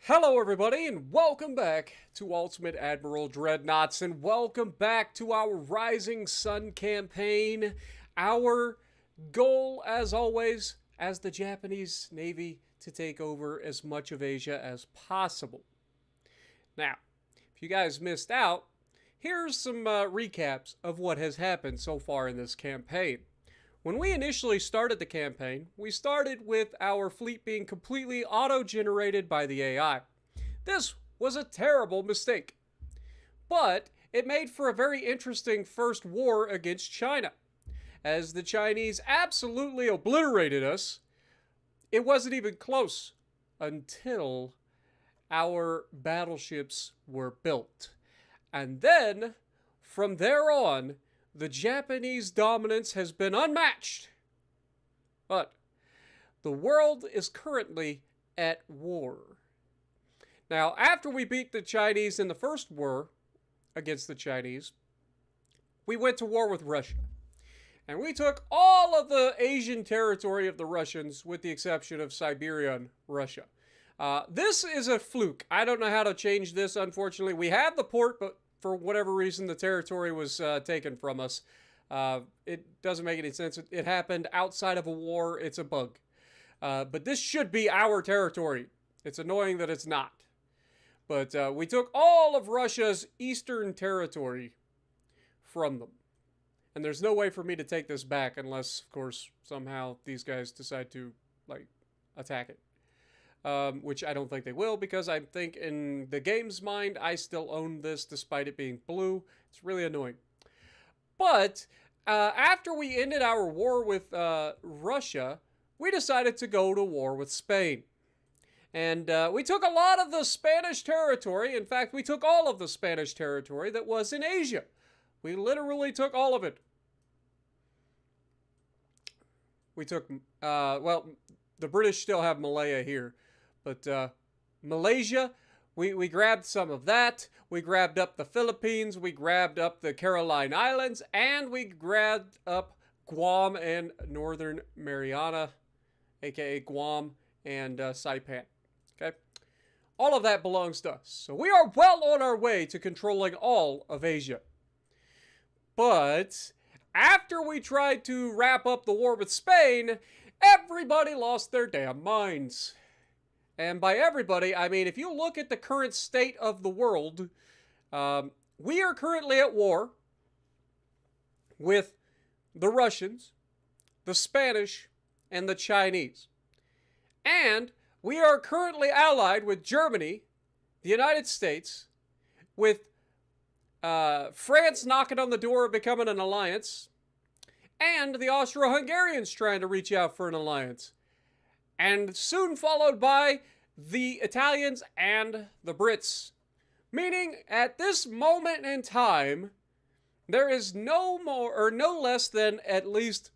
Hello everybody and welcome back to Ultimate Admiral Dreadnoughts and welcome back to our Rising Sun campaign. Our goal, as always, as the Japanese Navy, to take over as much of Asia as possible. Now, if you guys missed out, here's some recaps of what has happened so far in this campaign. When we initially started the campaign, we started with our fleet being completely auto-generated by the AI. This was a terrible mistake, but it made for a very interesting first war against China. As the Chinese absolutely obliterated us, it wasn't even close until our battleships were built. And then, from there on, the Japanese dominance has been unmatched. But the world is currently at war. Now, after we beat the Chinese in the first war against the Chinese, we went to war with Russia. And we took all of the Asian territory of the Russians, with the exception of Siberian Russia. This is a fluke. I don't know how to change this, unfortunately. We have the port, but for whatever reason, the territory was taken from us. It doesn't make any sense. It happened outside of a war. It's a bug. But this should be our territory. It's annoying that it's not. But we took all of Russia's eastern territory from them. And there's no way for me to take this back unless, of course, somehow these guys decide to, attack it. Which I don't think they will, because I think in the game's mind, I still own this despite it being blue. It's really annoying. But after we ended our war with Russia, we decided to go to war with Spain. And we took a lot of the Spanish territory. In fact, we took all of the Spanish territory that was in Asia. We literally took all of it. We took, well, the British still have Malaya here. But Malaysia, we grabbed some of that. We grabbed up the Philippines. We grabbed up the Caroline Islands. And we grabbed up Guam and Northern Mariana, a.k.a. Guam and Saipan. Okay? All of that belongs to us. So we are well on our way to controlling all of Asia. But after we tried to wrap up the war with Spain, everybody lost their damn minds. And by everybody, I mean, if you look at the current state of the world, we are currently at war with the Russians, the Spanish, and the Chinese. And we are currently allied with Germany, the United States, with France knocking on the door of becoming an alliance, and the Austro-Hungarians trying to reach out for an alliance. And soon followed by the Italians and the Brits. Meaning, at this moment in time, there is no more, or no less than at least,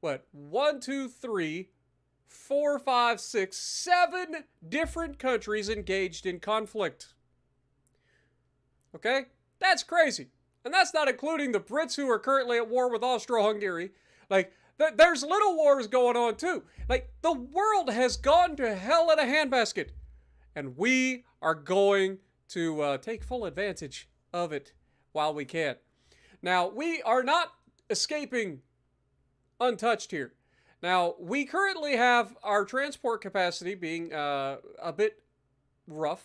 1, 2, 3, 4, 5, 6, 7 different countries engaged in conflict. Okay? That's crazy. And that's not including the Brits who are currently at war with Austro-Hungary. There's little wars going on too. The world has gone to hell in a handbasket. And we are going to take full advantage of it while we can. Now, we are not escaping untouched here. Now, we currently have our transport capacity being a bit rough,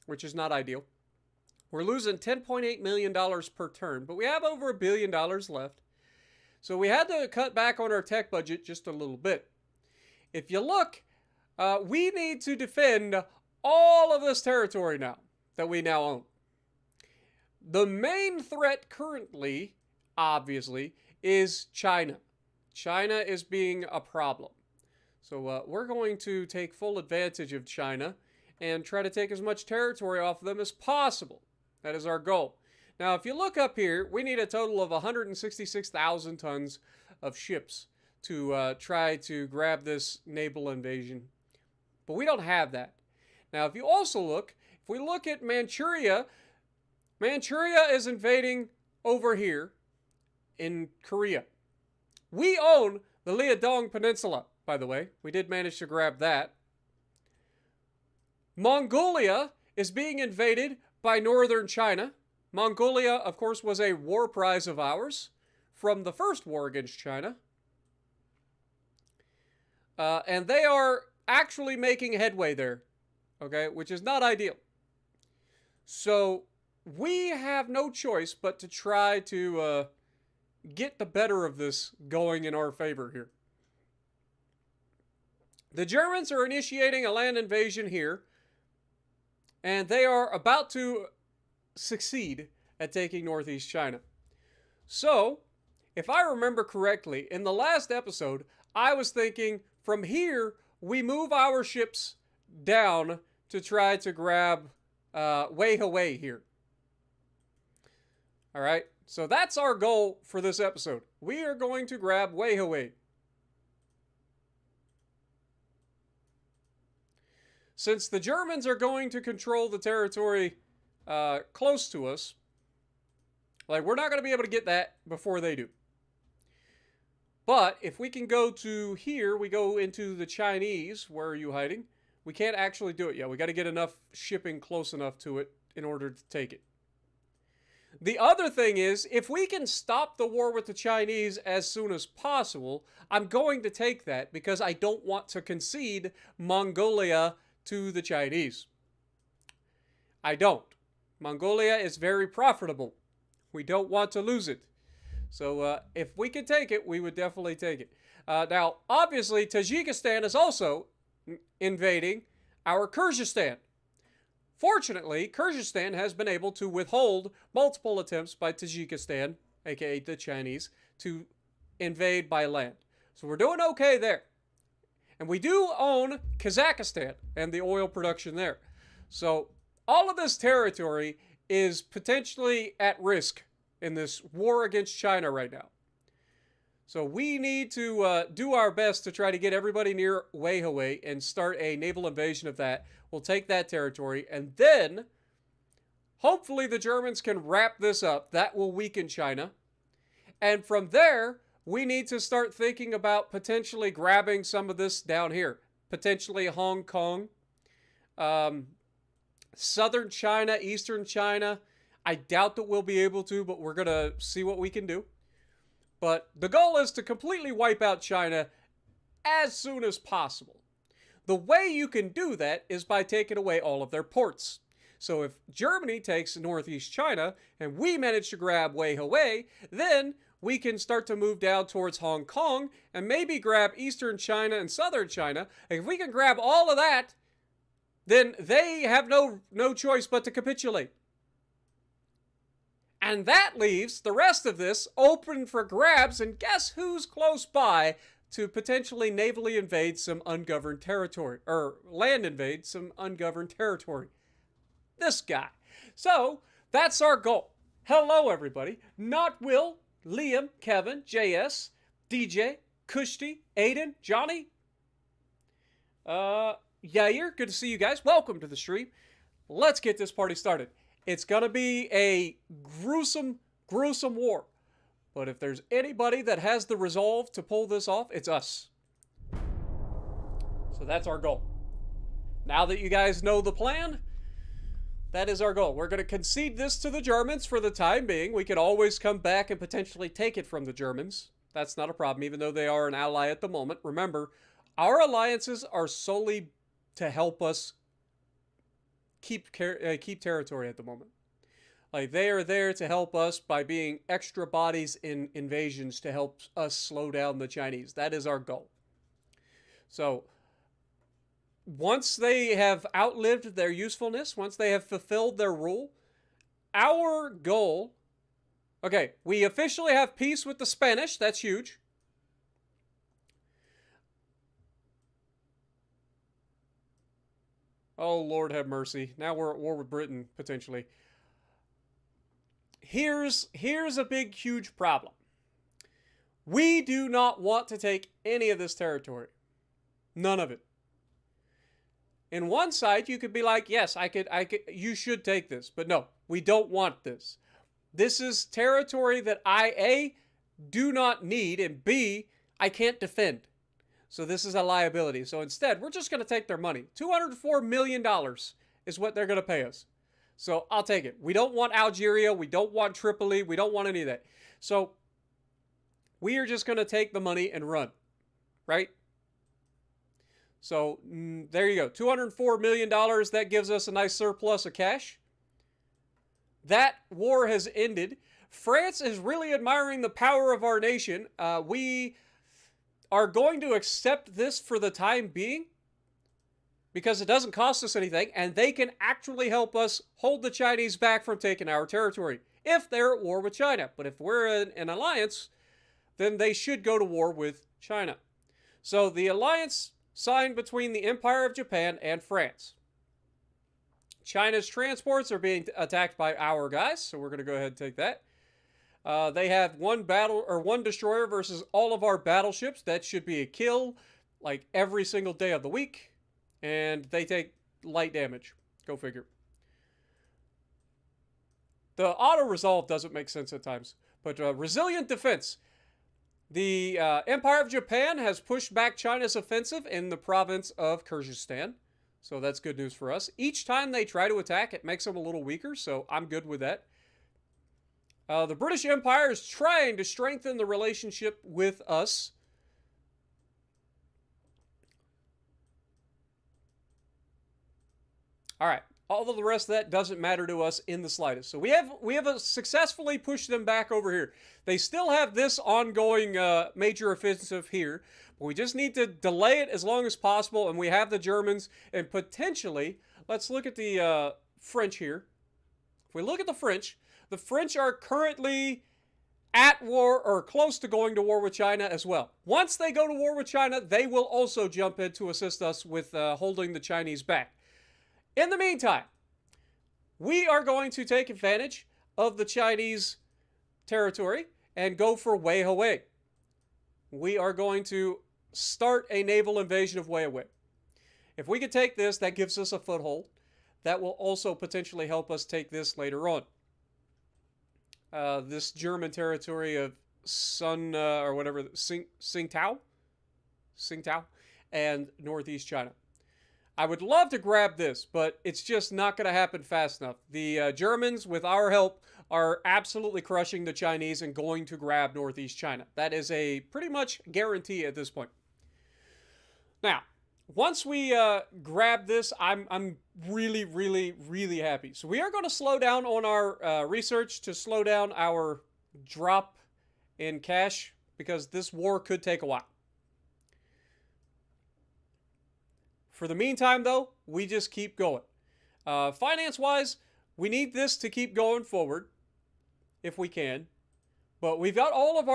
which is not ideal. We're losing $10.8 million per turn, but we have over $1 billion left. So we had to cut back on our tech budget just a little bit. If you look, we need to defend all of this territory now that we now own. The main threat currently, obviously, is China. China is being a problem. So we're going to take full advantage of China and try to take as much territory off of them as possible. That is our goal. Now, if you look up here, we need a total of 166,000 tons of ships to try to grab this naval invasion. But we don't have that. Now, if you also look, if we look at Manchuria, Manchuria is invading over here in Korea. We own the Liaodong Peninsula, by the way. We did manage to grab that. Mongolia is being invaded by northern China. Mongolia, of course, was a war prize of ours from the first war against China. And they are actually making headway there, okay, which is not ideal. So we have no choice but to try to get the better of this going in our favor here. The Germans are initiating a land invasion here, and they are about to succeed at taking northeast China. So, if I remember correctly, in the last episode, I was thinking from here, we move our ships down to try to grab Weihai here. All right, so that's our goal for this episode. We are going to grab Weihai. Since the Germans are going to control the territory close to us, like, we're not going to be able to get that before they do. But if we can go to here, we go into the Chinese. Where are you hiding? We can't actually do it yet. We got to get enough shipping close enough to it in order to take it. The other thing is, if we can stop the war with the Chinese as soon as possible, I'm going to take that because I don't want to concede Mongolia to the Chinese. I don't. Mongolia is very profitable. We don't want to lose it. So if we could take it, we would definitely take it. Now, obviously, Tajikistan is also invading our Kyrgyzstan. Fortunately, Kyrgyzstan has been able to withhold multiple attempts by Tajikistan, aka the Chinese, to invade by land. So we're doing okay there. And we do own Kazakhstan and the oil production there. So all of this territory is potentially at risk in this war against China right now. So we need to do our best to try to get everybody near Weihai and start a naval invasion of that. We'll take that territory, and then hopefully the Germans can wrap this up. That will weaken China. And from there, we need to start thinking about potentially grabbing some of this down here. Potentially Hong Kong, southern China, eastern China. I doubt that we'll be able to, but we're going to see what we can do. But the goal is to completely wipe out China as soon as possible. The way you can do that is by taking away all of their ports. So if Germany takes northeast China and we manage to grab Weihai, then we can start to move down towards Hong Kong and maybe grab eastern China and southern China. And if we can grab all of that, then they have no choice but to capitulate. And that leaves the rest of this open for grabs, and guess who's close by to potentially navally invade some ungoverned territory, or land invade some ungoverned territory? This guy. So, that's our goal. Hello, everybody. Not Will, Liam, Kevin, JS, DJ, Kushti, Aiden, Johnny, Yair, good to see you guys. Welcome to the stream. Let's get this party started. It's going to be a gruesome, gruesome war. But if there's anybody that has the resolve to pull this off, it's us. So that's our goal. Now that you guys know the plan, that is our goal. We're going to concede this to the Germans for the time being. We could always come back and potentially take it from the Germans. That's not a problem, even though they are an ally at the moment. Remember, our alliances are solely to help us keep territory at the moment. Like, they are there to help us by being extra bodies in invasions to help us slow down the Chinese. That is our goal. So, once they have outlived their usefulness, once they have fulfilled their rule, our goal... Okay, we officially have peace with the Spanish. That's huge. Oh, Lord have mercy. Now we're at war with Britain, potentially. Here's a big, huge problem. We do not want to take any of this territory. None of it. In one side, you could be like, yes, you should take this. But no, we don't want this. This is territory that I, A, do not need, and B, I can't defend. So this is a liability. So instead, we're just going to take their money. $204 million is what they're going to pay us. So I'll take it. We don't want Algeria. We don't want Tripoli. We don't want any of that. So we are just going to take the money and run, right? So there you go. $204 million. That gives us a nice surplus of cash. That war has ended. France is really admiring the power of our nation. We are going to accept this for the time being because it doesn't cost us anything, and they can actually help us hold the Chinese back from taking our territory if they're at war with China. But if we're in an alliance, then they should go to war with China. So the alliance signed between the Empire of Japan and France. China's transports are being attacked by our guys, so we're going to go ahead and take that. They have one destroyer versus all of our battleships. That should be a kill, like every single day of the week. And they take light damage. Go figure. The auto-resolve doesn't make sense at times. But resilient defense. The Empire of Japan has pushed back China's offensive in the province of Kyrgyzstan. So that's good news for us. Each time they try to attack, it makes them a little weaker. So I'm good with that. The British Empire is trying to strengthen the relationship with us. All right. All of the rest of that doesn't matter to us in the slightest. So we have successfully pushed them back over here. They still have this ongoing major offensive here, but we just need to delay it as long as possible. And we have the Germans, and potentially, let's look at the French here. If we look at the French are currently at war or close to going to war with China as well. Once they go to war with China, they will also jump in to assist us with holding the Chinese back. In the meantime, we are going to take advantage of the Chinese territory and go for Weihai. We are going to start a naval invasion of Weihai. If we could take this, that gives us a foothold. That will also potentially help us take this later on. This German territory of Tsingtao, and northeast China. I would love to grab this, but it's just not going to happen fast enough. The Germans, with our help, are absolutely crushing the Chinese and going to grab northeast China. That is a pretty much guarantee at this point. Now, once we grab this, I'm really, really, really happy. So we are going to slow down on our research to slow down our drop in cash because this war could take a while. For the meantime, though, we just keep going. Finance-wise, we need this to keep going forward if we can. But we've got all of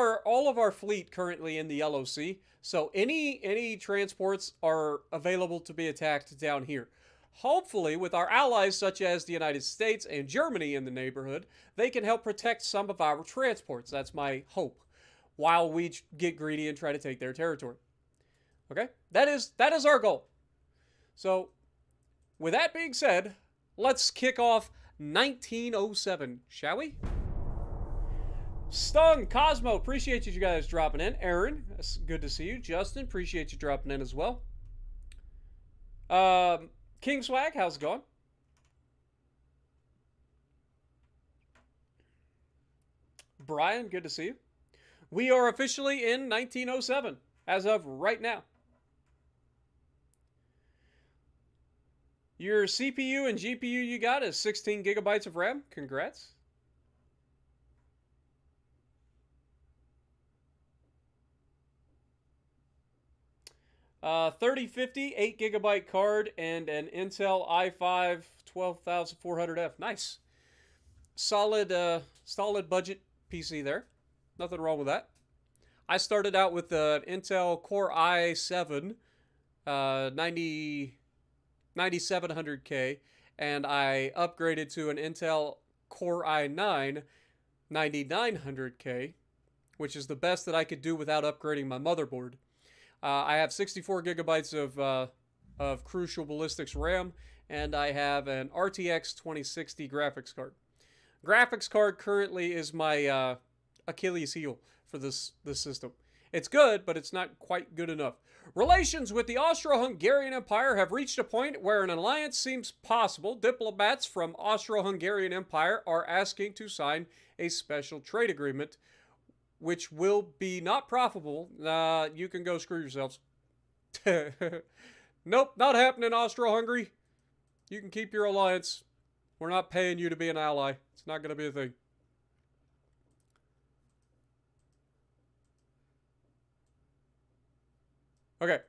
our fleet currently in the Yellow Sea, so any transports are available to be attacked down here. Hopefully, with our allies such as the United States and Germany in the neighborhood, they can help protect some of our transports. That's my hope, while we get greedy and try to take their territory. Okay? That is our goal. So, with that being said, let's kick off 1907, shall we? Stung, Cosmo, appreciate you guys dropping in. Aaron, that's good to see you. Justin, appreciate you dropping in as well. King Swag, how's it going? Brian, good to see you. We are officially in 1907 as of right now. Your CPU and GPU you got is 16 gigabytes of RAM. Congrats. Uh, 3050, 8 gigabyte card, and an Intel i5 12400F. Nice. Solid budget PC there. Nothing wrong with that. I started out with an Intel Core i7 9700K, and I upgraded to an Intel Core i9 9900K, which is the best that I could do without upgrading my motherboard. I have 64 gigabytes of Crucial Ballistics RAM, and I have an RTX 2060 graphics card. Graphics card currently is my Achilles heel for this system. It's good, but it's not quite good enough. Relations with the Austro-Hungarian Empire have reached a point where an alliance seems possible. Diplomats from Austro-Hungarian Empire are asking to sign a special trade agreement, which will be not profitable. You can go screw yourselves. Nope, not happening, Austro-Hungary. You can keep your alliance. We're not paying you to be an ally. It's not going to be a thing. Okay.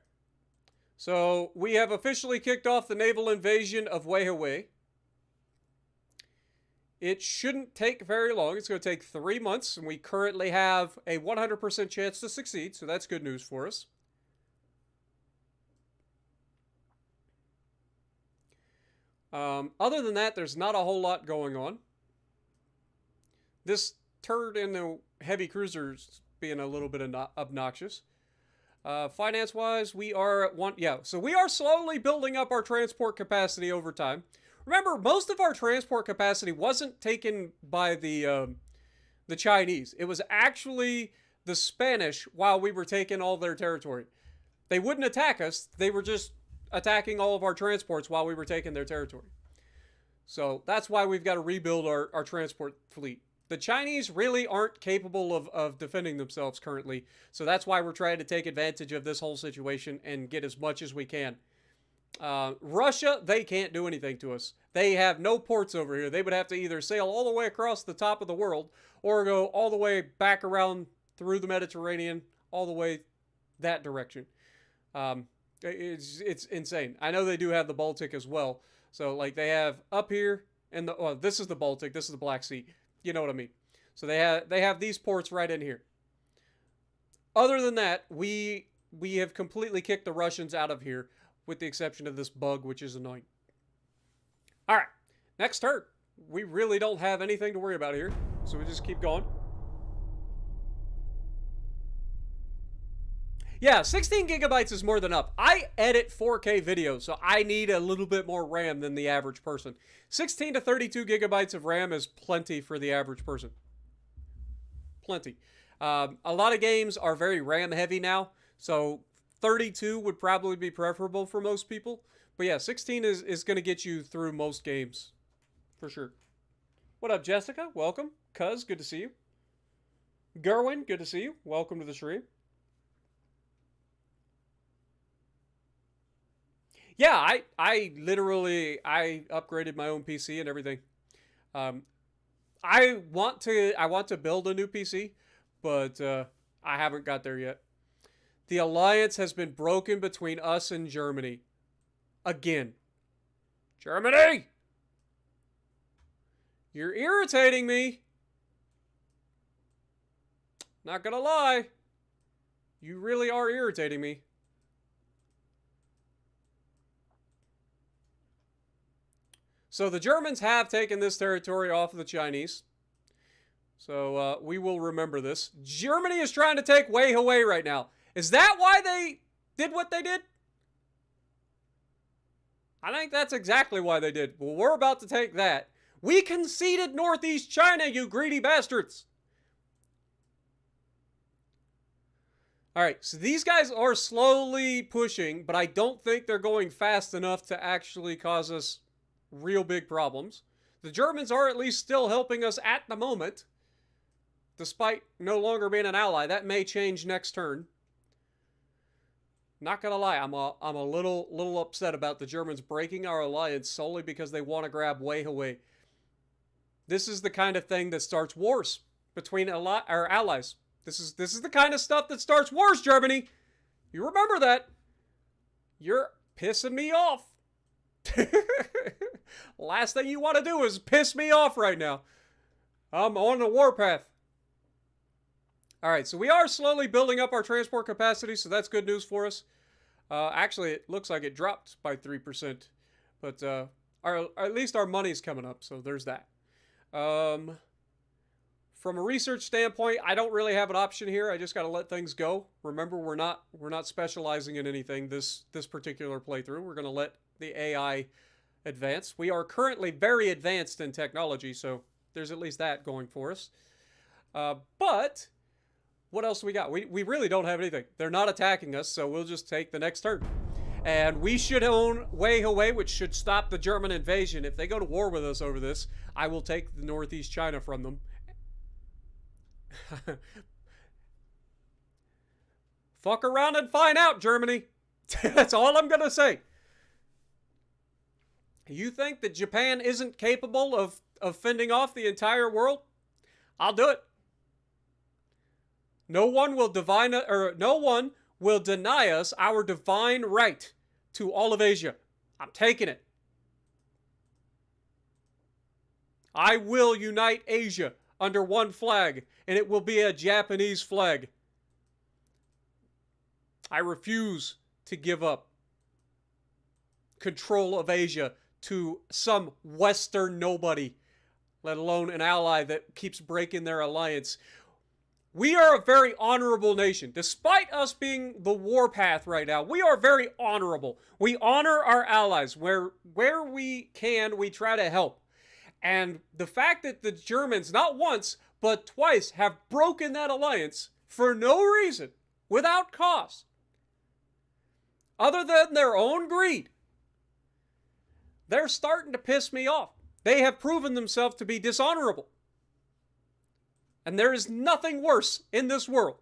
So, we have officially kicked off the naval invasion of Weihai. It shouldn't take very long. It's going to take 3 months, and we currently have a 100% chance to succeed, so that's good news for us. Other than that, there's not a whole lot going on. This turd in the heavy cruisers being a little bit obnoxious. Finance-wise, we are at one... Yeah, so we are slowly building up our transport capacity over time. Remember, most of our transport capacity wasn't taken by the Chinese. It was actually the Spanish while we were taking all their territory. They wouldn't attack us. They were just attacking all of our transports while we were taking their territory. So that's why we've got to rebuild our transport fleet. The Chinese really aren't capable of defending themselves currently. So that's why we're trying to take advantage of this whole situation and get as much as we can. Russia, they can't do anything to us. They have no ports over here. They would have to either sail all the way across the top of the world or go all the way back around through the Mediterranean, all the way that direction. It's insane. I know they do have the Baltic as well. So, like, they have up here, and this is the Baltic, this is the Black Sea. You know what I mean. So they have these ports right in here. Other than that, we have completely kicked the Russians out of here, with the exception of this bug, which is annoying. All right, next turn. We really don't have anything to worry about here, so we just keep going. Yeah, 16 gigabytes is more than enough. I edit 4K videos, so I need a little bit more RAM than the average person. 16 to 32 gigabytes of RAM is plenty for the average person. Plenty. A lot of games are very RAM heavy now, so 32 would probably be preferable for most people. But yeah, 16 is going to get you through most games, for sure. What up, Jessica? Welcome. Cuz, good to see you. Gerwin, good to see you. Welcome to the stream. Yeah, I literally upgraded my own PC and everything. I want to build a new PC, but I haven't got there yet. The alliance has been broken between us and Germany. Again. Germany! You're irritating me. Not gonna lie. You really are irritating me. So the Germans have taken this territory off of the Chinese. So we will remember this. Germany is trying to take Weihai right now. Is that why they did what they did? I think that's exactly why they did. Well, we're about to take that. We conceded Northeast China, you greedy bastards. All right, so these guys are slowly pushing, but I don't think they're going fast enough to actually cause us real big problems. The Germans are at least still helping us at the moment, despite no longer being an ally. That may change next turn. Not gonna lie, I'm a little upset about the Germans breaking our alliance solely because they want to grab Weihai. This is the kind of thing that starts wars between our allies. This is the kind of stuff that starts wars, Germany. You remember that. You're pissing me off. Last thing you want to do is piss me off right now. I'm on the warpath. All right, so we are slowly building up our transport capacity, so that's good news for us. Actually, it looks like it dropped by 3%, but at least our money's coming up, so there's that. From a research standpoint, I don't really have an option here. I just got to let things go. Remember, we're not specializing in anything this particular playthrough. We're going to let the AI advance. We are currently very advanced in technology, so there's at least that going for us. But What else do we got? We really don't have anything. They're not attacking us, so we'll just take the next turn. And we should own Weihai, which should stop the German invasion. If they go to war with us over this, I will take the Northeast China from them. Fuck around and find out, Germany. That's all I'm going to say. You think that Japan isn't capable of fending off the entire world? I'll do it. No one will deny us our divine right to all of Asia. I'm taking it. I will unite Asia under one flag, and it will be a Japanese flag. I refuse to give up control of Asia to some Western nobody, let alone an ally that keeps breaking their alliance. We are a very honorable nation. Despite us being the warpath right now, we are very honorable. We honor our allies. Where we can, we try to help. And the fact that the Germans, not once, but twice, have broken that alliance for no reason, without cause, other than their own greed, they're starting to piss me off. They have proven themselves to be dishonorable. And there is nothing worse in this world.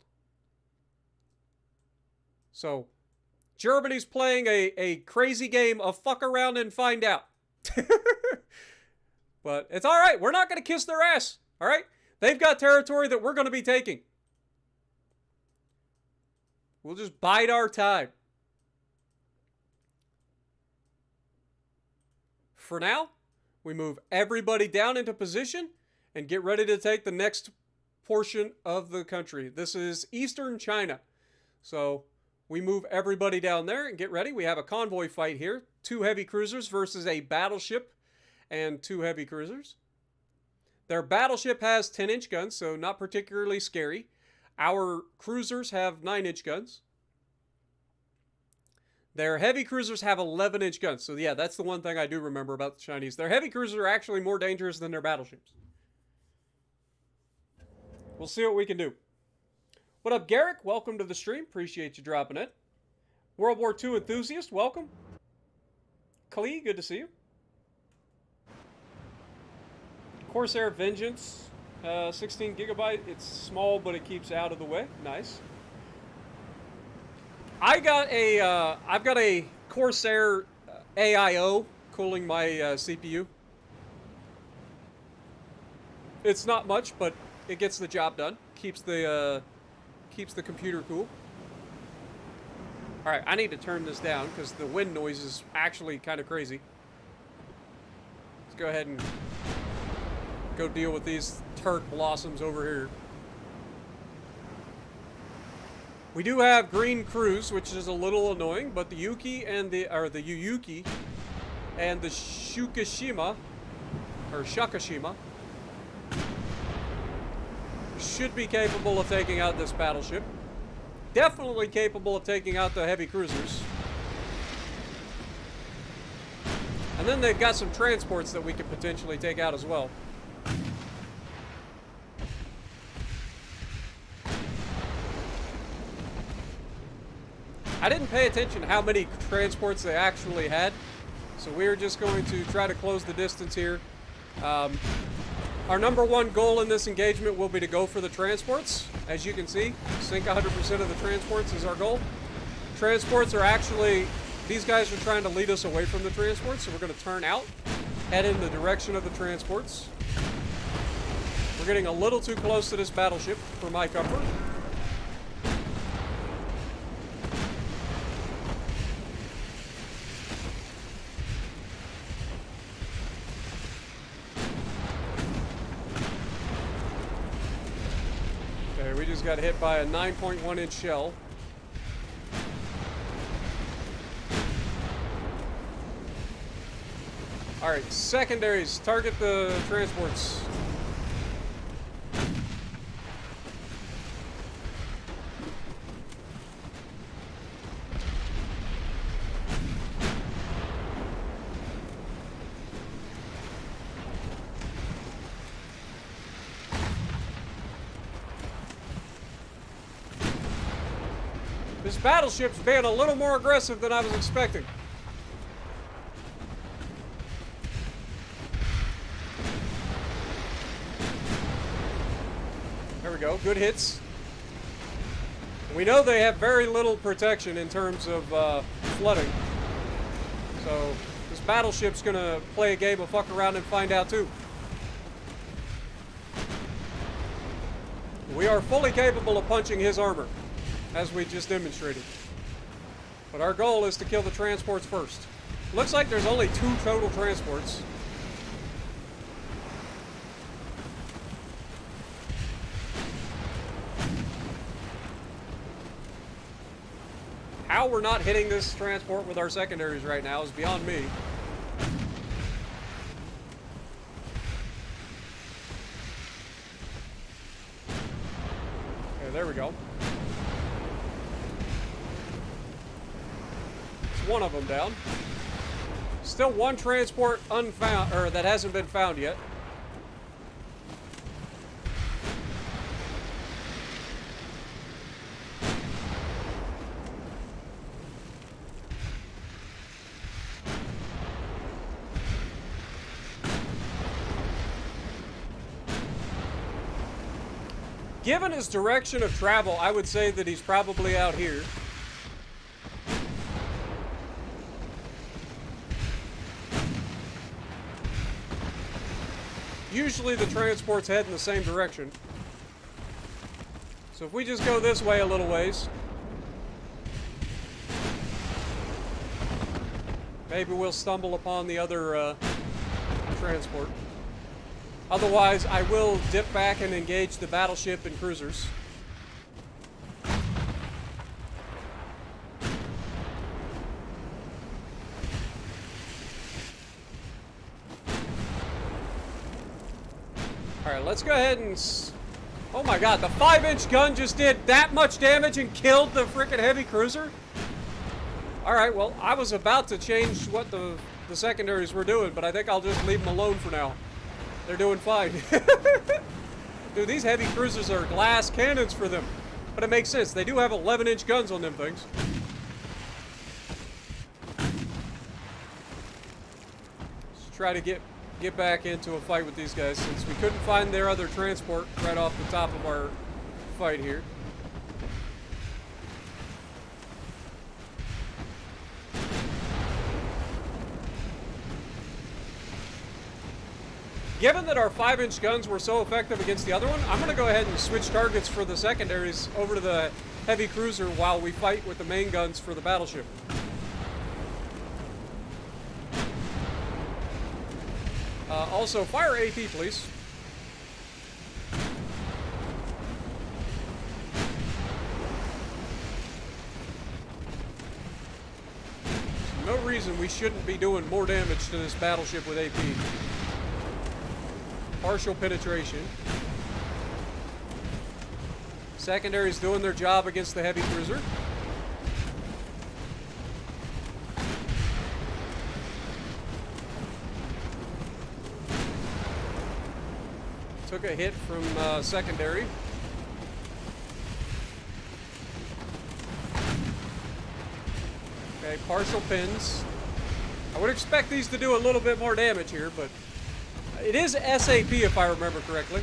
So, Germany's playing a crazy game of fuck around and find out. But it's all right. We're not going to kiss their ass. All right? They've got territory that we're going to be taking. We'll just bide our time. For now, we move everybody down into position and get ready to take the next portion of the country. This is Eastern China. So we move everybody down there and get ready. We have a convoy fight here. 2 heavy cruisers versus a battleship and 2 heavy cruisers. Their battleship has 10-inch guns, so not particularly scary. Our cruisers have 9-inch guns. Their heavy cruisers have 11-inch guns. So yeah, that's the one thing I do remember about the Chinese. Their heavy cruisers are actually more dangerous than their battleships. We'll see what we can do. What up, Garrick? Welcome to the stream. Appreciate you dropping it. World War II enthusiast, welcome. Klee, good to see you. Corsair Vengeance, 16 gigabyte. It's small, but it keeps out of the way. Nice. I've got a Corsair AIO cooling my CPU. It's not much, but it gets the job done. Keeps the computer cool. All right, I need to turn this down because the wind noise is actually kind of crazy. Let's go ahead and go deal with these Turk blossoms over here. We do have green crews, which is a little annoying, but the Yuki and the Yuyuki and the Shukashima should be capable of taking out this battleship. Definitely capable of taking out the heavy cruisers. And then they've got some transports that we could potentially take out as well. I didn't pay attention to how many transports they actually had, so we're just going to try to close the distance here. Our number one goal in this engagement will be to go for the transports. As you can see, sink 100% of the transports is our goal. Transports are actually, these guys are trying to lead us away from the transports, so we're going to turn out, head in the direction of the transports. We're getting a little too close to this battleship for my comfort. We just got hit by a 9.1-inch shell. All right, secondaries, target the transports. This battleship's being a little more aggressive than I was expecting. There we go. Good hits. We know they have very little protection in terms of flooding. So this battleship's going to play a game of fuck around and find out too. We are fully capable of punching his armor, as we just demonstrated. But our goal is to kill the transports first. Looks like there's only 2 total transports. How we're not hitting this transport with our secondaries right now is beyond me. Okay, there we go. It's one of them down. Still one transport unfound, or that hasn't been found yet. Given his direction of travel, I would say that he's probably out here. Usually the transports head in the same direction. So if we just go this way a little ways, maybe we'll stumble upon the other transport. Otherwise, I will dip back and engage the battleship and cruisers. Alright, let's go ahead and... Oh my god, the 5-inch gun just did that much damage and killed the frickin' heavy cruiser? Alright, well, I was about to change what the secondaries were doing, but I think I'll just leave them alone for now. They're doing fine. Dude, these heavy cruisers are glass cannons for them. But it makes sense. They do have 11-inch guns on them things. Let's try to get back into a fight with these guys since we couldn't find their other transport right off the top of our fight here. Given that our 5-inch guns were so effective against the other one, I'm going to go ahead and switch targets for the secondaries over to the heavy cruiser while we fight with the main guns for the battleship. Also, fire AP, please. There's no reason we shouldn't be doing more damage to this battleship with AP. Partial penetration. Secondaries doing their job against the heavy cruiser. Took a hit from secondary. Okay, partial pins. I would expect these to do a little bit more damage here, but it is SAP if I remember correctly.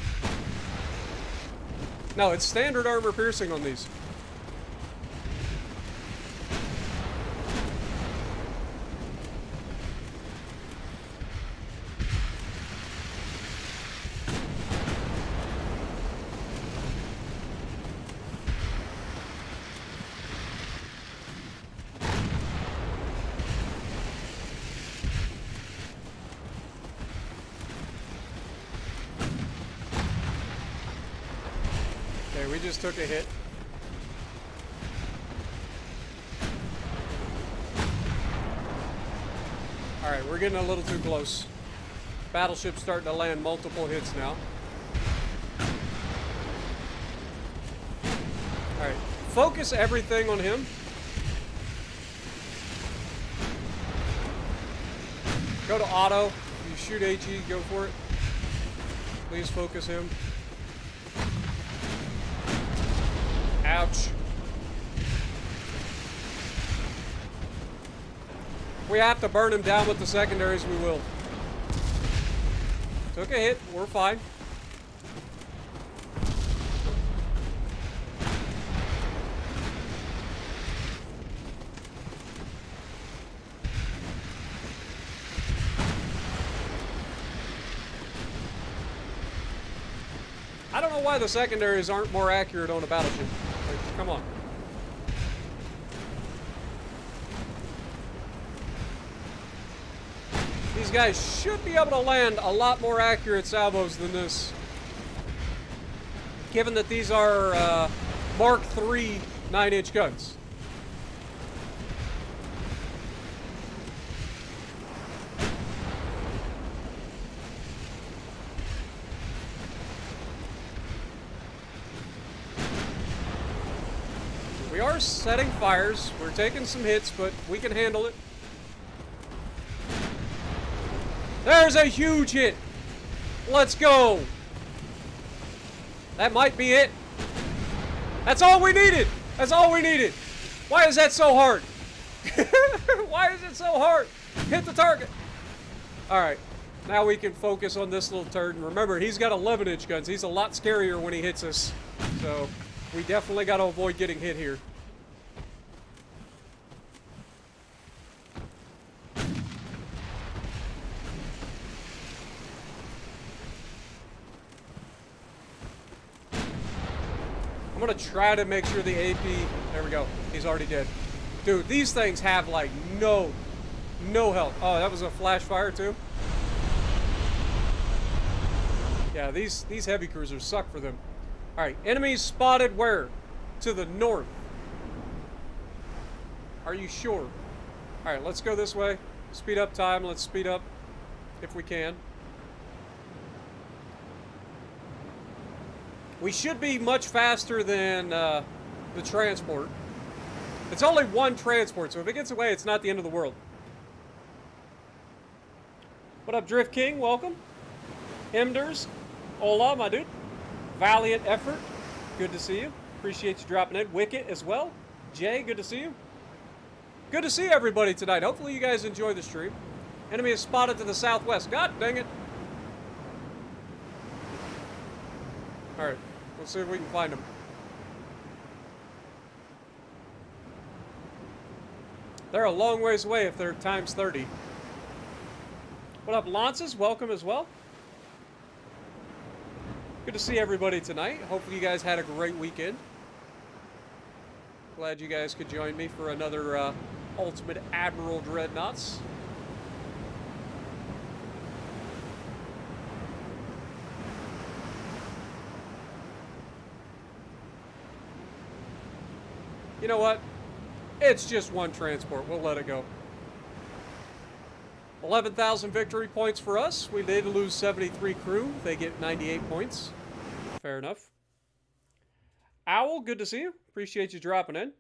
No, it's standard armor piercing on these. We just took a hit. Alright, we're getting a little too close. Battleship's starting to land multiple hits now. Alright, focus everything on him. Go to auto. If you shoot HE, go for it. Please focus him. Ouch. We have to burn him down with the secondaries, we will. Took a hit, we're fine. I don't know why the secondaries aren't more accurate on a battleship. Like, come on. These guys should be able to land a lot more accurate salvos than this. Given that these are Mark III 9-inch guns. We are setting fires. We're taking some hits, but we can handle it. There's a huge hit. Let's go. That might be it. That's all we needed. That's all we needed. Why is that so hard? Why is it so hard? Hit the target. All right. Now we can focus on this little turd. And remember, he's got 11-inch guns. He's a lot scarier when he hits us. So we definitely got to avoid getting hit here. I'm gonna try to make sure the AP, there we go, he's already dead. Dude, these things have like no health. Oh, that was a flash fire too? Yeah, these heavy cruisers suck for them. Alright, enemies spotted where? To the north. Are you sure? Alright, let's go this way. Speed up time, let's speed up if we can. We should be much faster than the transport. It's only one transport, so if it gets away, it's not the end of the world. What up, Drift King? Welcome. Hemders. Hola, my dude. Valiant effort. Good to see you. Appreciate you dropping in. Wicket as well. Jay, good to see you. Good to see everybody tonight. Hopefully you guys enjoy the stream. Enemy is spotted to the southwest. God dang it. Alright. Let's see if we can find them. They're a long ways away if they're times 30. What up, Lances? Welcome as well. Good to see everybody tonight. Hopefully you guys had a great weekend. Glad you guys could join me for another Ultimate Admiral Dreadnoughts. You know what? It's just one transport. We'll let it go. 11,000 victory points for us. We did lose 73 crew. They get 98 points. Fair enough. Owl, good to see you. Appreciate you dropping in.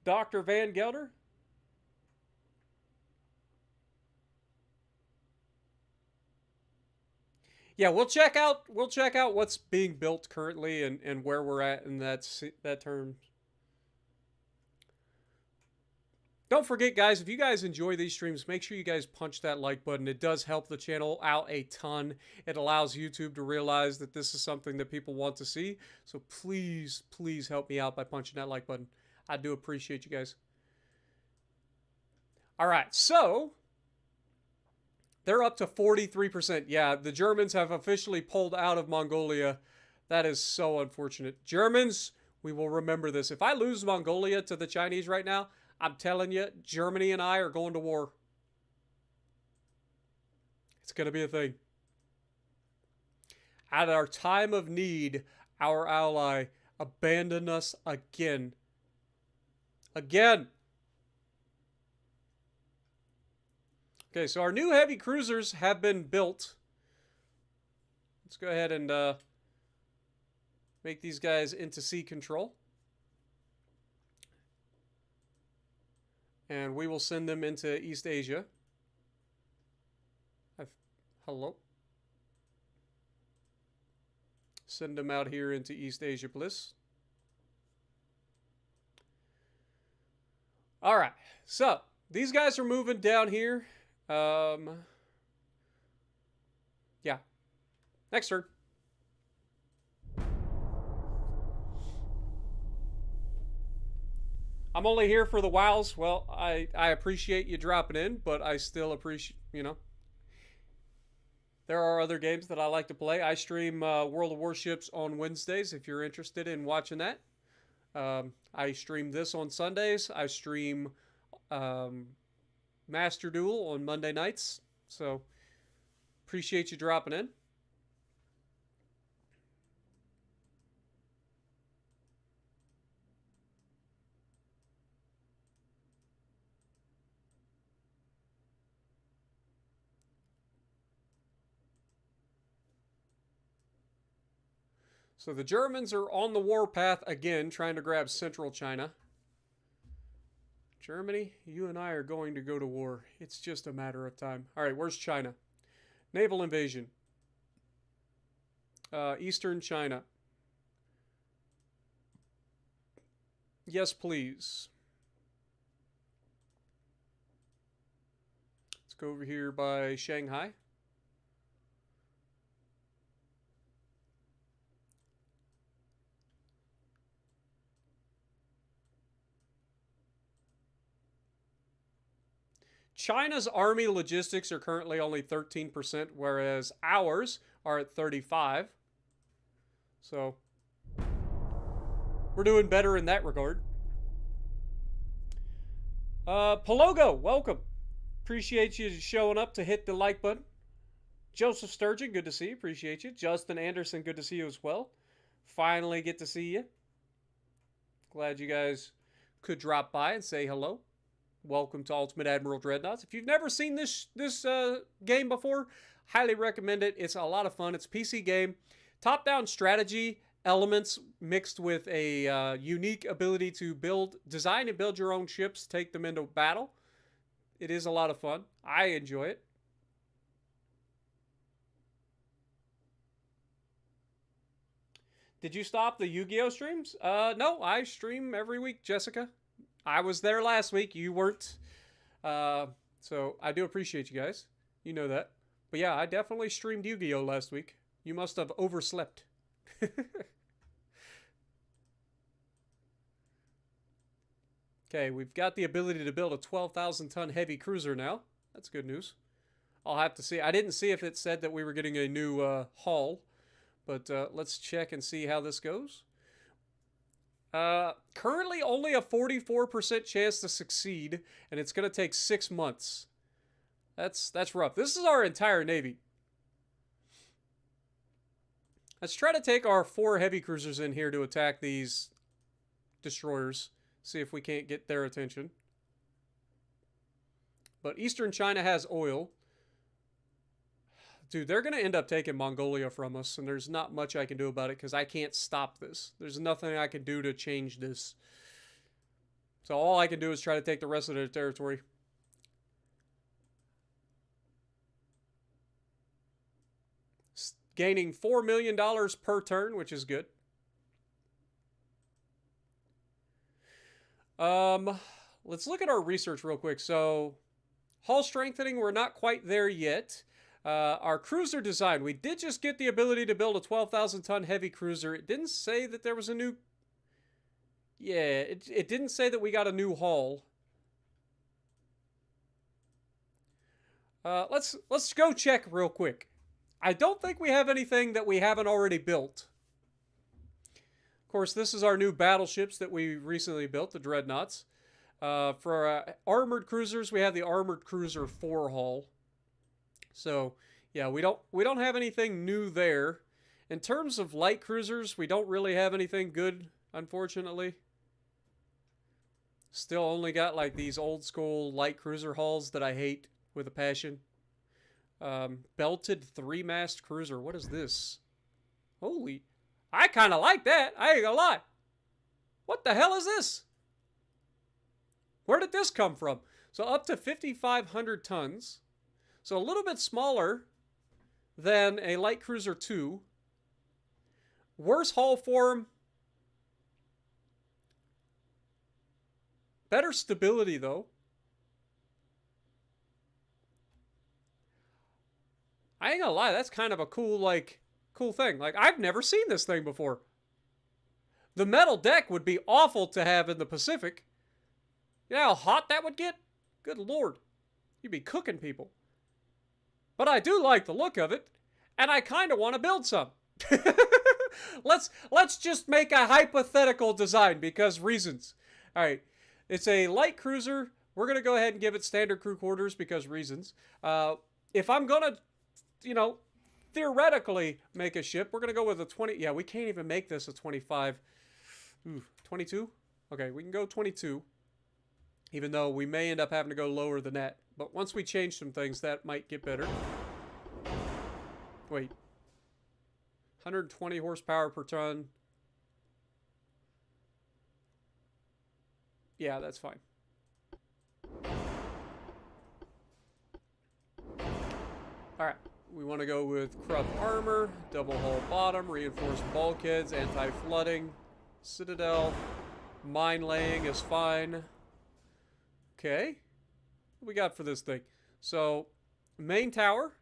Dr. Van Gelder. Yeah, we'll check out what's being built currently and where we're at in that term. Don't forget, guys, if you guys enjoy these streams, make sure you guys punch that like button. It does help the channel out a ton. It allows YouTube to realize that this is something that people want to see. So please, please help me out by punching that like button. I do appreciate you guys. All right, so they're up to 43%. Yeah, the Germans have officially pulled out of Mongolia. That is so unfortunate. Germans, we will remember this. If I lose Mongolia to the Chinese right now, I'm telling you, Germany and I are going to war. It's going to be a thing. At our time of need, our ally abandoned us again. Again. Okay, so our new heavy cruisers have been built. Let's go ahead and make these guys into sea control. And we will send them into East Asia. Hello. Send them out here into East Asia, please. All right. So these guys are moving down here. Yeah. Next turn. I'm only here for the wows. Well, I appreciate you dropping in, but I still appreciate, there are other games that I like to play. I stream World of Warships on Wednesdays if you're interested in watching that. I stream this on Sundays. I stream Master Duel on Monday nights. So, appreciate you dropping in. So the Germans are on the warpath again, trying to grab central China. Germany, you and I are going to go to war. It's just a matter of time. All right, where's China? Naval invasion. Eastern China. Yes, please. Let's go over here by Shanghai. China's army logistics are currently only 13%, whereas ours are at 35%. So we're doing better in that regard. Palogo, welcome. Appreciate you showing up to hit the like button. Joseph Sturgeon, good to see you. Appreciate you. Justin Anderson, good to see you as well. Finally get to see you. Glad you guys could drop by and say hello. Welcome to Ultimate Admiral Dreadnoughts. If you've never seen this game before, highly recommend it. It's a lot of fun. It's a PC game. Top-down strategy elements mixed with a unique ability to design and build your own ships, take them into battle. It is a lot of fun. I enjoy it. Did you stop the Yu-Gi-Oh streams? No, I stream every week, Jessica. I was there last week. You weren't. So I do appreciate you guys. You know that. But yeah, I definitely streamed Yu-Gi-Oh last week. You must have overslept. Okay, we've got the ability to build a 12,000-ton heavy cruiser now. That's good news. I'll have to see. I didn't see if it said that we were getting a new hull. But let's check and see how this goes. Currently only a 44% chance to succeed, and it's going to take 6 months. That's rough. This is our entire Navy. Let's try to take our 4 heavy cruisers in here to attack these destroyers. See if we can't get their attention. But Eastern China has oil. Dude, they're going to end up taking Mongolia from us, and there's not much I can do about it because I can't stop this. There's nothing I can do to change this. So all I can do is try to take the rest of their territory. Gaining $4 million per turn, which is good. Let's look at our research real quick. So, hull strengthening, we're not quite there yet. Our cruiser design, we did just get the ability to build a 12,000-ton heavy cruiser. It didn't say that there was a new... Yeah, it didn't say that we got a new hull. Let's go check real quick. I don't think we have anything that we haven't already built. Of course, this is our new battleships that we recently built, the Dreadnoughts. For our armored cruisers, we have the Armored Cruiser 4 hull. So, yeah, we don't have anything new there. In terms of light cruisers, we don't really have anything good, unfortunately. Still only got like these old school light cruiser hulls that I hate with a passion. Belted 3-mast cruiser. What is this? Holy, I kind of like that. I ain't gonna lie. What the hell is this? Where did this come from? So up to 5,500 tons. So a little bit smaller than a light cruiser 2. Worse hull form. Better stability, though. I ain't gonna lie, that's kind of a cool, like, cool thing. Like, I've never seen this thing before. The metal deck would be awful to have in the Pacific. You know how hot that would get? Good lord. You'd be cooking people. But I do like the look of it, and I kind of want to build some. Let's just make a hypothetical design because reasons. All right, it's a light cruiser. We're gonna go ahead and give it standard crew quarters because reasons. If I'm gonna, you know, theoretically make a ship, we're gonna go with a 20. Yeah, we can't even make this a 25. Ooh, 22. Okay, we can go 22. Even though we may end up having to go lower than that. But once we change some things, that might get better. Wait. 120 horsepower per ton. Yeah, that's fine. Alright. We want to go with Krupp armor, double hull bottom, reinforced bulkheads, anti-flooding, citadel, mine laying is fine. Okay. What we got for this thing? So, main tower.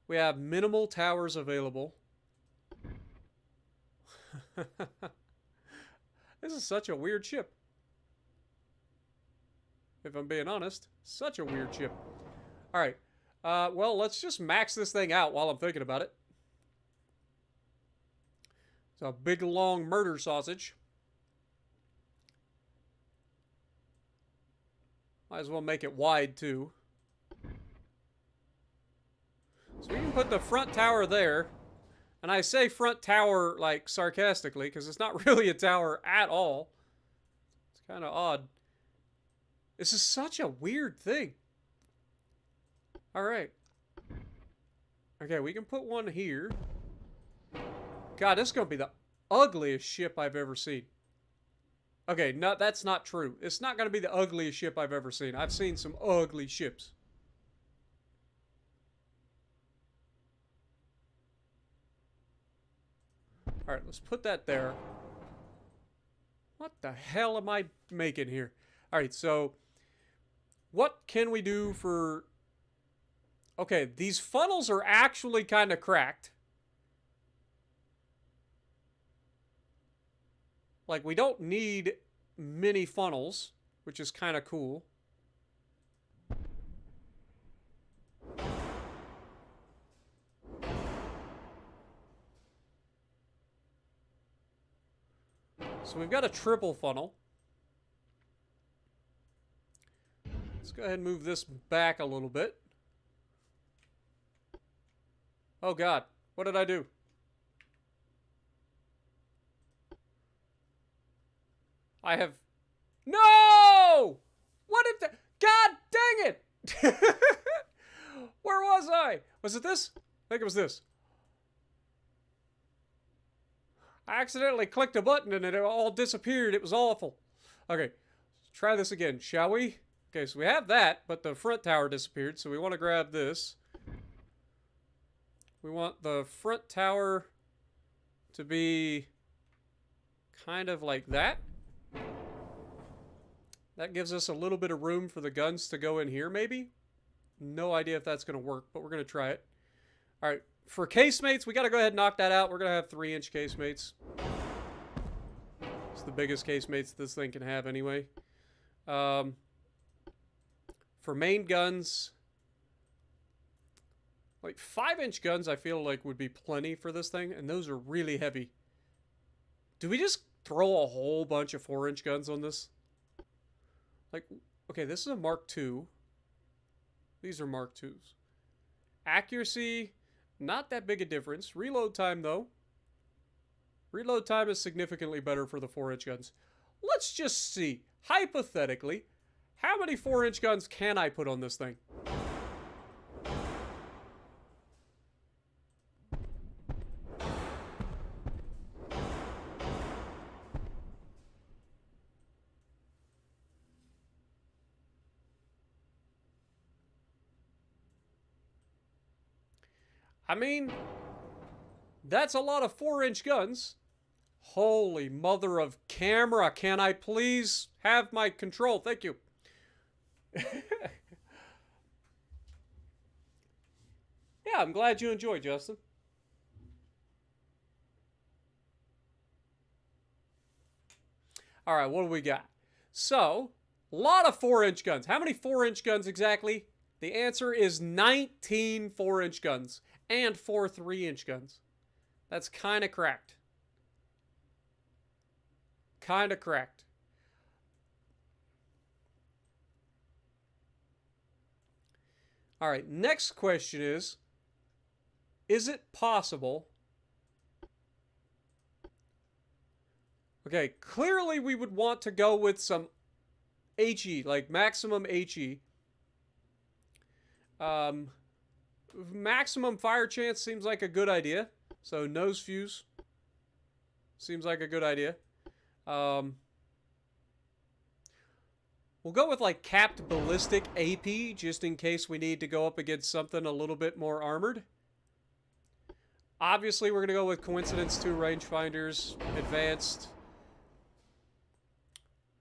We have minimal towers available. This is such a weird ship. If I'm being honest. Such a weird ship. Alright. Well, let's just max this thing out while I'm thinking about it. It's a big, long murder sausage. Might as well make it wide, too. So we can put the front tower there. And I say front tower, like, sarcastically, because it's not really a tower at all. It's kind of odd. This is such a weird thing. Alright. Okay, we can put one here. God, this is going to be the ugliest ship I've ever seen. Okay, no, that's not true. It's not going to be the ugliest ship I've ever seen. I've seen some ugly ships. Alright, let's put that there. What the hell am I making here? Alright, so what can we do for... Okay, these funnels are actually kind of cracked. Like, we don't need many funnels, which is kind of cool. So we've got a triple funnel. Let's go ahead and move this back a little bit. Oh God, what did I do? I have... No! What did the... God dang it! Where was I? Was it this? I think it was this. I accidentally clicked a button and it all disappeared. It was awful. Okay, let's try this again, shall we? Okay, so we have that, but the front tower disappeared, so we want to grab this. We want the front tower to be kind of like that. That gives us a little bit of room for the guns to go in here, maybe? No idea if that's going to work, but we're going to try it. All right, for casemates, we got to go ahead and knock that out. We're going to have 3-inch casemates. It's the biggest casemates this thing can have anyway. For main guns... Like, 5-inch guns, I feel like, would be plenty for this thing, and those are really heavy. Do we just throw a whole bunch of 4-inch guns on this? Like, okay, this is a Mark II. These are Mark IIs. Accuracy, not that big a difference. Reload time, though. Reload time is significantly better for the 4-inch guns. Let's just see, hypothetically, how many 4-inch guns can I put on this thing? I mean, that's a lot of 4-inch guns. Holy mother of camera. Can I please have my control? Thank you. Yeah, I'm glad you enjoyed, Justin. All right, what do we got? So, a lot of 4-inch guns. How many 4-inch guns exactly? The answer is 19 4-inch guns and 4 3-inch guns. That's kind of cracked. Kind of cracked. All right, next question is it possible? Okay, clearly we would want to go with some HE, like maximum HE. Maximum fire chance seems like a good idea. So nose fuse seems like a good idea. We'll go with like capped ballistic AP just in case we need to go up against something a little bit more armored. Obviously, we're going to go with Coincidence 2 rangefinders, advanced.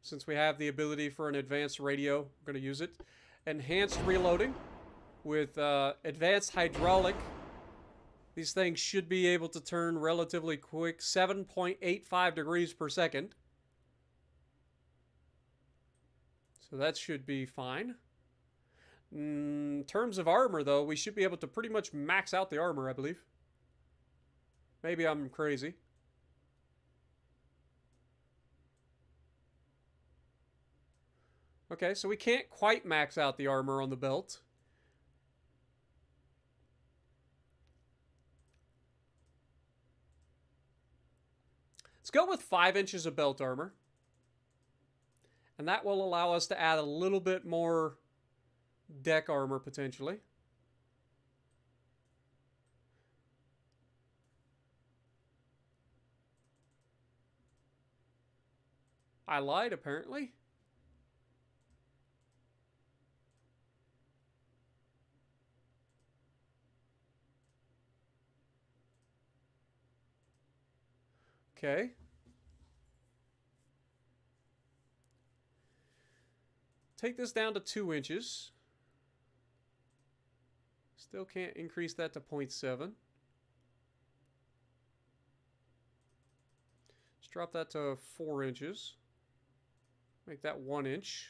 Since we have the ability for an advanced radio, we're going to use it. Enhanced reloading with advanced hydraulic. These things should be able to turn relatively quick, 7.85 degrees per second. So that should be fine. In terms of armor, though, we should be able to pretty much max out the armor, I believe. Maybe I'm crazy. Okay, so we can't quite max out the armor on the belt. Let's go with 5 inches of belt armor. And that will allow us to add a little bit more deck armor, potentially. I lied, apparently. Okay. Take this down to 2 inches. Still can't increase that to 0.7. Let's drop that to 4 inches. Make that 1 inch.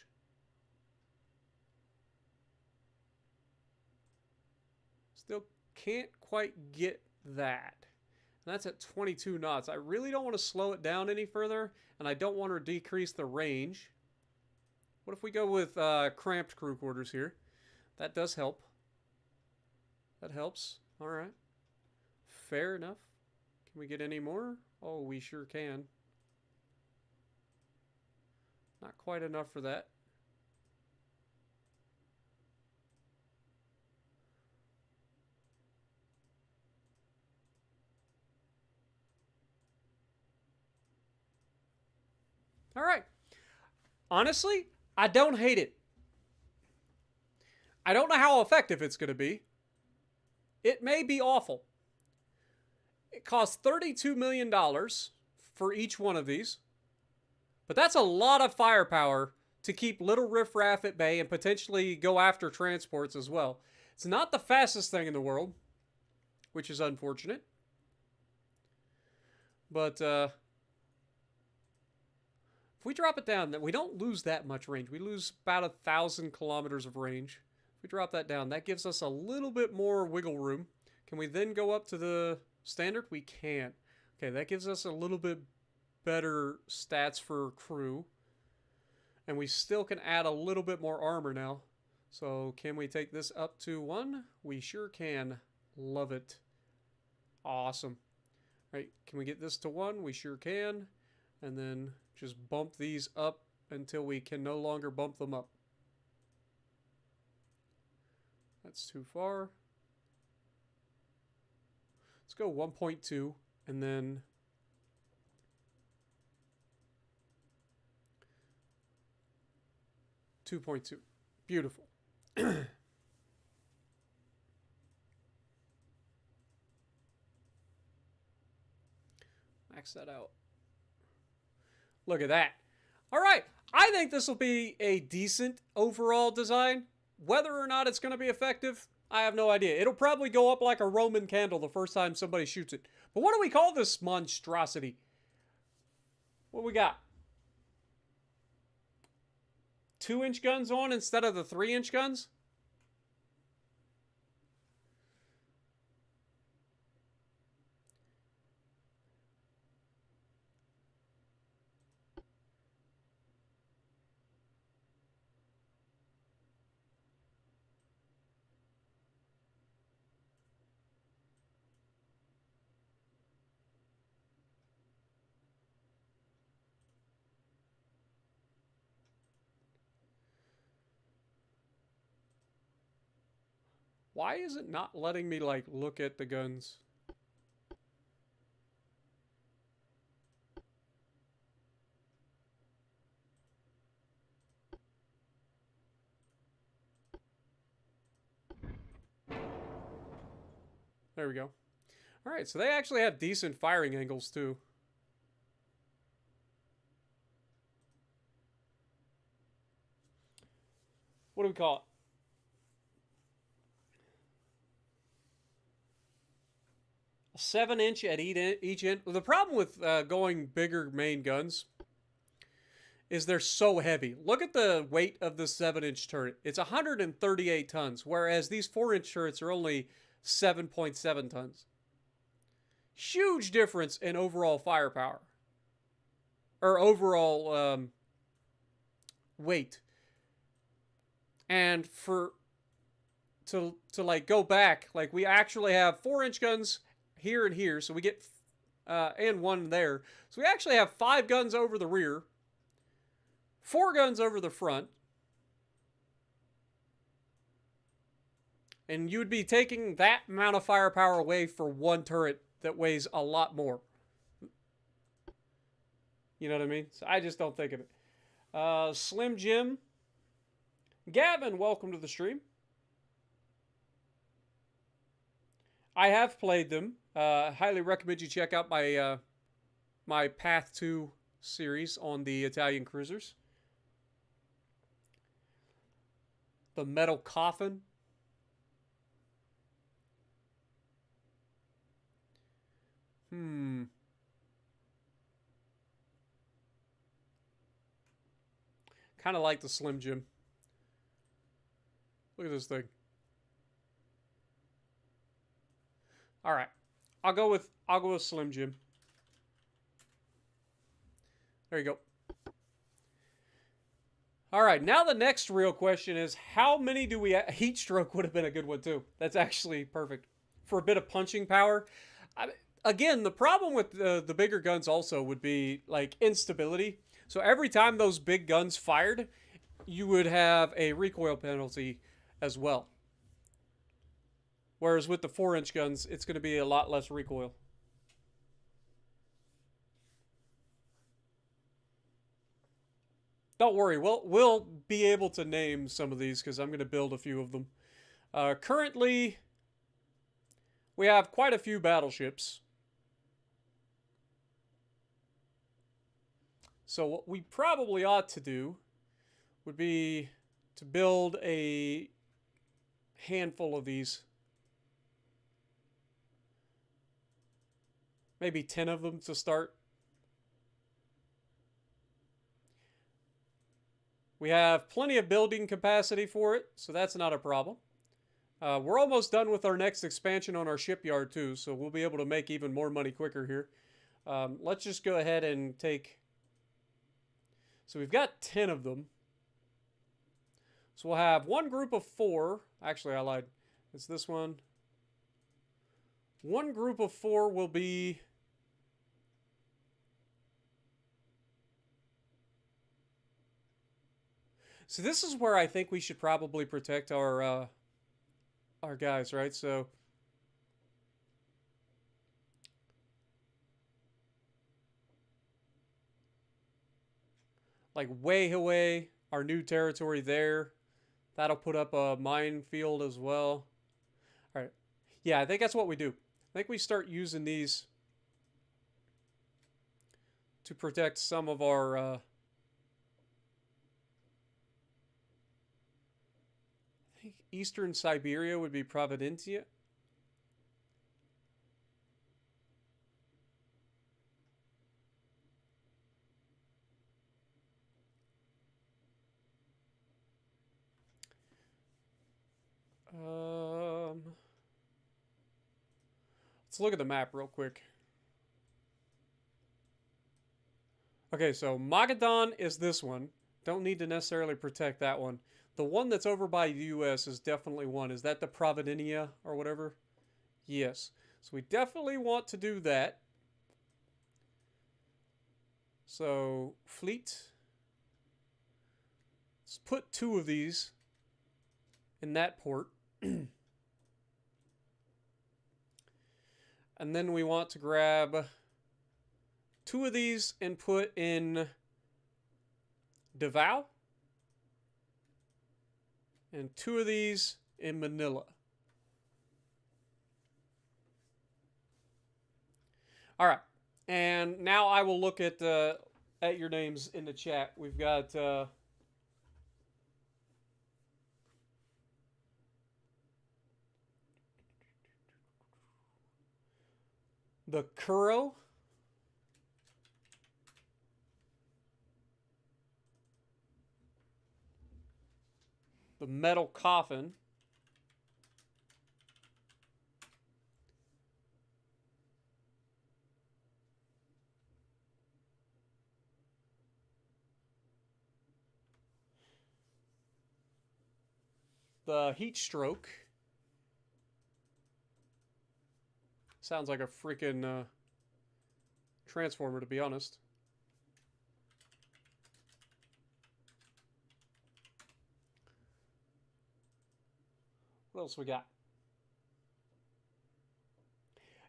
Still can't quite get that. And that's at 22 knots. I really don't want to slow it down any further, and I don't want to decrease the range. What if we go with cramped crew quarters here? That does help. That helps. All right. Fair enough. Can we get any more? Oh, we sure can. Not quite enough for that. All right. Honestly, I don't hate it. I don't know how effective it's going to be. It may be awful. It costs $32 million for each one of these. But that's a lot of firepower to keep little riffraff at bay and potentially go after transports as well. It's not the fastest thing in the world, which is unfortunate. But if we drop it down, we don't lose that much range. We lose about 1,000 kilometers of range. If we drop that down, that gives us a little bit more wiggle room. Can we then go up to the standard? We can. Okay, that gives us a little bit better stats for crew. And we still can add a little bit more armor now. So can we take this up to 1? We sure can. Love it. Awesome. Right, can we get this to 1? We sure can. And then just bump these up until we can no longer bump them up. That's too far. Let's go 1.2 and then 2.2. Beautiful. Max that out. Look at that. All right. I think this will be a decent overall design. Whether or not it's going to be effective, I have no idea. It'll probably go up like a Roman candle the first time somebody shoots it. But what do we call this monstrosity? What we got? 2-inch guns on instead of the 3-inch guns? Why is it not letting me, like, look at the guns? There we go. All right, so they actually have decent firing angles, too. What do we call it? A 7-inch at each end. Well, the problem with going bigger main guns is they're so heavy. Look at the weight of the 7-inch turret. It's 138 tons, whereas these 4-inch turrets are only 7.7 tons. Huge difference in overall firepower. Or overall weight. And to like go back, like we actually have 4-inch guns here and here, so we get and one there. So we actually have 5 guns over the rear, 4 guns over the front. And you would be taking that amount of firepower away for one turret that weighs a lot more. You know what I mean? So I just don't think of it. Slim Jim. Gavin, welcome to the stream. I have played them. Highly recommend you check out my my Path 2 series on the Italian cruisers. The metal coffin. Kind of like the Slim Jim. Look at this thing. All right, I'll go with Slim Jim. There you go. All right, now the next real question is how many do we? Heat stroke would have been a good one too. That's actually perfect for a bit of punching power. Again, the problem with the bigger guns also would be like instability. So every time those big guns fired, you would have a recoil penalty as well. Whereas with the 4-inch guns, it's going to be a lot less recoil. Don't worry, we'll be able to name some of these because I'm going to build a few of them. Currently, we have quite a few battleships. So what we probably ought to do would be to build a handful of these. Maybe 10 of them to start. We have plenty of building capacity for it, so that's not a problem. We're almost done with our next expansion on our shipyard too, so we'll be able to make even more money quicker here. Let's just go ahead and take... So we've got 10 of them. So we'll have one group of 4. Actually, I lied. It's this one. One group of 4 will be... So this is where I think we should probably protect our guys, right? So like Weihai, our new territory there. That'll put up a minefield as well. All right. Yeah, I think that's what we do. I think we start using these to protect some of our I think Eastern Siberia would be Providencia. Let's look at the map real quick. Okay, so Magadan is this one. Don't need to necessarily protect that one. The one that's over by the U.S. is definitely one. Is that the Providencia or whatever? Yes. So we definitely want to do that. So, fleet. Let's put 2 of these in that port. And then we want to grab 2 of these and put in Davao. And 2 of these in Manila. All right. And now I will look at your names in the chat. We've got the Kuro. The Metal Coffin. The Heat Stroke. Sounds like a freaking transformer, to be honest. What else we got?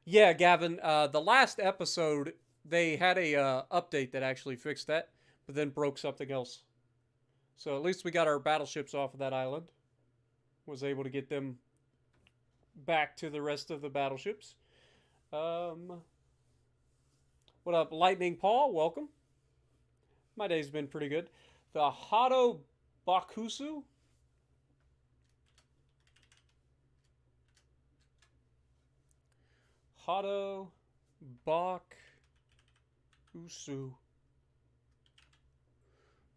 Yeah, Gavin, the last episode, they had a update that actually fixed that, but then broke something else. So at least we got our battleships off of that island. Was able to get them back to the rest of the battleships. What up, Lightning Paul? Welcome. My day's been pretty good. The Hado Bakusu. Hado Bakusu.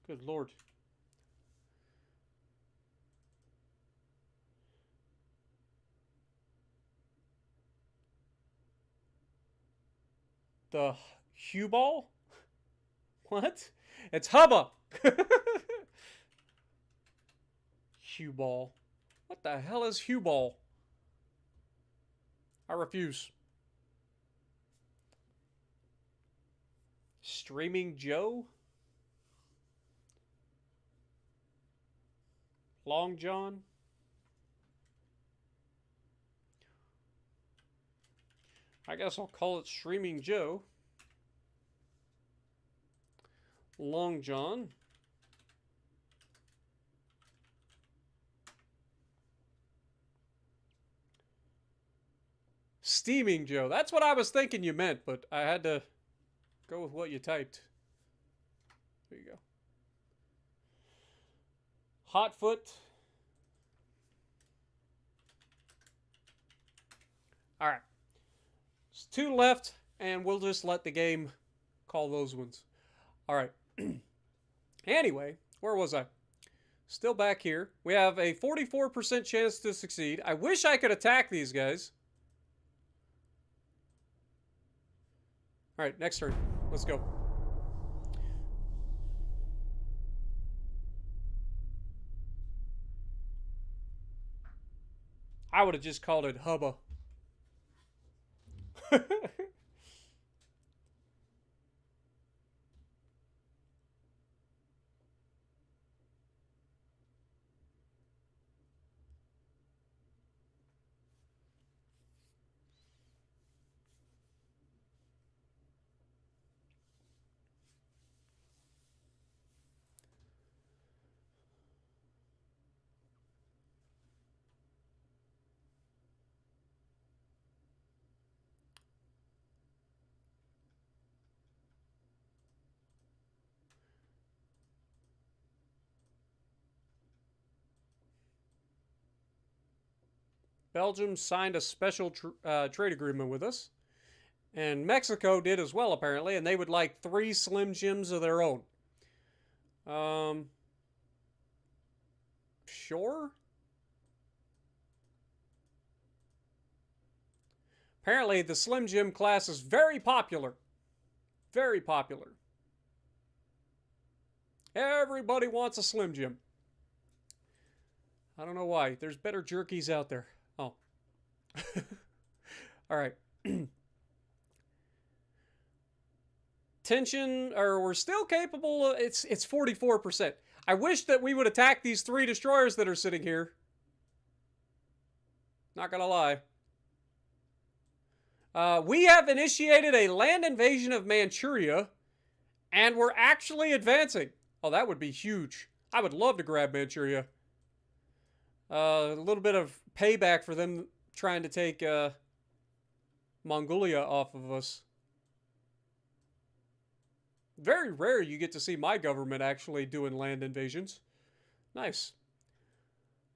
Good lord. The Hue Ball? What? It's Hubba! Hue Ball. What the hell is Hue Ball? I refuse. Streaming Joe? Long John? I guess I'll call it Streaming Joe. Long John. Steaming Joe. That's what I was thinking you meant, but I had to go with what you typed. There you go. Hotfoot. All right. There's 2 left, and we'll just let the game call those ones. All right. Anyway, where was I? Still back here. We have a 44% chance to succeed. I wish I could attack these guys. All right, next turn. Let's go. I would have just called it Hubba. Belgium signed a special trade agreement with us. And Mexico did as well, apparently. And they would like 3 Slim Jims of their own. Sure. Apparently, the Slim Jim class is very popular. Very popular. Everybody wants a Slim Jim. I don't know why. There's better jerkies out there. Oh. All right. Tension, or we're still capable of, it's 44%. I wish that we would attack these 3 destroyers that are sitting here. Not gonna lie. We have initiated a land invasion of Manchuria, and we're actually advancing. Oh, that would be huge. I would love to grab Manchuria. A little bit of payback for them trying to take Mongolia off of us. Very rare you get to see my government actually doing land invasions. Nice.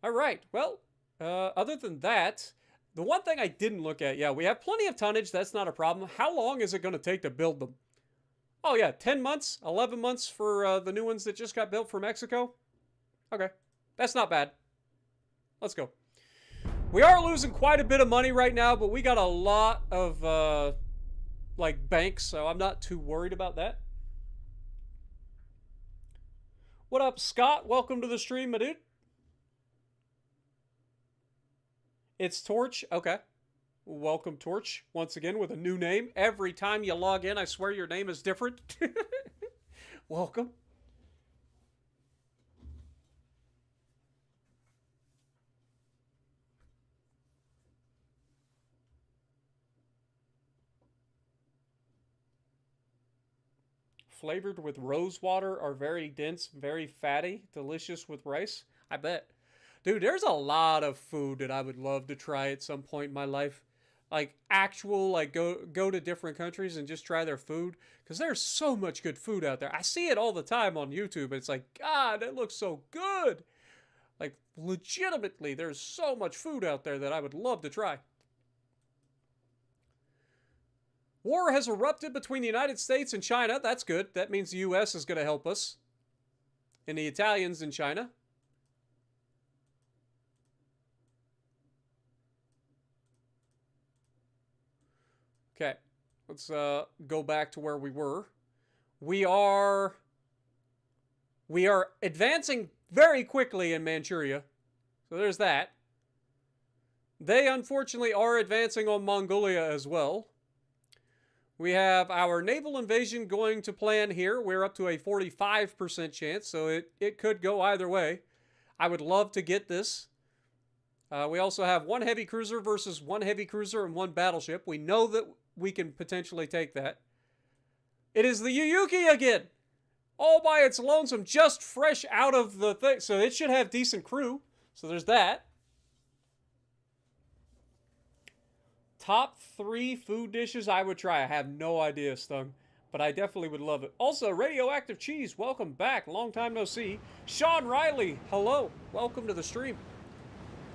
All right. Well, other than that, the one thing I didn't look at, yeah, we have plenty of tonnage. That's not a problem. How long is it going to take to build them? Oh, yeah, 10 months, 11 months for the new ones that just got built for Mexico. Okay, that's not bad. Let's go. We are losing quite a bit of money right now, but we got a lot of, like, banks, so I'm not too worried about that. What up, Scott? Welcome to the stream, my dude. It's Torch. Okay. Welcome, Torch. Once again, with a new name. Every time you log in, I swear your name is different. Welcome. Flavored with rose water, are very dense, very fatty, delicious with rice. I bet. Dude, there's a lot of food that I would love to try at some point in my life. Like, actual, like, go to different countries and just try their food. Because there's so much good food out there. I see it all the time on YouTube. And it's like, God, that looks so good. Like, legitimately, there's so much food out there that I would love to try. War has erupted between the United States and China. That's good. That means the U.S. is going to help us. And the Italians in China. Okay. Let's go back to where we were. We are advancing very quickly in Manchuria. So there's that. They, unfortunately, are advancing on Mongolia as well. We have our naval invasion going to plan here. We're up to a 45% chance, so it could go either way. I would love to get this. We also have 1 heavy cruiser versus 1 heavy cruiser and 1 battleship. We know that we can potentially take that. It is the Yuyuki again! All by its lonesome, just fresh out of the thing. So it should have decent crew. So there's that. Top 3 food dishes I would try. I have no idea, Stung. But I definitely would love it. Also, Radioactive Cheese, welcome back. Long time no see. Sean Riley, hello. Welcome to the stream.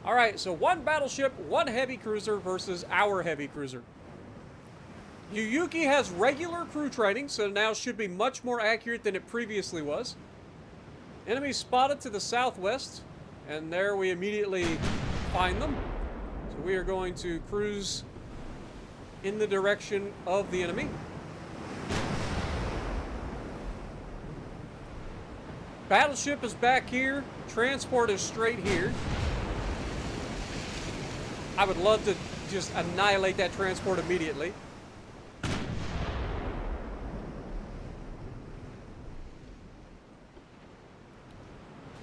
Alright, so 1 battleship, 1 heavy cruiser versus our heavy cruiser. Yuyuki has regular crew training, so now should be much more accurate than it previously was. Enemy spotted to the southwest, and there we immediately find them. So we are going to cruise in the direction of the enemy. Battleship is back here. Transport is straight here. I would love to just annihilate that transport immediately.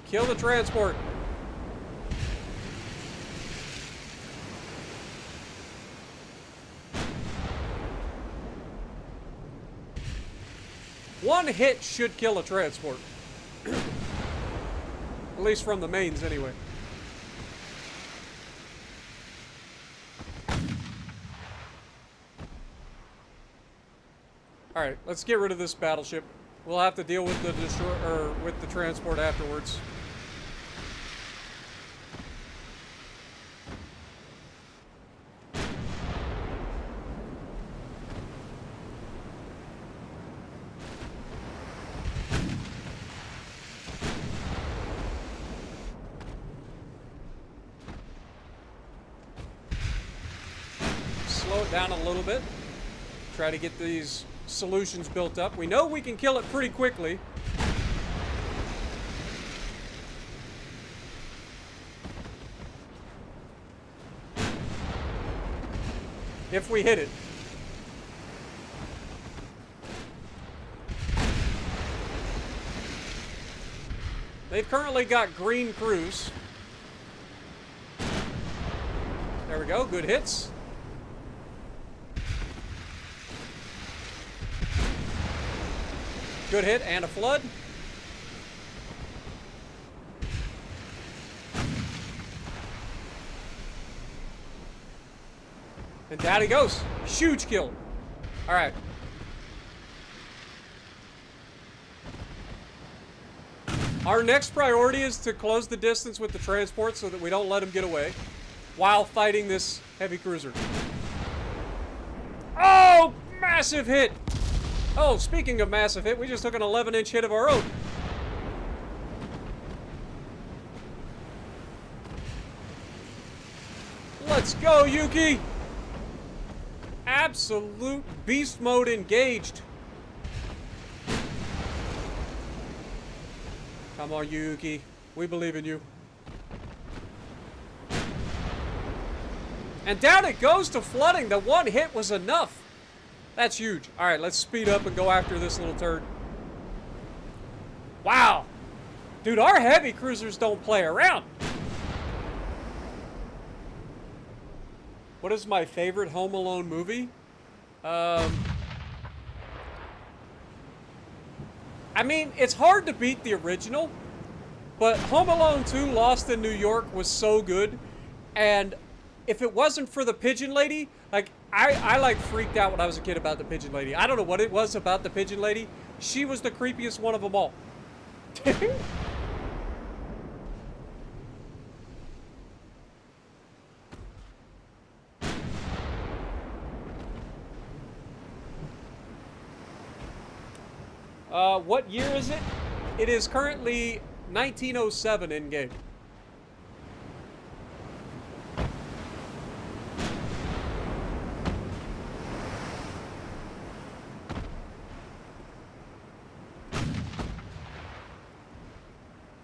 Kill the transport. One hit should kill a transport. At least from the mains, anyway. Alright, let's get rid of this battleship. We'll have to deal with the with the transport afterwards. slow it down a little bit. Try to get these solutions built up. We know we can kill it pretty quickly. If we hit it. They've currently got green crews. There we go, good hits. Good hit and a flood. And down he goes. Huge kill. All right. Our next priority is to close the distance with the transport so that we don't let him get away while fighting this heavy cruiser. Oh, massive hit. Oh, speaking of massive hit, we just took an 11-inch hit of our own. Let's go, Yuki. Absolute beast mode engaged. Come on, Yuki. We believe in you. And down it goes to flooding. The one hit was enough. That's huge. All right, let's speed up and go after this little turd. Wow. Dude, our heavy cruisers don't play around. What is my favorite Home Alone movie? I mean, it's hard to beat the original, but Home Alone 2 Lost in New York was so good, and if it wasn't for the pigeon lady, like, I like freaked out when I was a kid about the pigeon lady. I don't know what it was about the pigeon lady. She was the creepiest one of them all. What year is it? It is currently 1907 in game.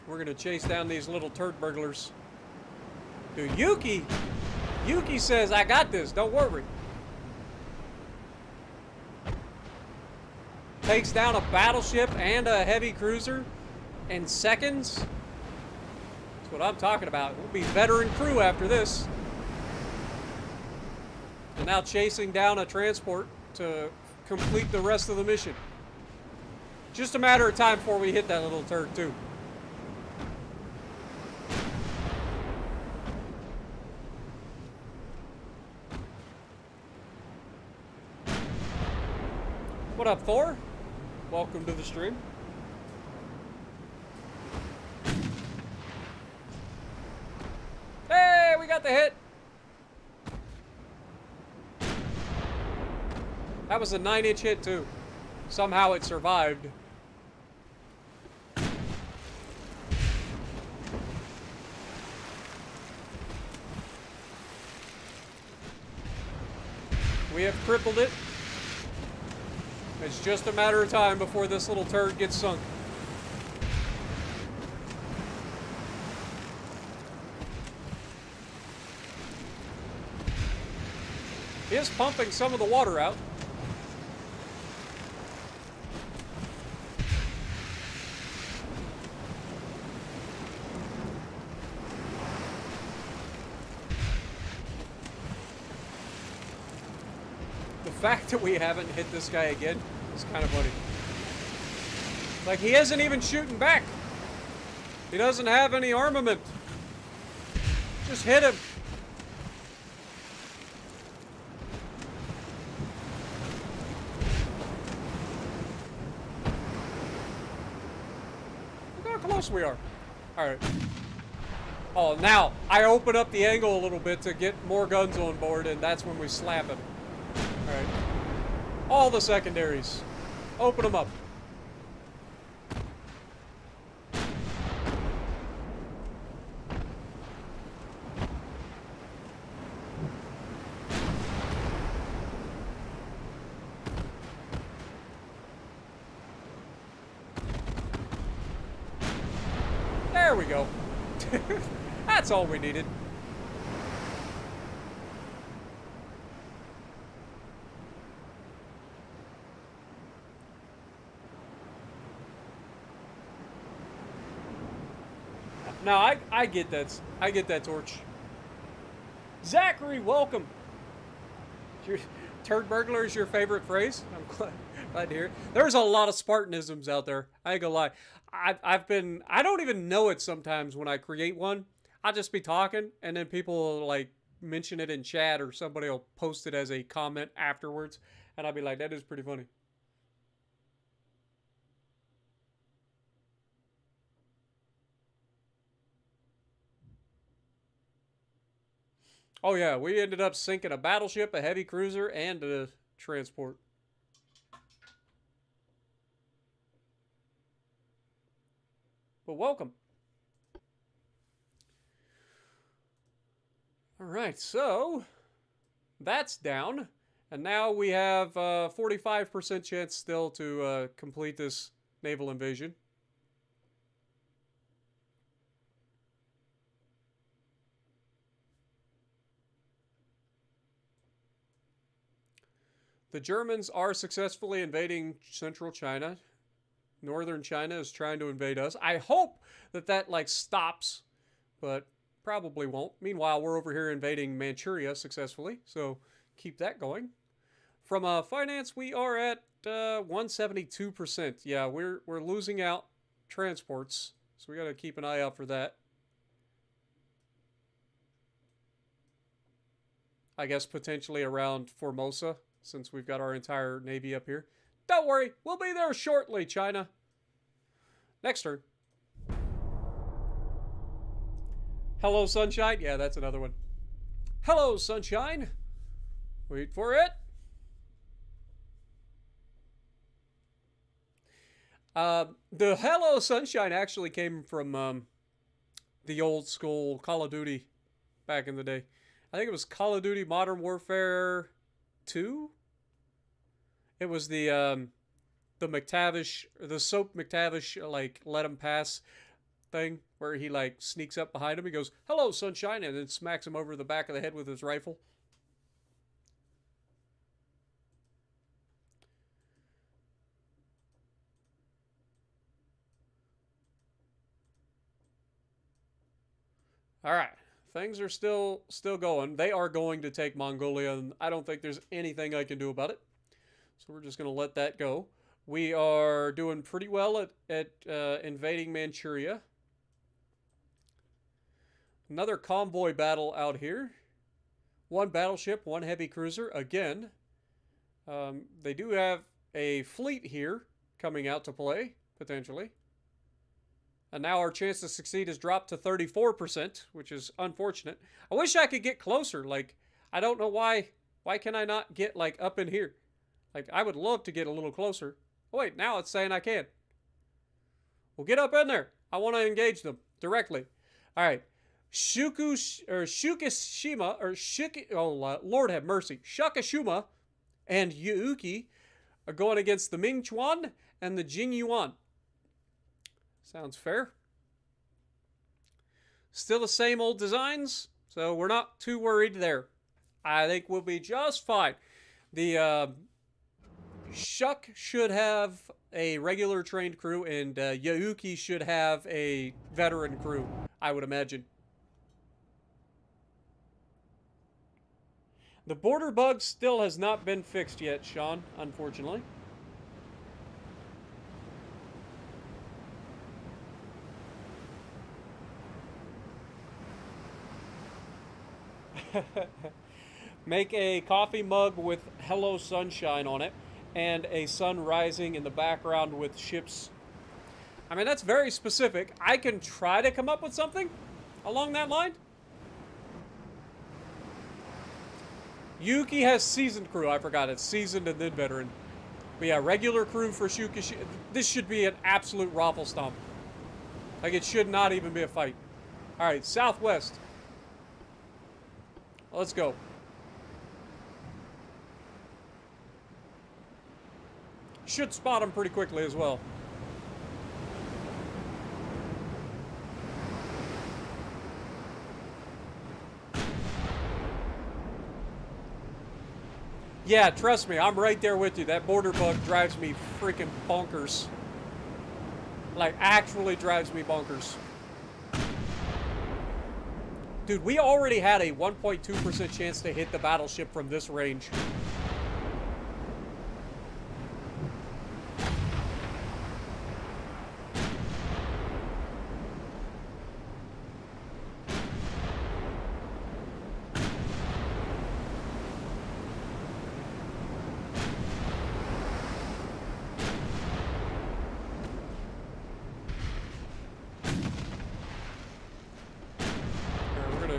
We're gonna chase down these little turd burglars. Dude, Yuki says, I got this, don't worry. Takes down a battleship and a heavy cruiser in seconds. That's what I'm talking about. We'll be veteran crew after this. And now chasing down a transport to complete the rest of the mission. Just a matter of time before we hit that little turd too. What up, Thor? Welcome to the stream. Hey, we got the hit. That was a 9-inch hit too. Somehow it survived. We have crippled it. It's just a matter of time before this little turd gets sunk. He is pumping some of the water out. The fact that we haven't hit this guy again is kind of funny. Like, he isn't even shooting back. He doesn't have any armament. Just hit him. Look how close we are. Alright. Oh, now, I open up the angle a little bit to get more guns on board, and that's when we slap him. Alright. All the secondaries. Open them up. There we go. That's all we needed. No, I get that. I get that, Torch. Zachary, welcome. Turd burglar is your favorite phrase? I'm glad to hear it. There's a lot of Spartanisms out there. I ain't gonna lie. I don't even know it sometimes when I create one. I'll just be talking, and then people will, like, mention it in chat, or somebody will post it as a comment afterwards, and I'll be like, that is pretty funny. Oh yeah, we ended up sinking a battleship, a heavy cruiser, and a transport. But welcome. Alright, so that's down. And now we have 45% chance still to complete this naval invasion. The Germans are successfully invading central China. Northern China is trying to invade us. I hope that like stops, but probably won't. Meanwhile, we're over here invading Manchuria successfully, so keep that going. From finance, we are at 172%. Yeah, we're losing out transports, so we got to keep an eye out for that. I guess potentially around Formosa, since we've got our entire navy up here. Don't worry, we'll be there shortly, China. Next turn. Hello, Sunshine. Yeah, that's another one. Hello, Sunshine. Wait for it. The Hello, Sunshine actually came from the old school Call of Duty back in the day. I think it was Call of Duty Modern Warfare 2. It was the McTavish, the Soap McTavish, like, let him pass thing, where he, like, sneaks up behind him. He goes, hello, Sunshine, and then smacks him over the back of the head with his rifle. All right. Things are still going. They are going to take Mongolia, and I don't think there's anything I can do about it. So we're just going to let that go. We are doing pretty well at invading Manchuria. Another convoy battle out here. One battleship, one heavy cruiser. Again, they do have a fleet here coming out to play, potentially. And now our chance to succeed has dropped to 34%, which is unfortunate. I wish I could get closer. Like, I don't know why. Why can I not get, like, up in here? Like, I would love to get a little closer. Oh, wait, now it's saying I can't. Well, get up in there. I want to engage them directly. All right. Shukishima, or oh, Lord have mercy. Shakashima and Yuuki are going against the Mingchuan and the Jingyuan. Sounds fair. Still the same old designs, so we're not too worried there. I think we'll be just fine. The Shuk should have a regular trained crew, and Yuuki should have a veteran crew, I would imagine. The border bug still has not been fixed yet, Sean, unfortunately. Make a coffee mug with Hello Sunshine on it and a sun rising in the background with ships. I mean, that's very specific. I can try to come up with something along that line. Yuki has seasoned crew. I forgot. It's seasoned and then veteran. But yeah, regular crew for Shukishi. This should be an absolute raffle stomp. Like, it should not even be a fight. All right, southwest. Let's go. Should spot him pretty quickly as well. Yeah, trust me, I'm right there with you. That border bug drives me freaking bonkers. Like, actually drives me bonkers. Dude, we already had a 1.2% chance to hit the battleship from this range.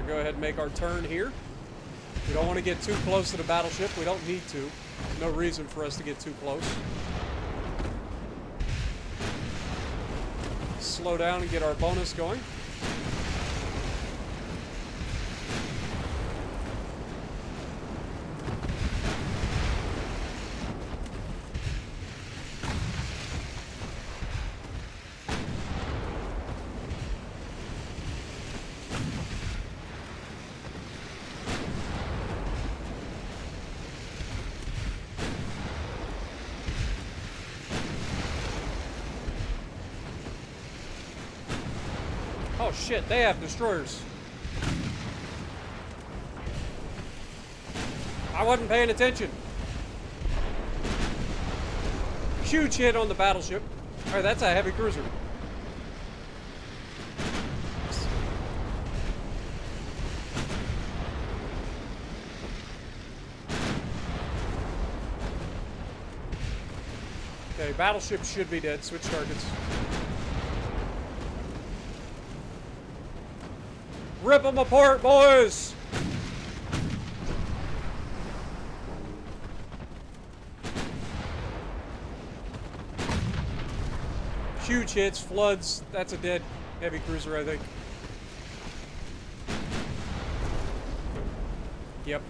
Go ahead and make our turn here. We don't want to get too close to the battleship. We don't need to. No reason for us to get too close. Slow down and get our bonus going. Oh shit, they have destroyers. I wasn't paying attention. Huge hit on the battleship. Alright, that's a heavy cruiser. Okay, battleship should be dead. Switch targets. Rip them apart, boys! Huge hits, floods. That's a dead heavy cruiser, I think. Yep.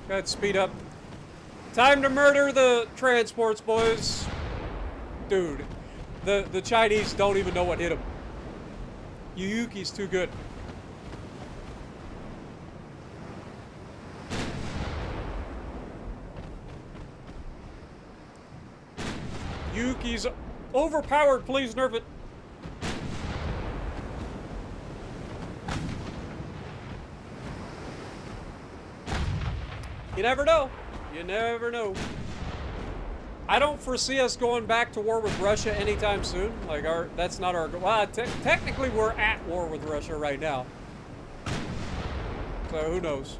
Go ahead, speed up. Time to murder the transports, boys. Dude, the Chinese don't even know what hit them. Yuki's too good. Yuki's overpowered, please nerf it. You never know. You never know. I don't foresee us going back to war with Russia anytime soon. Like, that's not our goal. Well, technically we're at war with Russia right now. So who knows?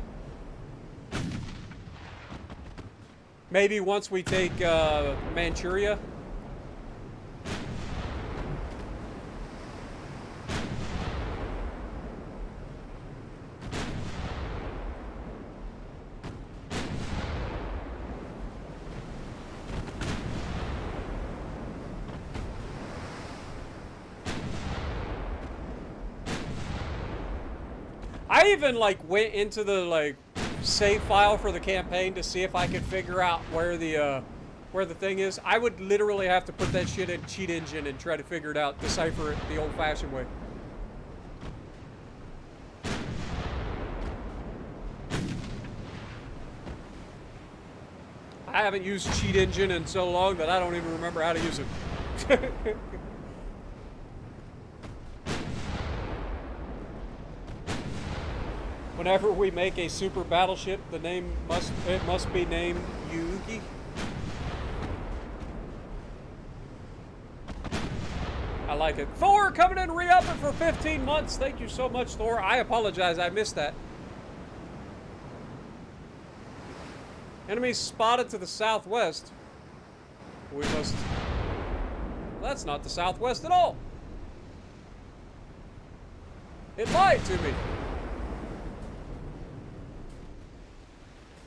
Maybe once we take Manchuria. I even like went into the like save file for the campaign to see if I could figure out where the thing is. I would literally have to put that shit in cheat engine and try to figure it out, decipher it the old-fashioned way. I haven't used cheat engine in so long that I don't even remember how to use it. Whenever we make a super battleship, the name must be named Yuki. I like it. Thor coming in re-upping for 15 months. Thank you so much, Thor. I apologize, I missed that. Enemies spotted to the southwest. We must... Well, that's not the southwest at all. It lied to me.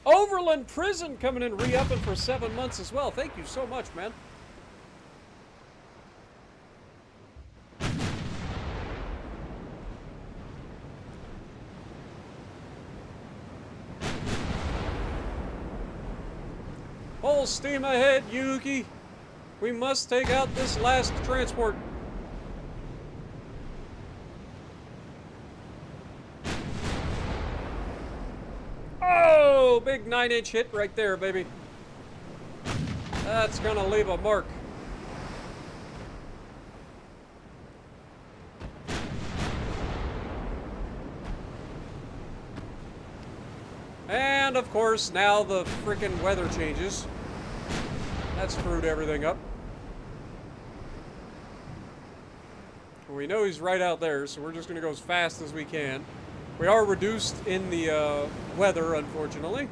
Overland Prison coming in re-upping for 7 months as well. Thank you so much, man. Full steam ahead, Yuki. We must take out this last transport. Oh, Oh, big 9-inch hit right there, baby. That's gonna leave a mark. And, of course, now the freaking weather changes. That screwed everything up. We know he's right out there, so we're just going to go as fast as we can. We are reduced in the weather, unfortunately.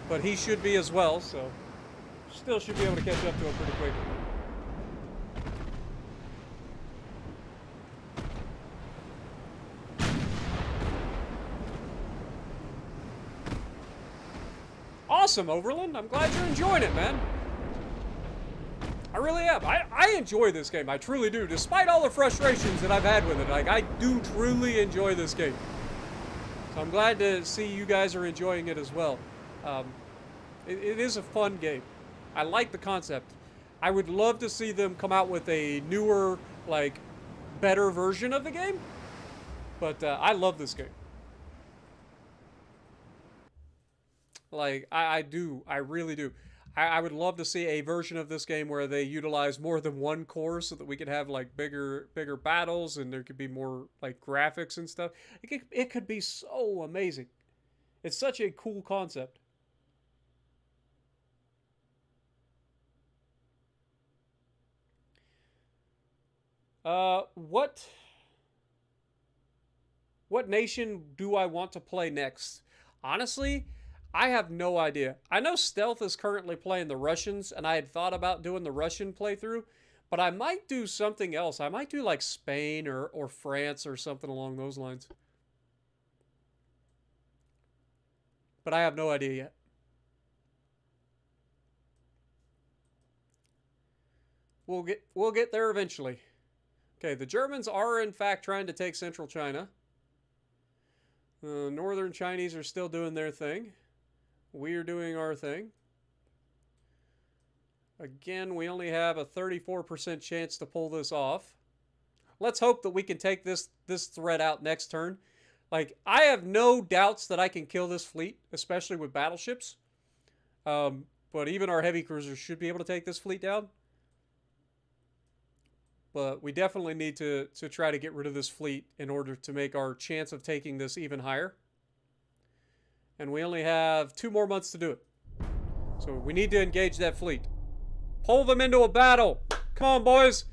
But he should be as well, so still should be able to catch up to him pretty quick. Awesome, Overland. I'm glad you're enjoying it, man. I really am. I enjoy this game. I truly do. Despite all the frustrations that I've had with it, like, I do truly enjoy this game. So I'm glad to see you guys are enjoying it as well. It is a fun game. I like the concept. I would love to see them come out with a newer, like, better version of the game. But I love this game. Like, I do. I really do. I would love to see a version of this game where they utilize more than one core so that we could have, like, bigger battles and there could be more, like, graphics and stuff. It could be so amazing. It's such a cool concept. What nation do I want to play next? Honestly, I have no idea. I know Stealth is currently playing the Russians, and I had thought about doing the Russian playthrough, but I might do something else. I might do like Spain or France or something along those lines. But I have no idea yet. We'll get there eventually. Okay, the Germans are in fact trying to take central China. The northern Chinese are still doing their thing. We're doing our thing. Again, we only have a 34% chance to pull this off. Let's hope that we can take this threat out next turn. Like, I have no doubts that I can kill this fleet, especially with battleships. But even our heavy cruisers should be able to take this fleet down. But we definitely need to try to get rid of this fleet in order to make our chance of taking this even higher. And we only have 2 more months to do it. So we need to engage that fleet. Pull them into a battle. Come on, boys.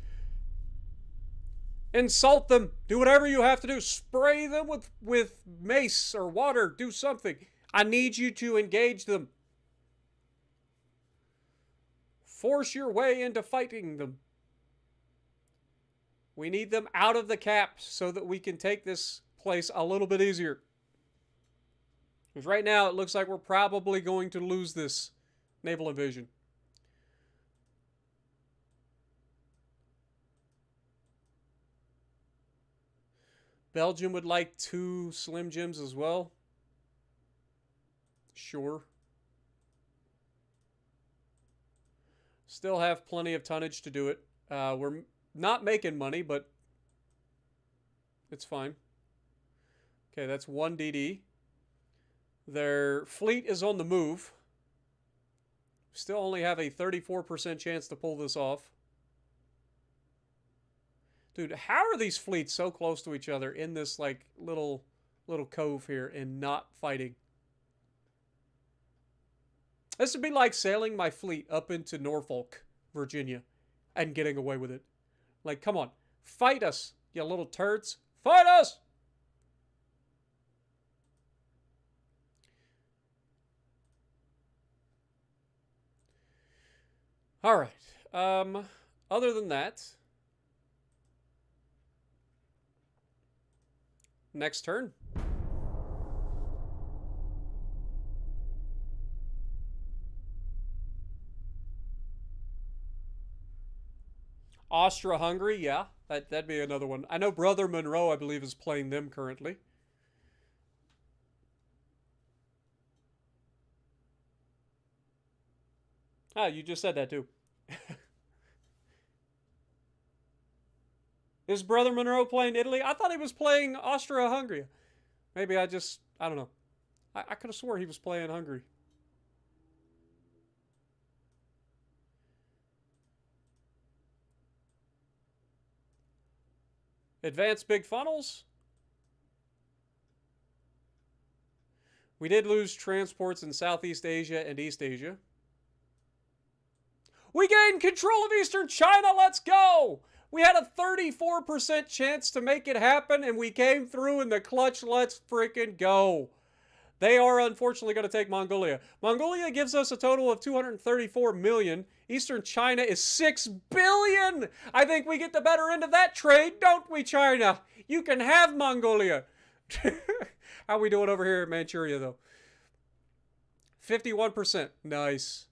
Insult them. Do whatever you have to do. Spray them with mace or water. Do something. I need you to engage them. Force your way into fighting them. We need them out of the cap so that we can take this place a little bit easier. Because right now it looks like we're probably going to lose this naval invasion. Belgium would like 2 Slim Jims as well. Sure. Still have plenty of tonnage to do it. We're not making money, but it's fine. Okay, that's 1 DD. Their fleet is on the move. Still only have a 34% chance to pull this off. Dude, how are these fleets so close to each other in this, like, little cove here and not fighting? This would be like sailing my fleet up into Norfolk, Virginia, and getting away with it. Like, come on. Fight us, you little turds. Fight us! All right. Other than that, next turn. Austria-Hungary, yeah. That'd be another one. I know Brother Monroe, I believe, is playing them currently. Ah, you just said that too. Is Brother Monroe playing Italy? I thought he was playing Austria-Hungary. Maybe I don't know. I could have swore he was playing Hungary. Advanced big funnels. We did lose transports in Southeast Asia and East Asia. We gained control of Eastern China. Let's go. We had a 34% chance to make it happen, and we came through in the clutch. Let's freaking go. They are unfortunately going to take Mongolia. Mongolia gives us a total of 234 million. Eastern China is 6 billion. I think we get the better end of that trade, don't we, China? You can have Mongolia. How are we doing over here in Manchuria, though? 51%. Nice.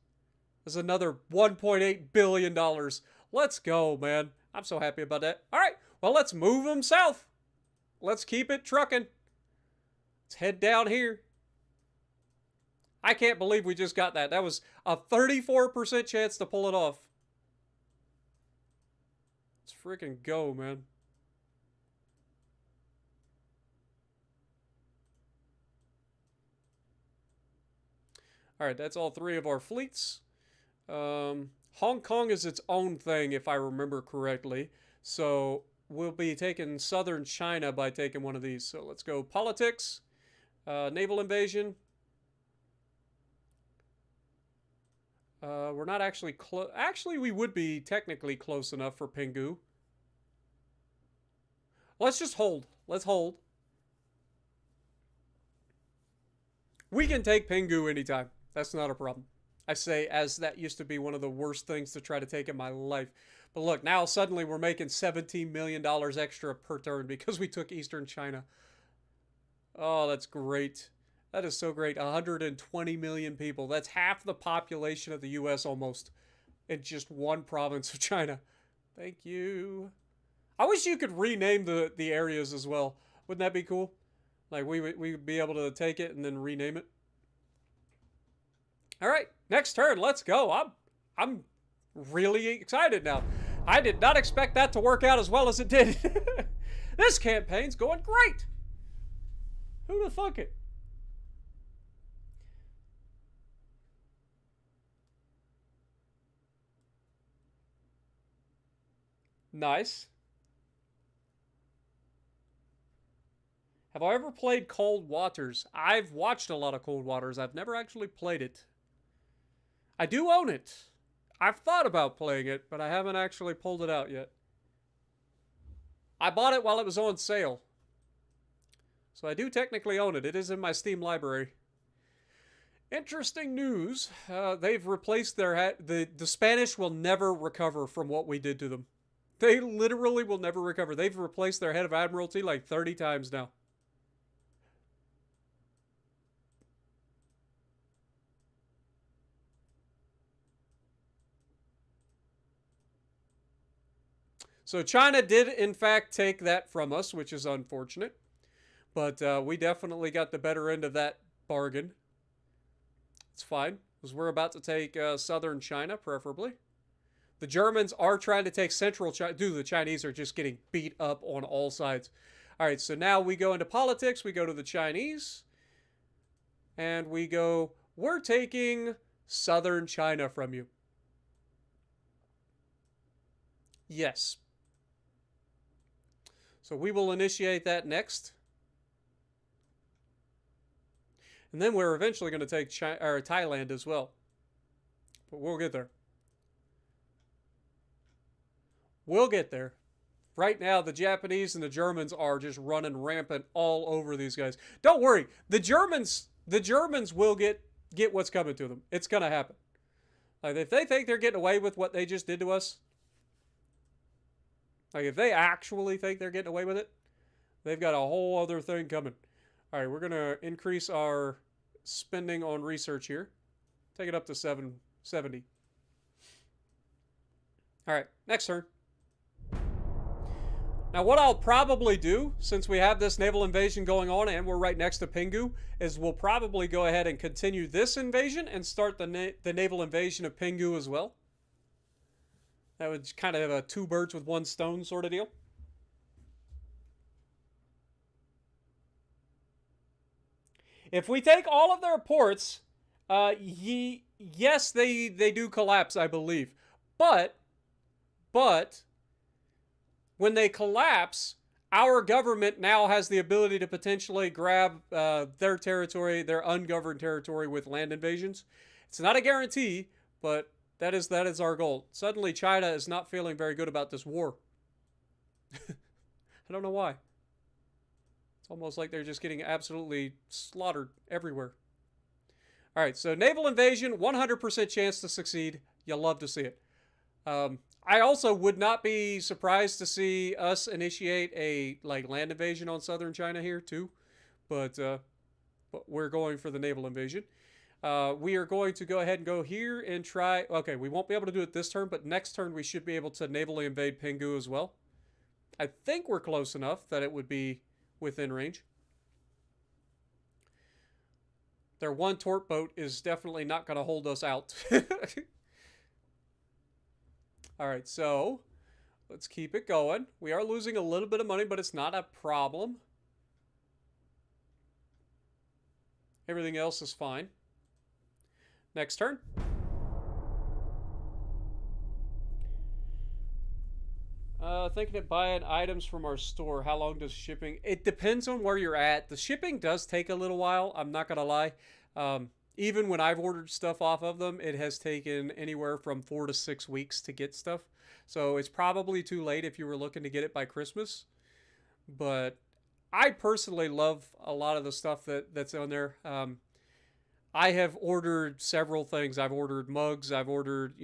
There's another $1.8 billion. Let's go, man. I'm so happy about that. All right. Well, let's move them south. Let's keep it trucking. Let's head down here. I can't believe we just got that. That was a 34% chance to pull it off. Let's freaking go, man. All right, that's all three of our fleets. Hong Kong is its own thing, if I remember correctly. So we'll be taking southern China by taking one of these. So let's go politics, naval invasion. We're not actually close. Actually, we would be technically close enough for Pinggu. Let's just hold. Let's hold. We can take Pinggu anytime. That's not a problem. I say as that used to be one of the worst things to try to take in my life. But look, now suddenly we're making $17 million extra per turn because we took Eastern China. Oh, that's great. That is so great. 120 million people. That's half the population of the U.S. almost in just one province of China. Thank you. I wish you could rename the areas as well. Wouldn't that be cool? Like we would be able to take it and then rename it. All right, next turn. Let's go. I'm really excited now. I did not expect that to work out as well as it did. This campaign's going great. Who the fuck it? Nice. Have I ever played Cold Waters? I've watched a lot of Cold Waters. I've never actually played it. I do own it. I've thought about playing it, but I haven't actually pulled it out yet. I bought it while it was on sale. So I do technically own it. It is in my Steam library. Interesting news. They've replaced their... The Spanish will never recover from what we did to them. They literally will never recover. They've replaced their head of Admiralty like 30 times now. So China did, in fact, take that from us, which is unfortunate. But we definitely got the better end of that bargain. It's fine, because we're about to take southern China, preferably. The Germans are trying to take central China. Dude, the Chinese are just getting beat up on all sides. All right, so now we go into politics. We go to the Chinese. And we go, we're taking southern China from you. Yes. So we will initiate that next. And then we're eventually going to take Thailand as well. But we'll get there. We'll get there. Right now, the Japanese and the Germans are just running rampant all over these guys. Don't worry. The Germans will get what's coming to them. It's going to happen. Like, if they think they're getting away with what they just did to us, like, if they actually think they're getting away with it, they've got a whole other thing coming. All right, we're going to increase our spending on research here. Take it up to 770. All right, next turn. Now, what I'll probably do, since we have this naval invasion going on and we're right next to Pinggu, is we'll probably go ahead and continue this invasion and start the naval invasion of Pinggu as well. That would kind of have a two birds with one stone sort of deal. If we take all of their ports, yes, they do collapse, I believe. But when they collapse, our government now has the ability to potentially grab their territory, their ungoverned territory, with land invasions. It's not a guarantee, but that is our goal. Suddenly, China is not feeling very good about this war. I don't know why. It's almost like they're just getting absolutely slaughtered everywhere. All right, so naval invasion, 100% chance to succeed. You'll love to see it. I also would not be surprised to see us initiate a land invasion on southern China here too, but we're going for the naval invasion. We are going to go ahead and go here and try. Okay, we won't be able to do it this turn, but next turn we should be able to navally invade Pinggu as well. I think we're close enough that it would be within range. Their one torp boat is definitely not going to hold us out. All right, so let's keep it going. We are losing a little bit of money, but it's not a problem. Everything else is fine. Next turn. Thinking of buying items from our store. How long does shipping? It depends on where you're at. The shipping does take a little while. I'm not going to lie. Even when I've ordered stuff off of them, it has taken anywhere from 4 to 6 weeks to get stuff. So it's probably too late if you were looking to get it by Christmas. But I personally love a lot of the stuff that's on there. I have ordered several things. I've ordered mugs. I've ordered,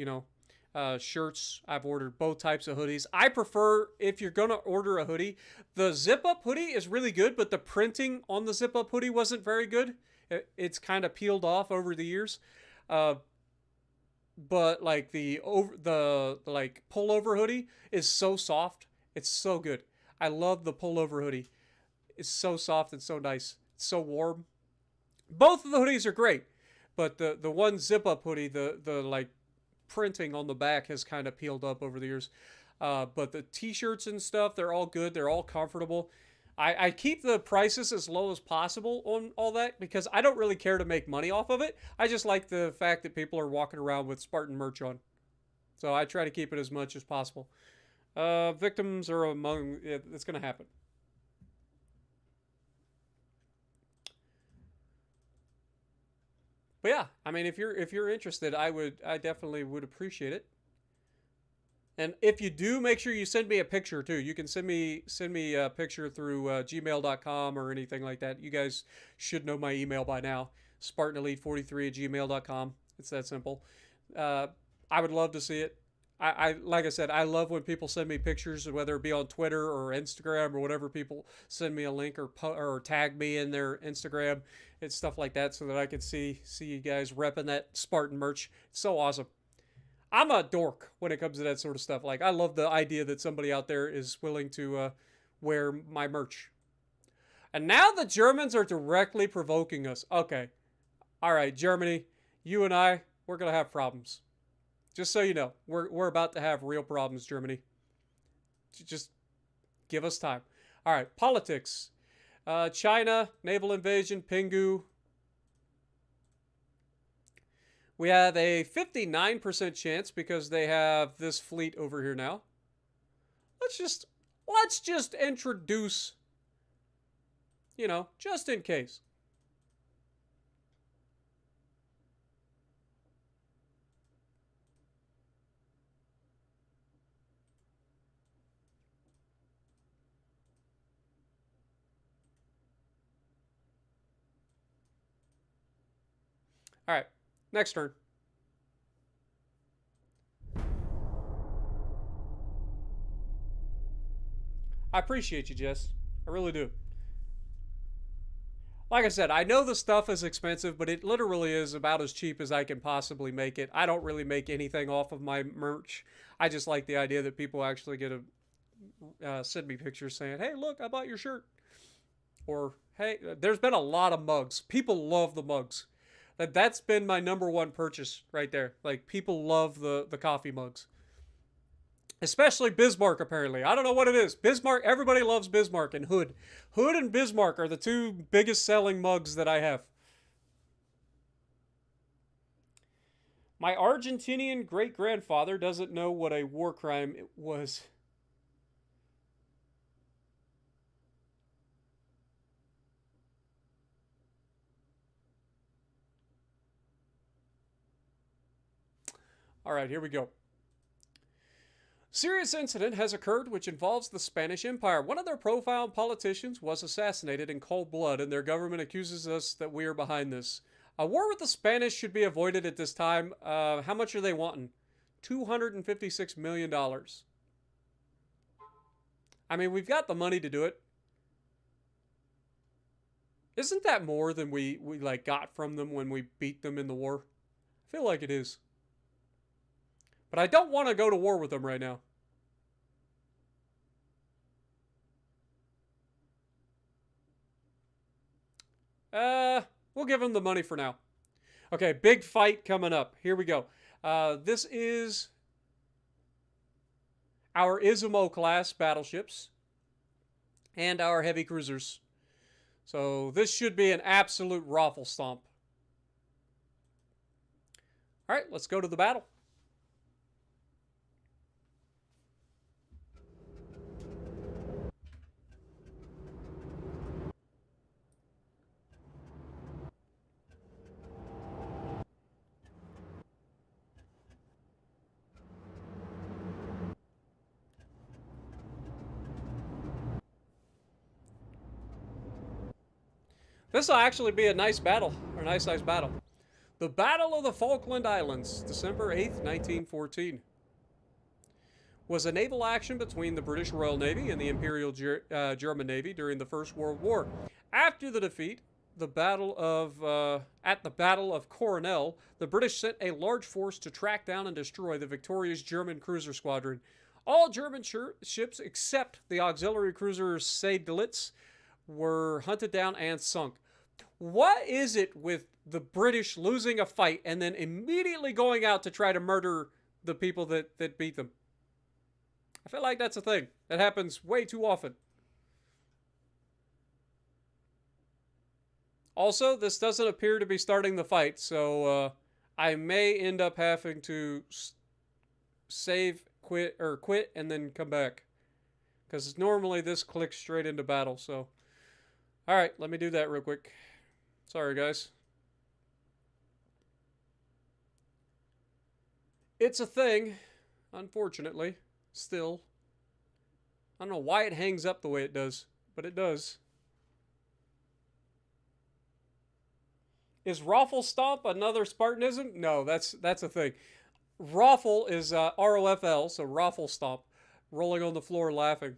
shirts. I've ordered both types of hoodies. I prefer, if you're going to order a hoodie, the zip-up hoodie is really good, but the printing on the zip-up hoodie wasn't very good. It's kind of peeled off over the years. But like the pullover hoodie is so soft. It's so good. I love the pullover hoodie. It's so soft and so nice. It's so warm. Both of the hoodies are great, but the one zip-up hoodie, the printing on the back has kind of peeled up over the years. But the t-shirts and stuff, they're all good. They're all comfortable. I keep the prices as low as possible on all that because I don't really care to make money off of it. I just like the fact that people are walking around with Spartan merch on. So I try to keep it as much as possible. Victims are among... Yeah, it's going to happen. But yeah, I mean, if you're interested, I definitely would appreciate it. And if you do, make sure you send me a picture too. You can send me a picture through gmail.com or anything like that. You guys should know my email by now. SpartanElite43@gmail.com. It's that simple. I would love to see it. I like I said, I love when people send me pictures, whether it be on Twitter or Instagram or whatever. People send me a link or tag me in their Instagram. It's stuff like that so that I can see you guys repping that Spartan merch. It's so awesome. I'm a dork when it comes to that sort of stuff. Like, I love the idea that somebody out there is willing to wear my merch. And now the Germans are directly provoking us. Okay. All right, Germany, you and I, we're going to have problems. Just so you know, we're about to have real problems, Germany. Just give us time. All right, politics. China, naval invasion, Pinggu. We have a 59% chance because they have this fleet over here now. Let's just introduce, just in case. All right, next turn. I appreciate you, Jess. I really do. Like I said, I know the stuff is expensive, but it literally is about as cheap as I can possibly make it. I don't really make anything off of my merch. I just like the idea that people actually get to send me pictures saying, hey, look, I bought your shirt. Or, hey, there's been a lot of mugs. People love the mugs. That's been my number one purchase right there. Like, people love the coffee mugs. Especially Bismarck, apparently. I don't know what it is. Bismarck, everybody loves Bismarck and Hood. Hood and Bismarck are the two biggest selling mugs that I have. My Argentinian great-grandfather doesn't know what a war crime it was. All right, here we go. Serious incident has occurred which involves the Spanish Empire. One of their profiled politicians was assassinated in cold blood, and their government accuses us that we are behind this. A war with the Spanish should be avoided at this time. How much are they wanting? $256 million. I mean, we've got the money to do it. Isn't that more than we like got from them when we beat them in the war? I feel like it is. But I don't want to go to war with them right now. We'll give them the money for now. Okay, big fight coming up. Here we go. This is our Izumo class battleships and our heavy cruisers. So this should be an absolute raffle stomp. All right, let's go to the battle. This will actually be a nice battle, or a nice battle. The Battle of the Falkland Islands, December 8th, 1914, was a naval action between the British Royal Navy and the Imperial German Navy during the First World War. After the defeat, at the Battle of Coronel, the British sent a large force to track down and destroy the victorious German cruiser squadron. All German ships except the auxiliary cruiser Seydlitz were hunted down and sunk. What is it with the British losing a fight and then immediately going out to try to murder the people that beat them? I feel like that's a thing. That happens way too often. Also, this doesn't appear to be starting the fight, so I may end up having to save, quit, and then come back. Because normally this clicks straight into battle, so... Alright, let me do that real quick. Sorry, guys. It's a thing, unfortunately, still. I don't know why it hangs up the way it does, but it does. Is Raffle Stomp another Spartanism? No, that's a thing. Raffle is R-O-F-L, so Raffle Stomp. Rolling on the floor laughing.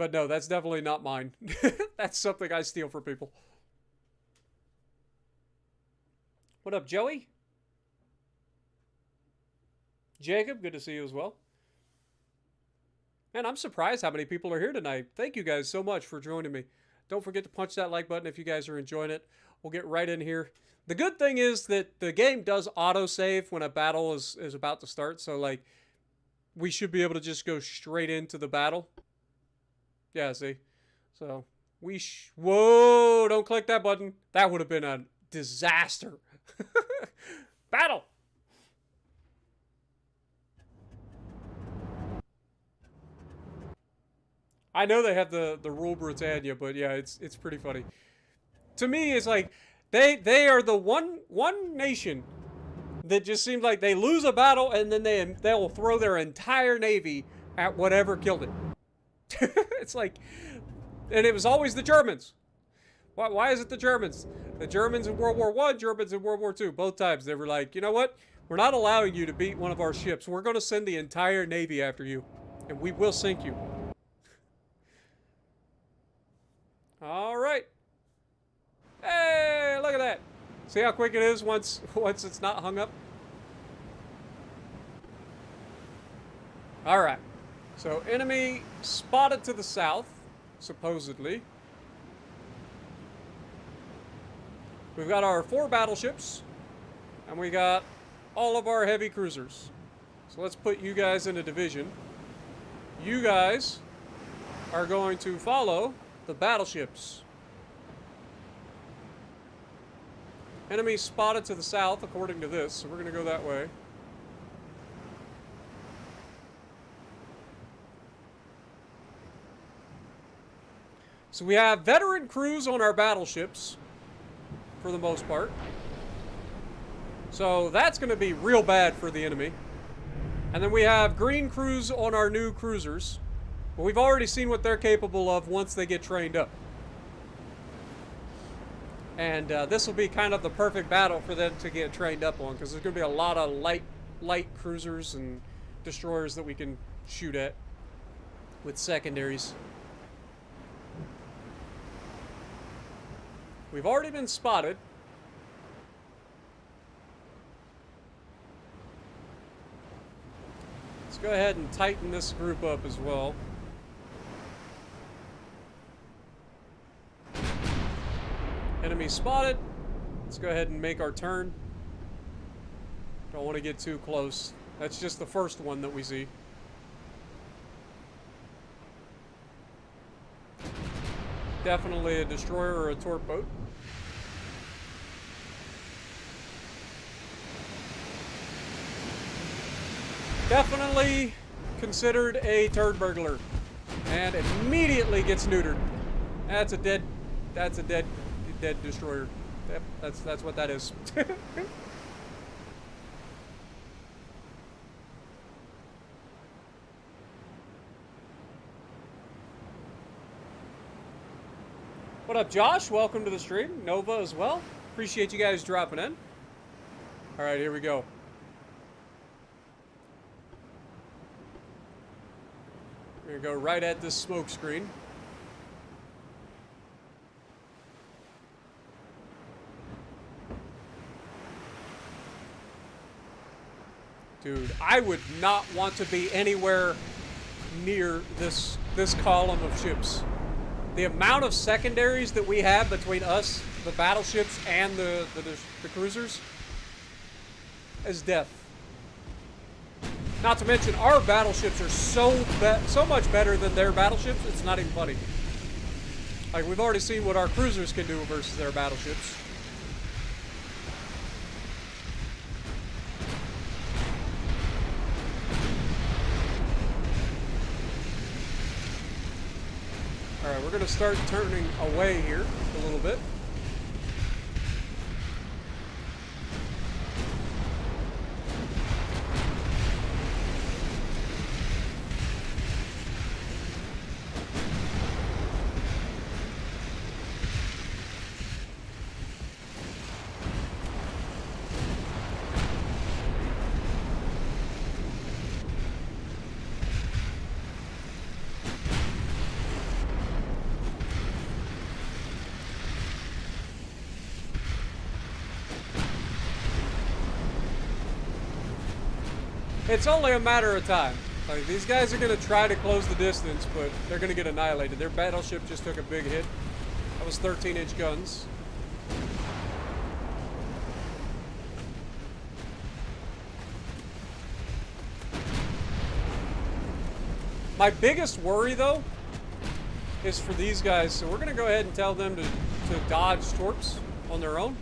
But no, that's definitely not mine. That's something I steal from people. What up, Joey? Jacob, good to see you as well. Man, I'm surprised how many people are here tonight. Thank you guys so much for joining me. Don't forget to punch that like button if you guys are enjoying it. We'll get right in here. The good thing is that the game does autosave when a battle is about to start. So, like, we should be able to just go straight into the battle. Yeah, see? So, whoa, don't click that button. That would have been a disaster. Battle! I know they have the Rule Britannia, but yeah, it's pretty funny. To me, it's like, they are the one nation that just seems like they lose a battle and then they will throw their entire navy at whatever killed it. It's like, and it was always the Germans. Why is it the Germans? The Germans in World War I, Germans in World War II. Both times they were like, you know what? We're not allowing you to beat one of our ships. We're going to send the entire navy after you, and we will sink you. All right. Hey, look at that. See how quick it is once it's not hung up? All right. So, enemy spotted to the south, supposedly. We've got our 4 battleships, and we got all of our heavy cruisers. So let's put you guys in a division. You guys are going to follow the battleships. Enemy spotted to the south, according to this, so we're going to go that way. So we have veteran crews on our battleships, for the most part. So that's going to be real bad for the enemy. And then we have green crews on our new cruisers. But we've already seen what they're capable of once they get trained up. And this will be kind of the perfect battle for them to get trained up on, because there's going to be a lot of light cruisers and destroyers that we can shoot at with secondaries. We've already been spotted. Let's go ahead and tighten this group up as well. Enemy spotted. Let's go ahead and make our turn. Don't want to get too close. That's just the first one that we see. Definitely a destroyer or a torp boat. Definitely considered a turd burglar. And immediately gets neutered. That's a dead destroyer. Yep, that's what that is. What up, Josh? Welcome to the stream. Nova as well. Appreciate you guys dropping in. All right, here we go. We're gonna go right at this smoke screen. Dude, I would not want to be anywhere near this column of ships. The amount of secondaries that we have between us, the battleships, and the cruisers is death. Not to mention, our battleships are so much better than their battleships, it's not even funny. Like, we've already seen what our cruisers can do versus their battleships. Alright, we're going to start turning away here a little bit. It's only a matter of time. Like, these guys are going to try to close the distance, but they're going to get annihilated. Their battleship just took a big hit. That was 13-inch guns. My biggest worry, though, is for these guys. So we're going to go ahead and tell them to dodge torps on their own.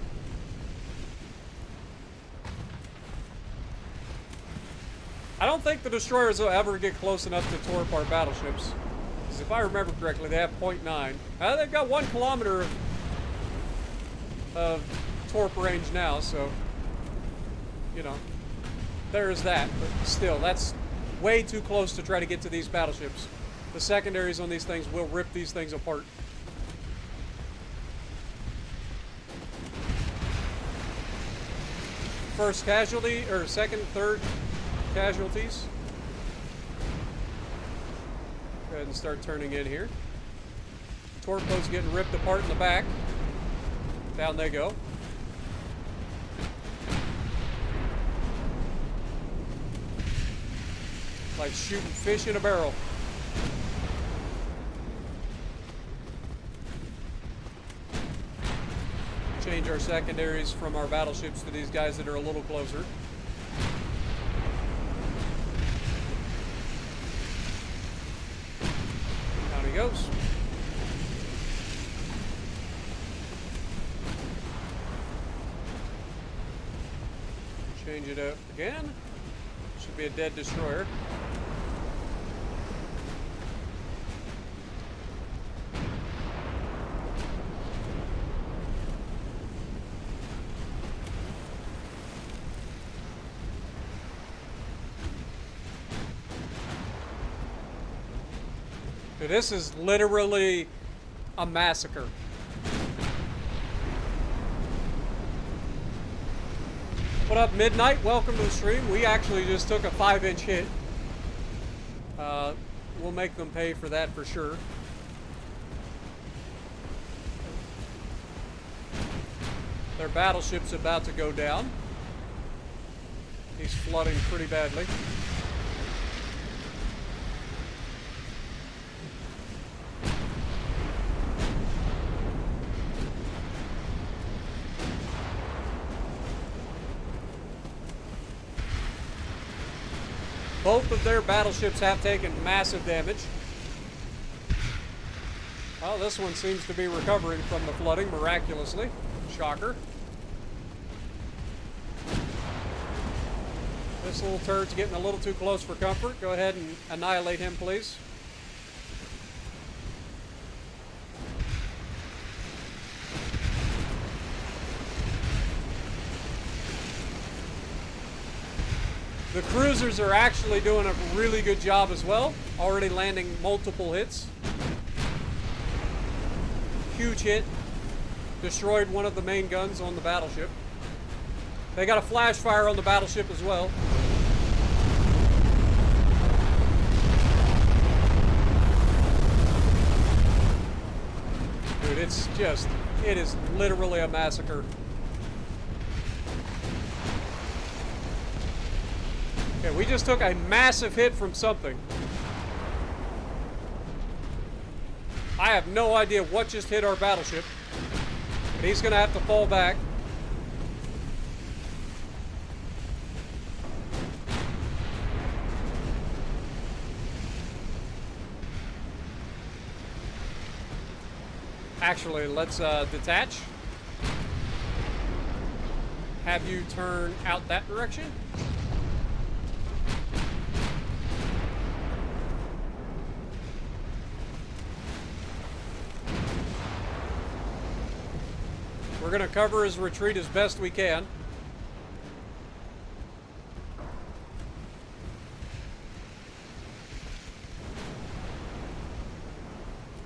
I don't think the destroyers will ever get close enough to torp our battleships. Because if I remember correctly, they have 0.9. They've got 1 kilometer of torp range now, so, you know, there's that. But still, that's way too close to try to get to these battleships. The secondaries on these things will rip these things apart. First casualty, or second, third casualties. Go ahead and start turning in here. Torpedoes getting ripped apart in the back. Down they go. Like shooting fish in a barrel. Change our secondaries from our battleships to these guys that are a little closer. Down he goes. Change it up again. Should be a dead destroyer. Dude, this is literally a massacre. What up, Midnight? Welcome to the stream. We actually just took a 5-inch hit. We'll make them pay for that for sure. Their battleship's about to go down. He's flooding pretty badly. Both of their battleships have taken massive damage. Oh, this one seems to be recovering from the flooding miraculously. Shocker. This little turd's getting a little too close for comfort. Go ahead and annihilate him, please. The cruisers are actually doing a really good job as well, already landing multiple hits. Huge hit. Destroyed one of the main guns on the battleship. They got a flash fire on the battleship as well. Dude, it is literally a massacre. Okay, we just took a massive hit from something. I have no idea what just hit our battleship. But he's gonna have to fall back. Actually, let's detach. Have you turn out that direction. We're going to cover his retreat as best we can.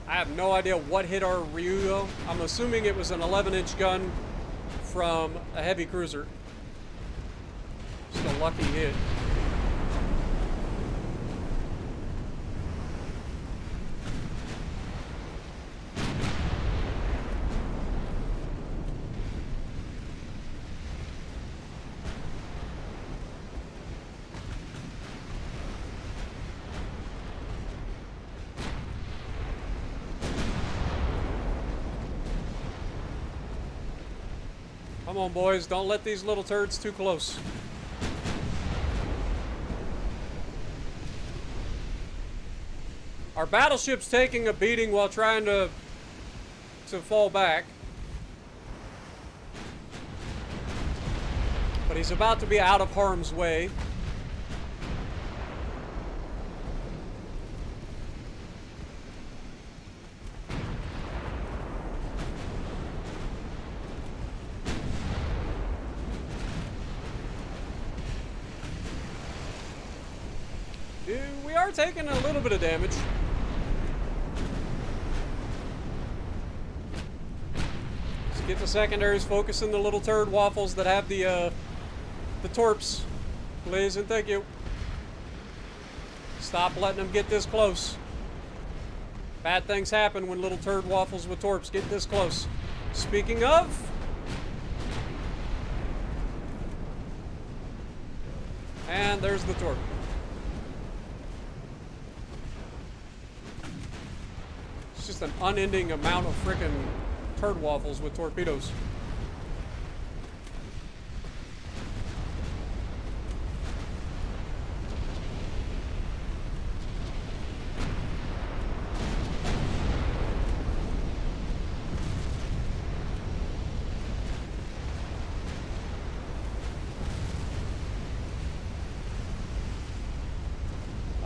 I have no idea what hit our Ryugo. I'm assuming it was an 11-inch gun from a heavy cruiser. Just a lucky hit. Come on, boys. Don't let these little turds too close. Our battleship's taking a beating while trying to fall back. But he's about to be out of harm's way. We are taking a little bit of damage. Let's get the secondaries focusing the little turd waffles that have the torps. Please and thank you. Stop letting them get this close. Bad things happen when little turd waffles with torps get this close. Speaking of... And there's the torp. It's just an unending amount of frickin' turd waffles with torpedoes.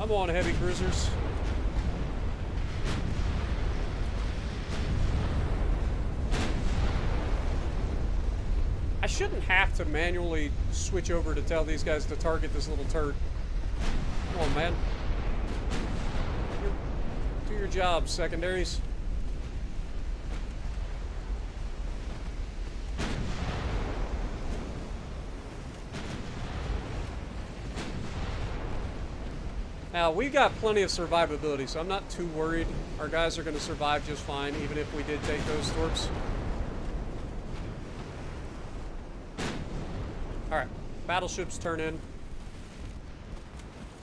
I'm on heavy cruisers. I shouldn't have to manually switch over to tell these guys to target this little turd. Come on, man. Do your job, secondaries. Now, we've got plenty of survivability, so I'm not too worried. Our guys are going to survive just fine, even if we did take those torps. Alright, battleships turn in.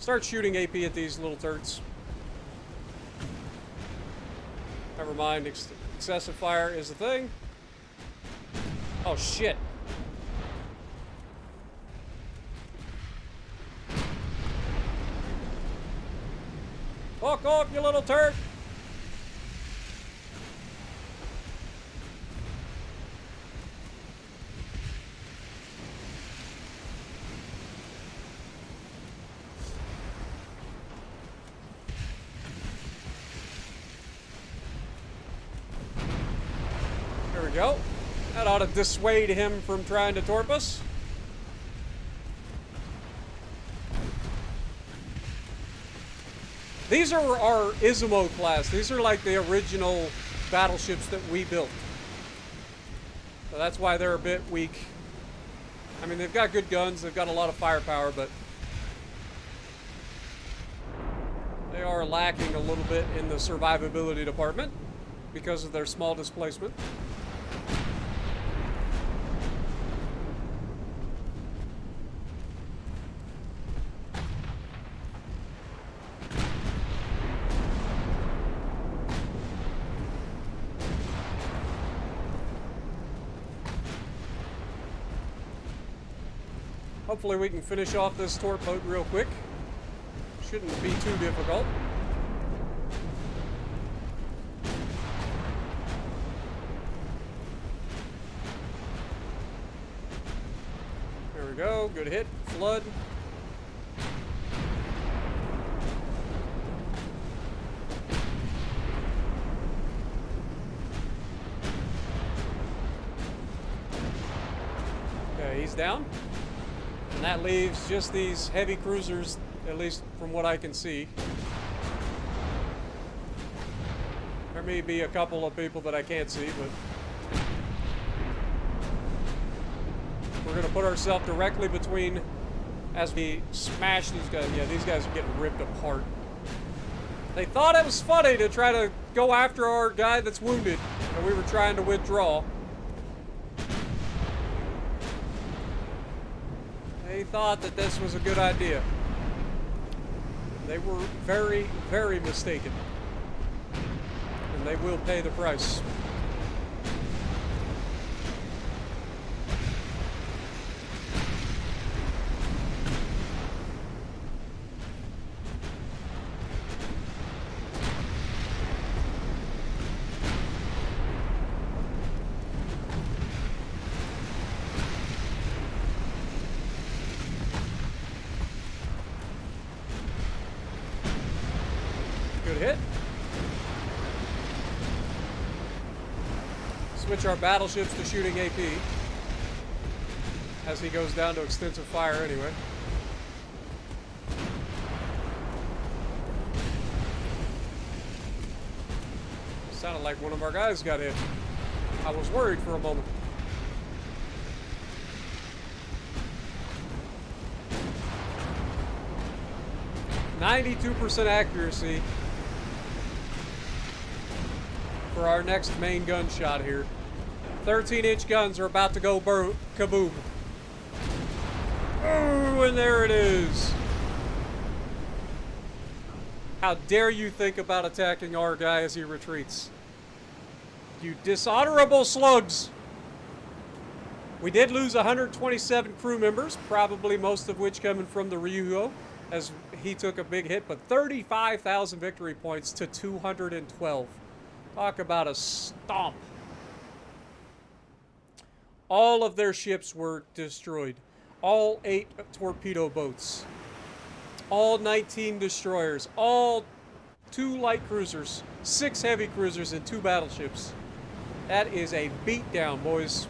Start shooting AP at these little turds. Never mind, excessive fire is a thing. Oh, shit. Fuck off, you little turd! There we go. That ought to dissuade him from trying to torp us. These are our Izumo class. These are like the original battleships that we built. So that's why they're a bit weak. I mean, they've got good guns. They've got a lot of firepower, but they are lacking a little bit in the survivability department because of their small displacement. Hopefully we can finish off this torp boat real quick. Shouldn't be too difficult. There we go. Good hit. Flood. Okay, he's down. And that leaves just these heavy cruisers, at least from what I can see. There may be a couple of people that I can't see, but we're going to put ourselves directly between as we smash these guys. Yeah, these guys are getting ripped apart. They thought it was funny to try to go after our guy that's wounded, and we were trying to withdraw. They thought that this was a good idea. They were very, very mistaken. And they will pay the price. Good hit. Switch our battleships to shooting AP as he goes down to extensive fire anyway. Sounded like one of our guys got hit. I was worried for a moment. %92 accuracy for our next main gun shot here. 13-inch guns are about to go kaboom. Oh, and there it is. How dare you think about attacking our guy as he retreats? You dishonorable slugs. We did lose 127 crew members, probably most of which coming from the Ryuho, as he took a big hit, but 35,000 victory points to 212. Talk about a stomp. All of their ships were destroyed. All 8 torpedo boats. all 19 destroyers, all 2 light cruisers, 6 heavy cruisers, and 2 battleships. That is a beatdown, boys.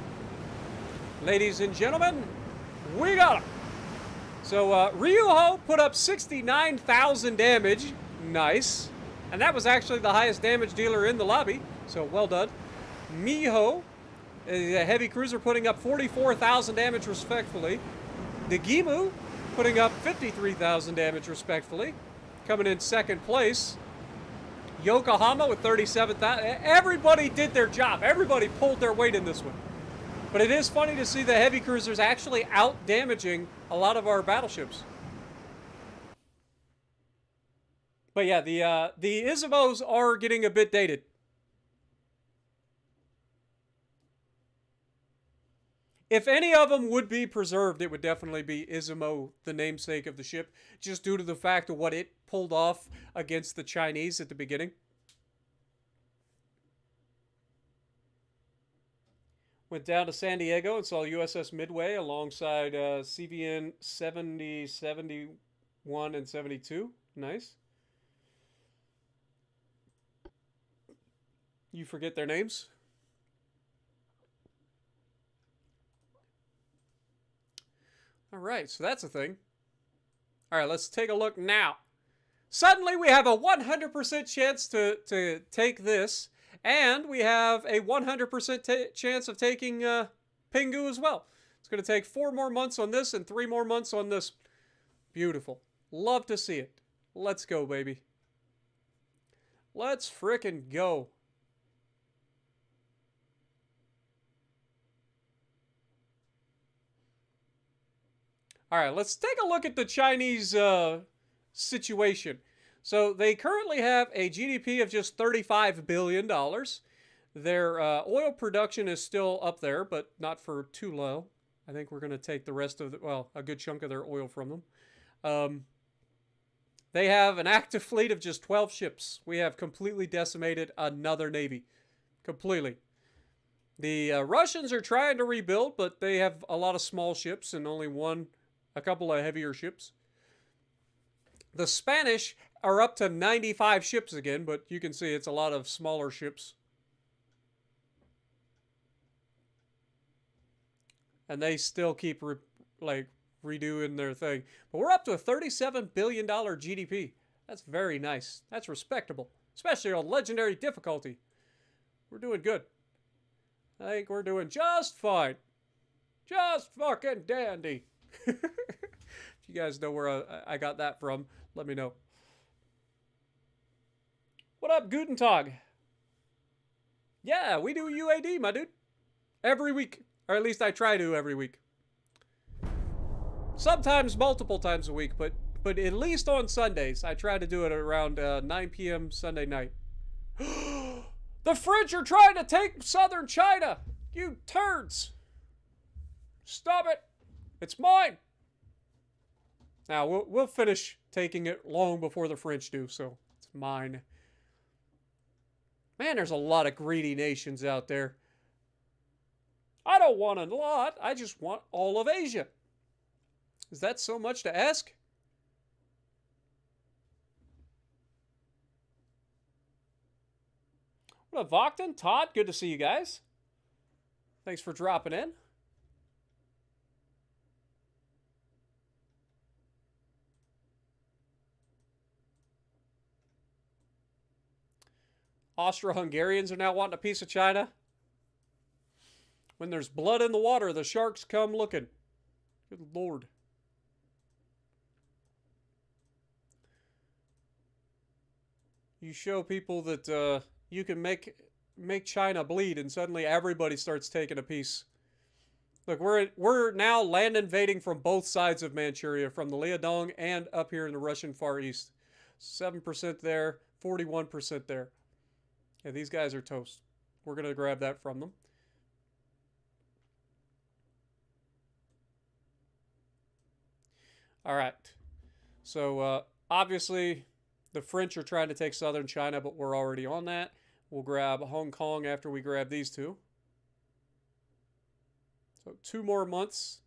Ladies and gentlemen, we got him. So, Ryuho put up 69,000 damage. Nice. And that was actually the highest damage dealer in the lobby. So, well done. Miho, a heavy cruiser, putting up 44,000 damage respectfully. The Gimu putting up 53,000 damage respectfully. Coming in second place. Yokohama with 37,000. Everybody did their job. Everybody pulled their weight in this one. But it is funny to see the heavy cruisers actually out-damaging a lot of our battleships. But yeah, the Izumos are getting a bit dated. If any of them would be preserved, it would definitely be Izumo, the namesake of the ship, just due to the fact of what it pulled off against the Chinese at the beginning. Went down to San Diego and saw USS Midway alongside CVN 70, 71, and 72. Nice. You forget their names? All right, so that's a thing. All right, let's take a look now. Suddenly we have a 100% chance to take this. And we have a 100% chance of taking Pingu as well. It's going to take 4 more months on this and 3 more months on this. Beautiful. Love to see it. Let's go, baby. Let's frickin' go. All right, let's take a look at the Chinese situation. So they currently have a GDP of just $35 billion. Their oil production is still up there, but not for too low. I think we're going to take the rest of the, well, a good chunk of their oil from them. They have an active fleet of just 12 ships. We have completely decimated another navy. Completely. The Russians are trying to rebuild, but they have a lot of small ships and only a couple of heavier ships. The Spanish are up to 95 ships again, but you can see it's a lot of smaller ships. And they still keep redoing their thing. But we're up to a $37 billion GDP. That's very nice. That's respectable. Especially on legendary difficulty. We're doing good. I think we're doing just fine. Just fucking dandy. If you guys know where I got that from, let me know. What up, Guten Tag? Yeah, we do UAD, my dude. Every week. Or at least I try to every week. Sometimes multiple times a week, but at least on Sundays. I try to do it around 9 p.m. Sunday night. The French are trying to take southern China! You turds! Stop it! It's mine! Now, we'll finish taking it long before the French do, so it's mine. Man, there's a lot of greedy nations out there. I don't want a lot. I just want all of Asia. Is that so much to ask? What up, Vochton? Todd, good to see you guys. Thanks for dropping in. Austro-Hungarians are now wanting a piece of China. When there's blood in the water, the sharks come looking. Good Lord. You show people that you can make China bleed, and suddenly everybody starts taking a piece. Look, we're now land invading from both sides of Manchuria, from the Liaodong and up here in the Russian Far East. 7% there, 41% there. Yeah, these guys are toast. We're going to grab that from them. All right. So, obviously, the French are trying to take southern China, but we're already on that. We'll grab Hong Kong after we grab these two. So 2 more months.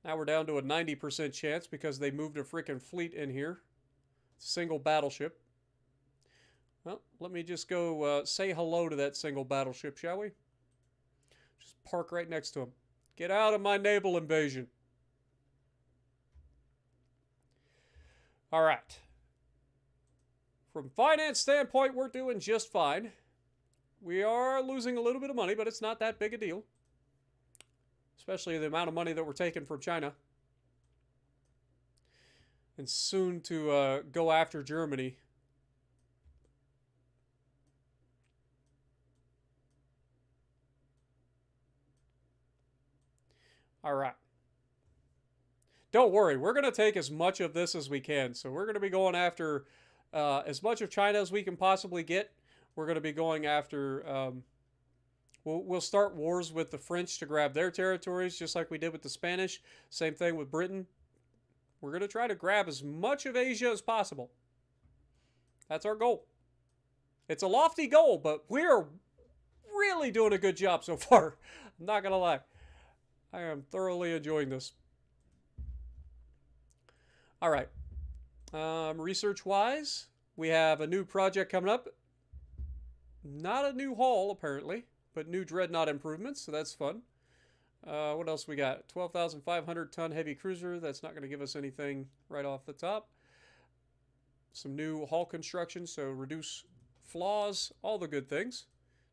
Now we're down to a 90% chance because they moved a freaking fleet in here. Single battleship. Well, let me just go say hello to that single battleship, shall we? Just park right next to him. Get out of my naval invasion. All right. From finance standpoint, we're doing just fine. We are losing a little bit of money, but it's not that big a deal. Especially the amount of money that we're taking from China. And soon to go after Germany. All right. Don't worry, we're going to take as much of this as we can. So we're going to be going after as much of China as we can possibly get. We're going to be going after... We'll start wars with the French to grab their territories, just like we did with the Spanish. Same thing with Britain. We're going to try to grab as much of Asia as possible. That's our goal. It's a lofty goal, but we're really doing a good job so far. I'm not going to lie. I am thoroughly enjoying this. All right. Research-wise, we have a new project coming up. Not a new hull, apparently, but new dreadnought improvements, so that's fun. What else we got? 12,500 ton heavy cruiser. That's not going to give us anything right off the top. Some new hull construction, so reduce flaws, all the good things.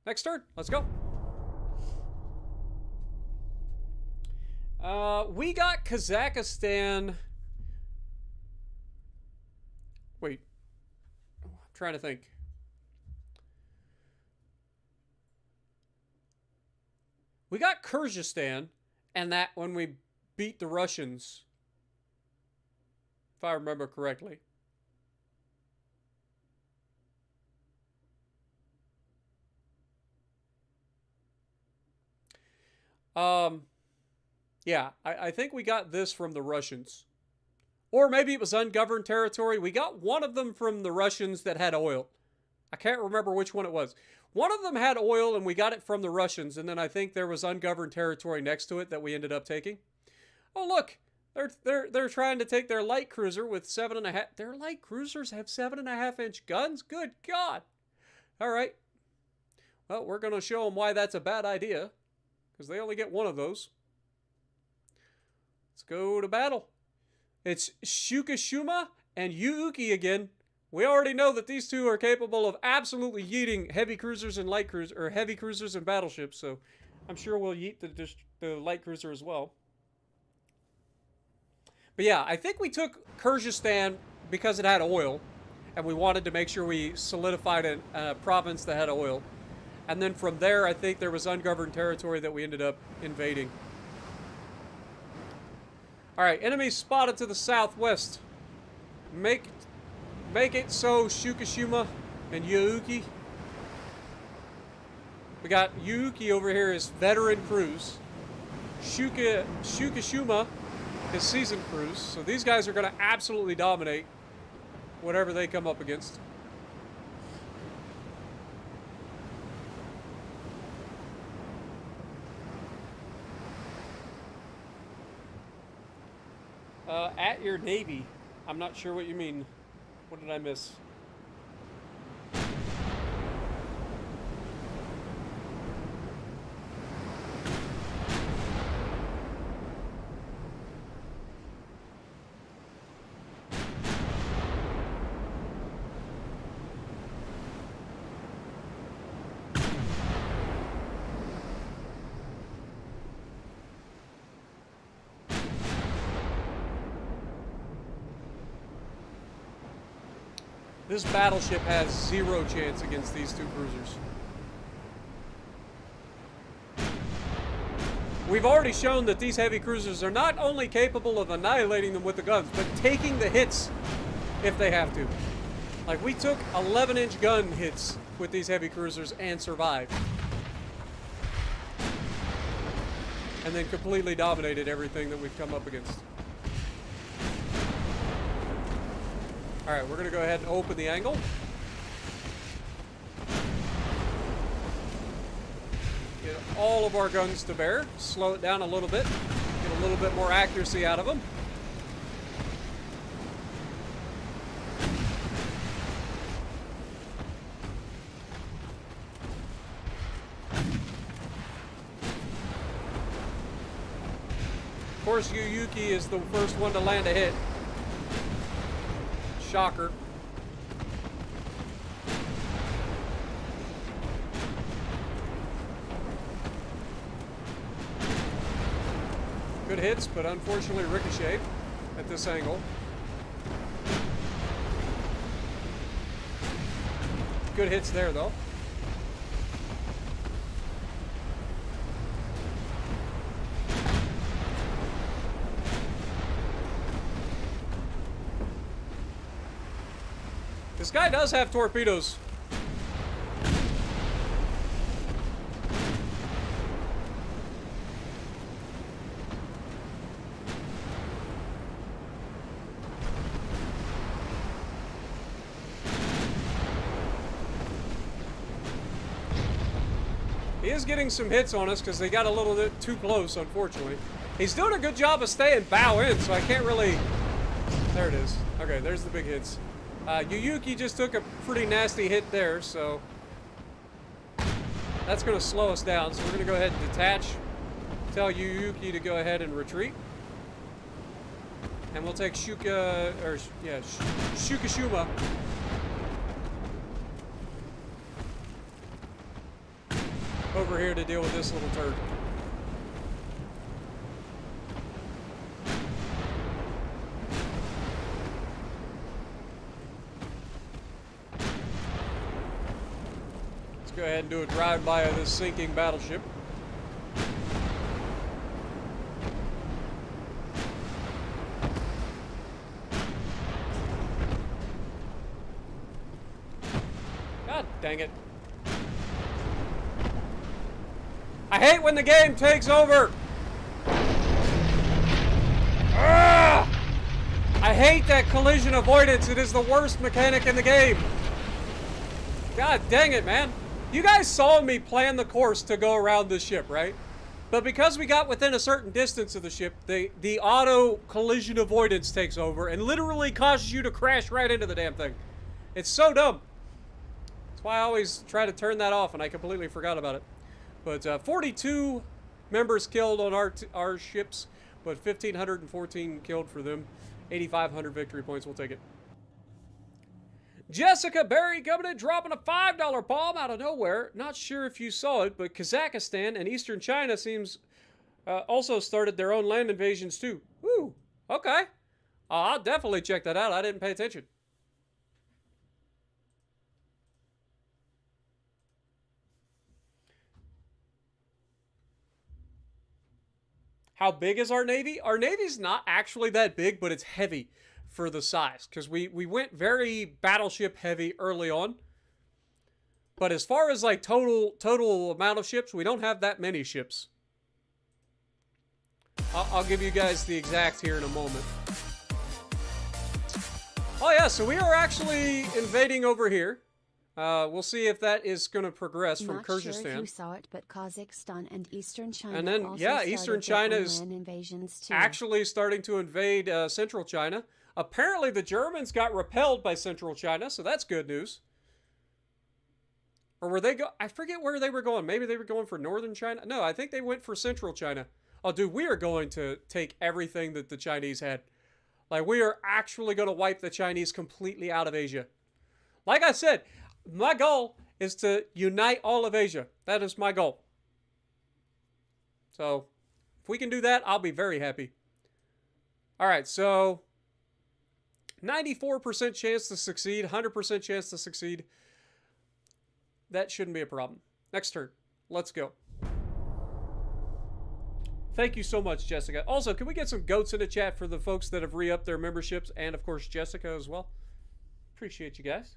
Next turn, let's go. We got Kazakhstan. Wait, I'm trying to think. We got Kyrgyzstan, and that when we beat the Russians, if I remember correctly. Yeah, I think we got this from the Russians. Or maybe it was ungoverned territory. We got one of them from the Russians that had oil. I can't remember which one it was. One of them had oil, and we got it from the Russians, and then I think there was ungoverned territory next to it that we ended up taking. Oh, look. They're trying to take their light cruiser with 7.5... Their light cruisers have 7.5-inch guns? Good God. All right. Well, we're going to show them why that's a bad idea, because they only get one of those. Let's go to battle. It's Fukushima and Yuuki again. We already know that these two are capable of absolutely yeeting heavy cruisers and light cruisers, or heavy cruisers and battleships, so I'm sure we'll yeet the light cruiser as well. But yeah, I think we took Kyrgyzstan because it had oil, and we wanted to make sure we solidified a province that had oil. And then from there, I think there was ungoverned territory that we ended up invading. Alright, enemies spotted to the southwest. Make it so, Fukushima and Yuuki. We got Yuuki over here as veteran crews. Fukushima is seasoned crews. So these guys are going to absolutely dominate whatever they come up against. At your navy. I'm not sure what you mean. What did I miss? This battleship has 0 chance against these two cruisers. We've already shown that these heavy cruisers are not only capable of annihilating them with the guns, but taking the hits if they have to. Like, we took 11-inch gun hits with these heavy cruisers and survived. And then completely dominated everything that we've come up against. Alright, we're going to go ahead and open the angle. Get all of our guns to bear. Slow it down a little bit. Get a little bit more accuracy out of them. Of course, Yuyuki is the first one to land a hit. Shocker. Good hits, but unfortunately ricocheted at this angle. Good hits there, though. This guy does have torpedoes. He is getting some hits on us because they got a little bit too close, unfortunately. He's doing a good job of staying bow in, so I can't really... There it is. Okay, there's the big hits. Yuyuki just took a pretty nasty hit there, so... That's going to slow us down, so we're going to go ahead and detach. Tell Yuyuki to go ahead and retreat. And we'll take Shukashima. Over here to deal with this little turd. Let's go ahead and do a drive-by of this sinking battleship. God dang it. I hate when the game takes over. Ugh! I hate that collision avoidance. It is the worst mechanic in the game. God dang it, man. You guys saw me plan the course to go around this ship, right? But because we got within a certain distance of the ship, the auto collision avoidance takes over and literally causes you to crash right into the damn thing. It's so dumb. That's why I always try to turn that off, and I completely forgot about it. But 42 members killed on our ships, but 1,514 killed for them. 8,500 victory points. We'll take it. Jessica Berry coming in, dropping a $5 bomb out of nowhere. Not sure if you saw it, but Kazakhstan and Eastern China seems also started their own land invasions too. Woo, okay. I'll definitely check that out. I didn't pay attention. How big is our Navy? Our Navy's not actually that big, but it's heavy for the size. Because we went very battleship heavy early on. But as far as like total amount of ships, we don't have that many ships. I'll give you guys the exact here in a moment. Oh yeah, so we are actually invading over here. We'll see if that is going to progress from Kyrgyzstan. Not sure if you saw it, but Kazakhstan and Eastern China. And then, yeah, Eastern China is actually starting to invade Central China. Apparently, the Germans got repelled by Central China, so that's good news. Or were they I forget where they were going. Maybe they were going for Northern China. No, I think they went for Central China. Oh, dude, we are going to take everything that the Chinese had. Like, we are actually going to wipe the Chinese completely out of Asia. Like I said, my goal is to unite all of Asia. That is my goal. So, if we can do that, I'll be very happy. All right, so 94% chance to succeed, 100% chance to succeed. That shouldn't be a problem. Next turn. Let's go. Thank you so much, Jessica. Also, can we get some goats in the chat for the folks that have re-upped their memberships, and of course Jessica as well? Appreciate you guys.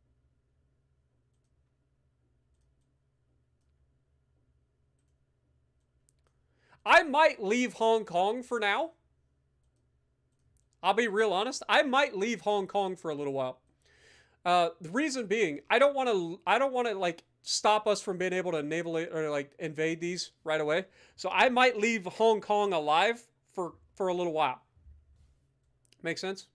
I might leave Hong Kong for now. I'll be real honest. I might leave Hong Kong for a little while. The reason being, I don't want to like stop us from being able to naval or like invade these right away. So I might leave Hong Kong alive for a little while. Make sense?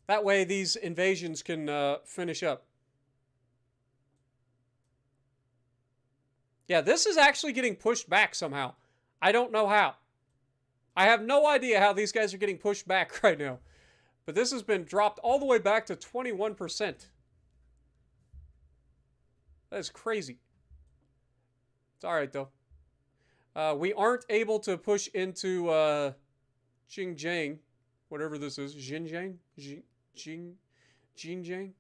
That way these invasions can finish up. Yeah, this is actually getting pushed back somehow. I don't know how. I have no idea how these guys are getting pushed back right now. But this has been dropped all the way back to 21%. That is crazy. It's all right, though. We aren't able to push into Xinjiang, whatever this is. Xinjiang? Xinjiang?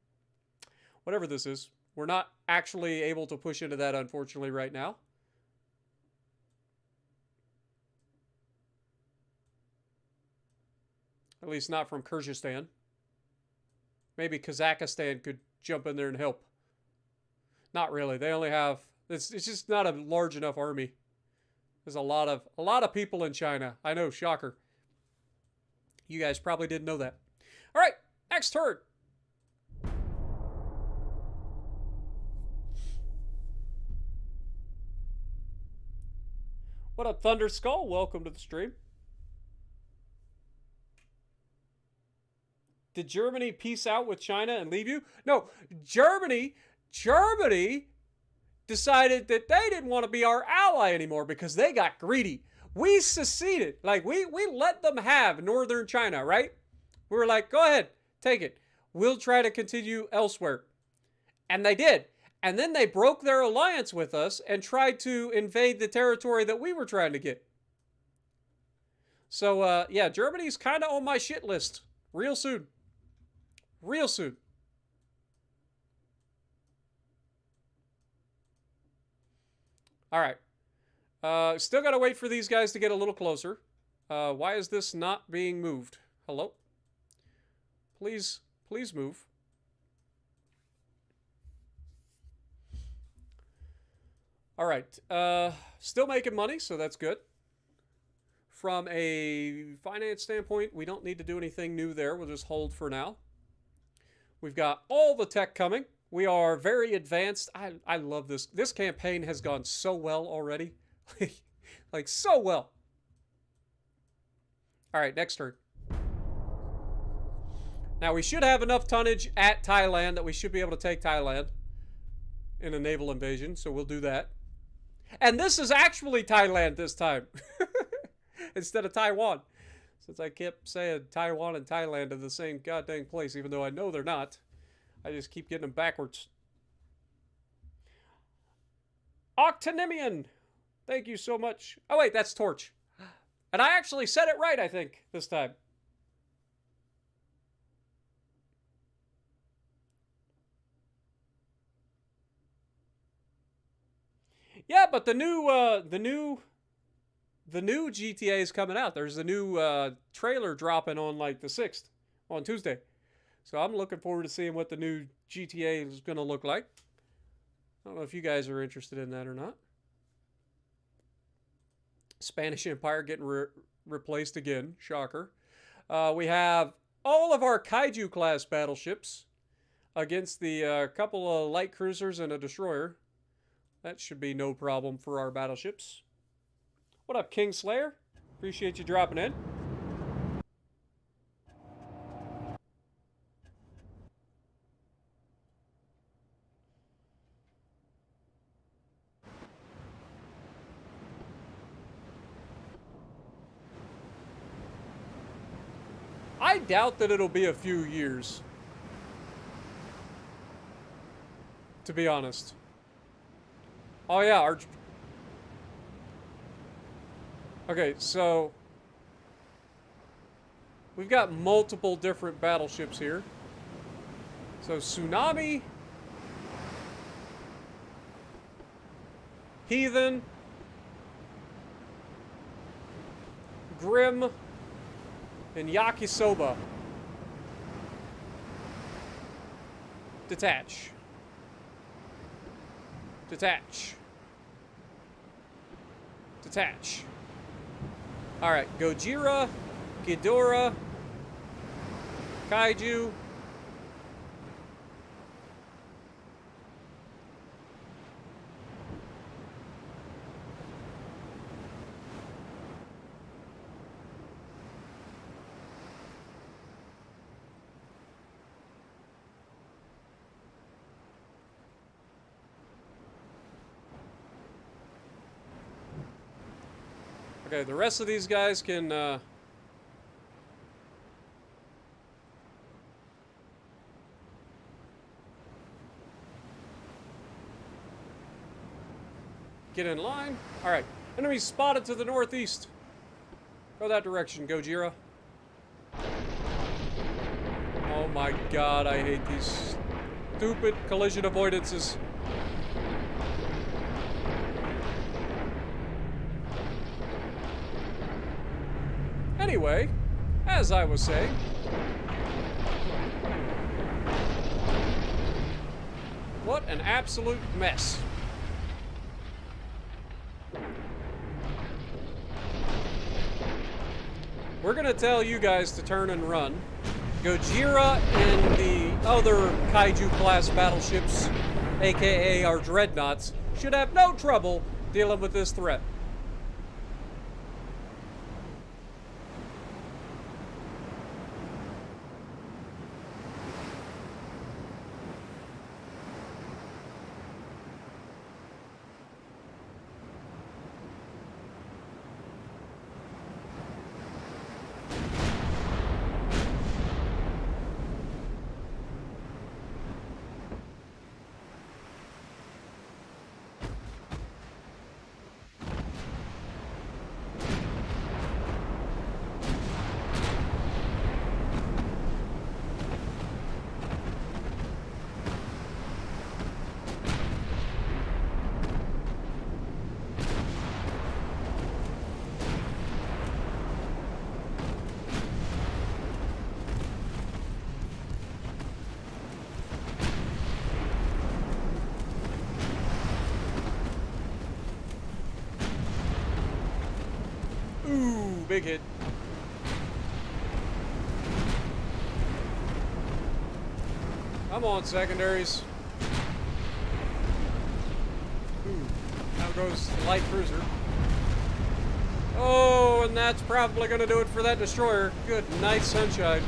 Whatever this is. We're not actually able to push into that, unfortunately, right now. At least not from Kyrgyzstan. Maybe Kazakhstan could jump in there and help. Not really. They only have... It's just not a large enough army. There's a lot of people in China. I know, shocker. You guys probably didn't know that. All right, next turn. What up, Thunder Skull? Welcome to the stream. Did Germany peace out with China and leave you? No, Germany decided that they didn't want to be our ally anymore because they got greedy. We seceded. Like, we let them have northern China, right? We were like, go ahead, take it. We'll try to continue elsewhere. And they did. And then they broke their alliance with us and tried to invade the territory that we were trying to get. So, yeah, Germany's kind of on my shit list. Real soon. Real soon. All right. Still got to wait for these guys to get a little closer. Why is this not being moved? Hello? Please move. All right. Still making money, so that's good. From a finance standpoint, we don't need to do anything new there. We'll just hold for now. We've got all the tech coming. We are very advanced. I love this. This campaign has gone so well already. Like, so well. All right, next turn. Now, we should have enough tonnage at Thailand that we should be able to take Thailand in a naval invasion, so we'll do that. And this is actually Thailand this time. Instead of Taiwan. Since I kept saying Taiwan and Thailand are the same goddamn place, even though I know they're not. I just keep getting them backwards. Octonimian! Thank you so much. Oh, wait, that's Torch. And I actually said it right, I think, this time. Yeah, but the new GTA is coming out. There's a new trailer dropping on like the 6th, on Tuesday. So I'm looking forward to seeing what the new GTA is going to look like. I don't know if you guys are interested in that or not. Spanish Empire getting replaced again. Shocker. We have all of our Kaiju class battleships against the couple of light cruisers and a destroyer. That should be no problem for our battleships. What up, Kingslayer? Appreciate you dropping in. I doubt that it'll be a few years. To be honest. Oh yeah, okay, so we've got multiple different battleships here. So Tsunami, Heathen, Grim, and Yakisoba. Detach. Detach. Detach. Alright, Gojira, Ghidorah, Kaiju. Okay, the rest of these guys can, get in line. Alright, enemy spotted to the northeast. Go that direction, Gojira. Oh my god, I hate these stupid collision avoidances. Anyway, as I was saying, what an absolute mess. We're gonna tell you guys to turn and run. Gojira and the other Kaiju class battleships, aka our Dreadnoughts, should have no trouble dealing with this threat. Ooh, big hit. Come on, secondaries. Ooh, now goes the light cruiser. Oh, and that's probably going to do it for that destroyer. Good night, sunshine.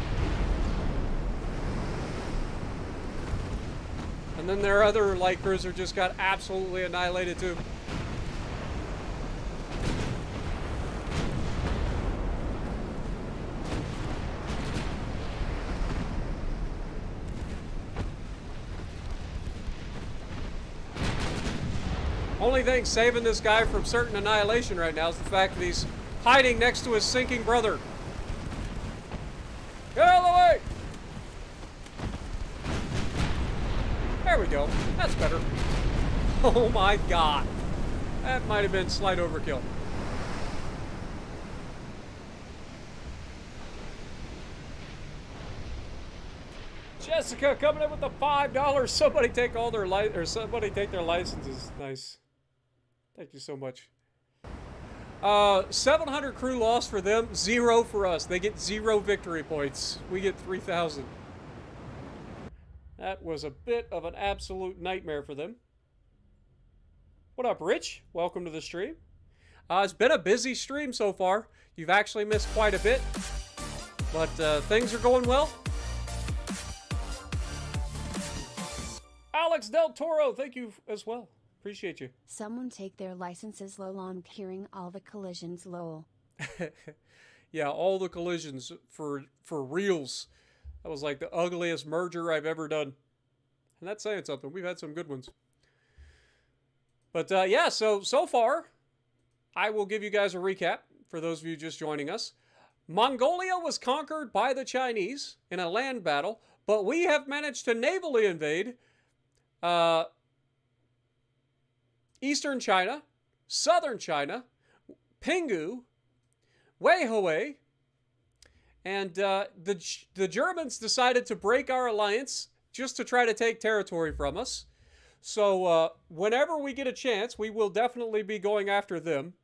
And then their other light cruiser just got absolutely annihilated too. Only thing saving this guy from certain annihilation right now is the fact that he's hiding next to his sinking brother. Get out of the way! There we go. That's better. Oh my god. That might have been slight overkill. Jessica coming in with the $5. Somebody take all their somebody take their licenses. Nice. Thank you so much. 700 crew loss for them, 0 for us. They get 0 victory points. We get 3,000. That was a bit of an absolute nightmare for them. What up, Rich? Welcome to the stream. It's been a busy stream so far. You've actually missed quite a bit, but things are going well. Alex Del Toro, thank you as well. Appreciate you. Someone take their licenses, lol. On hearing all the collisions, lol. Yeah, all the collisions for reals. That was like the ugliest merger I've ever done. And that's saying something. We've had some good ones. But yeah, so far, I will give you guys a recap for those of you just joining us. Mongolia was conquered by the Chinese in a land battle, but we have managed to navally invade Eastern China, Southern China, Pinggu, Weihai, and the Germans decided to break our alliance just to try to take territory from us. So whenever we get a chance, we will definitely be going after them.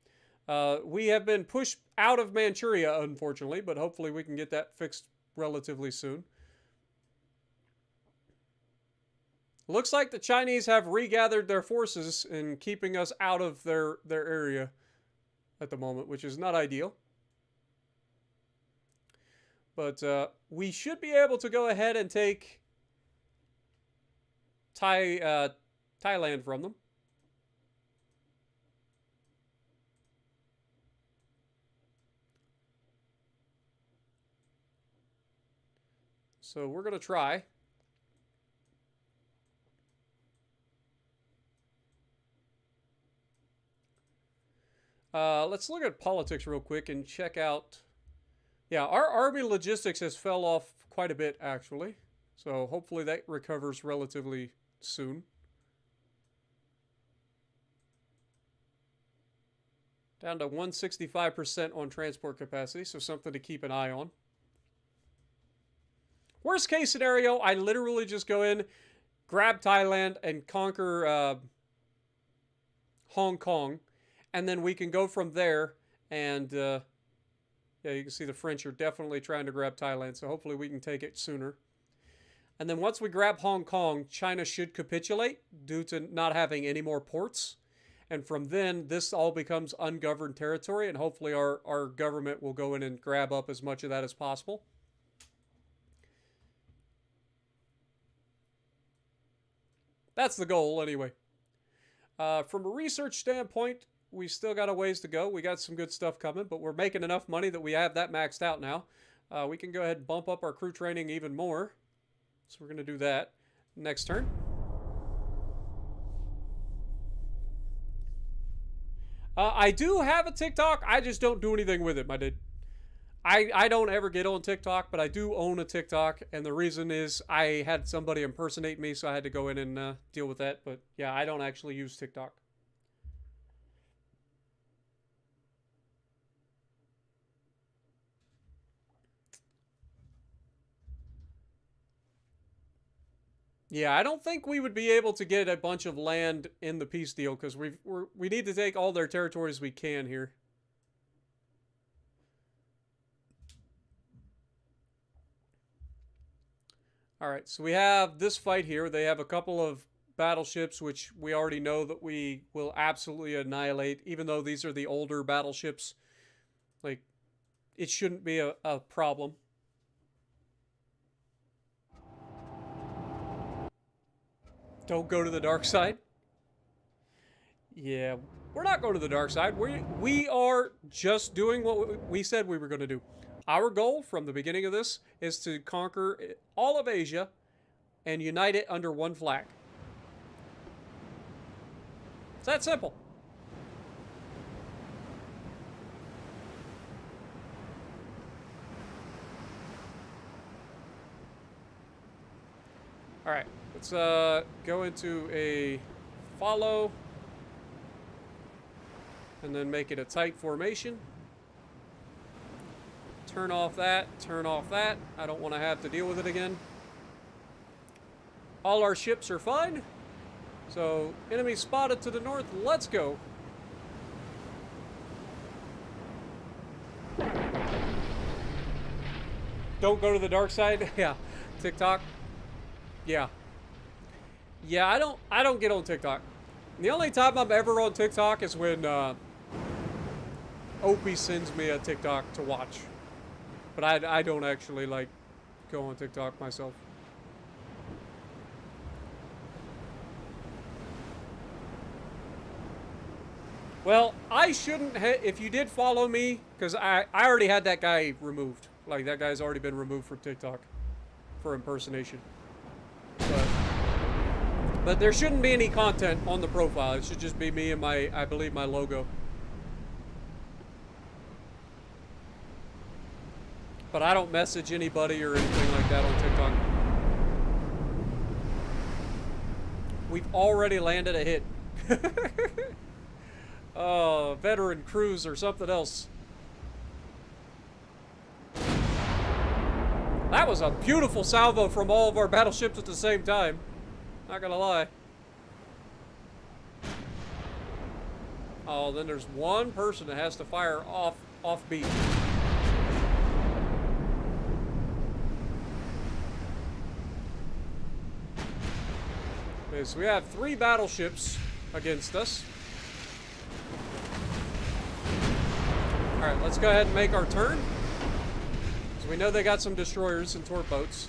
We have been pushed out of Manchuria, unfortunately, but hopefully we can get that fixed relatively soon. Looks like the Chinese have regathered their forces in keeping us out of their area at the moment, which is not ideal. But we should be able to go ahead and take Thailand from them. So we're going to try. Let's look at politics real quick and check out. Yeah, our army logistics has fell off quite a bit, actually. So hopefully that recovers relatively soon. Down to 165% on transport capacity, so something to keep an eye on. Worst case scenario, I literally just go in, grab Thailand, and conquer Hong Kong. And then we can go from there. And, yeah, you can see the French are definitely trying to grab Thailand. So hopefully we can take it sooner. And then once we grab Hong Kong, China should capitulate due to not having any more ports. And from then, this all becomes ungoverned territory. And hopefully our government will go in and grab up as much of that as possible. That's the goal, anyway. From a research standpoint, we still got a ways to go. We got some good stuff coming, but we're making enough money that we have that maxed out now. We can go ahead and bump up our crew training even more. So we're going to do that next turn. I do have a TikTok. I just don't do anything with it, my dude. I don't ever get on TikTok, but I do own a TikTok, and the reason is I had somebody impersonate me, so I had to go in and deal with that. But yeah, I don't actually use TikTok. Yeah, I don't think we would be able to get a bunch of land in the peace deal because we need to take all their territories we can here. All right, so we have this fight here. They have a couple of battleships, which we already know that we will absolutely annihilate, even though these are the older battleships. Like, it shouldn't be a problem. Don't go to the dark side. Yeah, we're not going to the dark side. We are just doing what we said we were going to do. Our goal from the beginning of this is to conquer all of Asia and unite it under one flag. It's that simple. All right, let's go into a follow and then make it a tight formation. Turn off that, turn off that. I don't want to have to deal with it again. All our ships are fine. So, enemy spotted to the north. Let's go. Don't go to the dark side. Yeah. TikTok. Yeah. Yeah, I don't get on TikTok. The only time I'm ever on TikTok is when Opie sends me a TikTok to watch. But I don't actually, like, go on TikTok myself. Well, I shouldn't if you did follow me, because I already had that guy removed. Like, that guy's already been removed from TikTok for impersonation. But there shouldn't be any content on the profile. It should just be me and I believe, my logo. But I don't message anybody or anything like that on TikTok. We've already landed a hit. Oh, veteran cruise or something else. That was a beautiful salvo from all of our battleships at the same time. Not gonna lie. Oh, then there's one person that has to fire off beat. Okay, so we have 3 battleships against us. Alright, let's go ahead and make our turn. So we know they got some destroyers and torpedoes.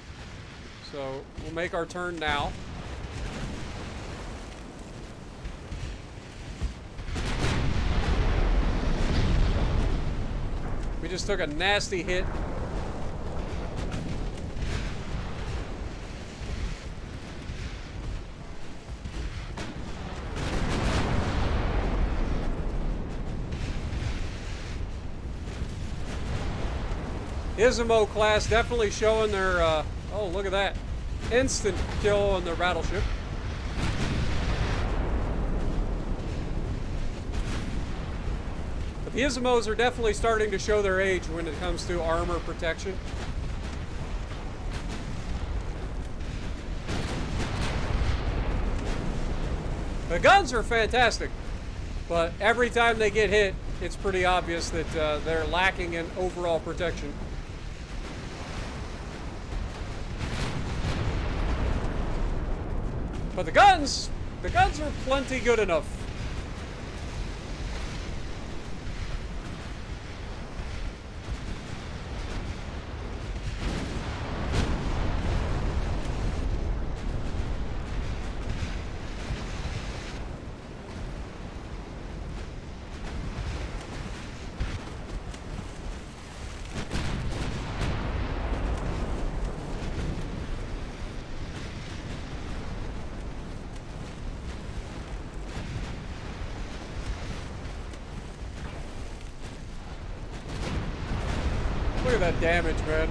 So we'll make our turn now. We just took a nasty hit. Izumo class definitely showing their, oh, look at that. Instant kill on their battleship. But the Izumos are definitely starting to show their age when it comes to armor protection. The guns are fantastic, but every time they get hit, it's pretty obvious that they're lacking in overall protection. But the guns are plenty good enough. Look at that damage, man.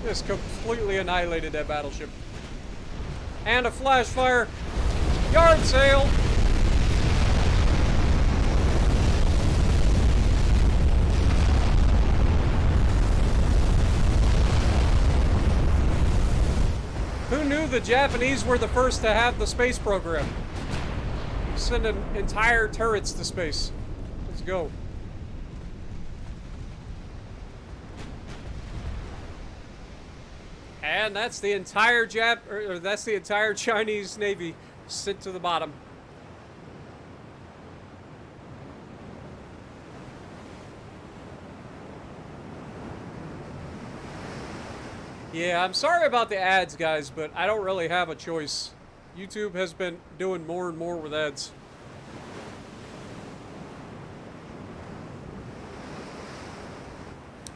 Just completely annihilated that battleship. And a flash fire. Yard sail. Who knew the Japanese were the first to have the space program? Sending entire turrets to space. Let's go. And that's the entire that's the entire Chinese Navy sent to the bottom. Yeah, I'm sorry about the ads, guys, but I don't really have a choice. YouTube has been doing more and more with ads.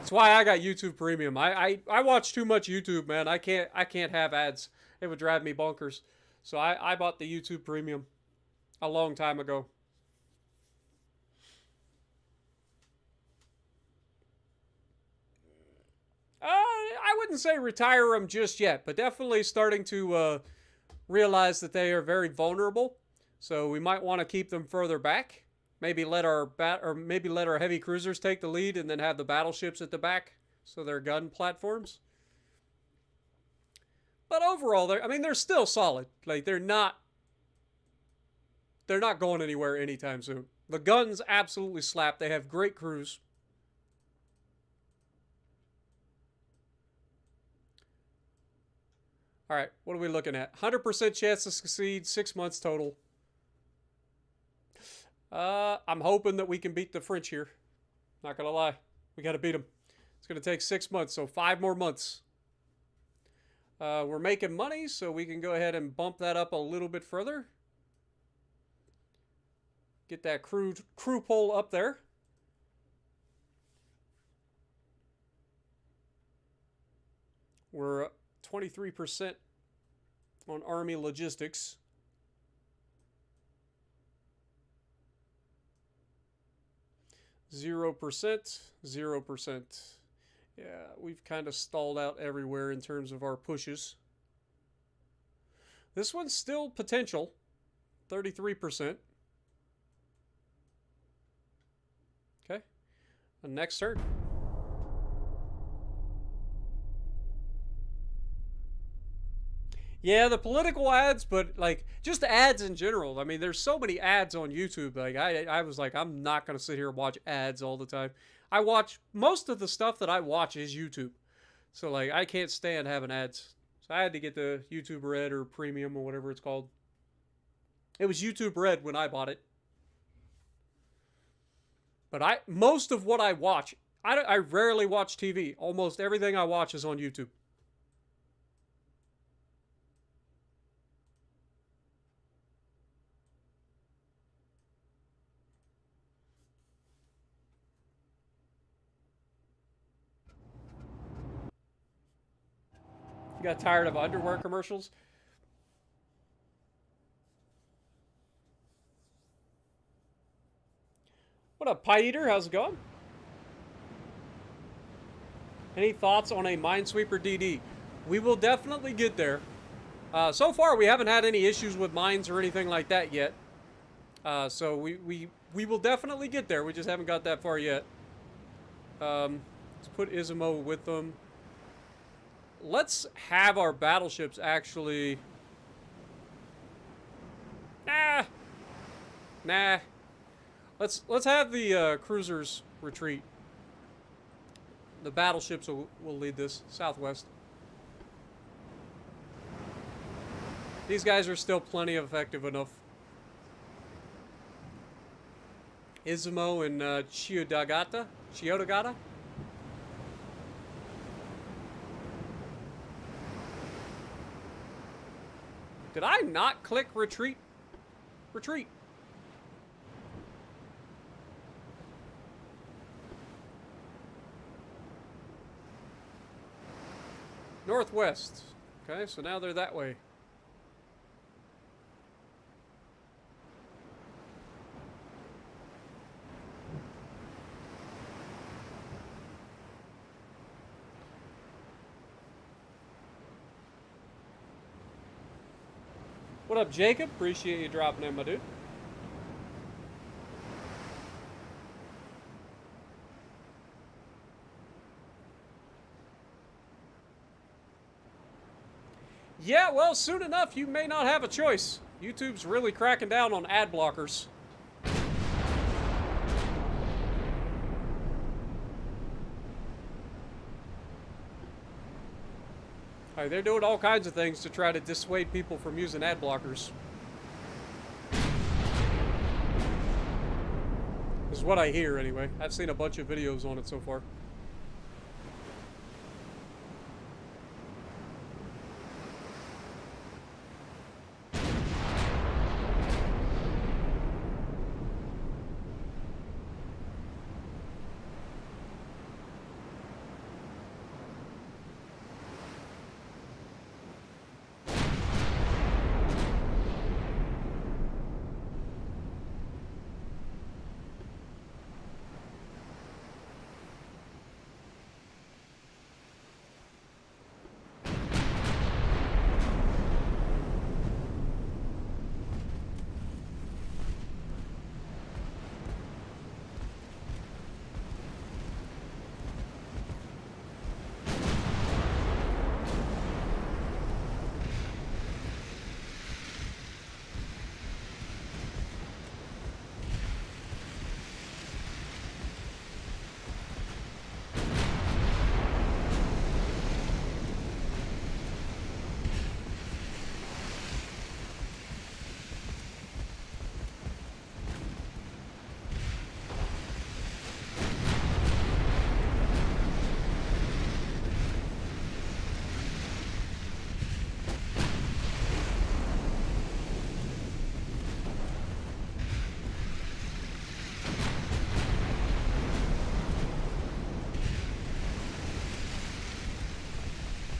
That's why I got YouTube Premium. I watch too much YouTube, man. I can't have ads. It would drive me bonkers. So I bought the YouTube Premium a long time ago. I wouldn't say retire them just yet, but definitely starting to realize that they are very vulnerable. So we might want to keep them further back. Maybe let our heavy cruisers take the lead, and then have the battleships at the back, so they're gun platforms. But overall, they're still solid. Like they're not going anywhere anytime soon. The guns absolutely slap. They have great crews. All right, what are we looking at? 100% chance to succeed. 6 months total. I'm hoping that we can beat the French here. Not gonna lie. We gotta beat them. It's gonna take 6 months, so 5 more months. We're making money, so we can go ahead and bump that up a little bit further. Get that crew poll up there. We're 23% on Army logistics. 0%, 0%. Yeah, we've kind of stalled out everywhere in terms of our pushes. This one's still potential, 33%. Okay, and next turn. Yeah, the political ads, but like just ads in general. I mean, there's so many ads on YouTube. Like I was like, I'm not gonna sit here and watch ads all the time. I watch most of the stuff that I watch is YouTube. So like I can't stand having ads. So I had to get the YouTube Red or Premium or whatever it's called. It was YouTube Red when I bought it. But most of what I watch, I rarely watch TV. Almost everything I watch is on YouTube. You got tired of underwear commercials? What up, Pie Eater? How's it going? Any thoughts on a Minesweeper DD? We will definitely get there. So far, we haven't had any issues with mines or anything like that yet. So we will definitely get there. We just haven't got that far yet. Let's put Izumo with them. Let's have our battleships actually... Nah. Let's have the cruisers retreat. The battleships will lead this southwest. These guys are still plenty effective enough. Izumo and Chiodagata? Did I not click retreat? Retreat. Northwest. Okay, so now they're that way. What up, Jacob? Appreciate you dropping in, my dude. Yeah, well, soon enough, you may not have a choice. YouTube's really cracking down on ad blockers. They're doing all kinds of things to try to dissuade people from using ad blockers. This is what I hear, anyway. I've seen a bunch of videos on it so far.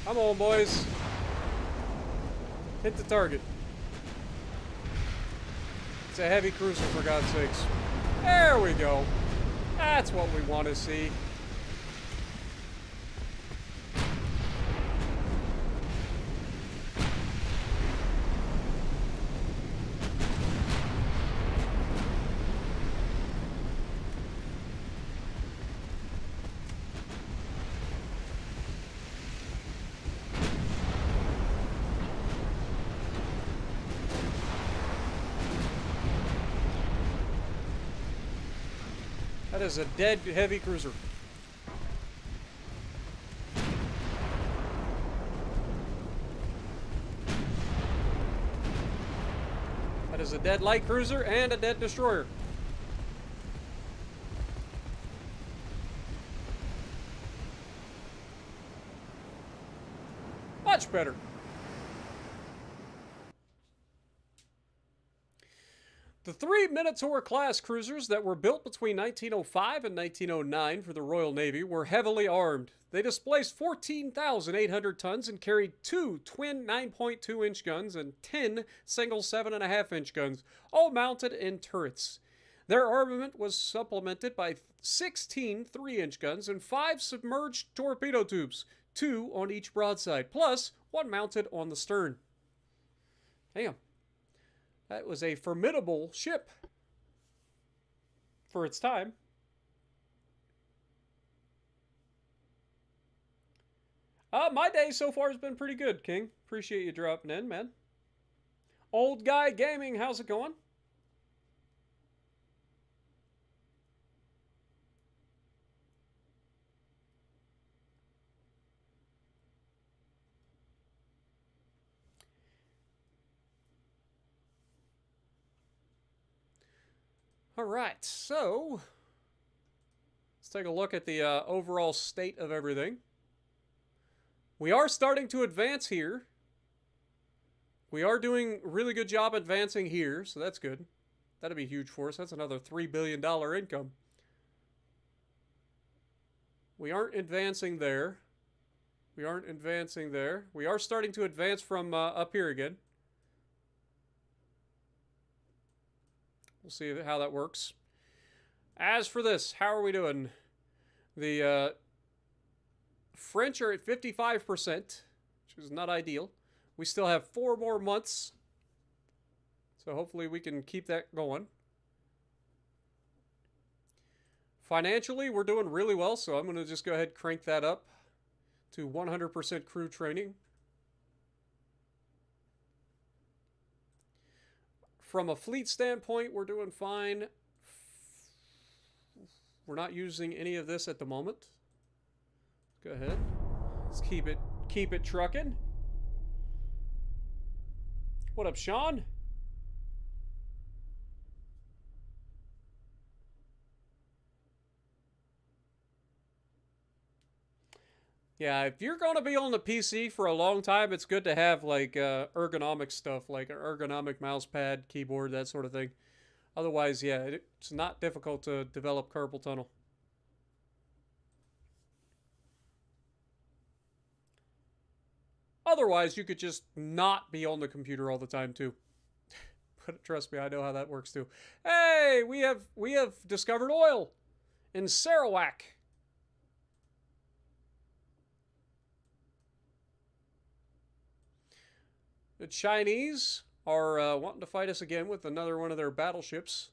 Come on, boys. Hit the target. It's a heavy cruiser, for God's sakes. There we go. That's what we want to see. That is a dead heavy cruiser. That is a dead light cruiser and a dead destroyer. Much better. The 3 Minotaur-class cruisers that were built between 1905 and 1909 for the Royal Navy were heavily armed. They displaced 14,800 tons and carried 2 twin 9.2-inch guns and 10 single 7.5-inch guns, all mounted in turrets. Their armament was supplemented by 16 3-inch guns and 5 submerged torpedo tubes, 2 on each broadside, plus 1 mounted on the stern. Damn. That was a formidable ship for its time. My day so far has been pretty good, King. Appreciate you dropping in, man. Old Guy Gaming, how's it going? All right, so let's take a look at the overall state of everything. We are starting to advance here. We are doing a really good job advancing here, so that's good. That'd be huge for us. That's another $3 billion income. We aren't advancing there. We aren't advancing there. We are starting to advance from up here again. We'll see how that works. As for this, how are we doing? The French are at 55%, which is not ideal. We still have 4 more months, so hopefully we can keep that going. Financially, we're doing really well, so I'm going to just go ahead and crank that up to 100% crew training. From a fleet standpoint, we're doing fine. We're not using any of this at the moment. Go ahead. Let's keep it trucking. What up, Sean? Yeah, if you're going to be on the PC for a long time, it's good to have like ergonomic stuff, like an ergonomic mouse pad, keyboard, that sort of thing. Otherwise, yeah, it's not difficult to develop carpal tunnel. Otherwise, you could just not be on the computer all the time too. But trust me, I know how that works too. Hey, we have discovered oil in Sarawak. The Chinese are wanting to fight us again with another one of their battleships.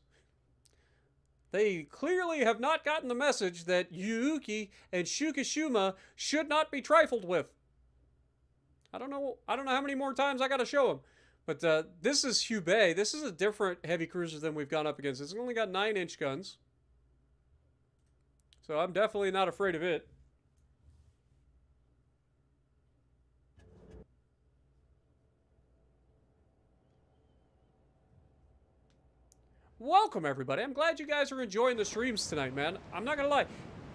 They clearly have not gotten the message that Yuuki and Shukishima should not be trifled with. I don't know how many more times I got to show them. But this is Hubei. This is a different heavy cruiser than we've gone up against. It's only got 9-inch guns. So I'm definitely not afraid of it. Welcome, everybody. I'm glad you guys are enjoying the streams tonight, man. I'm not gonna lie.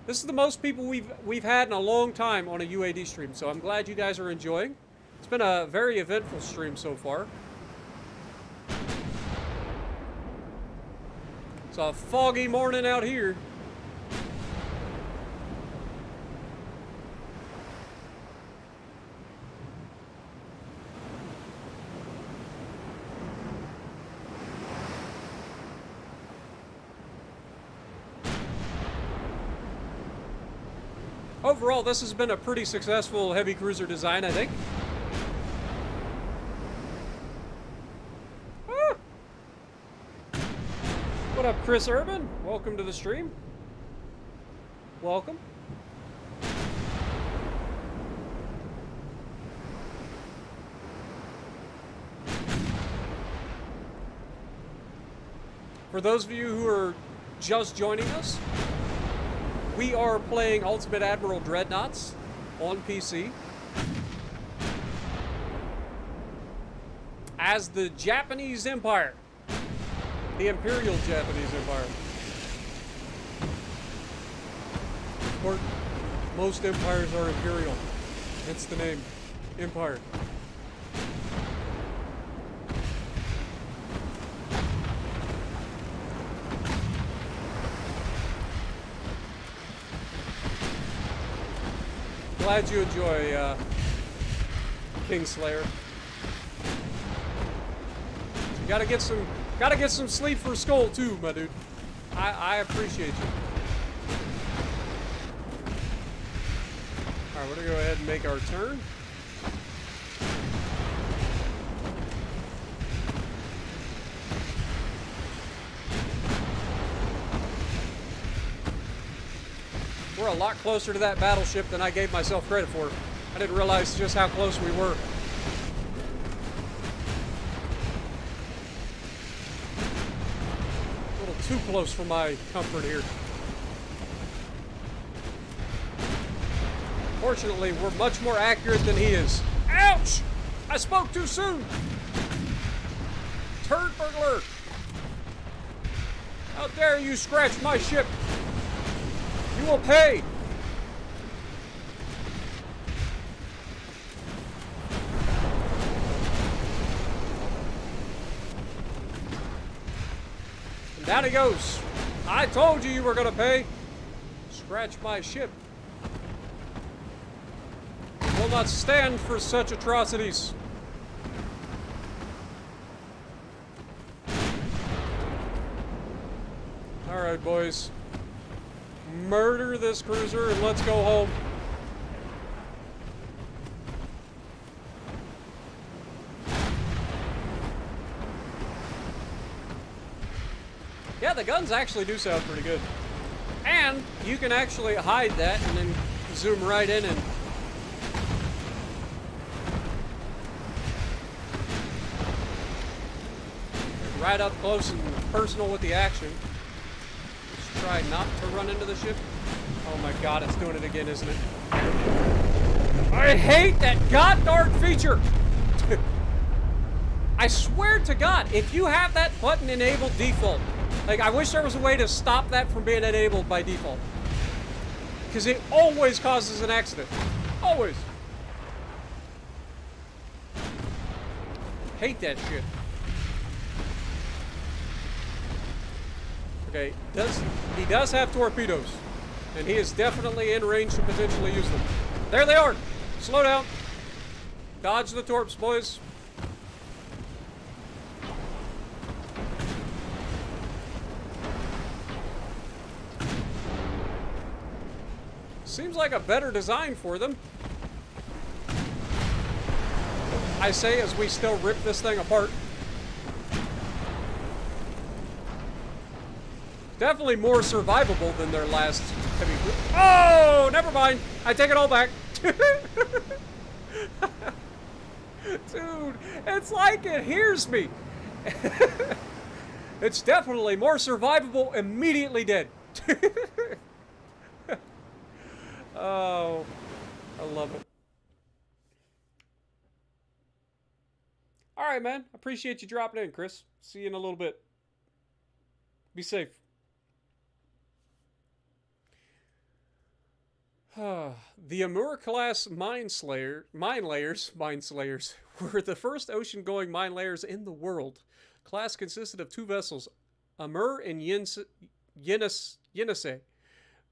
This is the most people we've had in a long time on a UAD stream, so I'm glad you guys are enjoying. It's been a very eventful stream so far. It's a foggy morning out here. Overall, this has been a pretty successful heavy cruiser design, I think. Ah! What up, Chris Urban? Welcome to the stream. Welcome. For those of you who are just joining us, we are playing Ultimate Admiral Dreadnoughts on PC as the Japanese Empire, the Imperial Japanese Empire. Of course, most empires are imperial. Hence the name, Empire. Glad you enjoy Kingslayer. You gotta get some sleep for school too, my dude. I appreciate you. All right, we're gonna go ahead and make our turn. We're a lot closer to that battleship than I gave myself credit for. I didn't realize just how close we were. A little too close for my comfort here. Fortunately, we're much more accurate than he is. Ouch! I spoke too soon! Turd burglar! How dare you scratch my ship! You will pay! And down he goes. I told you were gonna pay. Scratch my ship. Will not stand for such atrocities. All right, boys. Murder this cruiser and let's go home. Yeah, the guns actually do sound pretty good. And you can actually hide that and then zoom right in and right up close and personal with the action. Let's try not to run into the ship. Oh my god, it's doing it again, isn't it? I hate that god-darn feature! I swear to god, if you have that button enabled default, like, I wish there was a way to stop that from being enabled by default. Because it always causes an accident. Always. Hate that shit. Okay, he does have torpedoes, and he is definitely in range to potentially use them. There they are! Slow down. Dodge the torps, boys. Seems like a better design for them. I say as we still rip this thing apart. Definitely more survivable than their last heavy. Oh, never mind. I take it all back. Dude, it's like it hears me. It's definitely more survivable, immediately dead. Oh, I love it. All right, man. Appreciate you dropping in, Chris. See you in a little bit. Be safe. The Amur-class mine layers were the first ocean-going mine layers in the world. Class consisted of two vessels, Amur and Yenisei,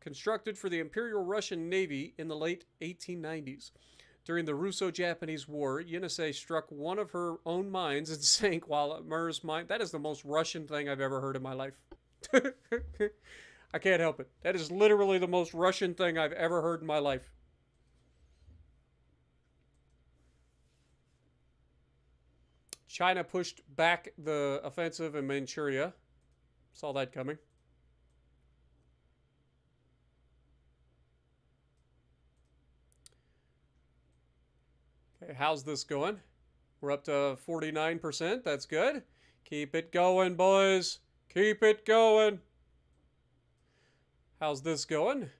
constructed for the Imperial Russian Navy in the late 1890s. During the Russo-Japanese War, Yenisei struck one of her own mines and sank while Amur's mine... That is the most Russian thing I've ever heard in my life. I can't help it. That is literally the most Russian thing I've ever heard in my life. China pushed back the offensive in Manchuria. Saw that coming. Okay, how's this going? We're up to 49%. That's good. Keep it going, boys. Keep it going. How's this going?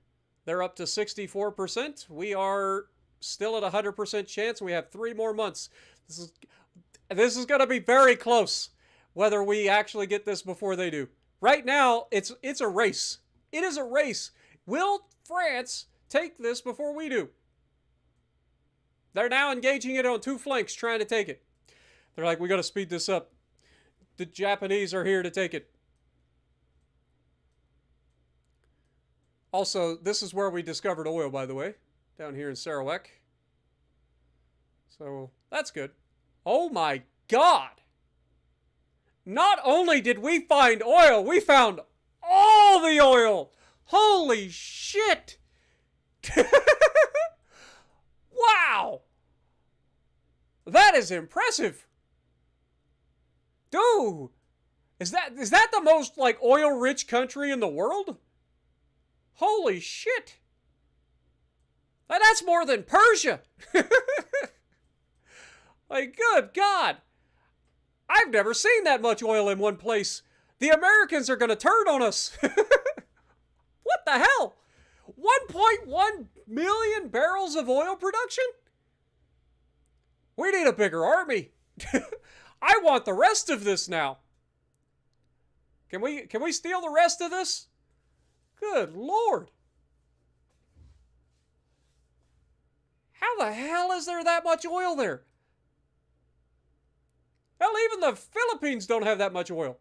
They're up to 64%. We are still at 100% chance. We have 3 more months. This is going to be very close, whether we actually get this before they do. Right now, it's a race. It is a race. Will France take this before we do? They're now engaging it on 2 flanks, trying to take it. They're like, we got to speed this up. The Japanese are here to take it. Also, this is where we discovered oil, by the way, down here in Sarawak. So, that's good. Oh my God! Not only did we find oil, we found all the oil! Holy shit! Wow! That is impressive! Dude! Is that the most, like, oil-rich country in the world? Holy shit! That's more than Persia! Like, good God! I've never seen that much oil in one place. The Americans are gonna turn on us. What the hell? 1.1 million barrels of oil production? We need a bigger army. I want the rest of this now. Can we steal the rest of this? Good Lord. How the hell is there that much oil there? Hell, even the Philippines don't have that much oil.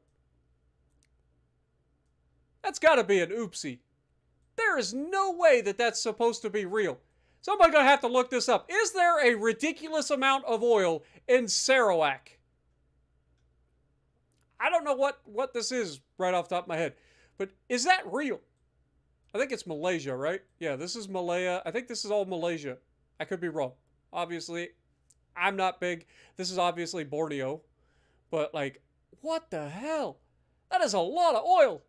That's got to be an oopsie. There is no way that that's supposed to be real. Somebody's going to have to look this up. Is there a ridiculous amount of oil in Sarawak? I don't know what this is right off the top of my head. But is that real? I think it's Malaysia, right? Yeah, this is Malaya. I think this is all Malaysia. I could be wrong. Obviously, I'm not big. This is obviously Borneo. But, like, what the hell? That is a lot of oil.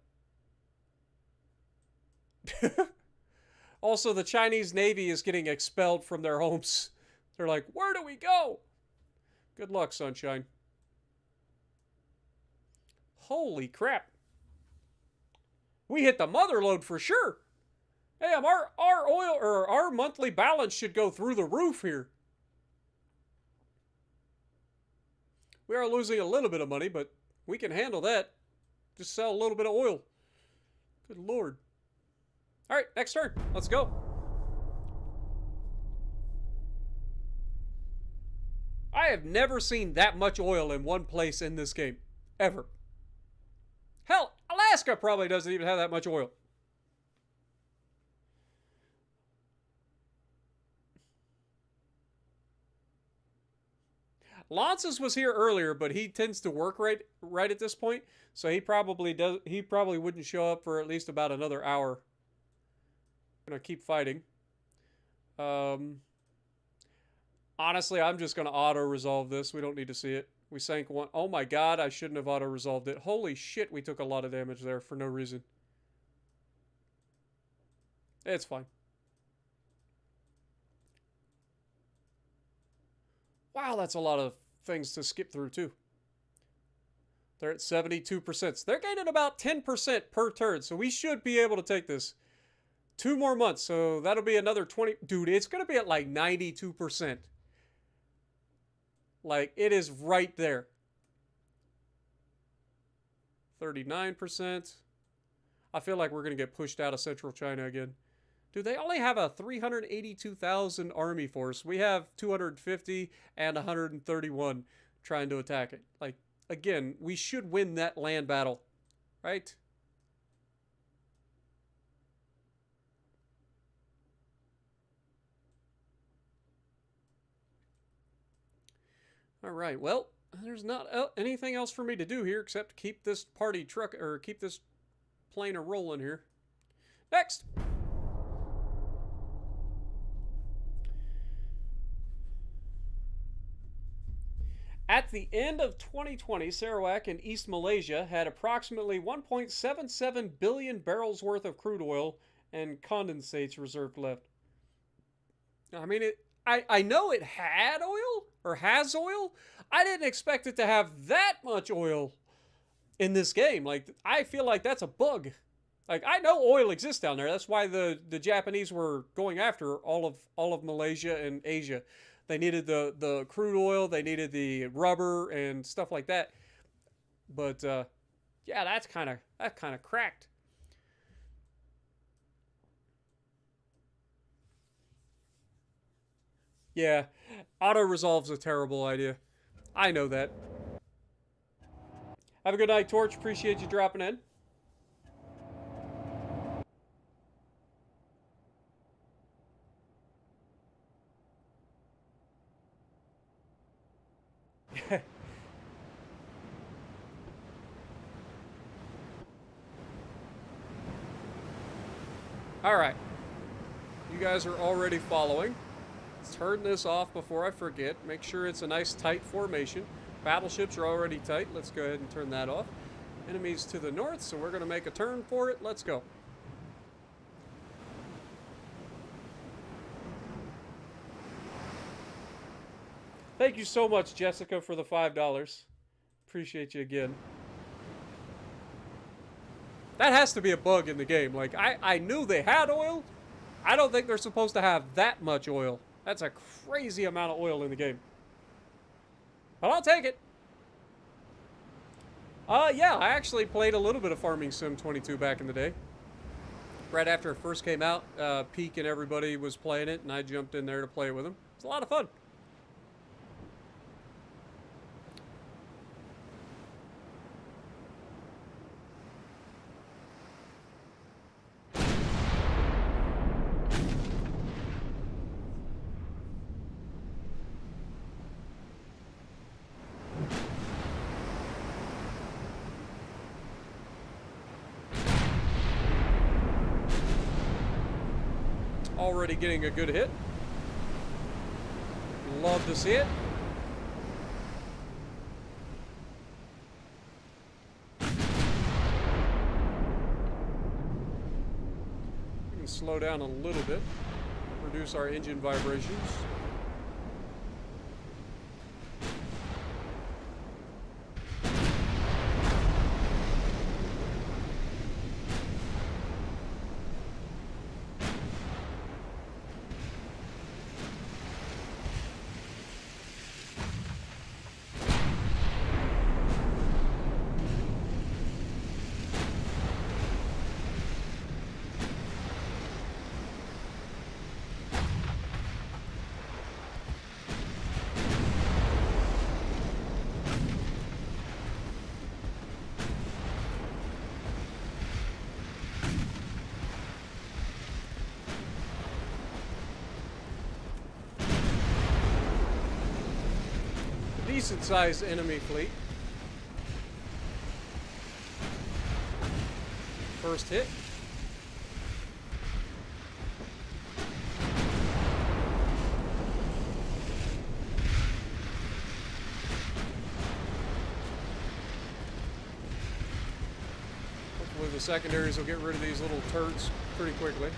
Also, the Chinese Navy is getting expelled from their homes. They're like, where do we go? Good luck, sunshine. Holy crap. We hit the mother lode for sure. Hey, our oil, or our monthly balance should go through the roof here. We are losing a little bit of money, but we can handle that. Just sell a little bit of oil. Good Lord. All right, next turn. Let's go. I have never seen that much oil in one place in this game. Ever. Hell, Alaska probably doesn't even have that much oil. Lances was here earlier, but he tends to work right at this point, so he probably wouldn't show up for at least about another hour. Gonna keep fighting. Honestly, I'm just gonna auto-resolve this. We don't need to see it. We sank one. Oh my God, I shouldn't have auto-resolved it. Holy shit, we took a lot of damage there for no reason. It's fine. Wow, that's a lot of things to skip through, too. They're at 72%. They're gaining about 10% per turn, so we should be able to take this. 2 more months, so that'll be another 20. Dude, it's going to be at like 92%. Like, it is right there. 39%. I feel like we're going to get pushed out of Central China again. Dude, they only have a 382,000 army force. We have 250 and 131 trying to attack it. Like, again, we should win that land battle, right? All right, well, there's not anything else for me to do here except keep this party truck, or keep this plane a-rolling here. Next! At the end of 2020, Sarawak in East Malaysia had approximately 1.77 billion barrels worth of crude oil and condensates reserved left. I mean, I know it had oil, or has oil. I didn't expect it to have that much oil in this game. Like, I feel like that's a bug. Like, I know oil exists down there. That's why the Japanese were going after all of Malaysia and Asia. They needed the crude oil, they needed the rubber and stuff like that. But yeah, that's kind of cracked. Yeah, auto resolve's a terrible idea. I know that. Have a good night, Torch. Appreciate you dropping in. Alright. You guys are already following. Let's turn this off before I forget. Make sure it's a nice tight formation. Battleships are already tight. Let's go ahead and turn that off. Enemies to the north, so we're going to make a turn for it. Let's go. Thank you so much, Jessica, for the $5. Appreciate you again. That has to be a bug in the game. Like, I knew they had oil. I don't think they're supposed to have that much oil. That's a crazy amount of oil in the game. But I'll take it. Yeah, I actually played a little bit of Farming Sim 22 back in the day. Right after it first came out, Peak and everybody was playing it, and I jumped in there to play with them. It's a lot of fun. Already getting a good hit. Love to see it. We can slow down a little bit, reduce our engine vibrations. Decent-sized enemy fleet. First hit. Hopefully the secondaries will get rid of these little turds pretty quickly.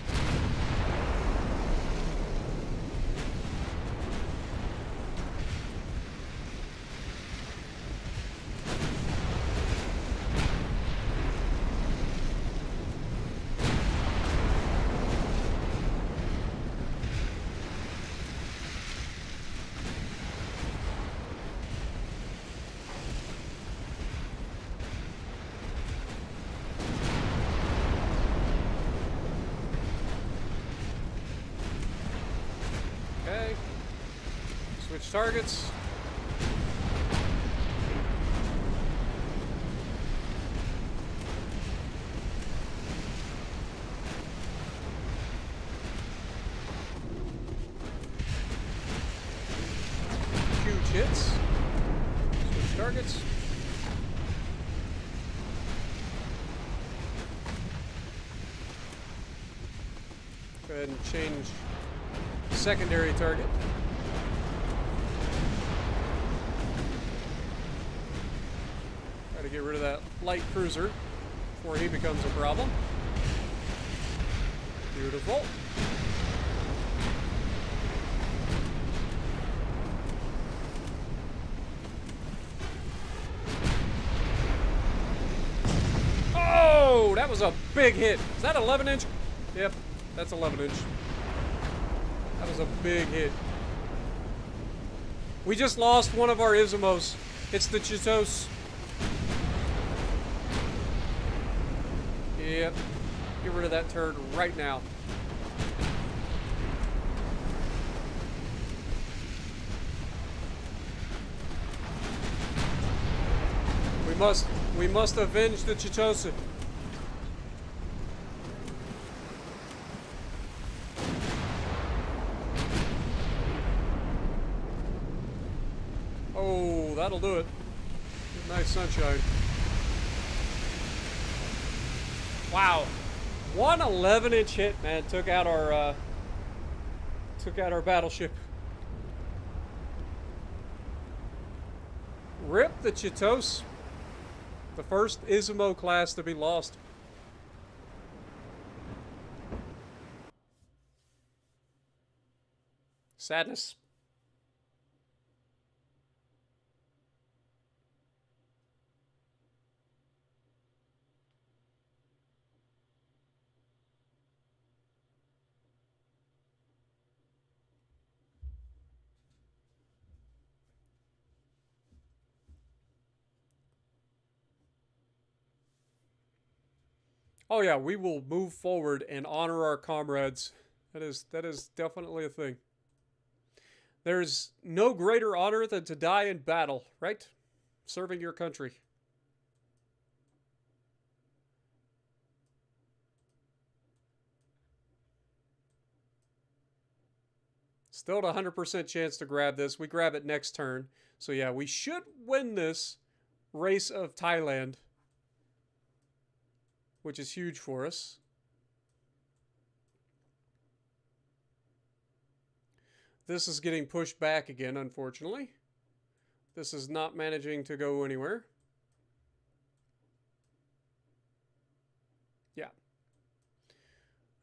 Switch targets. Huge hits. Switch targets. Go ahead and change secondary target. Try to get rid of that light cruiser before he becomes a problem. Beautiful. that was a big hit. Is that 11 inch? Yep, that's 11 inch. That was a big hit. We just lost one of our Isomos. It's the Chitos. Yep. Get rid of that turd right now. We must avenge the Chitose. Oh, that'll do it. Nice sunshine. Wow. One 11-inch hit, man, took out our battleship. Rip the Chitose. The first Izumo class to be lost. Sadness. Oh yeah, we will move forward and honor our comrades. That is definitely a thing. There's no greater honor than to die in battle, right? Serving your country. Still at 100% chance to grab this. We grab it next turn. So yeah, we should win this race of Thailand, which is huge for us. This is getting pushed back again, unfortunately. This is not managing to go anywhere. Yeah.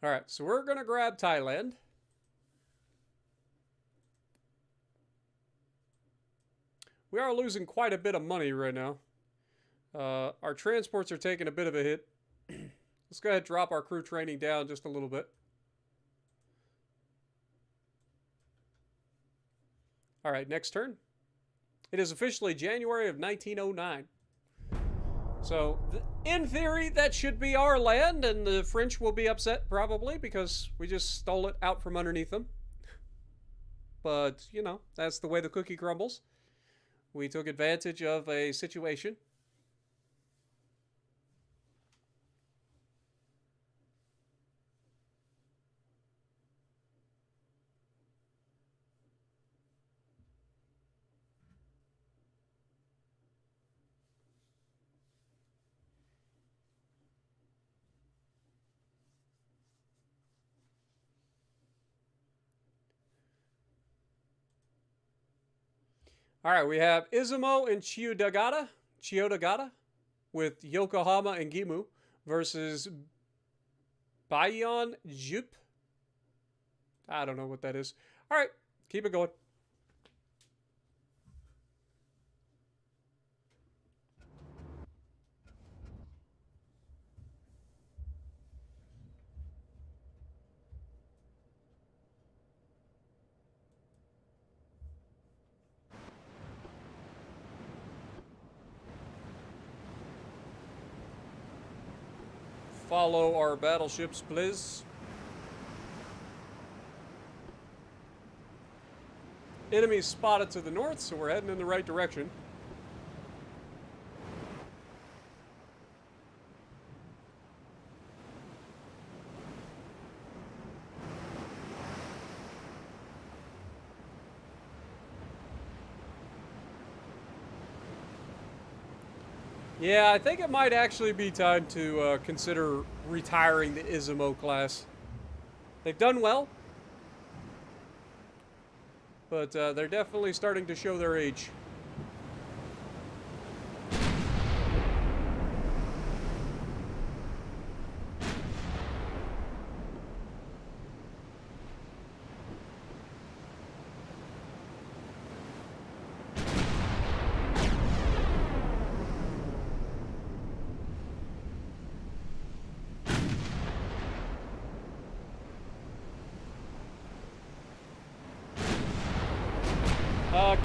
All right, so we're going to grab Thailand. We are losing quite a bit of money right now. Our transports are taking a bit of a hit. Let's go ahead and drop our crew training down just a little bit. All right, next turn. It is officially January of 1909. So, in theory, that should be our land, and the French will be upset probably because we just stole it out from underneath them. But, you know, that's the way the cookie crumbles. We took advantage of a situation. All right, we have Izumo and Chiyoda with Yokohama and Gimu versus Bayon Jup. I don't know what that is. All right, keep it going. Follow our battleships, please. Enemies spotted to the north, so we're heading in the right direction. Yeah, I think it might actually be time to consider retiring the Izumo class. They've done well, but they're definitely starting to show their age.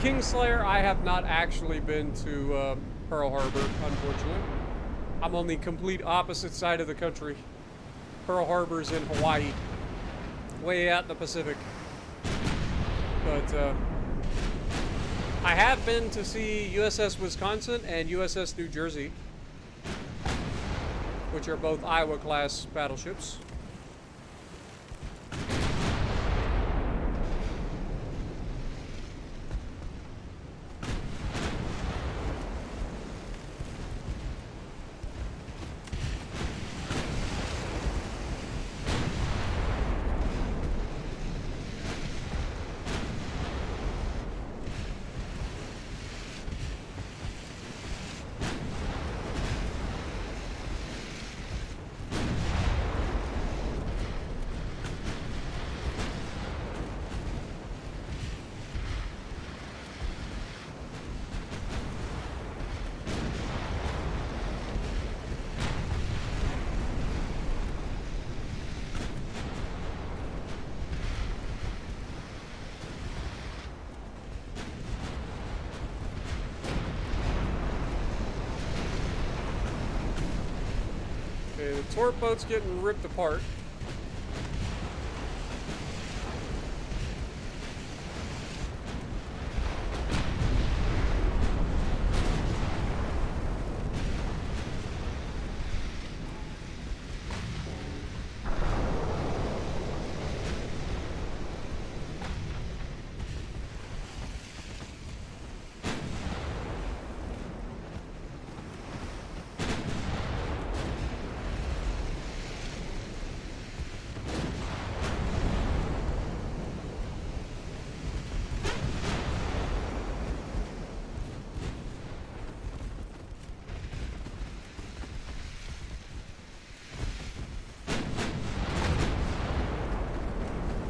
Kingslayer, I have not actually been to Pearl Harbor, unfortunately. I'm on the complete opposite side of the country. Pearl Harbor's in Hawaii, way out in the Pacific. But I have been to see USS Wisconsin and USS New Jersey, which are both Iowa-class battleships. Okay, the torp boat's getting ripped apart.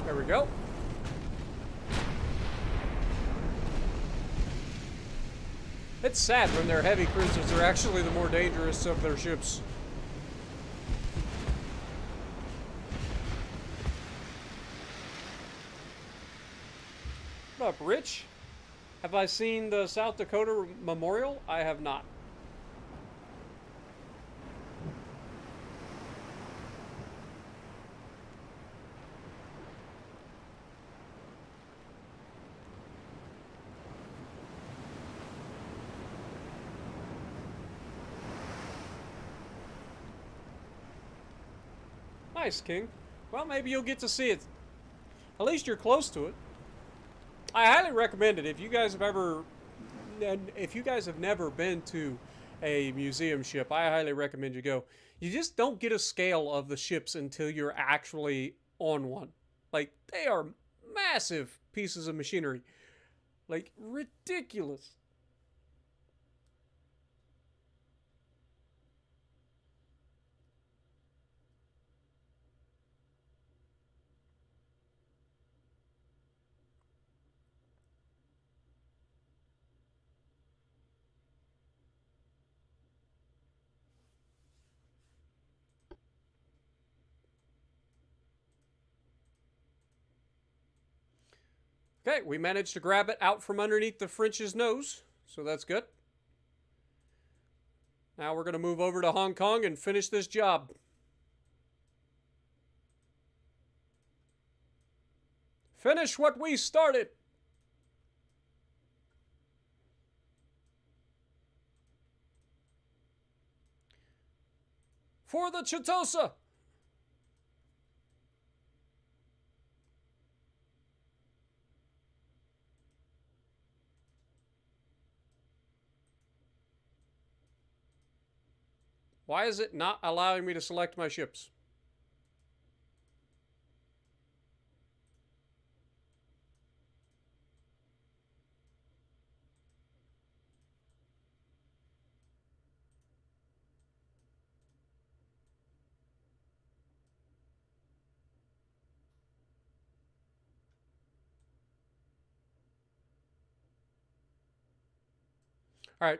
There we go. It's sad when their heavy cruisers are actually the more dangerous of their ships. What up, Rich? Have I seen the South Dakota Memorial? I have not. Nice, King. Well, maybe you'll get to see it. At least you're close to it. I highly recommend it. If you guys have never been to a museum ship, I highly recommend you go. You just don't get a scale of the ships until you're actually on one. Like, they are massive pieces of machinery. Like, ridiculous. Okay, we managed to grab it out from underneath the French's nose, so that's good. Now we're going to move over to Hong Kong and finish this job. Finish what we started! For the Chitosa! Why is it not allowing me to select my ships? All right.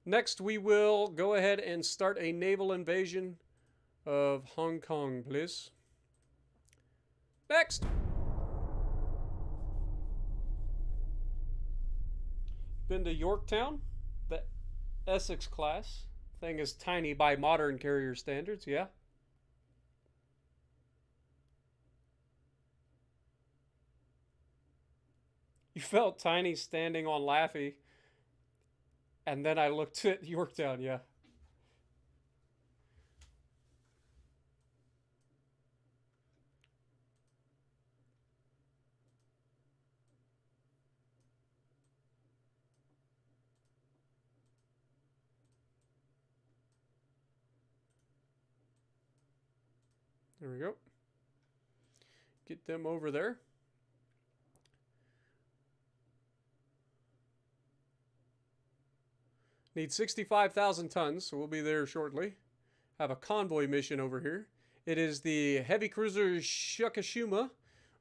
Next, we will go ahead and start a naval invasion of Hong Kong, please. Next. Been to Yorktown? The Essex class. Thing is tiny by modern carrier standards, yeah. You felt tiny standing on Laffey. And then I looked at Yorktown, yeah. There we go. Get them over there. Need 65,000 tons, so we'll be there shortly. Have a convoy mission over here. It is the heavy cruiser Shukashima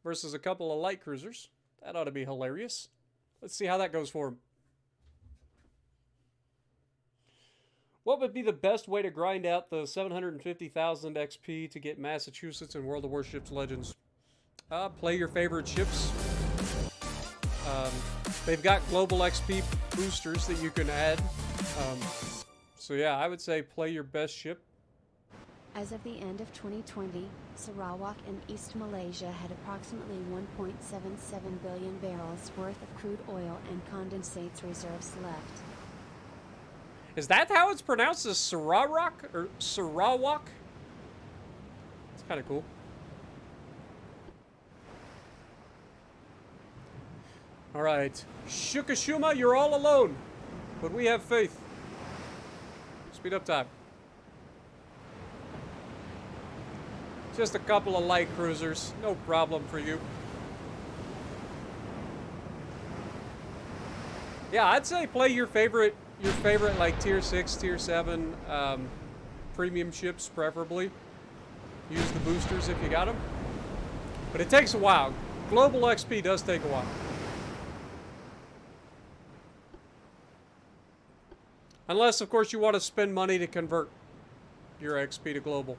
versus a couple of light cruisers. That ought to be hilarious. Let's see how that goes for him. What would be the best way to grind out the 750,000 XP to get Massachusetts in World of Warships Legends? Play your favorite ships. They've got global XP boosters that you can add. So yeah, I would say play your best ship. As of the end of 2020, Sarawak in East Malaysia had approximately 1.77 billion barrels worth of crude oil and condensates reserves left. Is that how it's pronounced? As Sarawak or Sarawak? It's kind of cool. All right, Shukashima, you're all alone, but we have faith. Speed up time. Just a couple of light cruisers, no problem for you. Yeah, I'd say play your favorite like tier 6, tier 7 premium ships preferably. Use the boosters if you got them. But it takes a while. Global XP does take a while. Unless, of course, you want to spend money to convert your XP to global.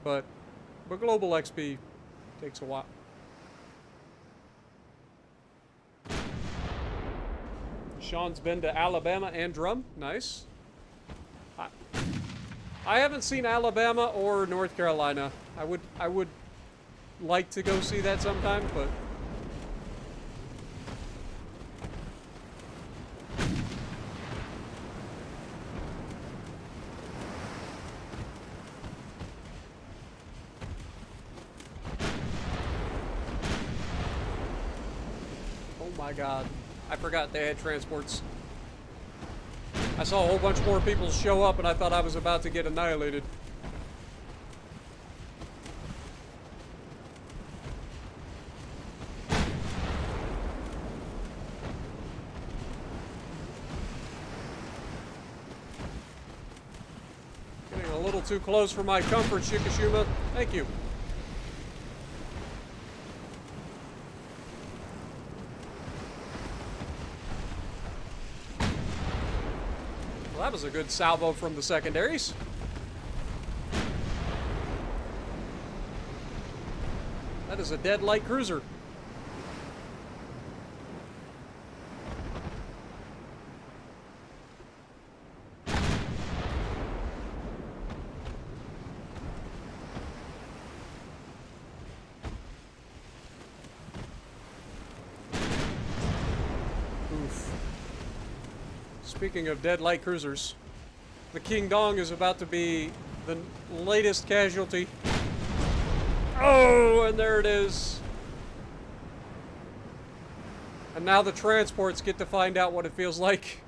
But global XP takes a while. Sean's been to Alabama and Drum. Nice. I haven't seen Alabama or North Carolina. I would like to go see that sometime, but oh my God. I forgot they had transports. I saw a whole bunch more people show up and I thought I was about to get annihilated. Getting a little too close for my comfort, Shikishima. Thank you. Well, that was a good salvo from the secondaries. That is a dead light cruiser. Speaking of dead light cruisers, the King Dong is about to be the latest casualty. Oh, and there it is. And now the transports get to find out what it feels like.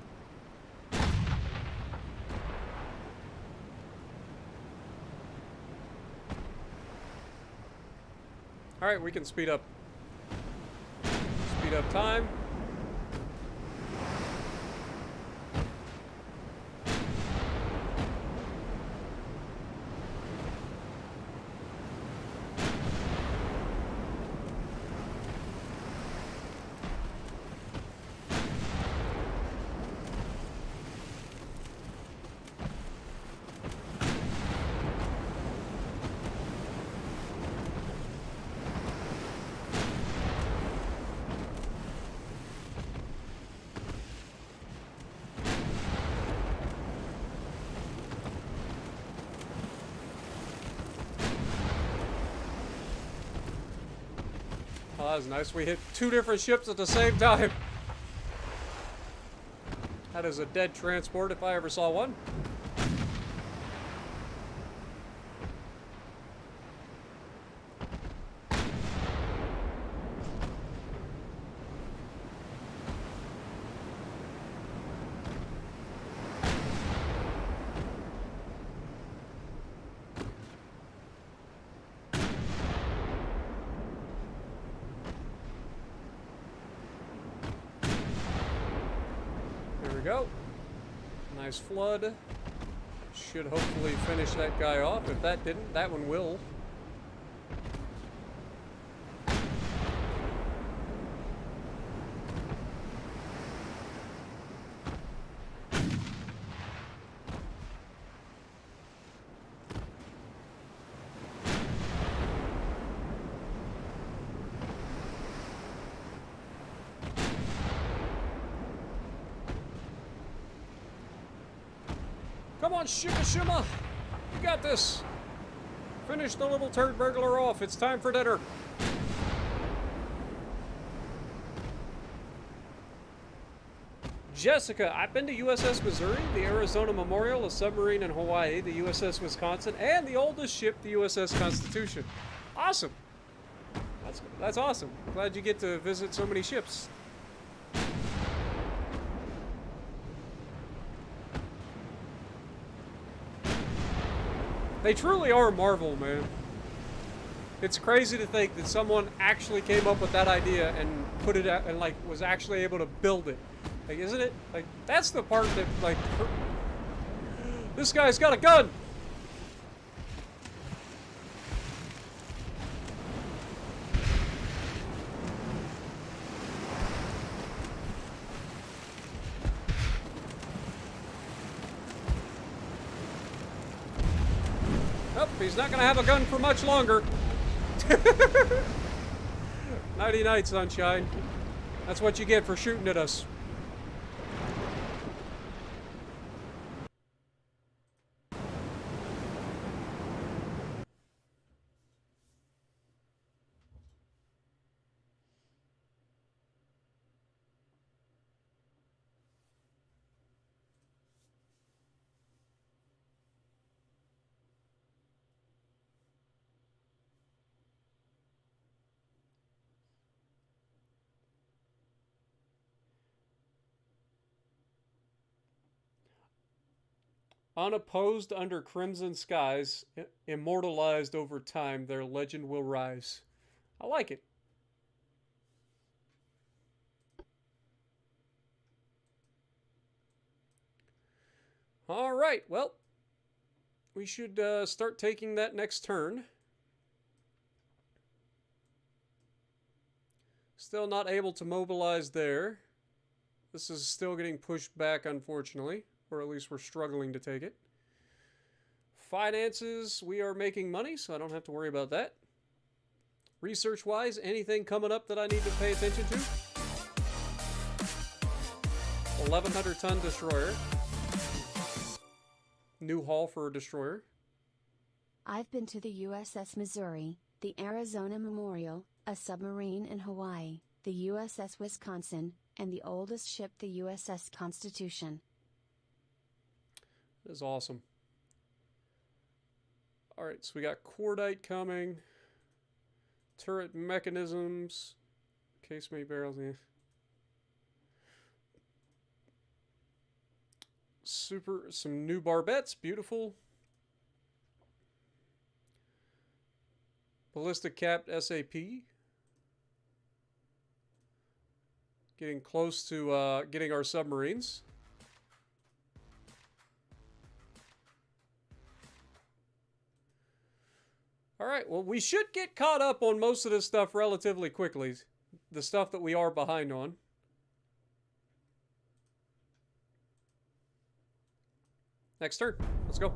All right, we can speed up. Speed up time. that was nice. We hit 2 different ships at the same time. That is a dead transport if I ever saw one. Go. Nice flood. Should hopefully finish that guy off. If that didn't, that one will. Come on, Shima! You got this! Finish the little turd burglar off. It's time for dinner. Jessica, I've been to USS Missouri, the Arizona Memorial, a submarine in Hawaii, the USS Wisconsin, and the oldest ship, the USS Constitution. Awesome! That's awesome. Glad you get to visit so many ships. They truly are Marvel, man. It's crazy to think that someone actually came up with that idea and put it out and like was actually able to build it. Like, isn't it? Like, that's the part that like this guy's got a gun. Nope, he's not gonna have a gun for much longer. Nighty night, sunshine. That's what you get for shooting at us. Unopposed under crimson skies, immortalized over time, their legend will rise. I like it. All right, well, we should start taking that next turn. Still not able to mobilize there. This is still getting pushed back, unfortunately. Or at least we're struggling to take it. Finances, we are making money, so I don't have to worry about that. Research-wise, anything coming up that I need to pay attention to? 1,100-ton destroyer. New hull for a destroyer. I've been to the USS Missouri, the Arizona Memorial, a submarine in Hawaii, the USS Wisconsin, and the oldest ship, the USS Constitution. That is awesome. Alright, so we got cordite coming. Turret mechanisms. Casemate barrels. Yeah. Some new barbettes. Beautiful. Ballistic capped SAP. Getting close to getting our submarines. Alright, well, we should get caught up on most of this stuff relatively quickly. The stuff that we are behind on. Next turn. Let's go.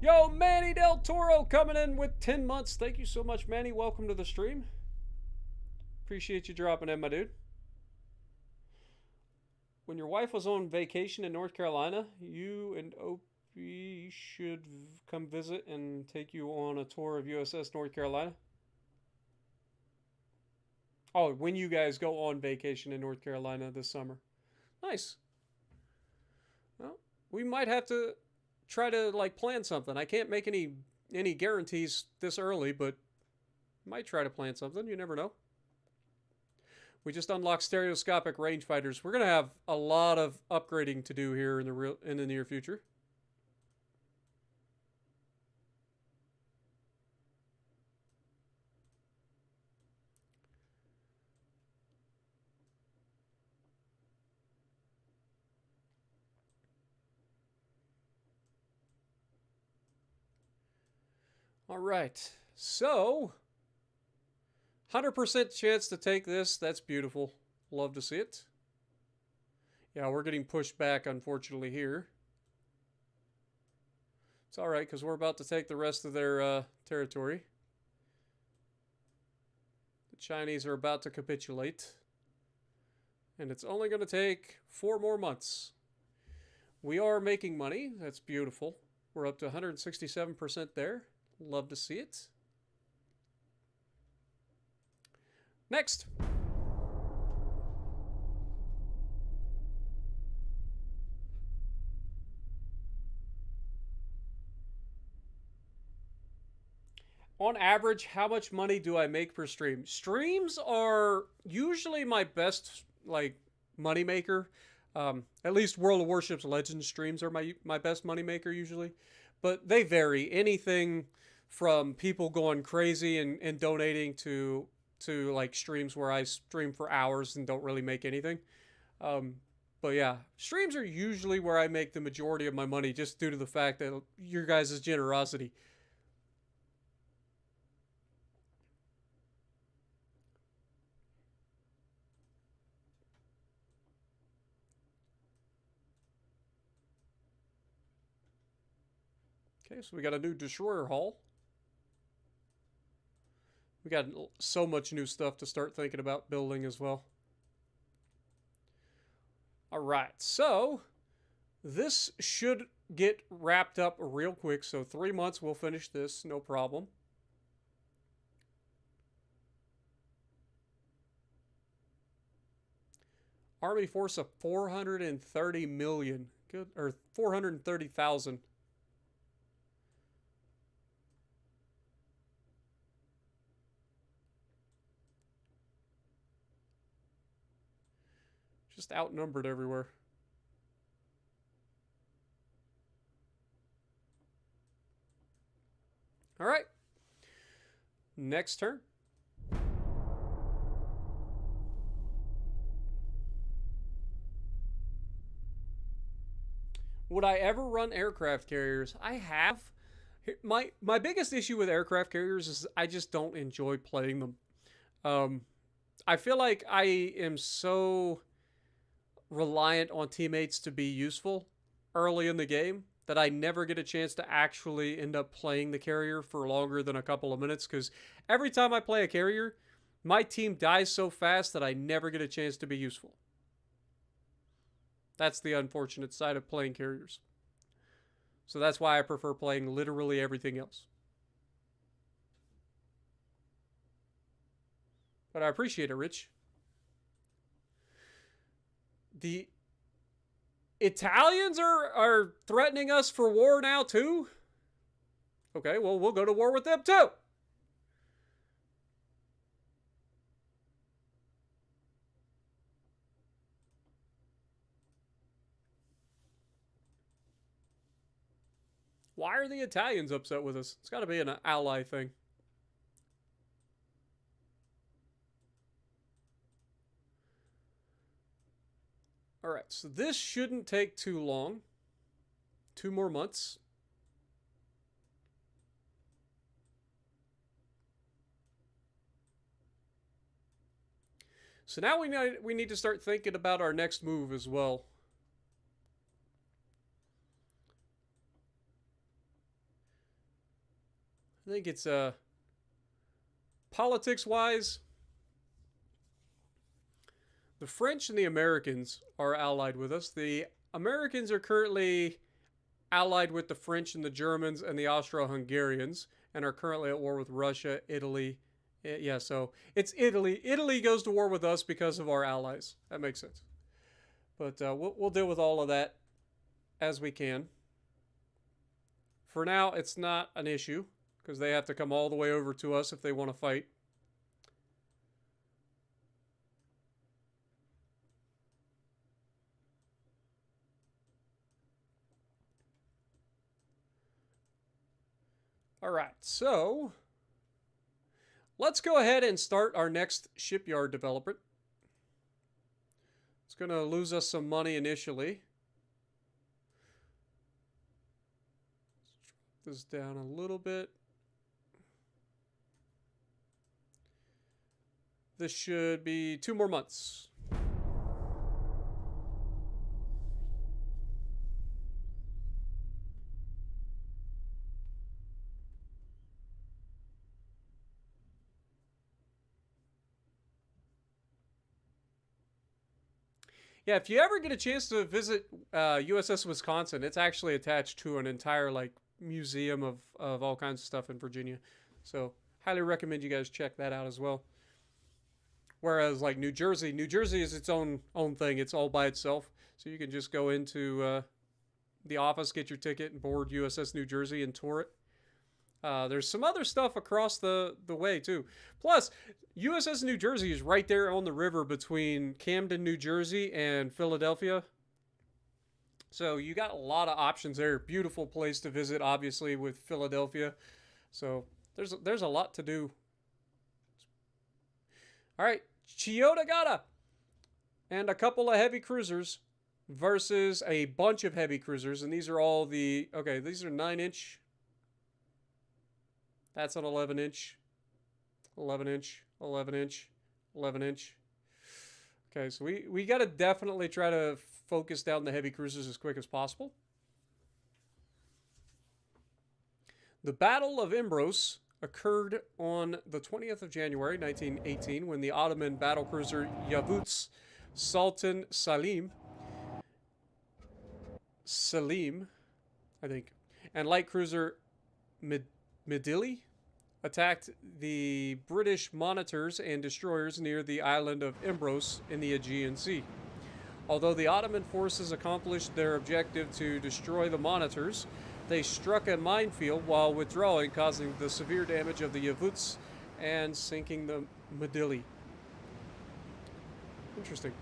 Yo, Manny Del Toro coming in with 10 months. Thank you so much, Manny. Welcome to the stream. Appreciate you dropping in, my dude. When your wife was on vacation in North Carolina, you and we should come visit and take you on a tour of USS North Carolina. Oh, when you guys go on vacation in North Carolina this summer. Nice. Well, we might have to try to like plan something. I can't make any guarantees this early, but might try to plan something. You never know. We just unlocked stereoscopic rangefighters. We're gonna have a lot of upgrading to do here in the near future. All right, so 100% chance to take this. That's beautiful. Love to see it. Yeah, we're getting pushed back, unfortunately, here. It's all right, because we're about to take the rest of their territory. The Chinese are about to capitulate. And it's only going to take 4 more months. We are making money. That's beautiful. We're up to 167% there. Love to see it. Next. On average, how much money do I make per stream? Streams are usually my best like money maker. At least World of Warships Legends streams are my best money maker usually, but they vary. Anything from people going crazy and donating to like streams where I stream for hours and don't really make anything. Um, but yeah, streams are usually where I make the majority of my money just due to the fact that your guys' generosity. Okay, so we got a new destroyer hull. We got so much new stuff to start thinking about building as well. All right, so this should get wrapped up real quick. So 3 months, we'll finish this, no problem. Army force of 430 million. Good, or 430,000. Just outnumbered everywhere. All right. Next turn. Would I ever run aircraft carriers? I have. My biggest issue with aircraft carriers is I just don't enjoy playing them. Um, I feel like I am so reliant on teammates to be useful early in the game that I never get a chance to actually end up playing the carrier for longer than a couple of minutes, because every time I play a carrier, my team dies so fast that I never get a chance to be useful. That's the unfortunate side of playing carriers. So that's why I prefer playing literally everything else. But I appreciate it, Rich. The Italians are threatening us for war now, too? Okay, well, we'll go to war with them, too. Why are the Italians upset with us? It's got to be an ally thing. All right, so this shouldn't take too long. 2 more months. So now we need to start thinking about our next move as well. I think it's politics-wise, the French and the Americans are allied with us. The Americans are currently allied with the French and the Germans and the Austro-Hungarians, and are currently at war with Russia, Italy, Yeah, so it's Italy. Italy goes to war with us because of our allies. That makes sense. But we'll deal with all of that as we can. For now, it's not an issue because they have to come all the way over to us if they want to fight. All right, so let's go ahead and start our next shipyard development. It's going to lose us some money initially. Let's drop this down a little bit. This should be 2 more months. Yeah, if you ever get a chance to visit USS Wisconsin, it's actually attached to an entire like museum of all kinds of stuff in Virginia. So highly recommend you guys check that out as well. Whereas like New Jersey is its own thing. It's all by itself. So you can just go into the office, get your ticket, and board USS New Jersey and tour it. There's some other stuff across the way too. Plus, USS New Jersey is right there on the river between Camden, New Jersey, and Philadelphia. So you got a lot of options there. Beautiful place to visit, obviously, with Philadelphia. So there's a lot to do. All right, Chiyoda and a couple of heavy cruisers versus a bunch of heavy cruisers, and these are all these are 9-inch. That's an 11-inch, 11-inch, 11-inch, 11-inch. Okay, so we got to definitely try to focus down the heavy cruisers as quick as possible. The Battle of Imbros occurred on the 20th of January, 1918, when the Ottoman battlecruiser Yavuz Sultan Selim, I think, and light cruiser Midilli attacked the British monitors and destroyers near the island of Imbros in the Aegean Sea. Although the Ottoman forces accomplished their objective to destroy the monitors, they struck a minefield while withdrawing, causing the severe damage of the Yavuz and sinking the Midilli. Interesting.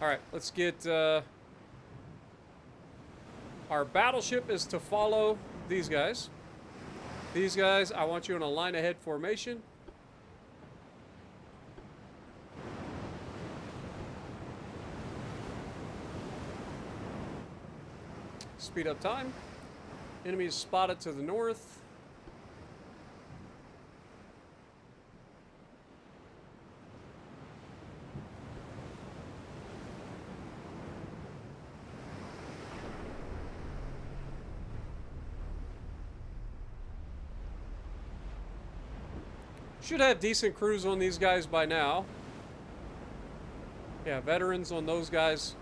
All right, let's get... Our battleship is to follow these guys. These guys, I want you in a line ahead formation. Speed up time. Enemy is spotted to the north. Should have decent crews on these guys by now. Yeah, veterans on those guys,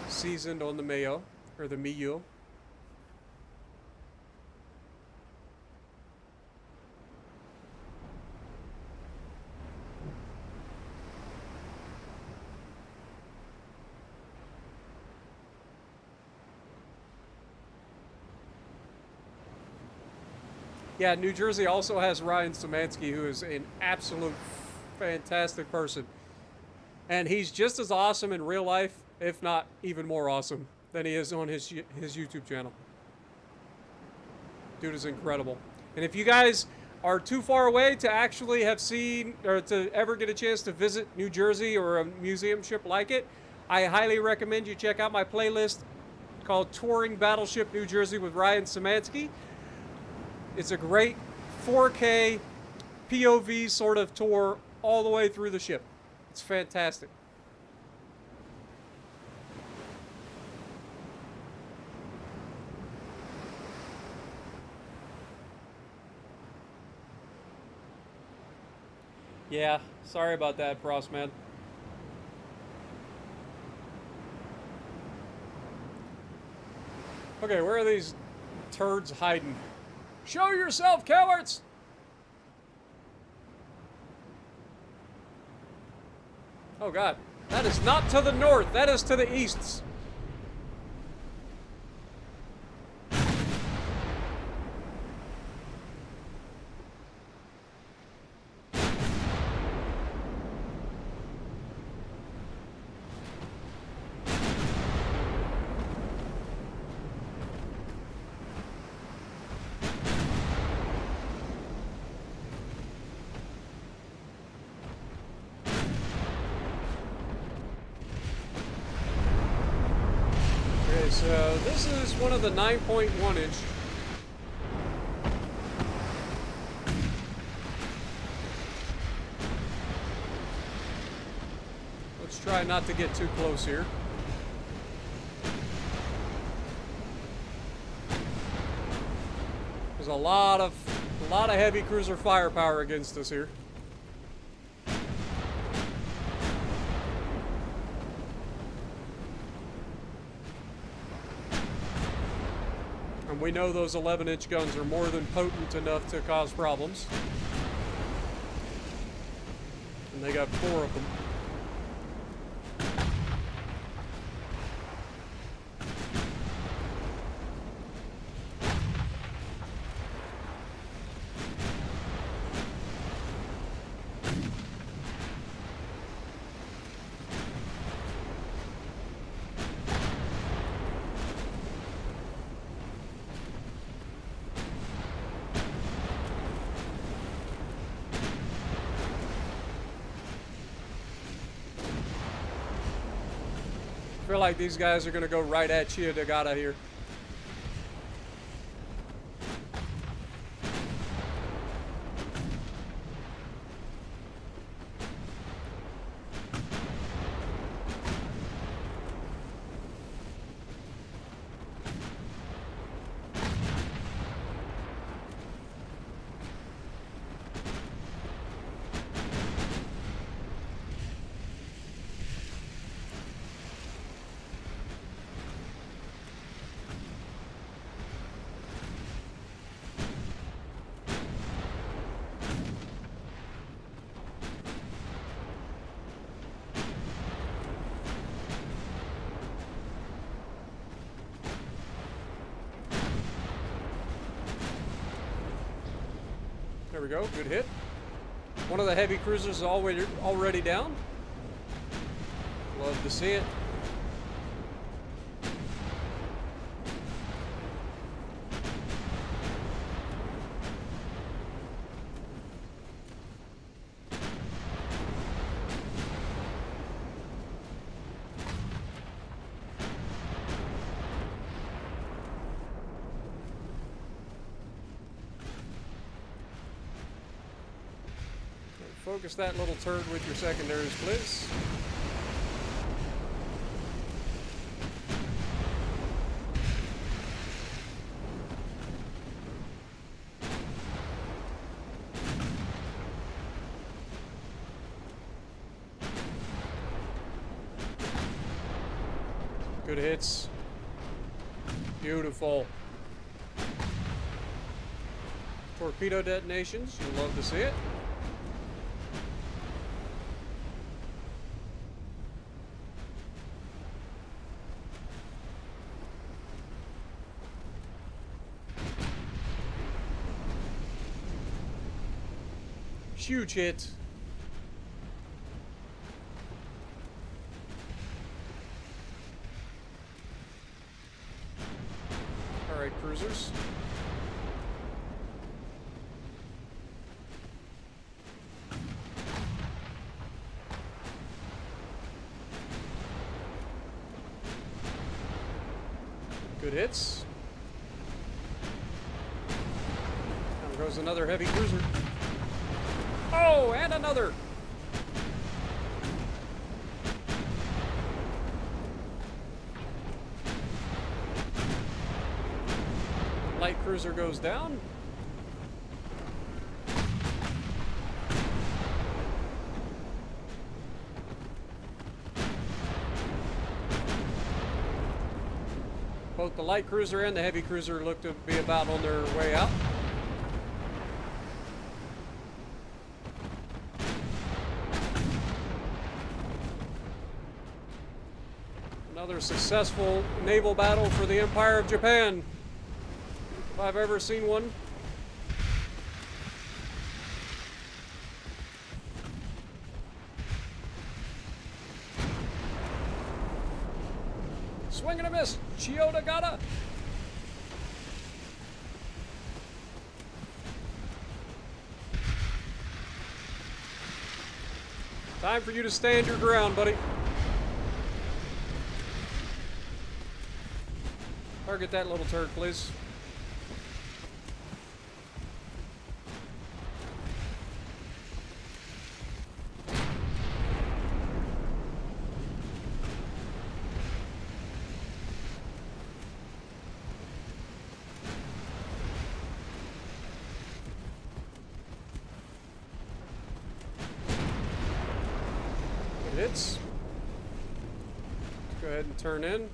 seasoned on the Mayo, or the Miyu. Yeah, New Jersey also has Ryan Szymanski, who is an absolute fantastic person. And he's just as awesome in real life, if not even more awesome, than he is on his YouTube channel. Dude is incredible. And if you guys are too far away to actually have seen, or to ever get a chance to visit New Jersey or a museum ship like it, I highly recommend you check out my playlist called Touring Battleship New Jersey with Ryan Szymanski. It's a great 4K POV sort of tour all the way through the ship. It's fantastic. Yeah, sorry about that, Frostman. Okay, where are these turds hiding? Show yourself, cowards! Oh god. That is not to the north. That is to the east. So this is one of the 9.1 inch. Let's try not to get too close here. There's a lot of heavy cruiser firepower against us here. And we know those 11-inch guns are more than potent enough to cause problems. And they got 4 of them. I feel like these guys are going to go right at you, Dagata here. There we go, good hit. One of the heavy cruisers is already down. Love to see it. Focus that little turd with your secondaries, please. Good hits. Beautiful. Torpedo detonations, you'll love to see it. Huge hit. All right, cruisers. Good hits. There goes another heavy cruiser. Oh, and another. Light cruiser goes down. Both the light cruiser and the heavy cruiser look to be about on their way out. successful naval battle for the Empire of Japan, if I've ever seen one. Swing and a miss. Chiyoda Gata. Time for you to stand your ground, buddy. Target that little turd, please. Hits. Let's go ahead and turn in.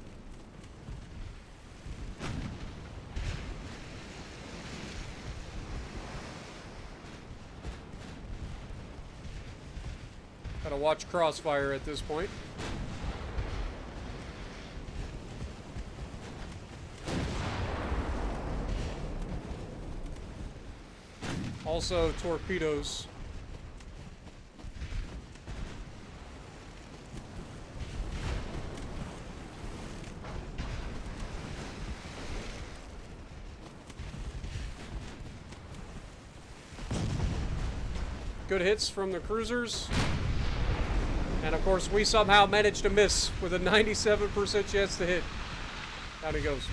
Gotta watch crossfire at this point. Also, torpedoes. Good hits from the cruisers. And of course, we somehow managed to miss with a 97% chance to hit. Down he goes.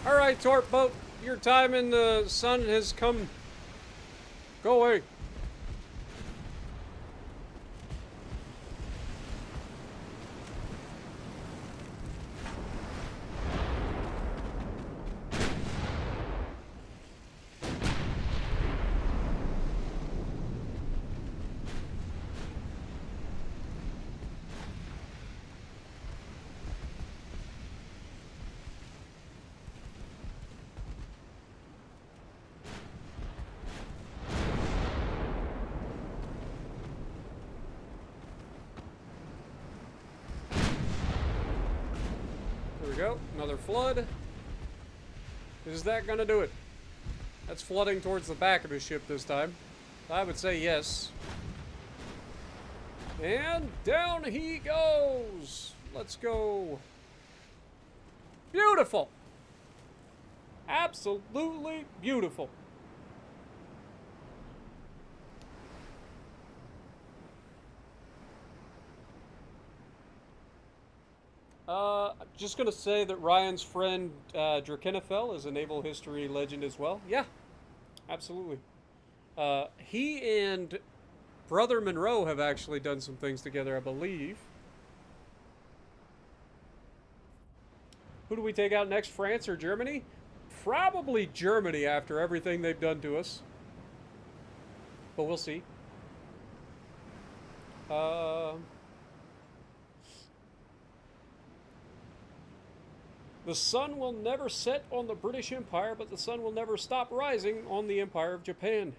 Alright, torp boat. Your time in the sun has come. Go away. There we go. Another flood. Is that gonna do it? That's flooding towards the back of his ship this time. I would say yes. And down he goes. Let's go. Beautiful. Absolutely beautiful. I'm just gonna say that Ryan's friend Drakenifel is a naval history legend as well. Yeah, absolutely. He and Brother Monroe have actually done some things together, I believe. Who do we take out next, France or Germany? Probably Germany after everything they've done to us. But we'll see. The sun will never set on the British Empire, but the sun will never stop rising on the Empire of Japan.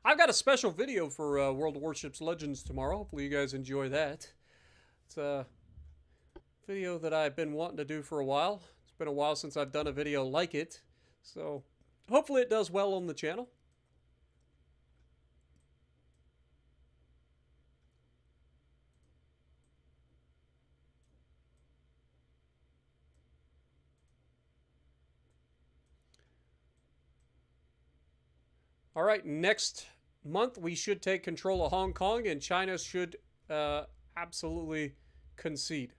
I've got a special video for World of Warships Legends tomorrow. Hopefully you guys enjoy that. It's a video that I've been wanting to do for a while. It's been a while since I've done a video like it. So hopefully it does well on the channel. All right, next month we should take control of Hong Kong, and China should absolutely concede.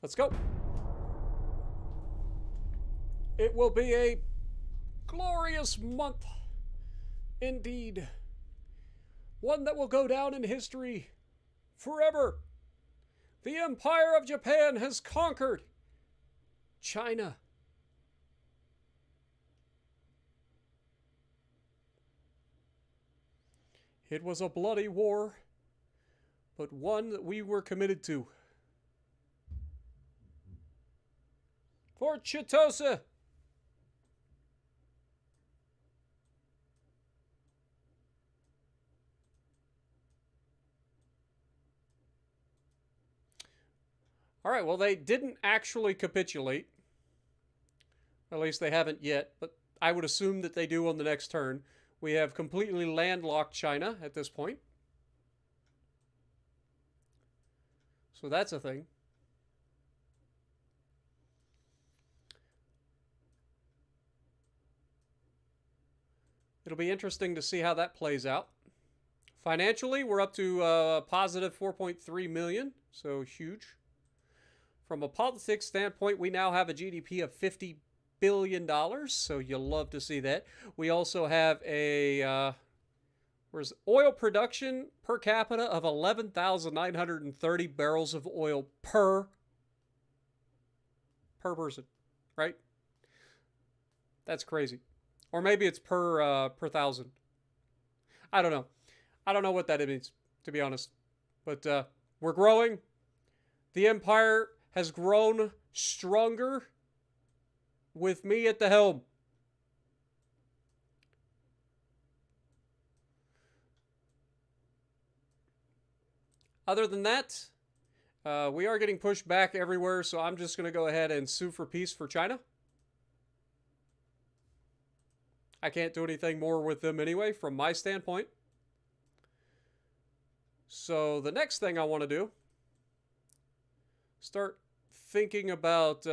Let's go. It will be a glorious month indeed. One that will go down in history forever. The Empire of Japan has conquered China. It was a bloody war, but one that we were committed to. For Chitose! Alright, well, they didn't actually capitulate. At least they haven't yet, but I would assume that they do on the next turn. We have completely landlocked China at this point. So that's a thing. It'll be interesting to see how that plays out. Financially, we're up to positive 4.3 million, so huge. From a politics standpoint, we now have a GDP of $50 billion, so you'll love to see that. We also have a where's oil production per capita of 11,930 barrels of oil per person, right? That's crazy. Or maybe it's per thousand. I don't know. I don't know what that means, to be honest. But we're growing. The empire has grown stronger with me at the helm. Other than that, we are getting pushed back everywhere, so I'm just going to go ahead and sue for peace for China. I can't do anything more with them anyway, from my standpoint. So the next thing I want to do, start thinking about,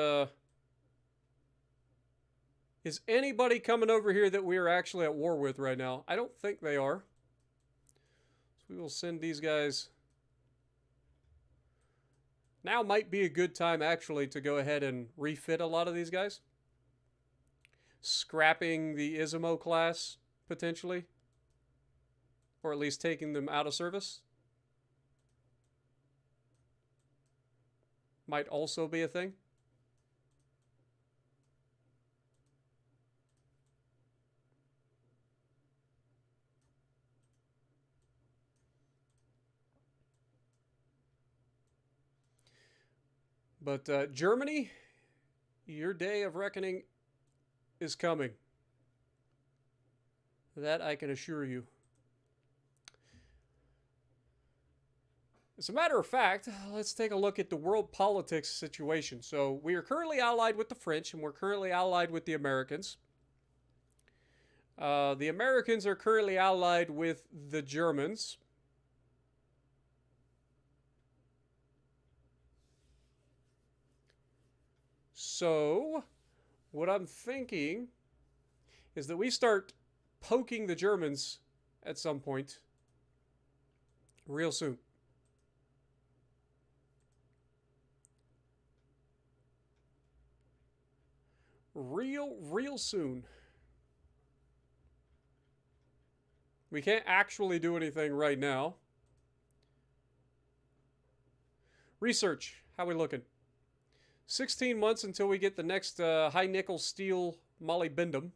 is anybody coming over here that we are actually at war with right now? I don't think they are. So we will send these guys. Now might be a good time, actually, to go ahead and refit a lot of these guys. Scrapping the Izumo class, potentially. Or at least taking them out of service. Might also be a thing. But Germany, your day of reckoning is coming. That I can assure you. As a matter of fact, let's take a look at the world politics situation. So we are currently allied with the French, and we're currently allied with the Americans. The Americans are currently allied with the Germans. So, what I'm thinking is that we start poking the Germans at some point real soon. Real soon. We can't actually do anything right now. Research. How we looking? 16 months until we get the next high nickel steel molybdenum.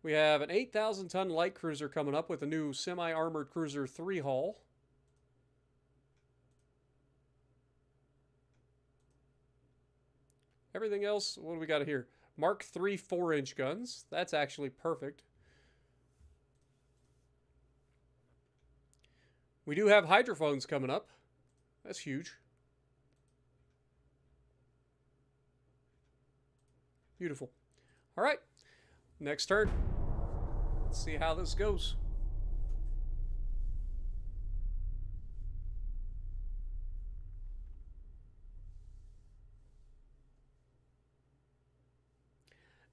We have an 8,000 ton light cruiser coming up with a new semi-armored cruiser 3 hull. Everything else, what do we got here? Mark III 4-inch guns. That's actually perfect. We do have hydrophones coming up. That's huge. Beautiful. All right. Next turn. Let's see how this goes.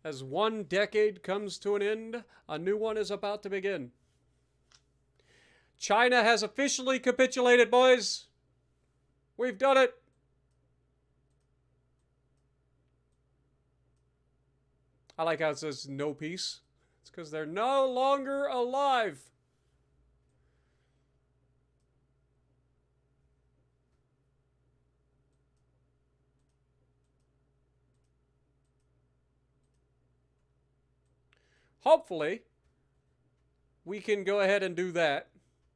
As one decade comes to an end, a new one is about to begin. China has officially capitulated, boys. We've done it! I like how it says no peace. It's because they're no longer alive. Hopefully, we can go ahead and do that.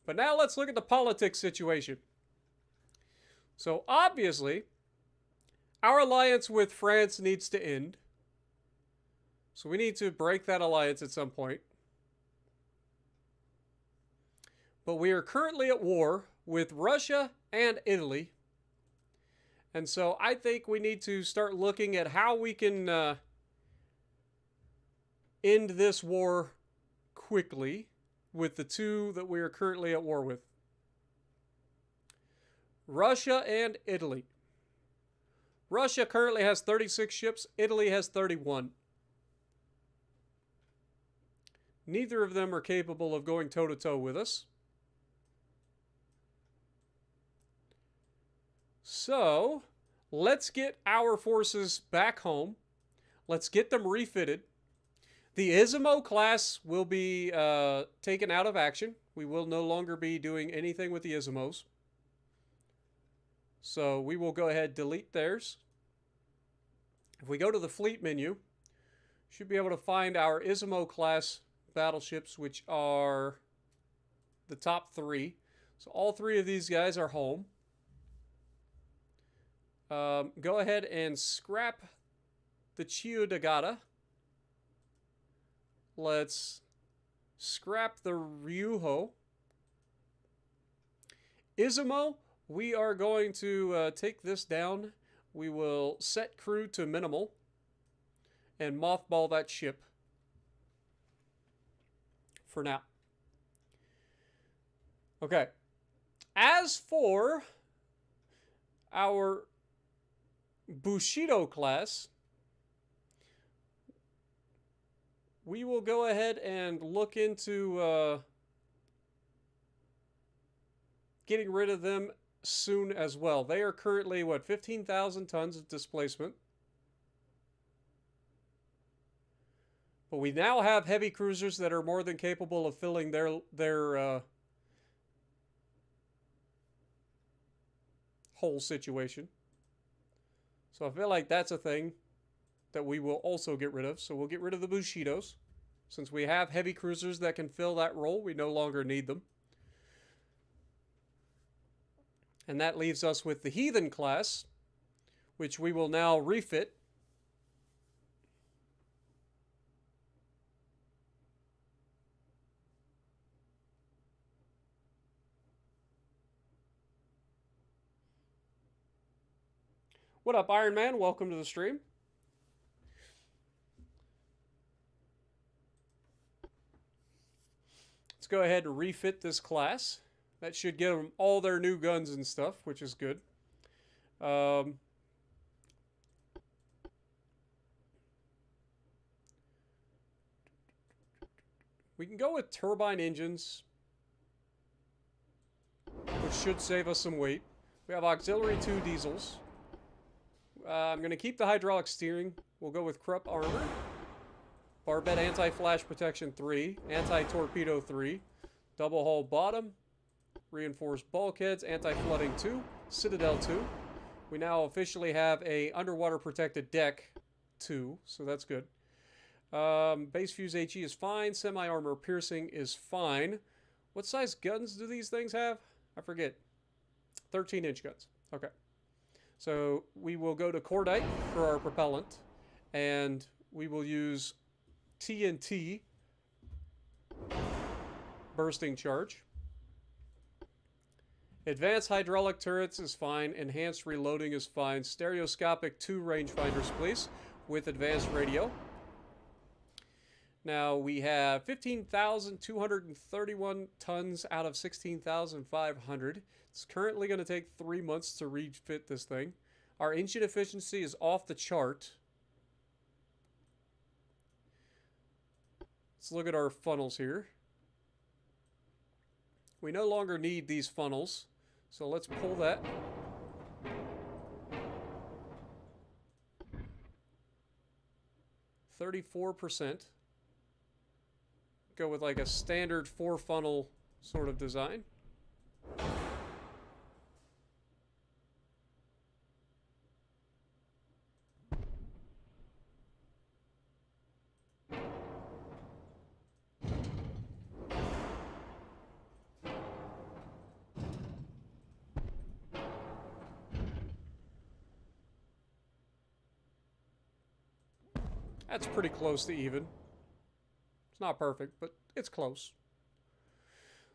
But now let's look at the politics situation. So obviously, our alliance with France needs to end. So we need to break that alliance at some point. But we are currently at war with Russia and Italy. And so I think we need to start looking at how we can end this war quickly with the two that we are currently at war with. Russia and Italy. Russia currently has 36 ships. Italy has 31. Neither of them are capable of going toe-to-toe with us. So, let's get our forces back home. Let's get them refitted. The Izumo class will be taken out of action. We will no longer be doing anything with the Izumos. So we will go ahead and delete theirs. If we go to the fleet menu, should be able to find our Izumo class battleships, which are the top 3. So all 3 of these guys are home. Go ahead and scrap the Chiyoda. Let's scrap the Ryuho. Izumo, we are going to take this down. We will set crew to minimal and mothball that ship for now. Okay. As for our Bushido class, we will go ahead and look into getting rid of them soon as well. They are currently, 15,000 tons of displacement. But we now have heavy cruisers that are more than capable of filling their whole situation. So I feel like that's a thing that we will also get rid of. So we'll get rid of the Bushidos. Since we have heavy cruisers that can fill that role, we no longer need them. And that leaves us with the Heathen class, which we will now refit. What up, Iron Man? Welcome to the stream. Let's go ahead and refit this class. That should give them all their new guns and stuff, which is good. We can go with turbine engines, which should save us some weight. We have auxiliary 2 diesels. I'm going to keep the hydraulic steering. We'll go with Krupp armor. Barbette anti-flash protection 3. Anti-torpedo 3. Double hull bottom. Reinforced bulkheads. Anti-flooding 2. Citadel 2. We now officially have a underwater protected deck 2. So that's good. Base fuse HE is fine. Semi-armor piercing is fine. What size guns do these things have? I forget. 13-inch guns. Okay. So we will go to cordite for our propellant, and we will use TNT bursting charge. Advanced hydraulic turrets is fine. Enhanced reloading is fine. Stereoscopic 2 rangefinders, please, with advanced radio. Now we have 15,231 tons out of 16,500. It's currently going to take 3 months to refit this thing. Our engine efficiency is off the chart. Let's look at our funnels here. We no longer need these funnels, so let's pull that. 34%. Go with like a standard 4-funnel sort of design. That's pretty close to even. It's not perfect, but it's close.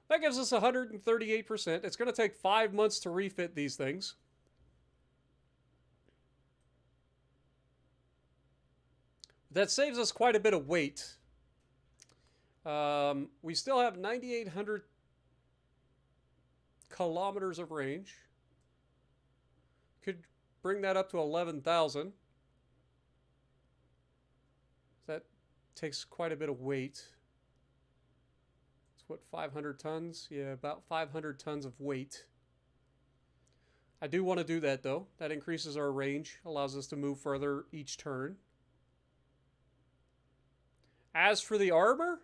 That gives us 138%. It's going to take 5 months to refit these things. That saves us quite a bit of weight. We still have 9,800 kilometers of range. Could bring that up to 11,000. That takes quite a bit of weight. It's what, 500 tons? Yeah, about 500 tons of weight. I do want to do that though. That increases our range, allows us to move further each turn. As for the armor,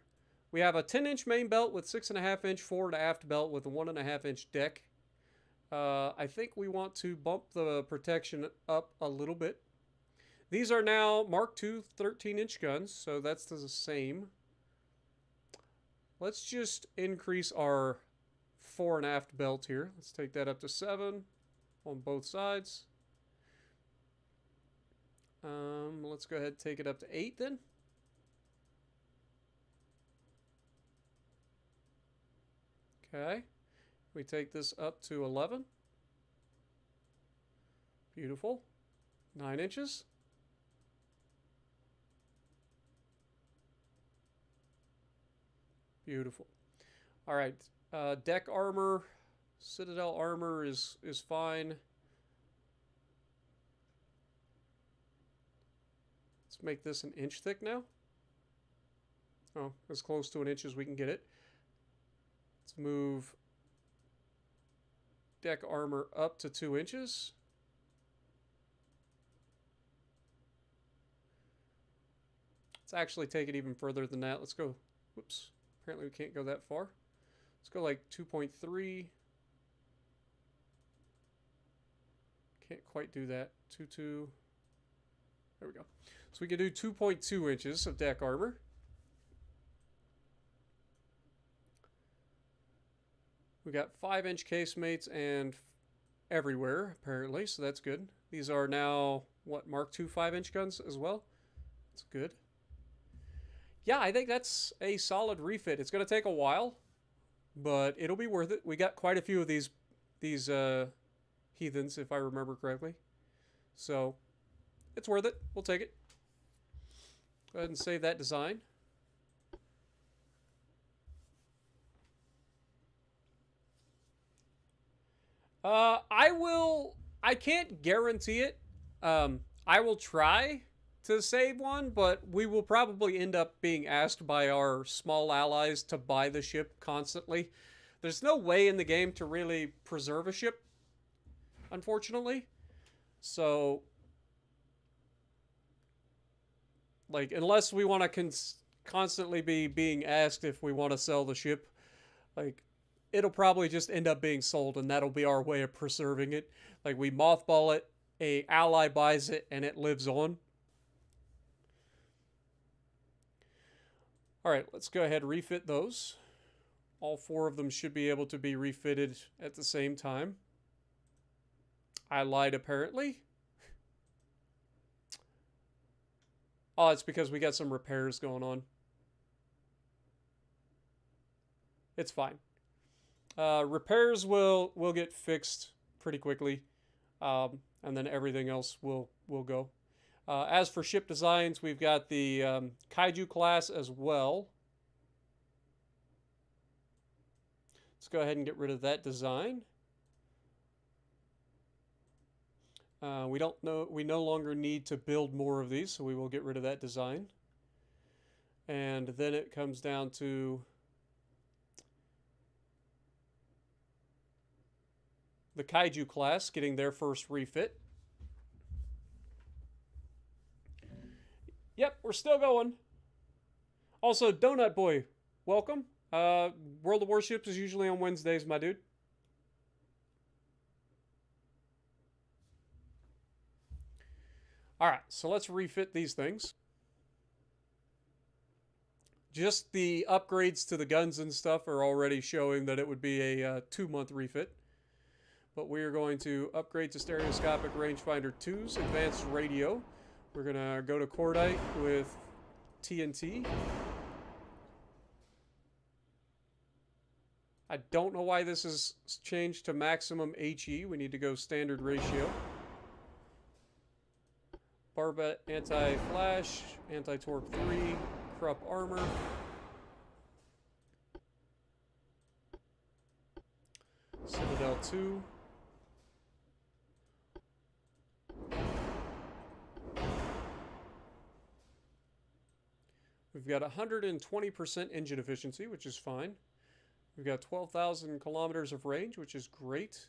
we have a 10-inch main belt with 6.5-inch fore and aft belt with a 1.5-inch deck. I think we want to bump the protection up a little bit. These are now Mark II 13-inch guns, so that's the same. Let's just increase our fore and aft belt here. Let's take that up to 7 on both sides. Let's go ahead and take it up to 8 then. Okay. We take this up to 11. Beautiful. 9 inches. Beautiful. All right. Deck armor, citadel armor is fine. Let's make this an inch thick now. Oh, as close to an inch as we can get it. Let's move deck armor up to 2 inches. Let's actually take it even further than that. Let's go. Whoops. Apparently we can't go that far. Let's go like 2.3. Can't quite do that. 2.2. There we go. So we can do 2.2 inches of deck armor. We got 5-inch casemates and everywhere, apparently, so that's good. These are now, what, Mark II 5-inch guns as well? That's good. Yeah, I think that's a solid refit. It's going to take a while, but it'll be worth it. We got quite a few of these heathens, if I remember correctly. So, it's worth it. We'll take it. Go ahead and save that design. I can't guarantee it. I will try to save one, but we will probably end up being asked by our small allies to buy the ship constantly. There's no way in the game to really preserve a ship, unfortunately. So, like, unless we want to constantly be being asked if we want to sell the ship, like, it'll probably just end up being sold, and that'll be our way of preserving it. Like, we mothball it, a ally buys it, and it lives on. Alright, let's go ahead and refit those. All 4 of them should be able to be refitted at the same time. I lied, apparently. Oh, it's because we got some repairs going on. It's fine. Repairs will get fixed pretty quickly, and then everything else will go. As for ship designs, we've got the Kaiju class as well. Let's go ahead and get rid of that design. We no longer need to build more of these, so we will get rid of that design. And then it comes down to the Kaiju class getting their first refit. Yep, we're we're still going. Also, Donut Boy, welcome. World of Warships is usually on Wednesdays, my dude. Alright, so let's refit these things. Just the upgrades to the guns and stuff are already showing that it would be a 2-month refit. But we are going to upgrade to stereoscopic rangefinder 2's advanced radio. We're going to go to cordite with TNT. I don't know why this is changed to maximum HE. We need to go standard ratio. Barbette anti-flash, anti-torque 3, Krupp armor. Citadel 2. We've got 120% engine efficiency, which is fine. We've got 12,000 kilometers of range, which is great.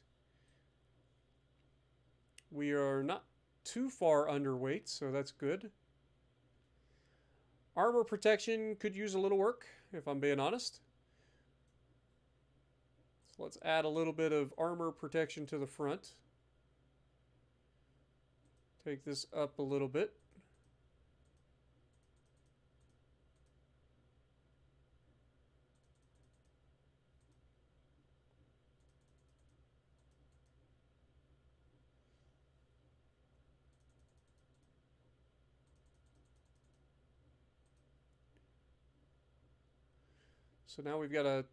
We are not too far underweight, so that's good. Armor protection could use a little work, if I'm being honest. So let's add a little bit of armor protection to the front. Take this up a little bit. So now we've got a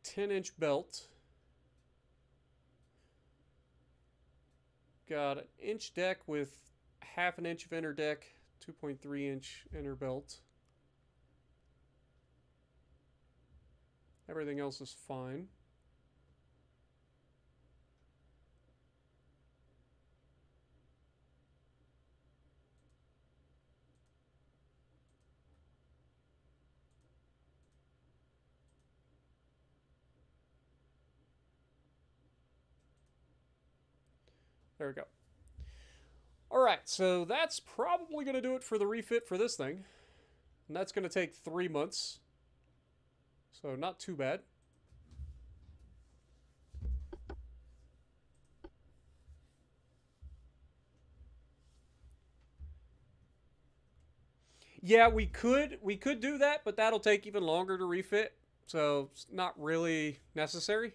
10-inch belt. Got an inch deck with half an inch of inner deck, 2.3-inch inner belt. Everything else is fine. There we go. Alright, so that's probably going to do it for the refit for this thing. And that's going to take 3 months. So not too bad. Yeah, we could do that, but that'll take even longer to refit. So it's not really necessary.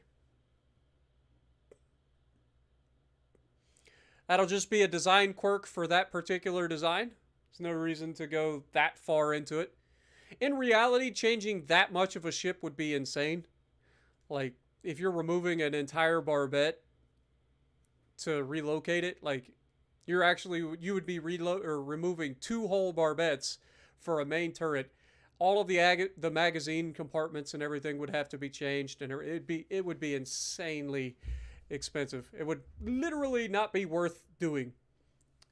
That'll just be a design quirk for that particular design. There's no reason to go that far into it. In reality, changing that much of a ship would be insane. Like, if you're removing an entire barbette to relocate it, like, you would be removing 2 whole barbettes for a main turret. All of the magazine compartments and everything would have to be changed, and it would be insanely expensive. It would literally not be worth doing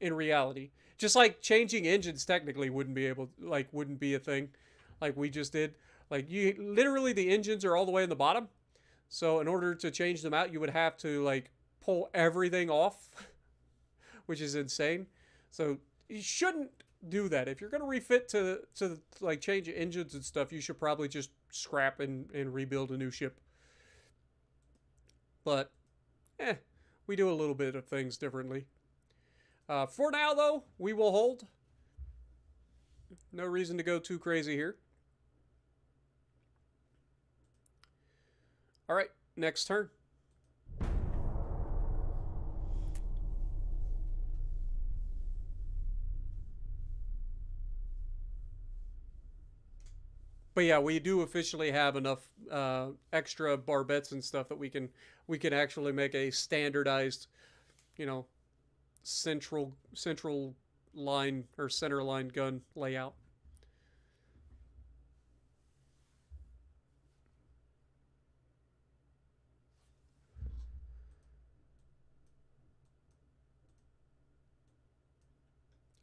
in reality. Just like changing engines technically wouldn't be a thing like we just did. Like, literally the engines are all the way in the bottom. So in order to change them out, you would have to like pull everything off, which is insane. So you shouldn't do that. If you're going to refit to like change engines and stuff, you should probably just scrap and rebuild a new ship. But we do a little bit of things differently. For now, though, we will hold. No reason to go too crazy here. All right, next turn. But yeah, we do officially have enough extra barbettes and stuff that we can actually make a standardized, central line or center line gun layout.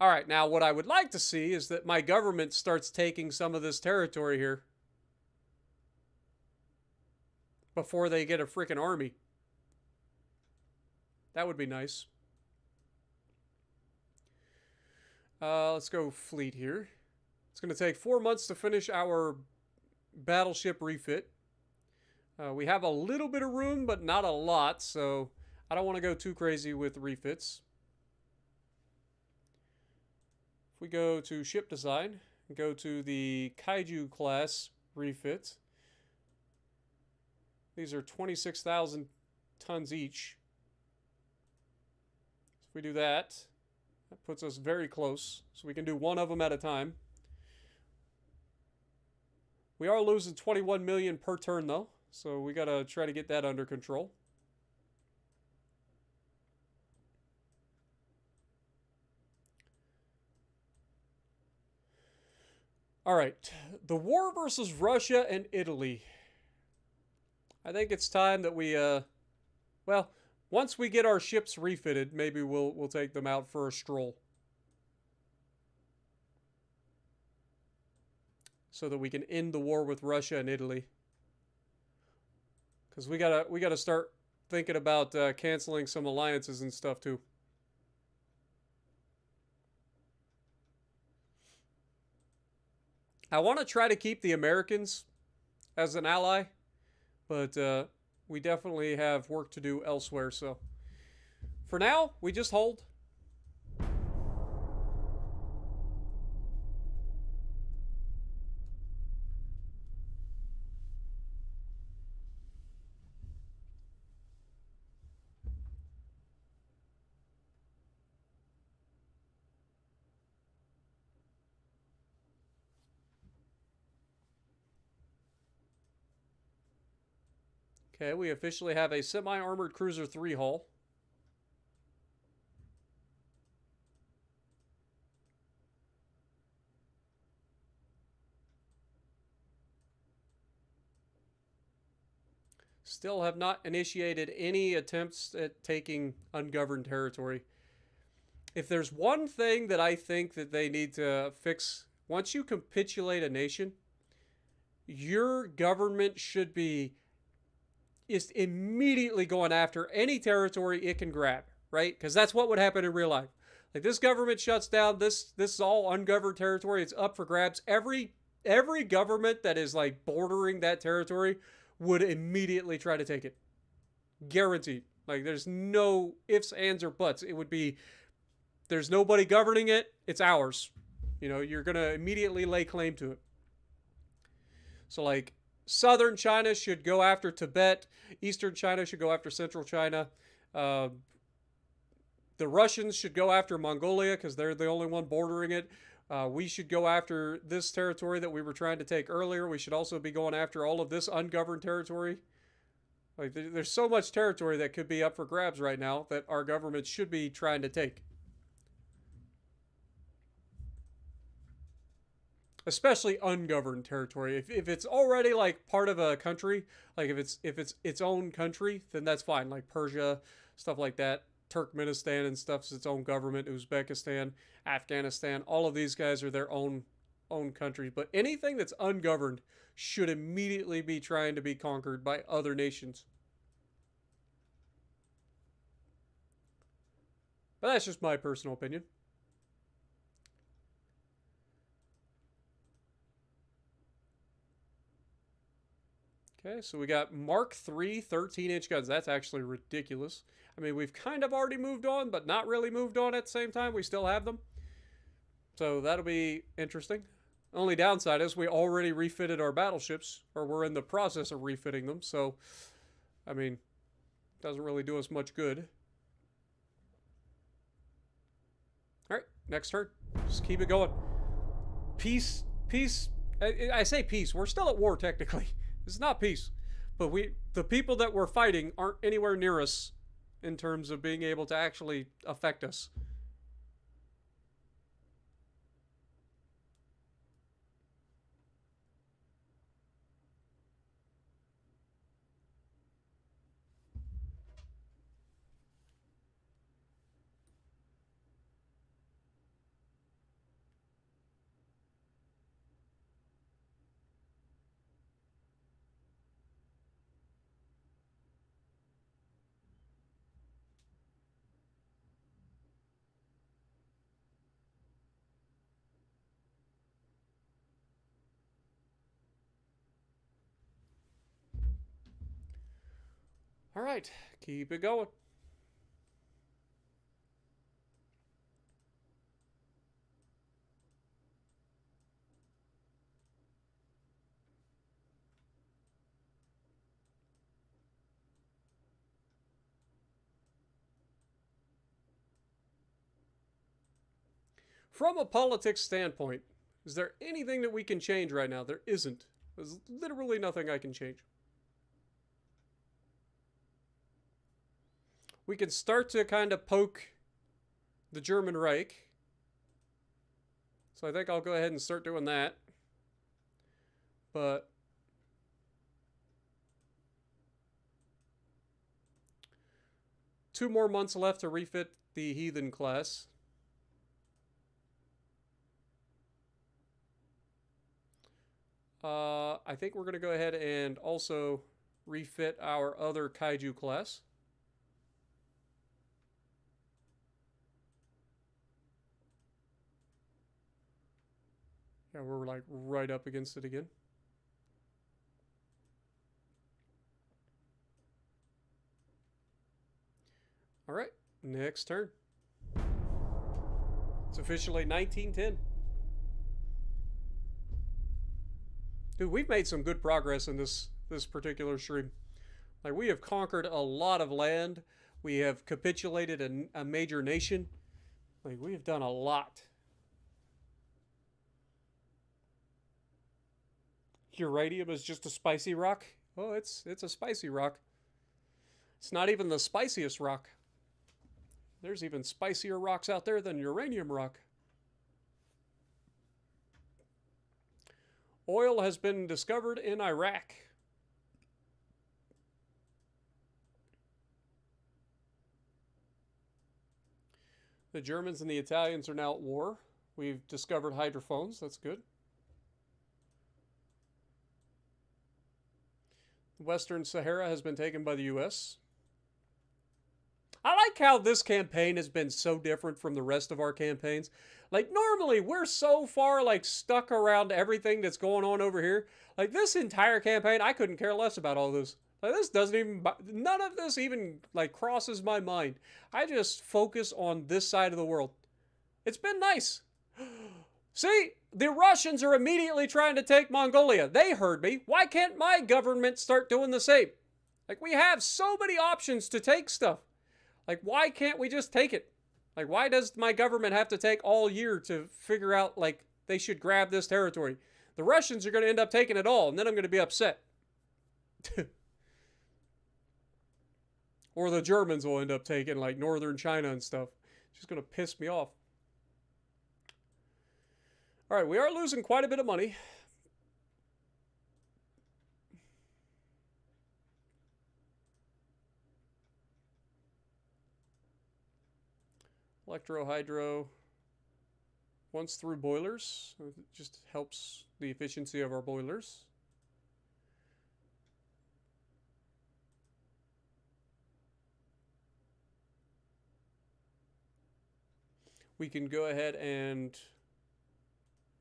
All right, now what I would like to see is that my government starts taking some of this territory here before they get a freaking army. That would be nice. Let's go fleet here. It's going to take 4 months to finish our battleship refit. We have a little bit of room, but not a lot, so I don't want to go too crazy with refits. If we go to ship design and go to the Kaiju class refit, these are 26,000 tons each. If we do that, that puts us very close, so we can do one of them at a time. We are losing 21 million per turn though, so we gotta try to get that under control. All right, the war versus Russia and Italy. I think it's time that we, well, once we get our ships refitted, maybe we'll take them out for a stroll, so that we can end the war with Russia and Italy. Because we gotta start thinking about canceling some alliances and stuff too. I want to try to keep the Americans as an ally, but we definitely have work to do elsewhere. So for now, we just hold. Okay, we officially have a semi-armored cruiser 3 hull. Still have not initiated any attempts at taking ungoverned territory. If there's one thing that I think that they need to fix, once you capitulate a nation, your government should be is immediately going after any territory it can grab, right? Because that's what would happen in real life. Like, this government shuts down, this is all ungoverned territory, it's up for grabs. Every government that is like bordering that territory would immediately try to take it. Guaranteed. Like, there's no ifs, ands, or buts. It would be, there's nobody governing it, it's ours. You know, you're going to immediately lay claim to it. So, like, southern China should go after Tibet. Eastern China should go after central China. The Russians should go after Mongolia because they're the only one bordering it. We should go after this territory that we were trying to take earlier. We should also be going after all of this ungoverned territory. Like, there's so much territory that could be up for grabs right now that our government should be trying to take. Especially ungoverned territory. If it's already like part of a country, like if it's its own country, then that's fine. Like Persia, stuff like that. Turkmenistan and stuff's its own government. Uzbekistan, Afghanistan, all of these guys are their own countries. But anything that's ungoverned should immediately be trying to be conquered by other nations. But that's just my personal opinion. Okay, so we got Mark III 13-inch guns. That's actually ridiculous. I mean, we've kind of already moved on, but not really moved on at the same time. We still have them. So that'll be interesting. Only downside is we already refitted our battleships, or we're in the process of refitting them. So, I mean, doesn't really do us much good. All right, next turn. Just keep it going. Peace. I say peace. We're still at war, technically. It's not peace, but the people that we're fighting aren't anywhere near us in terms of being able to actually affect us. All right, keep it going. From a politics standpoint, is there anything that we can change right now? There isn't. There's literally nothing I can change. We can start to kind of poke the German Reich. So I think I'll go ahead and start doing that. But two more months left to refit the Heathen class. I think we're going to go ahead and also refit our other Kaiju class. Yeah, we're like right up against it again. All right, next turn. It's officially 1910. Dude, we've made some good progress in this particular stream. Like, we have conquered a lot of land. We have capitulated a major nation. Like, we have done a lot. Uranium is just a spicy rock? Oh, it's a spicy rock. It's not even the spiciest rock. There's even spicier rocks out there than uranium rock. Oil has been discovered in Iraq. The Germans and the Italians are now at war. We've discovered hydrophones. That's good. Western Sahara has been taken by the U.S. I like how this campaign has been so different from the rest of our campaigns. Like, normally we're so far like stuck around everything that's going on over here. Like, this entire campaign, I couldn't care less about all this. Like, this doesn't even, none of this even like crosses my mind. I just focus on this side of the world. It's been nice. See, the Russians are immediately trying to take Mongolia. They heard me. Why can't my government start doing the same? Like, we have so many options to take stuff. Like, why can't we just take it? Like, why does my government have to take all year to figure out, like, they should grab this territory? The Russians are going to end up taking it all, and then I'm going to be upset. Or the Germans will end up taking, like, northern China and stuff. It's just going to piss me off. All right, we are losing quite a bit of money. Electro-hydro. Once through boilers. It just helps the efficiency of our boilers. We can go ahead and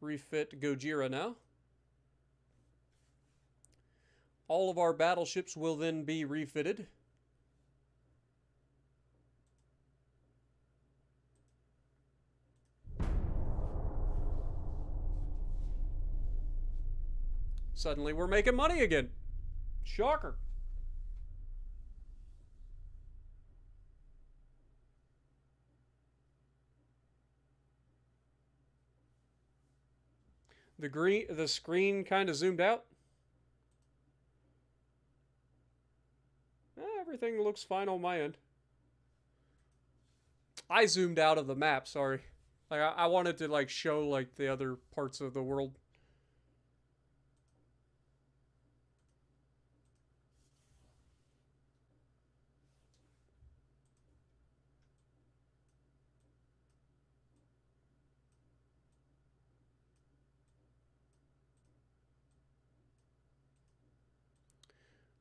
refit Gojira now. All of our battleships will then be refitted. Suddenly we're making money again. Shocker. The screen kind of zoomed out. Everything looks fine on my end. I zoomed out of the map, sorry. Like, I wanted to like show like the other parts of the world.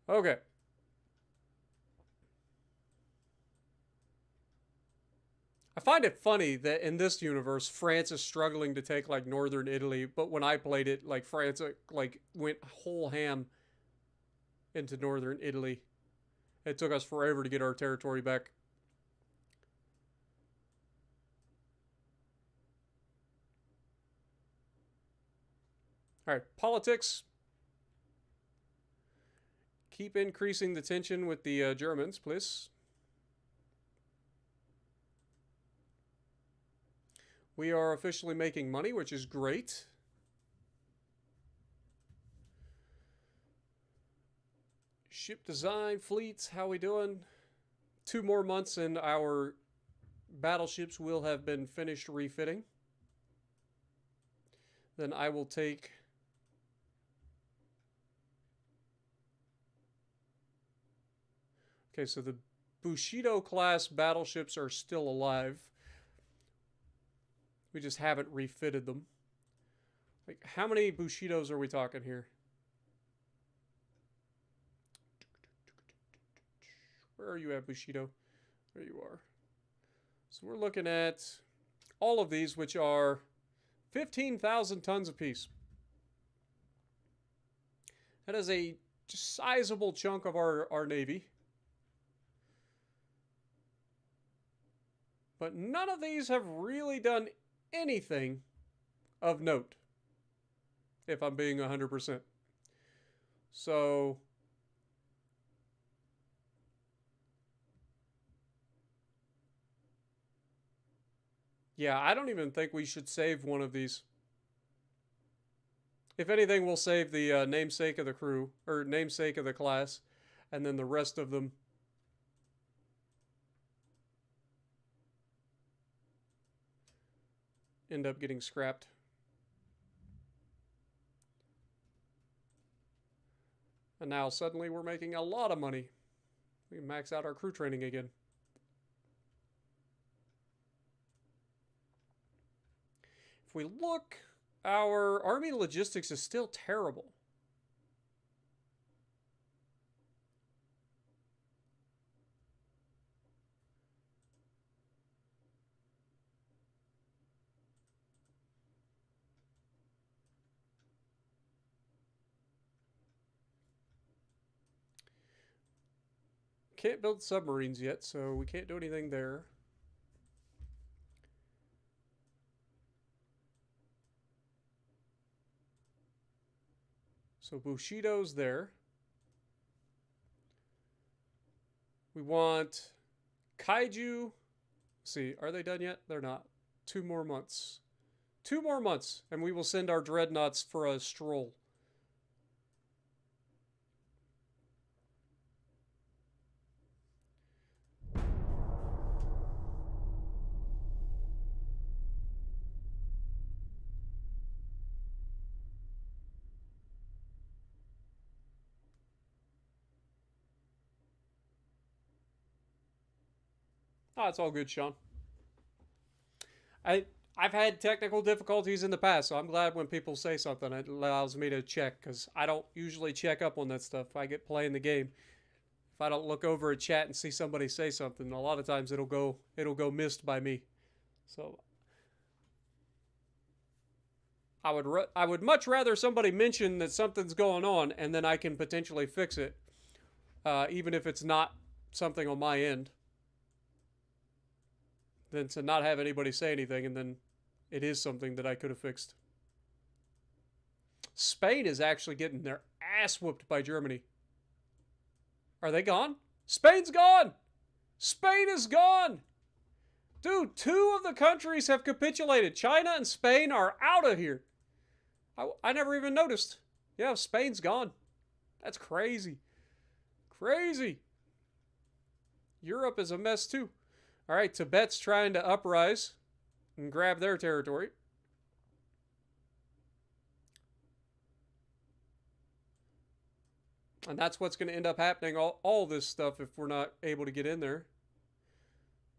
Okay. I find it funny that in this universe, France is struggling to take like northern Italy, but when I played it, like France like went whole ham into northern Italy. It took us forever to get our territory back. All right, politics. Keep increasing the tension with the Germans, please. We are officially making money, which is great. Ship design, fleets, how we doing? 2 more months and our battleships will have been finished refitting. Then I will take... Okay, so the Bushido class battleships are still alive. We just haven't refitted them. Like, how many Bushidos are we talking here? Where are you at, Bushido? There you are. So we're looking at all of these, which are 15,000 tons apiece. That is a sizable chunk of our Navy. But none of these have really done anything of note, if I'm being 100%. So... yeah, I don't even think we should save one of these. If anything, we'll save the namesake of the crew, or namesake of the class, and then the rest of them end up getting scrapped. And now suddenly we're making a lot of money. We can max out our crew training again. If we look, our Army logistics is still terrible. Can't build submarines yet, so we can't do anything there. So Bushido's there. We want Kaiju. Let's see, are they done yet? They're not. 2 more months. 2 more months, and we will send our Dreadnoughts for a stroll. Oh, it's all good, Sean. I've had technical difficulties in the past, so I'm glad when people say something. It allows me to check, because I don't usually check up on that stuff. I get playing the game. If I don't look over at chat and see somebody say something, a lot of times it'll go missed by me. So I would much rather somebody mention that something's going on, and then I can potentially fix it, even if it's not something on my end, than to not have anybody say anything and then it is something that I could have fixed. Spain is actually getting their ass whooped by Germany. Are they gone? Spain's gone! Spain is gone! Dude, 2 of the countries have capitulated. China and Spain are out of here. I never even noticed. Yeah, Spain's gone. That's crazy. Crazy. Europe is a mess too. All right, Tibet's trying to uprise and grab their territory. And that's what's going to end up happening, all this stuff, if we're not able to get in there.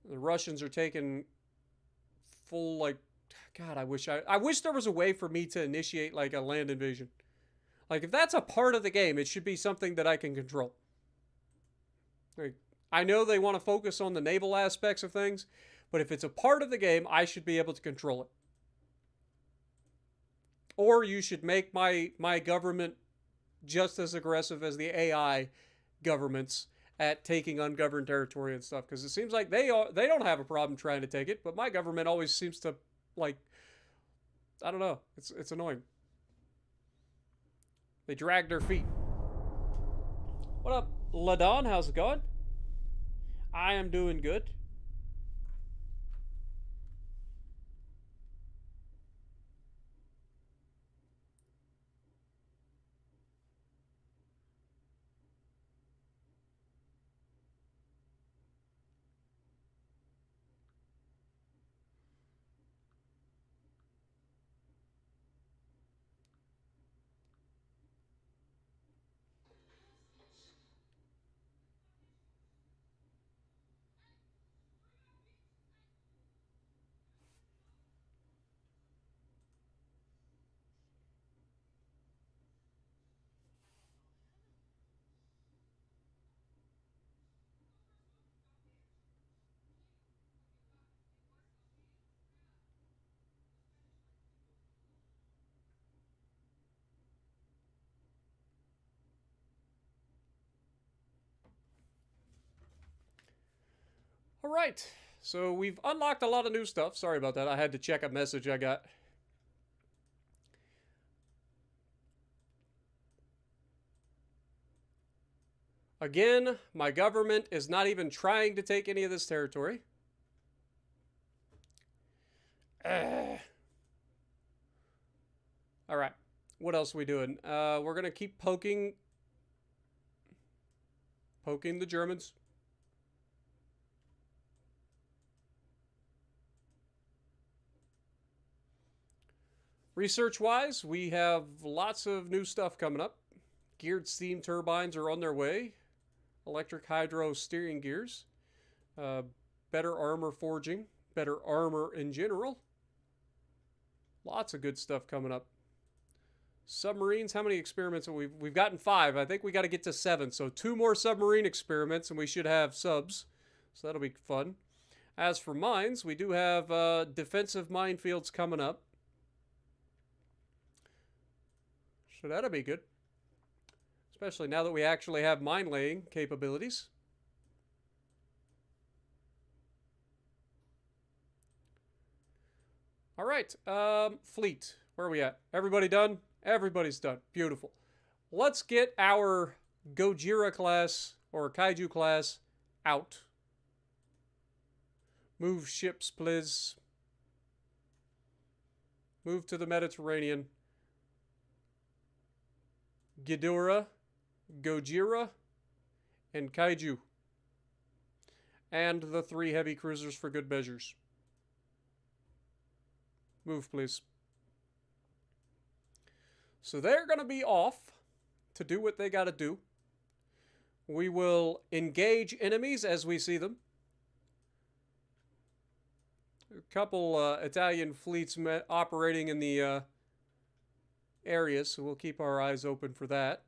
The Russians are taking full, like, God, I wish there was a way for me to initiate, like, a land invasion. Like, if that's a part of the game, it should be something that I can control. Like, I know they want to focus on the naval aspects of things, but if it's a part of the game, I should be able to control it. Or you should make my government just as aggressive as the AI governments, at taking ungoverned territory and stuff, because it seems like they don't have a problem trying to take it, but my government always seems to, like, I don't know, it's annoying. They drag their feet. What up, Ladon? How's it going? I am doing good. All right, so we've unlocked a lot of new stuff. Sorry about that. I had to check a message I got. Again, my government is not even trying to take any of this territory. All right, what else are we doing? We're going to keep poking the Germans. Research-wise, we have lots of new stuff coming up. Geared steam turbines are on their way. Electric hydro steering gears. Better armor forging. Better armor in general. Lots of good stuff coming up. Submarines, how many experiments have we've gotten 5. I think we got to get to 7. So 2 more submarine experiments and we should have subs. So that'll be fun. As for mines, we do have defensive minefields coming up. So that'll be good. Especially now that we actually have mine laying capabilities. All right, fleet. Where are we at? Everybody done? Everybody's done. Beautiful. Let's get our Gojira class or Kaiju class out. Move ships, please. Move to the Mediterranean. Ghidorah, Gojira, and Kaiju. And the 3 heavy cruisers for good measures. Move, please. So they're going to be off to do what they got to do. We will engage enemies as we see them. A couple Italian fleets operating in the areas, so we'll keep our eyes open for that.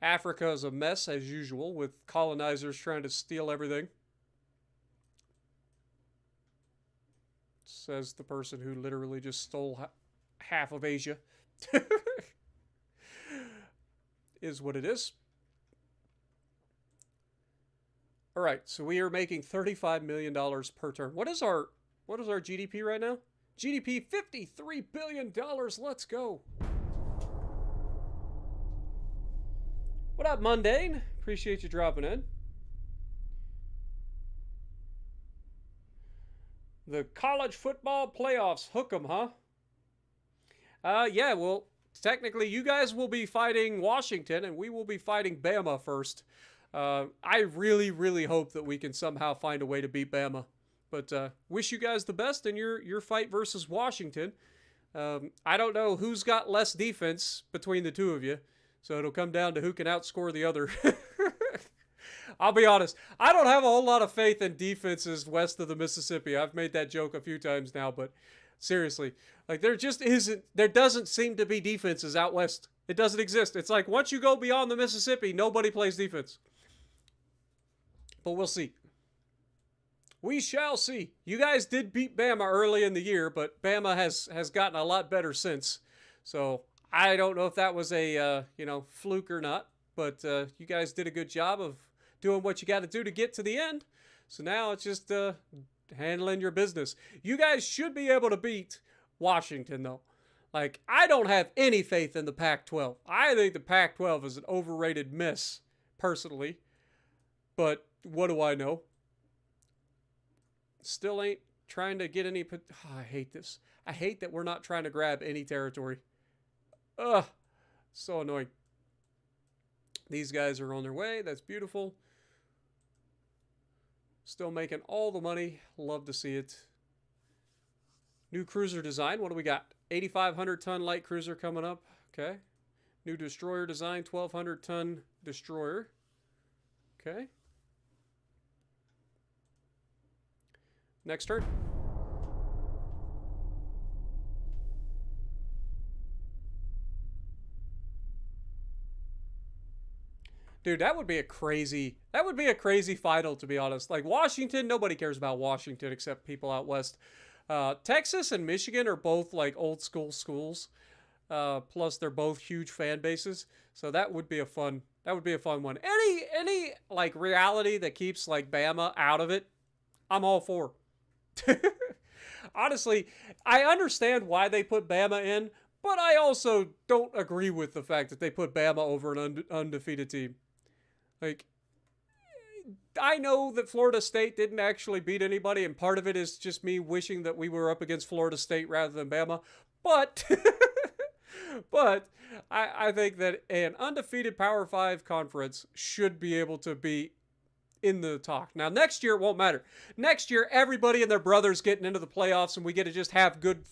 Africa is a mess, as usual, with colonizers trying to steal everything. Says the person who literally just stole half of Asia. Is what it is. All right, so we are making $35 million per turn. What is our GDP right now? GDP $53 billion. Let's go. What up, Mundane? Appreciate you dropping in. The college football playoffs. Hook 'em, huh? Yeah, well, technically you guys will be fighting Washington and we will be fighting Bama first. I really, really hope that we can somehow find a way to beat Bama. But wish you guys the best in your fight versus Washington. I don't know who's got less defense between the two of you. So it'll come down to who can outscore the other. I'll be honest. I don't have a whole lot of faith in defenses west of the Mississippi. I've made that joke a few times now, but seriously, like there doesn't seem to be defenses out west. It doesn't exist. It's like once you go beyond the Mississippi, nobody plays defense. But we'll see. We shall see. You guys did beat Bama early in the year, but Bama has gotten a lot better since. So I don't know if that was a fluke or not. But you guys did a good job of doing what you got to do to get to the end. So now it's just handling your business. You guys should be able to beat Washington, though. Like, I don't have any faith in the Pac-12. I think the Pac-12 is an overrated miss, personally. But what do I know? Still ain't trying to get any... Oh, I hate this. I hate that we're not trying to grab any territory. Ugh. So annoying. These guys are on their way. That's beautiful. Still making all the money. Love to see it. New cruiser design. What do we got? 8,500 ton light cruiser coming up. Okay. New destroyer design. 1,200 ton destroyer. Okay. Next turn. Dude, that would be a crazy final, to be honest. Like, Washington, nobody cares about Washington except people out west. Texas and Michigan are both like old school schools. Plus they're both huge fan bases. So that would be a fun one. Any like reality that keeps like Bama out of it, I'm all for. Honestly, I understand why they put Bama in, but I also don't agree with the fact that they put Bama over an undefeated team. Like, I know that Florida State didn't actually beat anybody, and part of it is just me wishing that we were up against Florida State rather than Bama. But, but I think that an undefeated Power 5 conference should be able to be in the talk. Now, next year, it won't matter. Next year, everybody and their brothers getting into the playoffs, and we get to just have good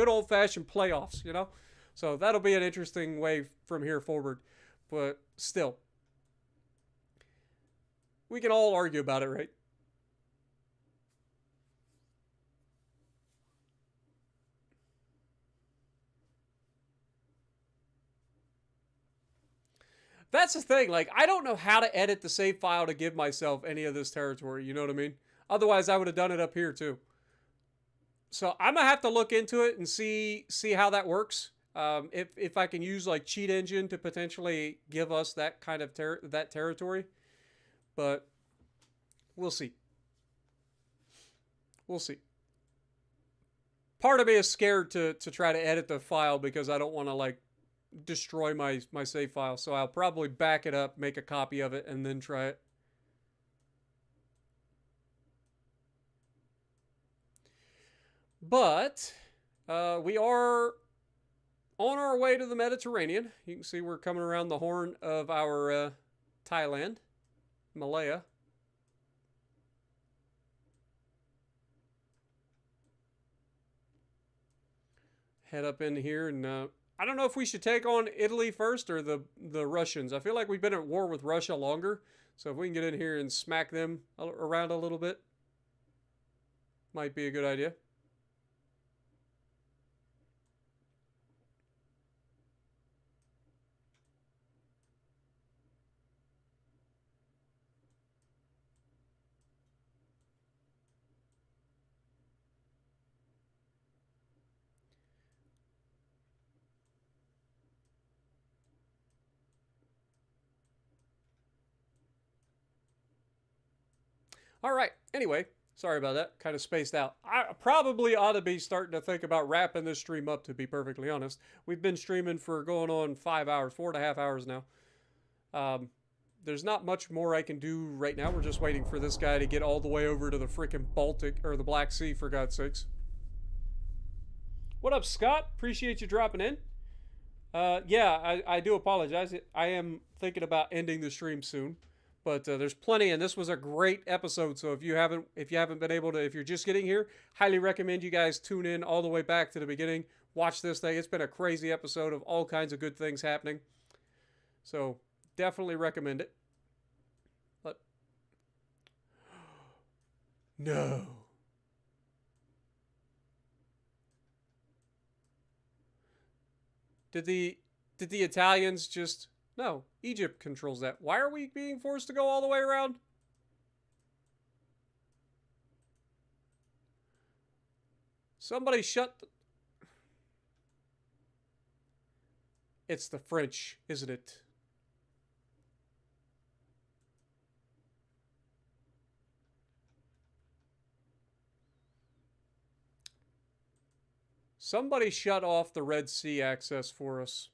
old-fashioned playoffs, you know? So that'll be an interesting way from here forward. But still, we can all argue about it, right? That's the thing. Like, I don't know how to edit the save file to give myself any of this territory. You know what I mean? Otherwise, I would have done it up here too. So I'm gonna have to look into it and see how that works. If I can use like Cheat Engine to potentially give us that kind of that territory, but we'll see. We'll see. Part of me is scared to try to edit the file because I don't want to like destroy my save file. So I'll probably back it up, make a copy of it, and then try it. But we are on our way to the Mediterranean. You can see we're coming around the horn of our Thailand, Malaya. Head up in here, and I don't know if we should take on Italy first or the Russians. I feel like we've been at war with Russia longer, so if we can get in here and smack them around a little bit, might be a good idea. All right. Anyway, sorry about that. Kind of spaced out. I probably ought to be starting to think about wrapping this stream up, to be perfectly honest. We've been streaming for going on 5 hours, 4.5 hours now. There's not much more I can do right now. We're just waiting for this guy to get all the way over to the freaking Baltic, or the Black Sea, for God's sakes. What up, Scott? Appreciate you dropping in. Yeah, I do apologize. I am thinking about ending the stream soon. But there's plenty, and this was a great episode. So if you haven't been able to, if you're just getting here, highly recommend you guys tune in all the way back to the beginning. Watch this thing. It's been a crazy episode of all kinds of good things happening. So definitely recommend it. But no. Did the Italians just... No, Egypt controls that. Why are we being forced to go all the way around? Somebody shut... It's the French, isn't it? Somebody shut off the Red Sea access for us.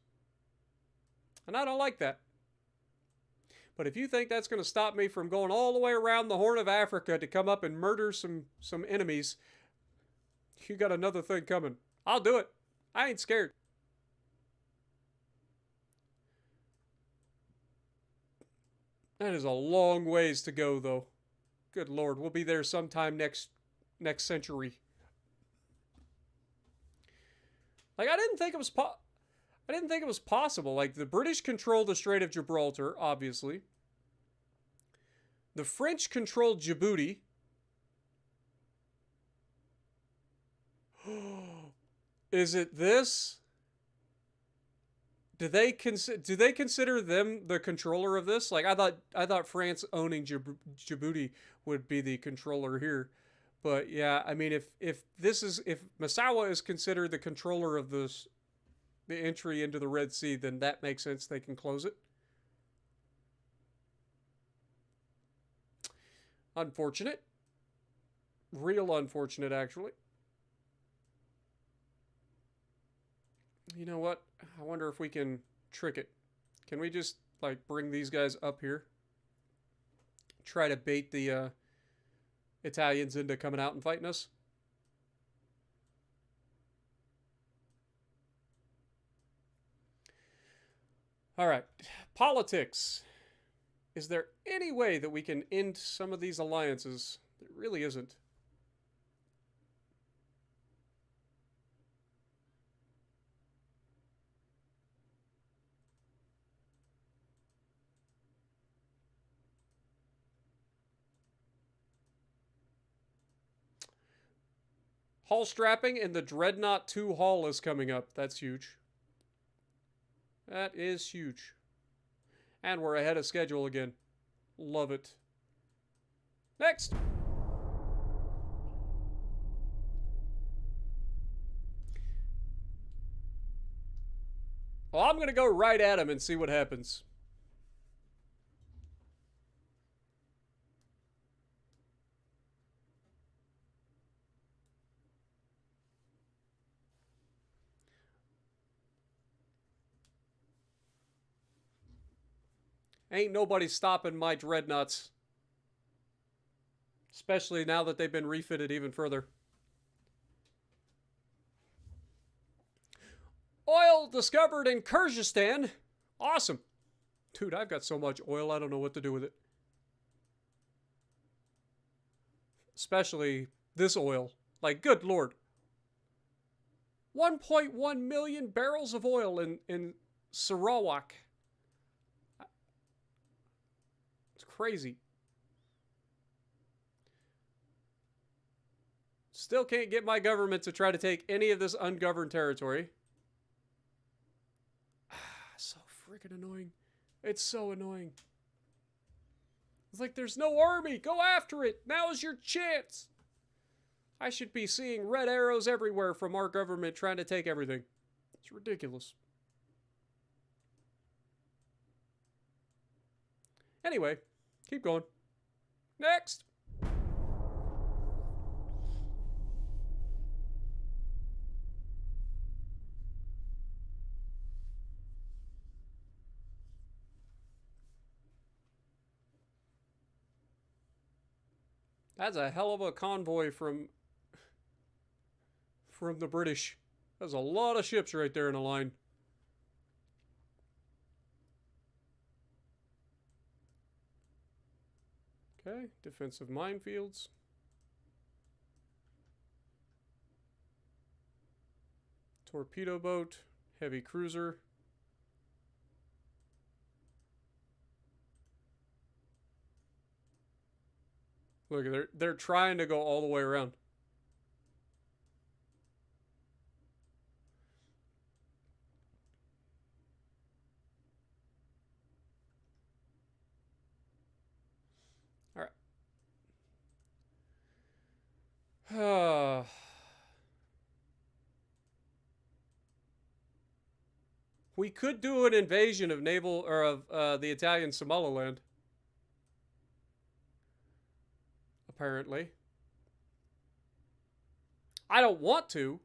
And I don't like that. But if you think that's going to stop me from going all the way around the Horn of Africa to come up and murder some enemies, you got another thing coming. I'll do it. I ain't scared. That is a long ways to go, though. Good Lord, we'll be there sometime next century. Like, I didn't think it was possible. Like, the British controlled the Strait of Gibraltar, obviously. The French controlled Djibouti. Is it this? Do they consider them the controller of this? Like, I thought France owning Djibouti would be the controller here. But yeah, I mean, if Massawa is considered the controller of the entry into the Red Sea, then that makes sense. They can close it. Unfortunate. Real unfortunate, actually. You know what? I wonder if we can trick it. Can we just, like, bring these guys up here? Try to bait the Italians into coming out and fighting us? All right. Politics. Is there any way that we can end some of these alliances? There really isn't. Hull strapping and the Dreadnought 2 hull is coming up. That's huge. That is huge. And we're ahead of schedule again. Love it. Next! Well, I'm going to go right at him and see what happens. Ain't nobody stopping my Dreadnoughts. Especially now that they've been refitted even further. Oil discovered in Kyrgyzstan. Awesome. Dude, I've got so much oil, I don't know what to do with it. Especially this oil. Like, good Lord. 1.1 million barrels of oil in Sarawak. It's crazy. Still can't get my government to try to take any of this ungoverned territory. So freaking annoying. It's so annoying. It's like there's no army. Go after it. Now's your chance. I should be seeing red arrows everywhere from our government trying to take everything. It's ridiculous. Anyway, keep going. Next. That's a hell of a convoy from the British. There's a lot of ships right there in a line. Okay, defensive minefields. Torpedo boat, heavy cruiser. Look, they're trying to go all the way around. All right. We could do an invasion of naval or of the Italian Somaliland. Apparently. I don't want to.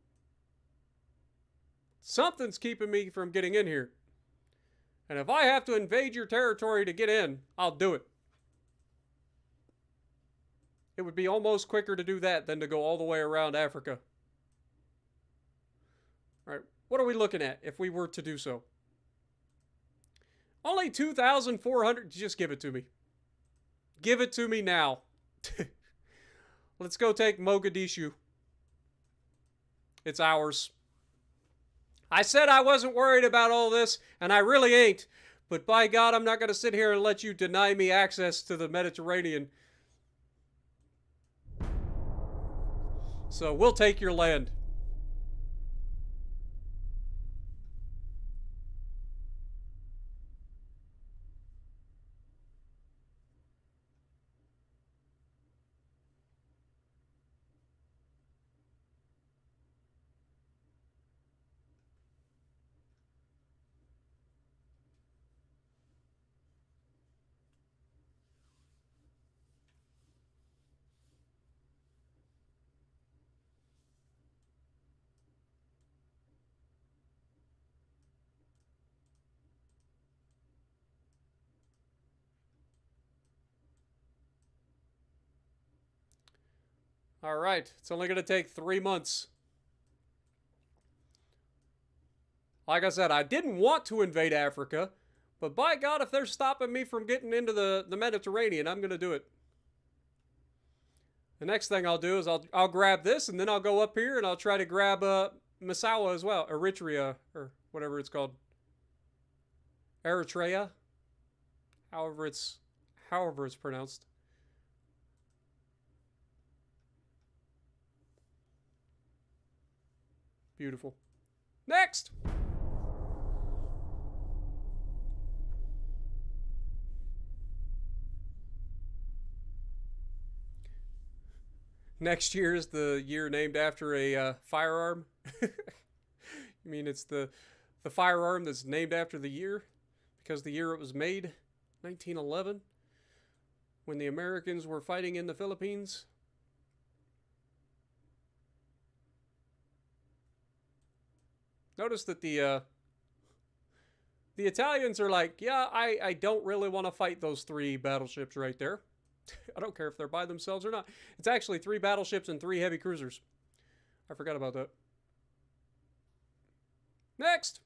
Something's keeping me from getting in here. And if I have to invade your territory to get in, I'll do it. It would be almost quicker to do that than to go all the way around Africa. All right, what are we looking at if we were to do so? Only 2,400. Just give it to me. Give it to me now. Let's go take Mogadishu. It's ours. I said I wasn't worried about all this, and I really ain't. But by God, I'm not going to sit here and let you deny me access to the Mediterranean. So we'll take your land. All right, it's only going to take 3 months. Like I said, I didn't want to invade Africa, but by God, if they're stopping me from getting into the Mediterranean, I'm going to do it. The next thing I'll do is I'll grab this, and then I'll go up here and I'll try to grab Massawa as well, Eritrea, or whatever it's called. Eritrea, however it's pronounced. Beautiful. Next! Next year is the year named after a firearm. You mean it's the firearm that's named after the year? Because the year it was made, 1911, when the Americans were fighting in the Philippines. Notice that the Italians are like, yeah, I don't really want to fight those 3 battleships right there. I don't care if they're by themselves or not. It's actually 3 battleships and 3 heavy cruisers. I forgot about that. Next!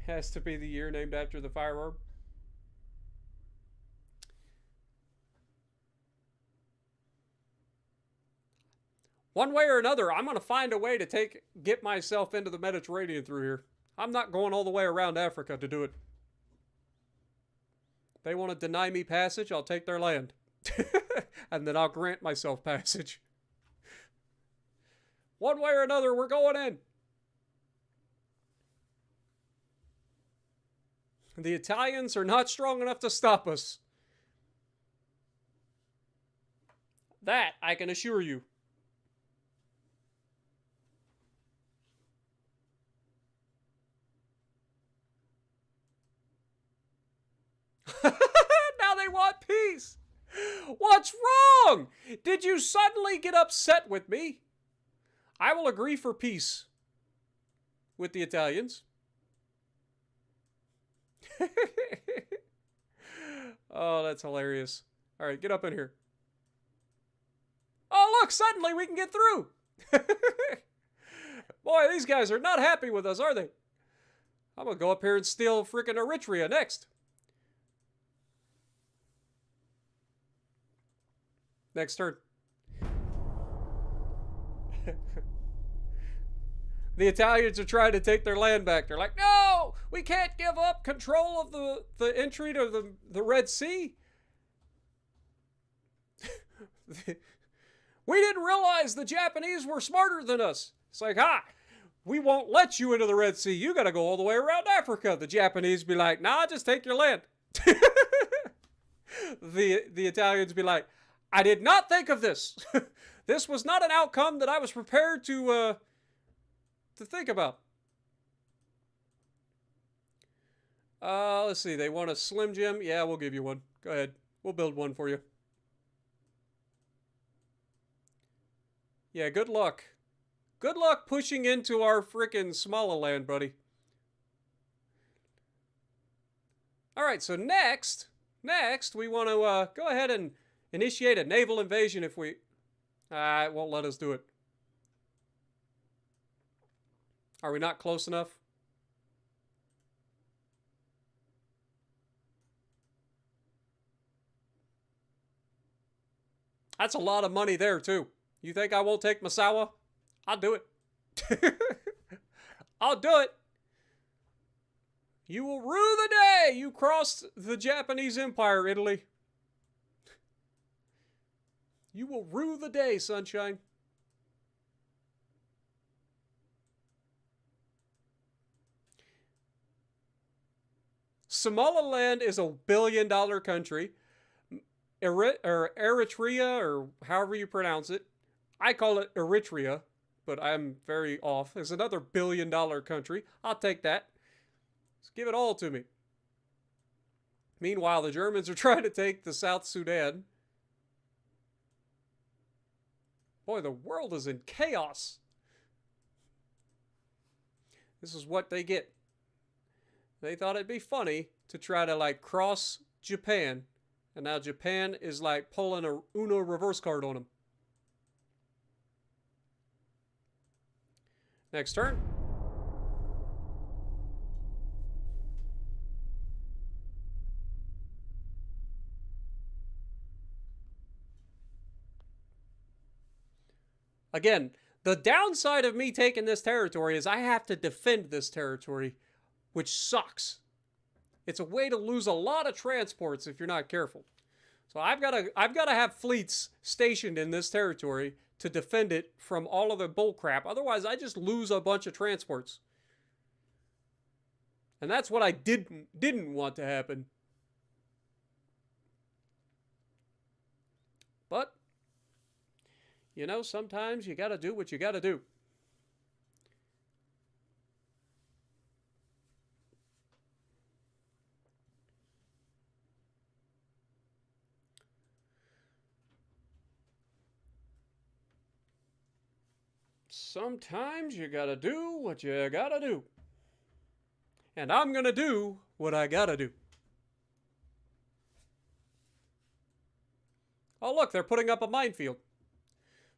Has to be the year named after the firearm. One way or another, I'm going to find a way to get myself into the Mediterranean through here. I'm not going all the way around Africa to do it. They want to deny me passage, I'll take their land. And then I'll grant myself passage. One way or another, we're going in. The Italians are not strong enough to stop us. That I can assure you. Now they want peace. What's wrong? Did you suddenly get upset with me? I will agree for peace with the Italians. Oh, that's hilarious. All right, get up in here. Oh, look, suddenly we can get through. Boy, these guys are not happy with us, are they? I'm going to go up here and steal freaking Eritrea next. Next turn. The Italians are trying to take their land back. They're like, no, we can't give up control of the entry to the Red Sea. We didn't realize the Japanese were smarter than us. It's like, we won't let you into the Red Sea. You got to go all the way around Africa. The Japanese be like, nah, just take your land. The Italians be like, I did not think of this. This was not an outcome that I was prepared to think about. Let's see. They want a Slim Jim. Yeah, we'll give you one. Go ahead. We'll build one for you. Yeah, good luck. Good luck pushing into our frickin' Somaliland, buddy. Alright, so next we want to go ahead and initiate a naval invasion if we... it won't let us do it. Are we not close enough? That's a lot of money there, too. You think I won't take Massawa? I'll do it. I'll do it. You will rue the day you crossed the Japanese Empire, Italy. You will rue the day, sunshine. Somaliland is a billion-dollar country. Eritrea, or however you pronounce it. I call it Eritrea, but I'm very off. It's another billion-dollar country. I'll take that. Just give it all to me. Meanwhile, the Germans are trying to take the South Sudan. Boy, the world is in chaos. This is what they get. They thought it'd be funny to try to, like, cross Japan. And now Japan is, like, pulling a Uno reverse card on them. Next turn. Again, the downside of me taking this territory is I have to defend this territory, which sucks. It's a way to lose a lot of transports if you're not careful. So I've got to have fleets stationed in this territory to defend it from all of the bullcrap. Otherwise, I just lose a bunch of transports. And that's what I didn't want to happen. But you know, sometimes you got to do what you got to do. Sometimes you got to do what you got to do. And I'm going to do what I got to do. Oh, look, they're putting up a minefield.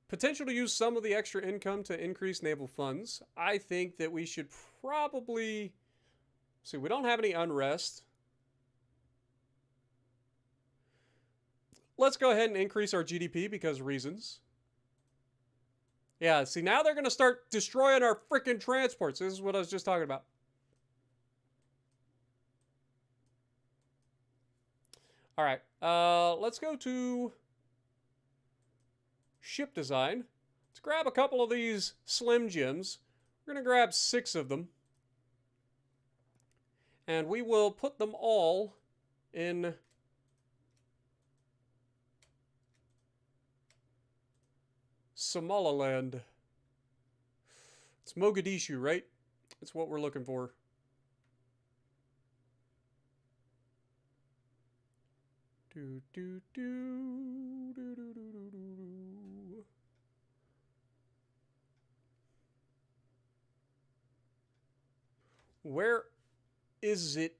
Potential to use some of the extra income to increase naval funds. I think that we should probably... See, we don't have any unrest. Let's go ahead and increase our GDP because reasons. Yeah, see, now they're going to start destroying our freaking transports. This is what I was just talking about. All right, let's go to ship design. Let's grab a couple of these Slim Jims. We're going to grab 6 of them. And we will put them all in Somaliland. It's Mogadishu, right? That's what we're looking for. Do, do, do, do, do, do, do, do. Where is it?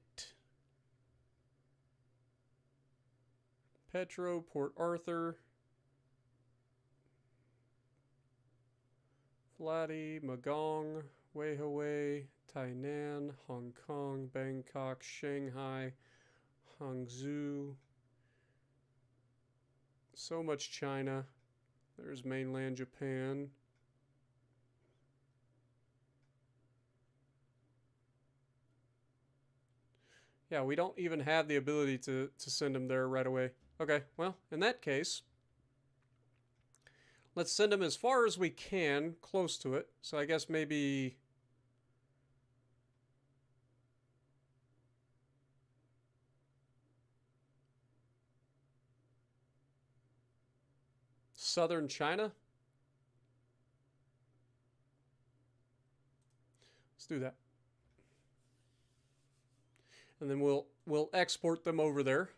Petro, Port Arthur, Flati, Magong, Weihai, Tainan, Hong Kong, Bangkok, Shanghai, Hangzhou. So much China. There's mainland Japan. Yeah, we don't even have the ability to send them there right away. Okay, well, in that case, let's send them as far as we can, close to it. So I guess maybe... southern China? Let's do that. And then we'll export them over there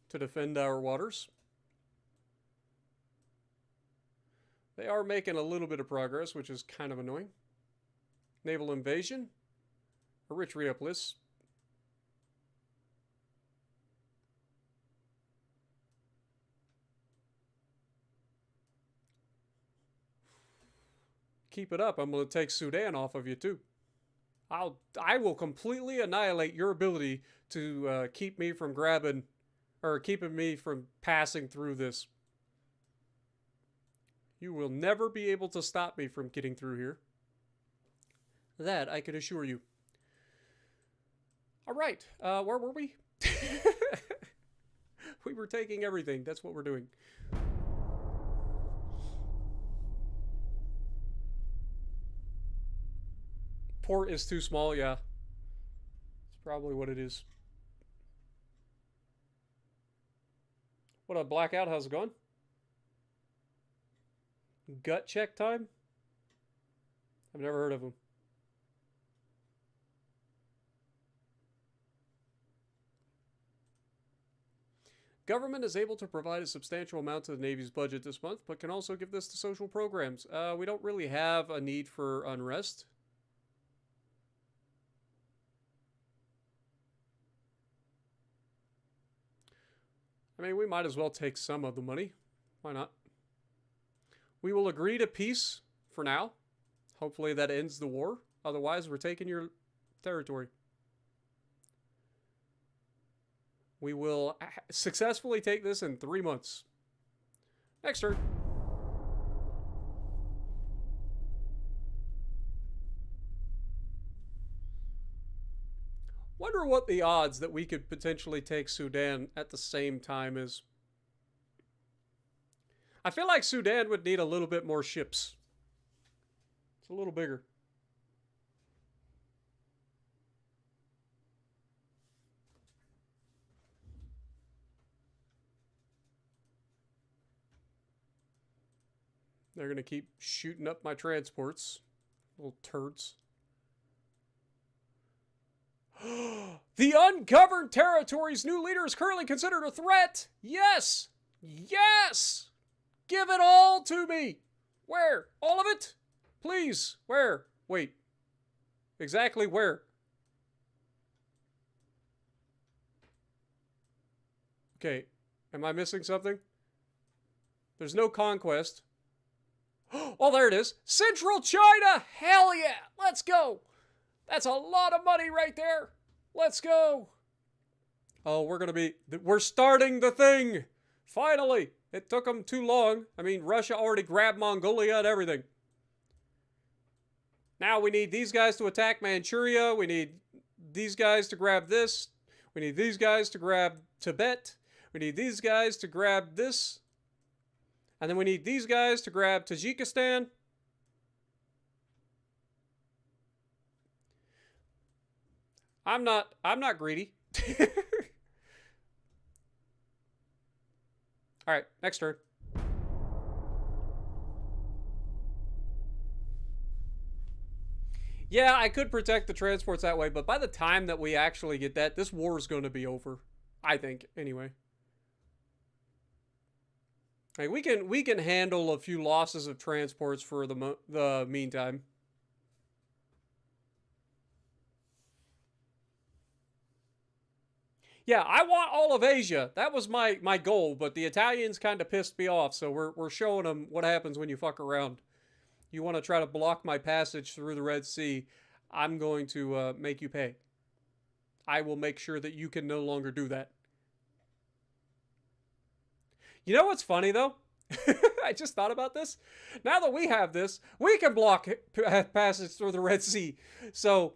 to defend our waters. They are making a little bit of progress, which is kind of annoying. Naval invasion. A rich read-up list. Keep it up. I'm going to take Sudan off of you, too. I will completely annihilate your ability to keep me from grabbing, or keeping me from passing through this. You will never be able to stop me from getting through here. That I can assure you. All right, where were we? We were taking everything. That's what we're doing. Port is too small, yeah. It's probably what it is. What up, Blackout? How's it going? Gut check time? I've never heard of him. Government is able to provide a substantial amount to the Navy's budget this month, but can also give this to social programs. We don't really have a need for unrest. I mean, we might as well take some of the money. Why not? We will agree to peace for now. Hopefully that ends the war. Otherwise, we're taking your territory. We will successfully take this in 3 months. Next turn. Wonder what the odds that we could potentially take Sudan at the same time is. I feel like Sudan would need a little bit more ships. It's a little bigger. They're going to keep shooting up my transports. Little turds. The ungoverned territory's new leader is currently considered a threat. Yes! Yes! Give it all to me. Where? All of it? Please. Where? Wait. Exactly where? Okay. Am I missing something? There's no conquest. Oh, there it is. Central China! Hell yeah! Let's go! That's a lot of money right there. Let's go. Oh, we're starting the thing. Finally. It took them too long. I mean, Russia already grabbed Mongolia and everything. Now we need these guys to attack Manchuria. We need these guys to grab this. We need these guys to grab Tibet. We need these guys to grab this. And then we need these guys to grab Tajikistan. I'm not greedy. All right, next turn. Yeah, I could protect the transports that way, but by the time that we actually get that, this war is going to be over. I think, anyway. Like, we can handle a few losses of transports for the meantime. Yeah, I want all of Asia. That was my goal, but the Italians kind of pissed me off, so we're showing them what happens when you fuck around. You want to try to block my passage through the Red Sea, I'm going to make you pay. I will make sure that you can no longer do that. You know what's funny, though? I just thought about this. Now that we have this, we can block passage through the Red Sea. So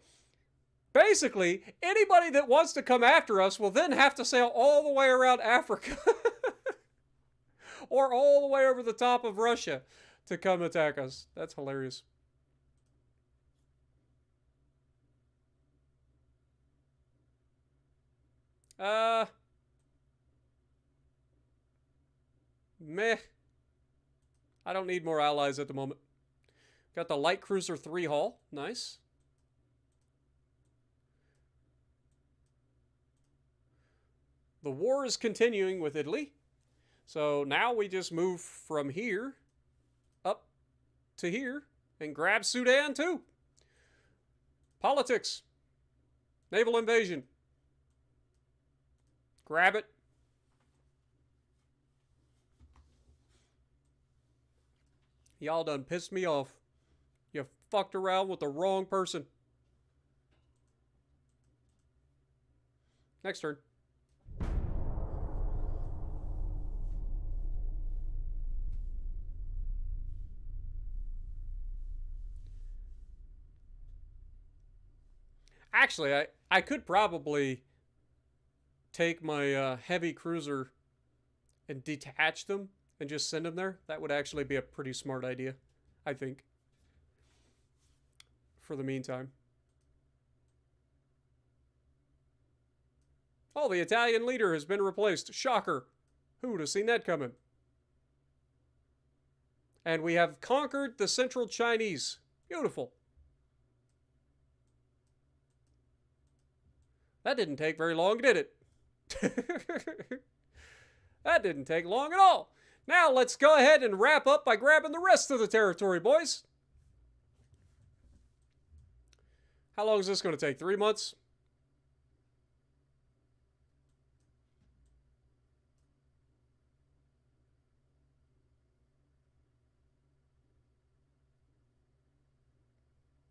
basically, anybody that wants to come after us will then have to sail all the way around Africa. Or all the way over the top of Russia to come attack us. That's hilarious. Meh. I don't need more allies at the moment. Got the light cruiser 3 hull. Nice. The war is continuing with Italy. So now we just move from here up to here and grab Sudan too. Politics. Naval invasion. Grab it. Y'all done pissed me off. You fucked around with the wrong person. Next turn. Actually, I could probably take my heavy cruiser and detach them and just send them there. That would actually be a pretty smart idea, I think, for the meantime. Oh, the Italian leader has been replaced. Shocker. Who would have seen that coming? And we have conquered the Central Chinese. Beautiful. That didn't take very long, did it? That didn't take long at all. Now let's go ahead and wrap up by grabbing the rest of the territory, boys. How long is this going to take? 3 months?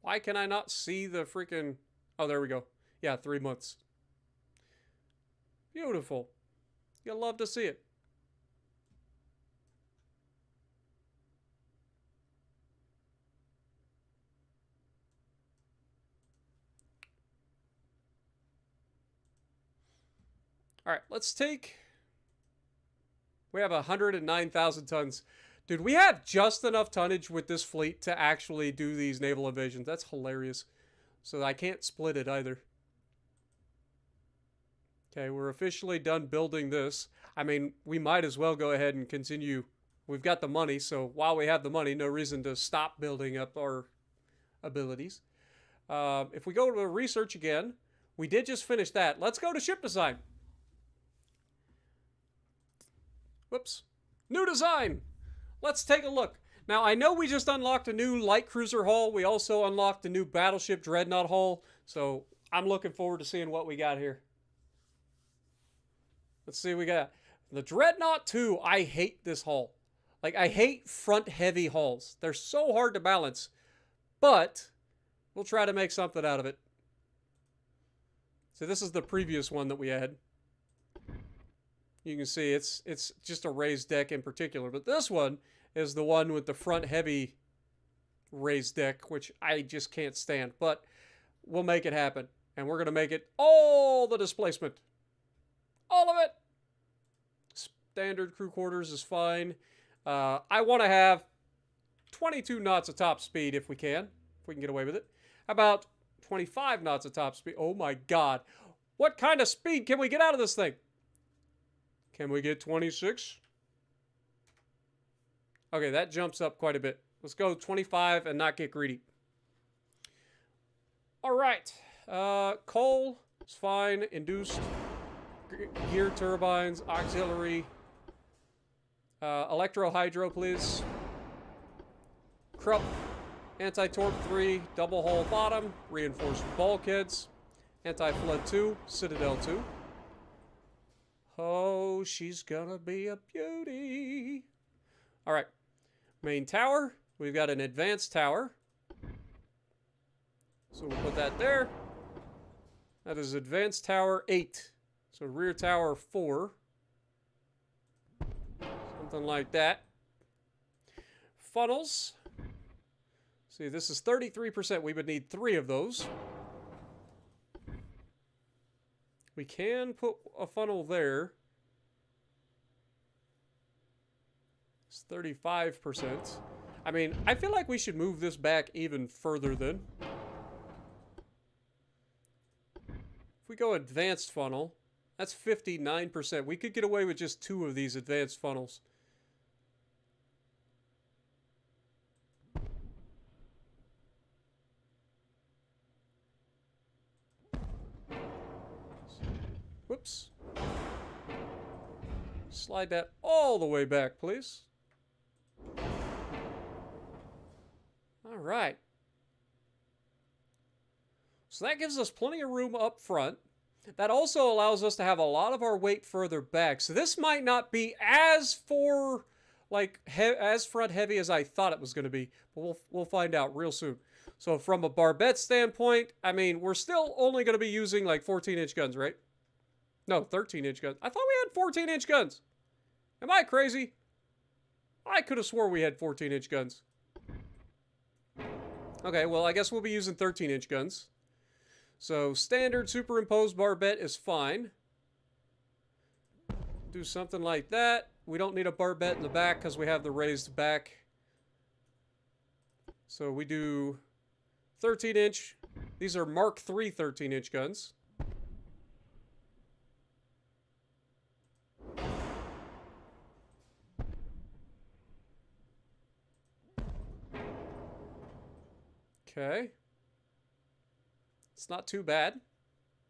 Why can I not see the freaking... Oh, there we go. Yeah, 3 months. Beautiful. You'll love to see it. All right, let's take... We have 109,000 tons. Dude, we have just enough tonnage with this fleet to actually do these naval invasions. That's hilarious. So I can't split it either. Okay, we're officially done building this. I mean, we might as well go ahead and continue. We've got the money, so while we have the money, no reason to stop building up our abilities. If we go to research again, we did just finish that. Let's go to ship design. Whoops. New design. Let's take a look. Now, I know we just unlocked a new light cruiser hull. We also unlocked a new battleship dreadnought hull. So I'm looking forward to seeing what we got here. Let's see what we got. The Dreadnought 2, I hate this hull. Like, I hate front-heavy hulls. They're so hard to balance. But we'll try to make something out of it. So this is the previous one that we had. You can see it's just a raised deck in particular. But this one is the one with the front-heavy raised deck, which I just can't stand. But we'll make it happen. And we're going to make it all the displacement. All of it. Standard crew quarters is fine. I want to have 22 knots of top speed if we can get away with it. How about 25 knots of top speed? Oh my God. What kind of speed can we get out of this thing? Can we get 26? Okay, that jumps up quite a bit. Let's go 25 and not get greedy. All right. Coal is fine. Induced. Gear turbines, auxiliary, electro-hydro, please. Krupp, anti-torp 3, double hull bottom, reinforced bulkheads, anti-flood 2, citadel 2. Oh, she's gonna be a beauty. All right, main tower. We've got an advanced tower. So we'll put that there. That is advanced tower 8. So rear tower 4. Something like that. Funnels. See, this is 33%. We would need 3 of those. We can put a funnel there. It's 35%. I mean, I feel like we should move this back even further then. If we go advanced funnel, that's 59%. We could get away with just 2 of these advanced funnels. Whoops. Slide that all the way back, please. All right. So that gives us plenty of room up front. That also allows us to have a lot of our weight further back. So this might not be as as front heavy as I thought it was going to be, but we'll find out real soon. So from a barbette standpoint, I mean, we're still only going to be using like 14-inch guns, right? No, 13-inch guns. I thought we had 14-inch guns. Am I crazy? I could have swore we had 14-inch guns. Okay, well, I guess we'll be using 13-inch guns. So standard superimposed barbette is fine. Do something like that. We don't need a barbette in the back because we have the raised back. So we do 13-inch. These are Mark III 13-inch guns. Okay. It's not too bad.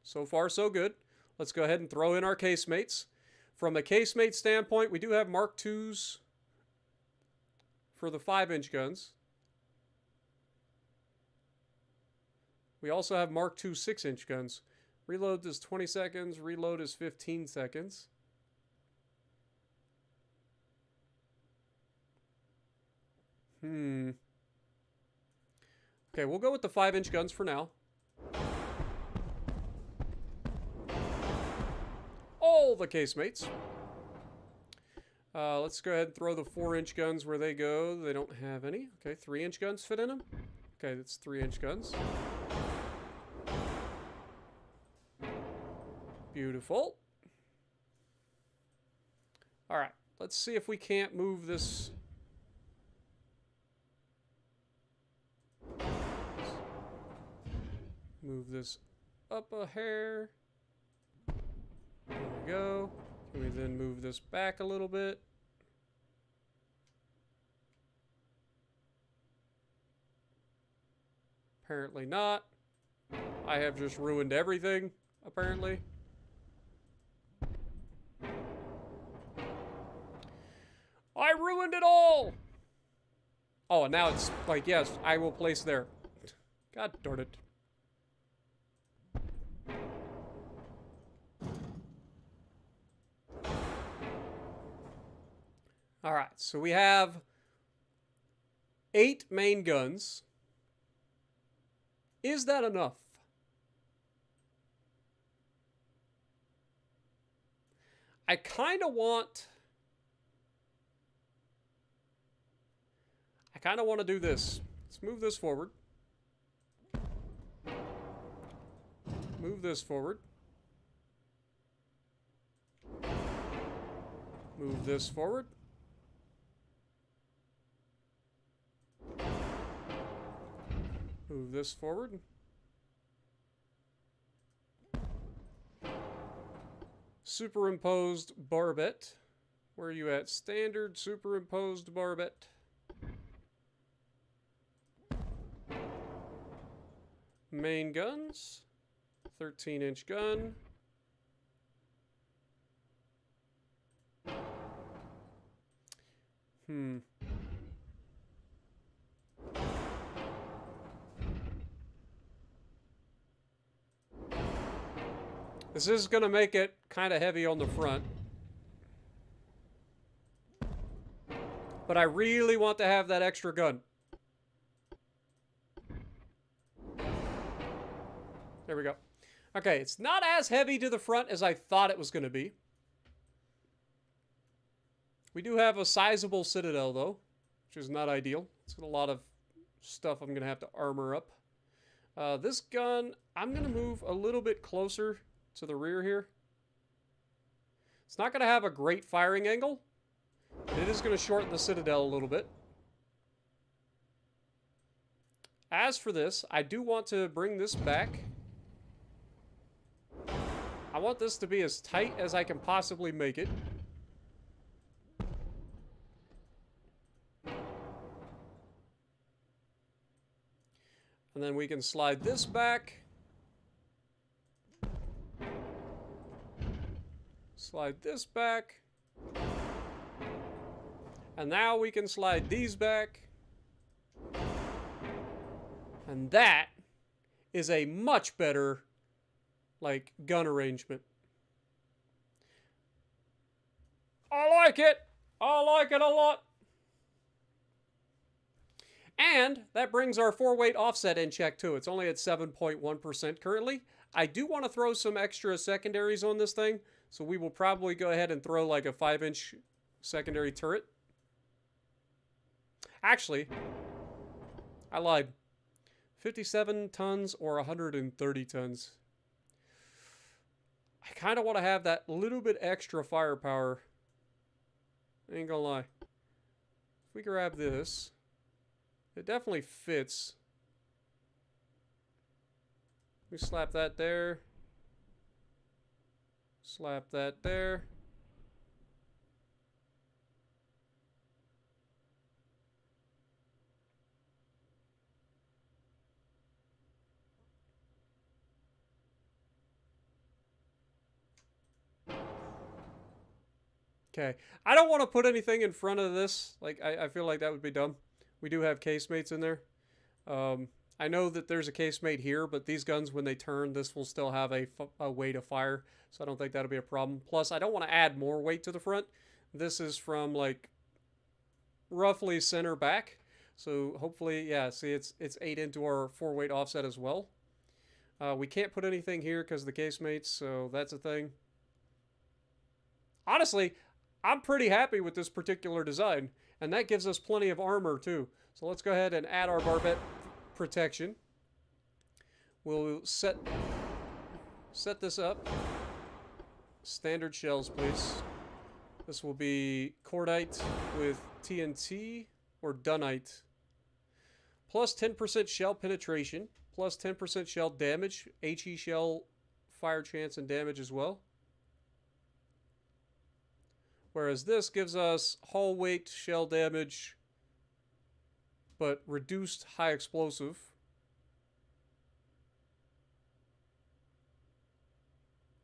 So far, so good. Let's go ahead and throw in our casemates. From a casemate standpoint, we do have Mark IIs for the 5-inch guns. We also have Mark II 6-inch guns. Reload is 20 seconds. Reload is 15 seconds. Okay, we'll go with the 5-inch guns for now. All the casemates. Let's go ahead and throw the 4-inch guns where they go. They don't have any. Okay, 3-inch guns fit in them. Okay, that's 3-inch guns. Beautiful. All right, let's see if we can't move this. Move this up a hair. There we go. Can we then move this back a little bit? Apparently not. I have just ruined everything, apparently. I ruined it all! Oh, and now it's like, yes, I will place there. God darn it. All right, so we have 8 main guns. Is that enough? I kind of want to do this. Let's move this forward. Move this forward. Move this forward. Move this forward. Superimposed barbette. Where are you at? Standard superimposed barbette. Main guns. 13-inch gun. This is going to make it kind of heavy on the front. But I really want to have that extra gun. There we go. Okay, it's not as heavy to the front as I thought it was going to be. We do have a sizable citadel, though, which is not ideal. It's got a lot of stuff I'm going to have to armor up. This gun, I'm going to move a little bit closer to the rear here. It's not going to have a great firing angle, but it is going to shorten the citadel a little bit. As for this, I do want to bring this back. I want this to be as tight as I can possibly make it. And then we can slide this back. Slide this back. And now we can slide these back. And that is a much better, like, gun arrangement. I like it! I like it a lot! And that brings our 4-weight offset in check too. It's only at 7.1% currently. I do want to throw some extra secondaries on this thing, so we will probably go ahead and throw like a 5-inch secondary turret. Actually, I lied. 57 tons or 130 tons. I kind of want to have that little bit extra firepower. I ain't gonna lie. If we grab this, it definitely fits. We slap that there. Slap that there. Okay. I don't want to put anything in front of this. Like, I feel like that would be dumb. We do have casemates in there. I know that there's a casemate here, but these guns, when they turn, this will still have a way to fire. So I don't think that'll be a problem. Plus, I don't want to add more weight to the front. This is from, like, roughly center back. So hopefully, yeah, see, it's 8 into our 4-weight offset as well. We can't put anything here because of the casemates, so that's a thing. Honestly, I'm pretty happy with this particular design, and that gives us plenty of armor too. So let's go ahead and add our barbette protection. We'll set this up. Standard shells, please. This will be cordite with TNT or dunite. Plus 10% shell penetration, plus 10% shell damage, HE shell fire chance and damage as well. Whereas this gives us hull weight, shell damage, but reduced high explosive.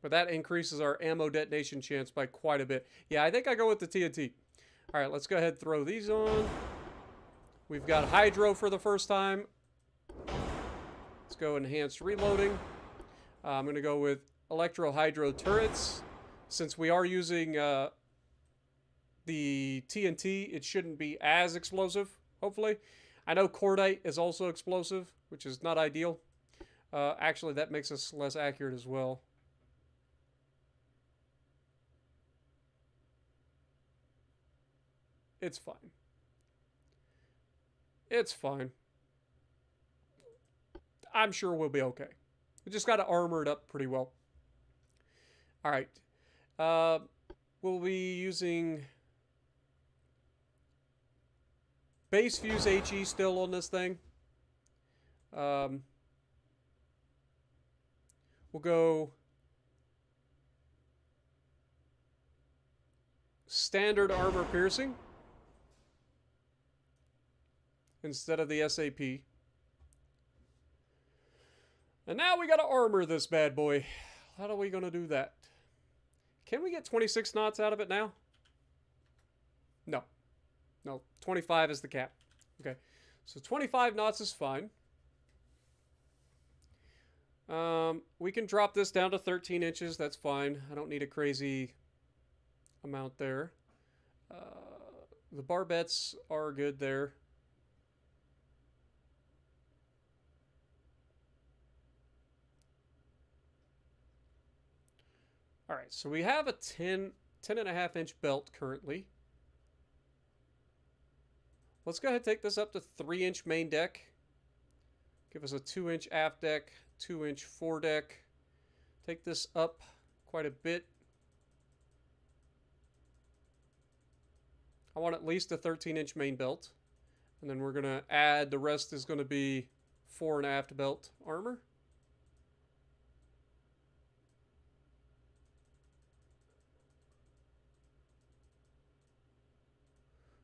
But that increases our ammo detonation chance by quite a bit. Yeah, I think I go with the TNT. All right, let's go ahead and throw these on. We've got hydro for the first time. Let's go enhanced reloading. I'm going to go with electro-hydro turrets. Since we are using the TNT, it shouldn't be as explosive, hopefully. I know cordite is also explosive, which is not ideal. Actually, that makes us less accurate as well. It's fine. It's fine. I'm sure we'll be okay. We just got to armor it up pretty well. All right. We'll be using base fuse HE still on this thing. We'll go standard armor piercing instead of the SAP. And now we gotta armor this bad boy. How are we gonna do that? Can we get 26 knots out of it now? No. No, 25 is the cap. Okay, so 25 knots is fine. We can drop this down to 13 inches. That's fine. I don't need a crazy amount there. The barbettes are good there. All right, so we have a 10.5 inch belt currently. Let's go ahead and take this up to 3-inch main deck. Give us a 2-inch aft deck, 2-inch foredeck. Take this up quite a bit. I want at least a 13-inch main belt. And then we're going to add, the rest is going to be fore and aft belt armor.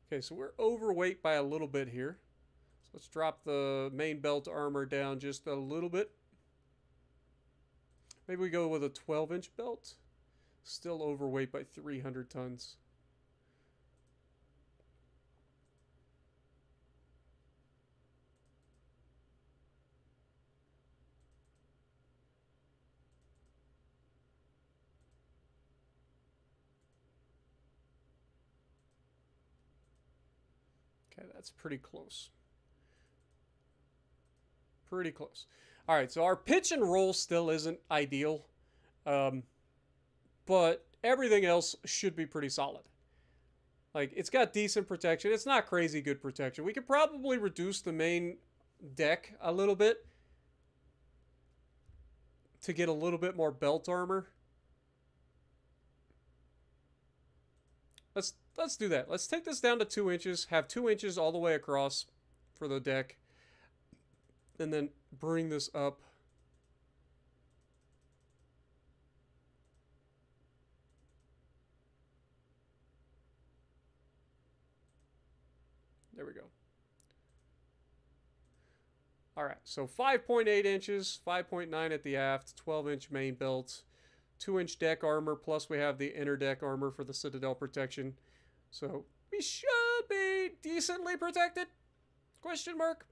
Okay, so we're overweight by a little bit here. So let's drop the main belt armor down just a little bit. Maybe we go with a 12-inch belt. Still overweight by 300 tons. Okay, that's pretty close. Pretty close. All right, so our pitch and roll still isn't ideal, but everything else should be pretty solid. Like, it's got decent protection. It's not crazy good protection. We could probably reduce the main deck a little bit to get a little bit more belt armor. Let's do that. Let's take this down to 2 inches. Have 2 inches all the way across for the deck. And then bring this up. There we go. All right, so 5.8 inches, 5.9 at the aft, 12-inch main belt, 2-inch deck armor, plus we have the inner deck armor for the Citadel protection. So we should be decently protected? Question mark.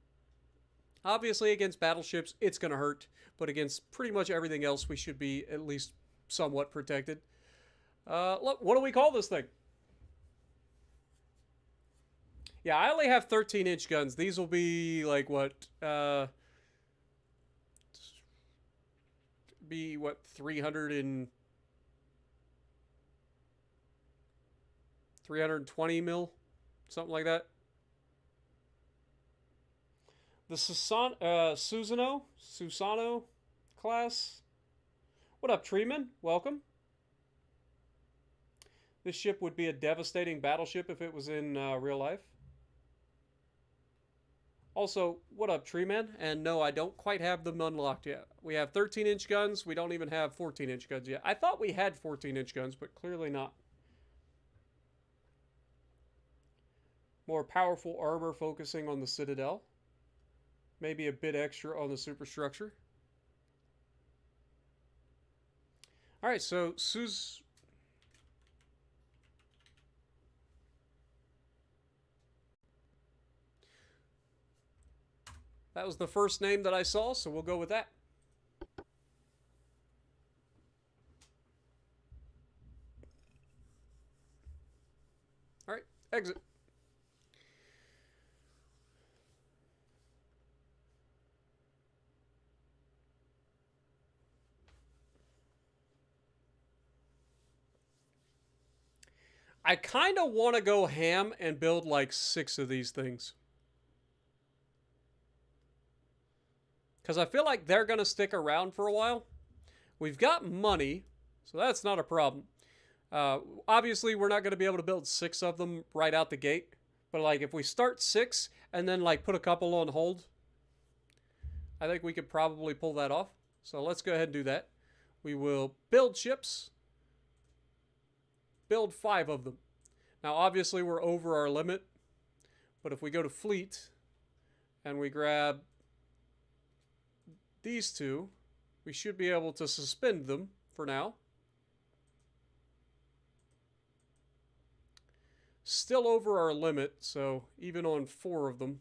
Obviously, against battleships, it's going to hurt, but against pretty much everything else, we should be at least somewhat protected. Look, what do we call this thing? Yeah, I only have 13-inch guns. These will be like what? Be what, 320 mil, something like that. The Susano class. What up, Treeman? Welcome. This ship would be a devastating battleship if it was in real life. Also, what up, Treeman? And no, I don't quite have them unlocked yet. We have 13-inch guns. We don't even have 14-inch guns yet. I thought we had 14-inch guns, but clearly not. More powerful armor focusing on the Citadel. Maybe a bit extra on the superstructure. All right, so that was the first name that I saw, so we'll go with that. All right, exit. I kind of want to go ham and build like 6 of these things. Because I feel like they're going to stick around for a while. We've got money, so that's not a problem. Obviously, we're not going to be able to build 6 of them right out the gate. But like if we start 6 and then like put a couple on hold, I think we could probably pull that off. So let's go ahead and do that. We will build ships. Build 5 of them. Now, obviously, we're over our limit. But if we go to fleet and we grab these 2, we should be able to suspend them for now. Still over our limit, so even on 4 of them.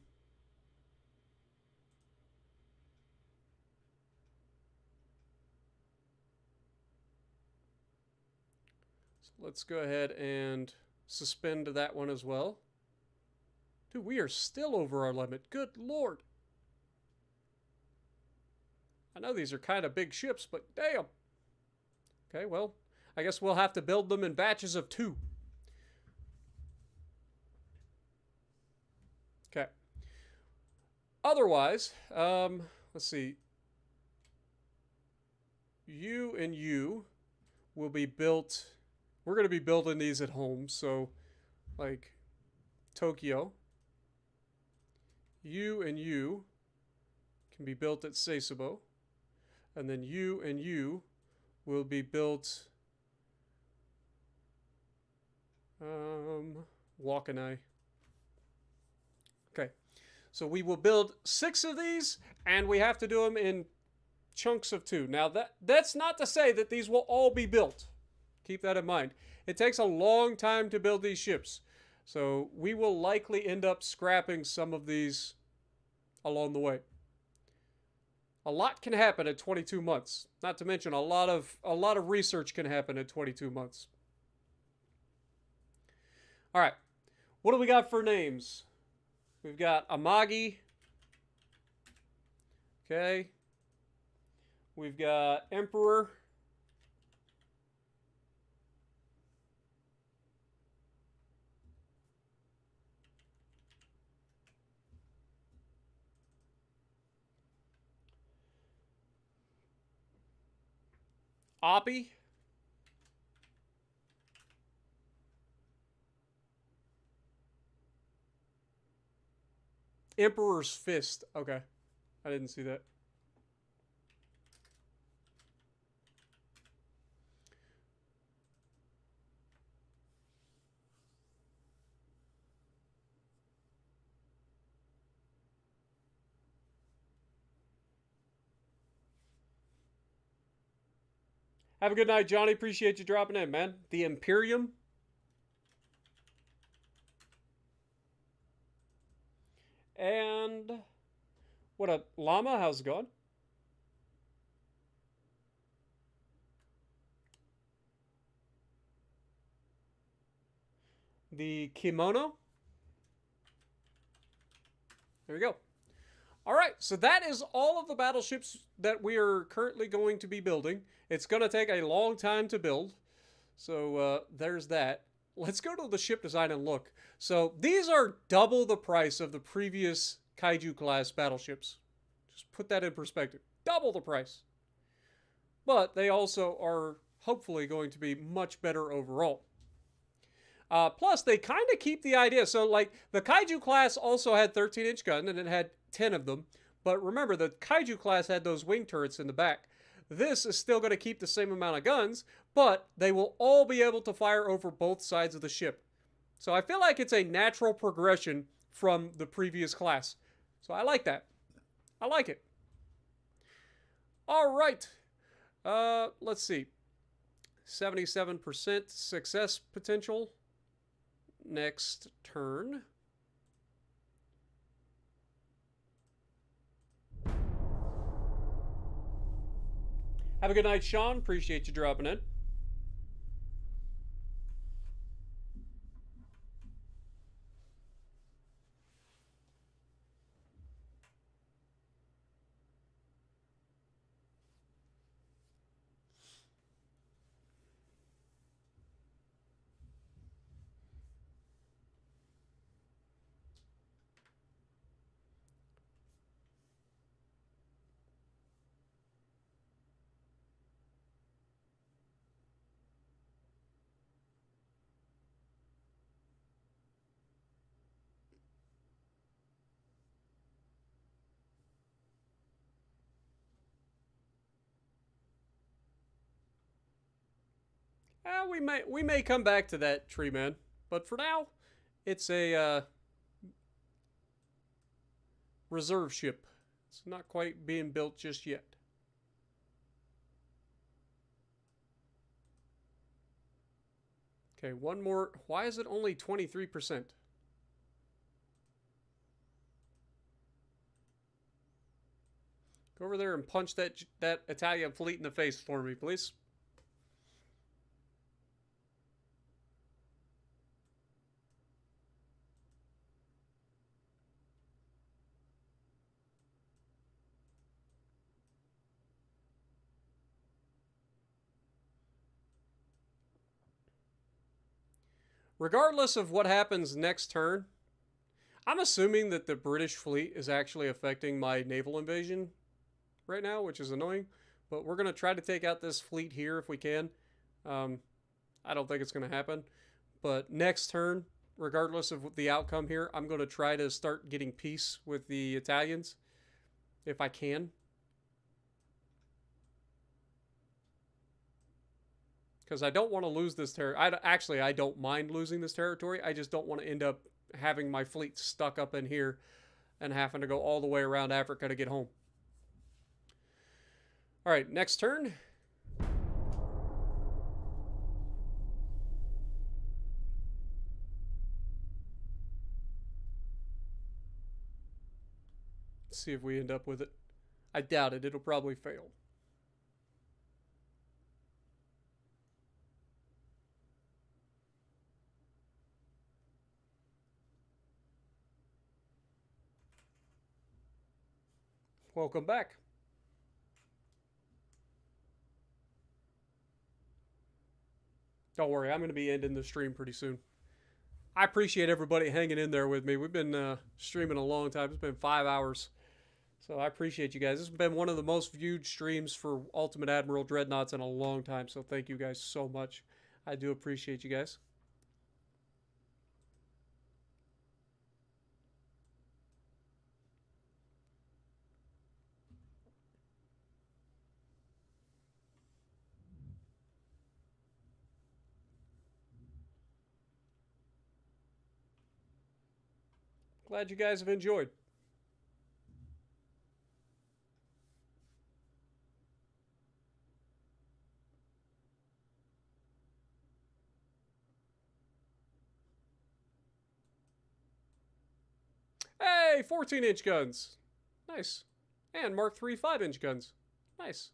So let's go ahead and suspend that one as well. Dude, we are still over our limit. Good Lord. I know these are kind of big ships, but damn. Okay, well, I guess we'll have to build them in batches of 2. Okay. Otherwise, let's see. You and you will be built. We're going to be building these at home, so like Tokyo. You and you can be built at Sasebo. And then you and you will be built Wakanai. Okay. So we will build 6 of these, and we have to do them in chunks of 2. Now that's not to say that these will all be built. Keep that in mind. It takes a long time to build these ships. So we will likely end up scrapping some of these along the way. A lot can happen in 22 months. Not to mention a lot of research can happen in 22 months. All right. What do we got for names? We've got Amagi. Okay. We've got Emperor. Oppie. Emperor's Fist. Okay. I didn't see that. Have a good night, Johnny. Appreciate you dropping in, man. The Imperium. And what up, Llama? How's it going? The Kimono. There we go. All right, so that is all of the battleships that we are currently going to be building. It's going to take a long time to build, so there's that. Let's go to the ship design and look. So these are double the price of the previous Kaiju-class battleships. Just put that in perspective. Double the price. But they also are hopefully going to be much better overall. Plus, they kind of keep the idea. So, like, the Kaiju class also had 13-inch gun, and it had 10 of them. But remember, the Kaiju class had those wing turrets in the back. This is still going to keep the same amount of guns, but they will all be able to fire over both sides of the ship. So I feel like it's a natural progression from the previous class. So I like that. I like it. All right. Let's see. 77% success potential. Next turn. Have a good night, Sean. Appreciate you dropping in. We may come back to that, Tree Man, but for now, it's a reserve ship. It's not quite being built just yet. Okay, one more. Why is it only 23%? Go over there and punch that Italian fleet in the face for me, please. Regardless of what happens next turn, I'm assuming that the British fleet is actually affecting my naval invasion right now, which is annoying. But we're going to try to take out this fleet here if we can. I don't think it's going to happen. But next turn, regardless of the outcome here, I'm going to try to start getting peace with the Italians if I can. Because I don't want to lose this territory. Actually, I don't mind losing this territory. I just don't want to end up having my fleet stuck up in here and having to go all the way around Africa to get home. All right, next turn. Let's see if we end up with it. I doubt it. It'll probably fail. Welcome back. Don't worry, I'm going to be ending the stream pretty soon. I appreciate everybody hanging in there with me. We've been streaming a long time. It's been 5 hours. So I appreciate you guys. This has been one of the most viewed streams for Ultimate Admiral Dreadnoughts in a long time. So thank you guys so much. I do appreciate you guys. Glad you guys have enjoyed. Hey, 14-inch guns. Nice. And Mark III 5-inch guns. Nice.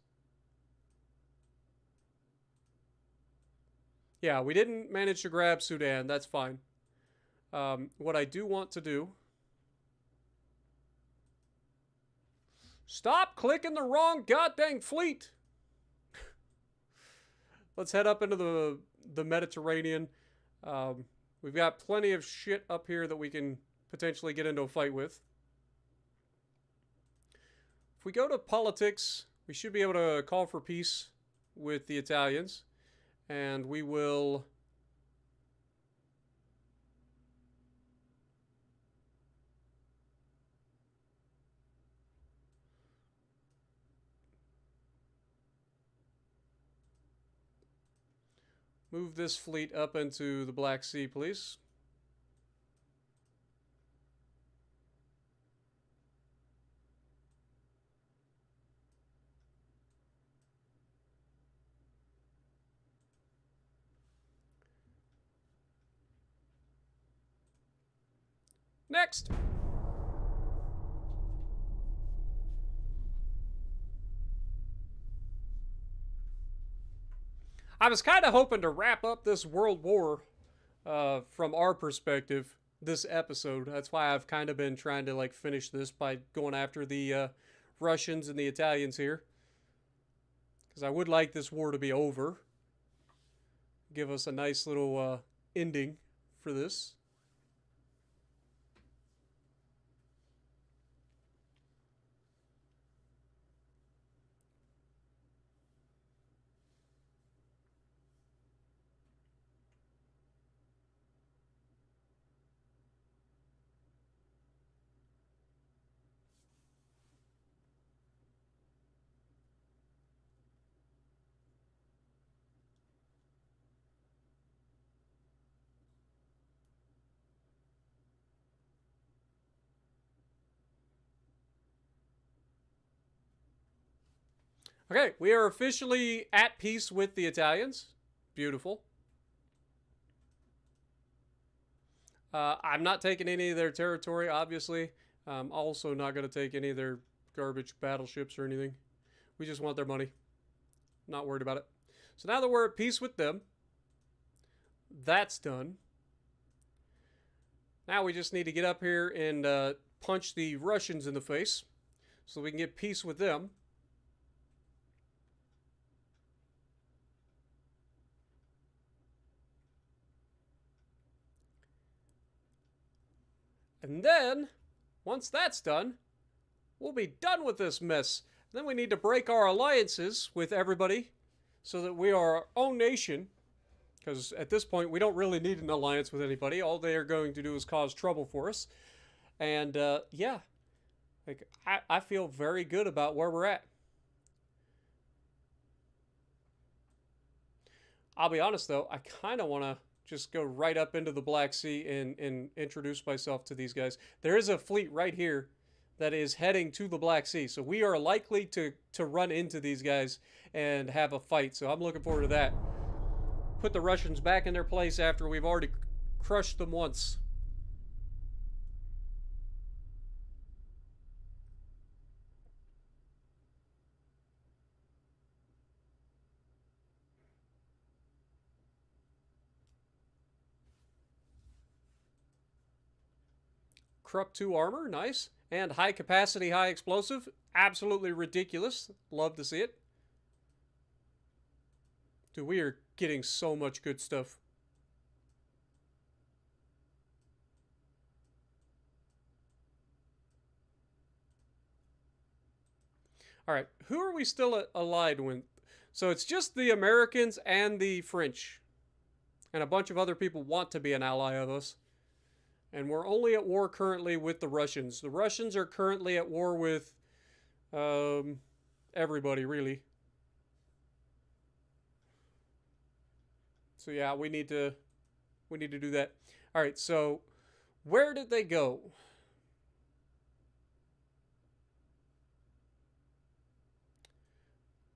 Yeah, we didn't manage to grab Sudan. That's fine. What I do want to do... Stop clicking the wrong goddamn fleet! Let's head up into the Mediterranean. We've got plenty of shit up here that we can potentially get into a fight with. If we go to politics, we should be able to call for peace with the Italians. And we will... move this fleet up into the Black Sea, please. Next! I was kind of hoping to wrap up this World War from our perspective this episode. That's why I've kind of been trying to like finish this by going after the Russians and the Italians here. Because I would like this war to be over. Give us a nice little ending for this. Okay, we are officially at peace with the Italians. Beautiful. I'm not taking any of their territory, obviously. I'm also not going to take any of their garbage battleships or anything. We just want their money. Not worried about it. So now that we're at peace with them, that's done. Now we just need to get up here and punch the Russians in the face so we can get peace with them. And then, once that's done, we'll be done with this mess. Then we need to break our alliances with everybody so that we are our own nation. Because at this point, we don't really need an alliance with anybody. All they are going to do is cause trouble for us. And, yeah. Like, I feel very good about where we're at. I'll be honest, though. I kind of want to just go right up into the Black Sea and introduce myself to these guys. There is a fleet right here that is heading to the Black Sea. So we are likely to run into these guys and have a fight. So I'm looking forward to that. Put the Russians back in their place after we've already crushed them once. Krupp 2 armor, nice. And high capacity, high explosive. Absolutely ridiculous. Love to see it. Dude, we are getting so much good stuff. All right, who are we still allied with? So it's just the Americans and the French. And a bunch of other people want to be an ally of us. And we're only at war currently with the Russians. The Russians are currently at war with everybody, really. So yeah, we need to do that. All right, so where did they go?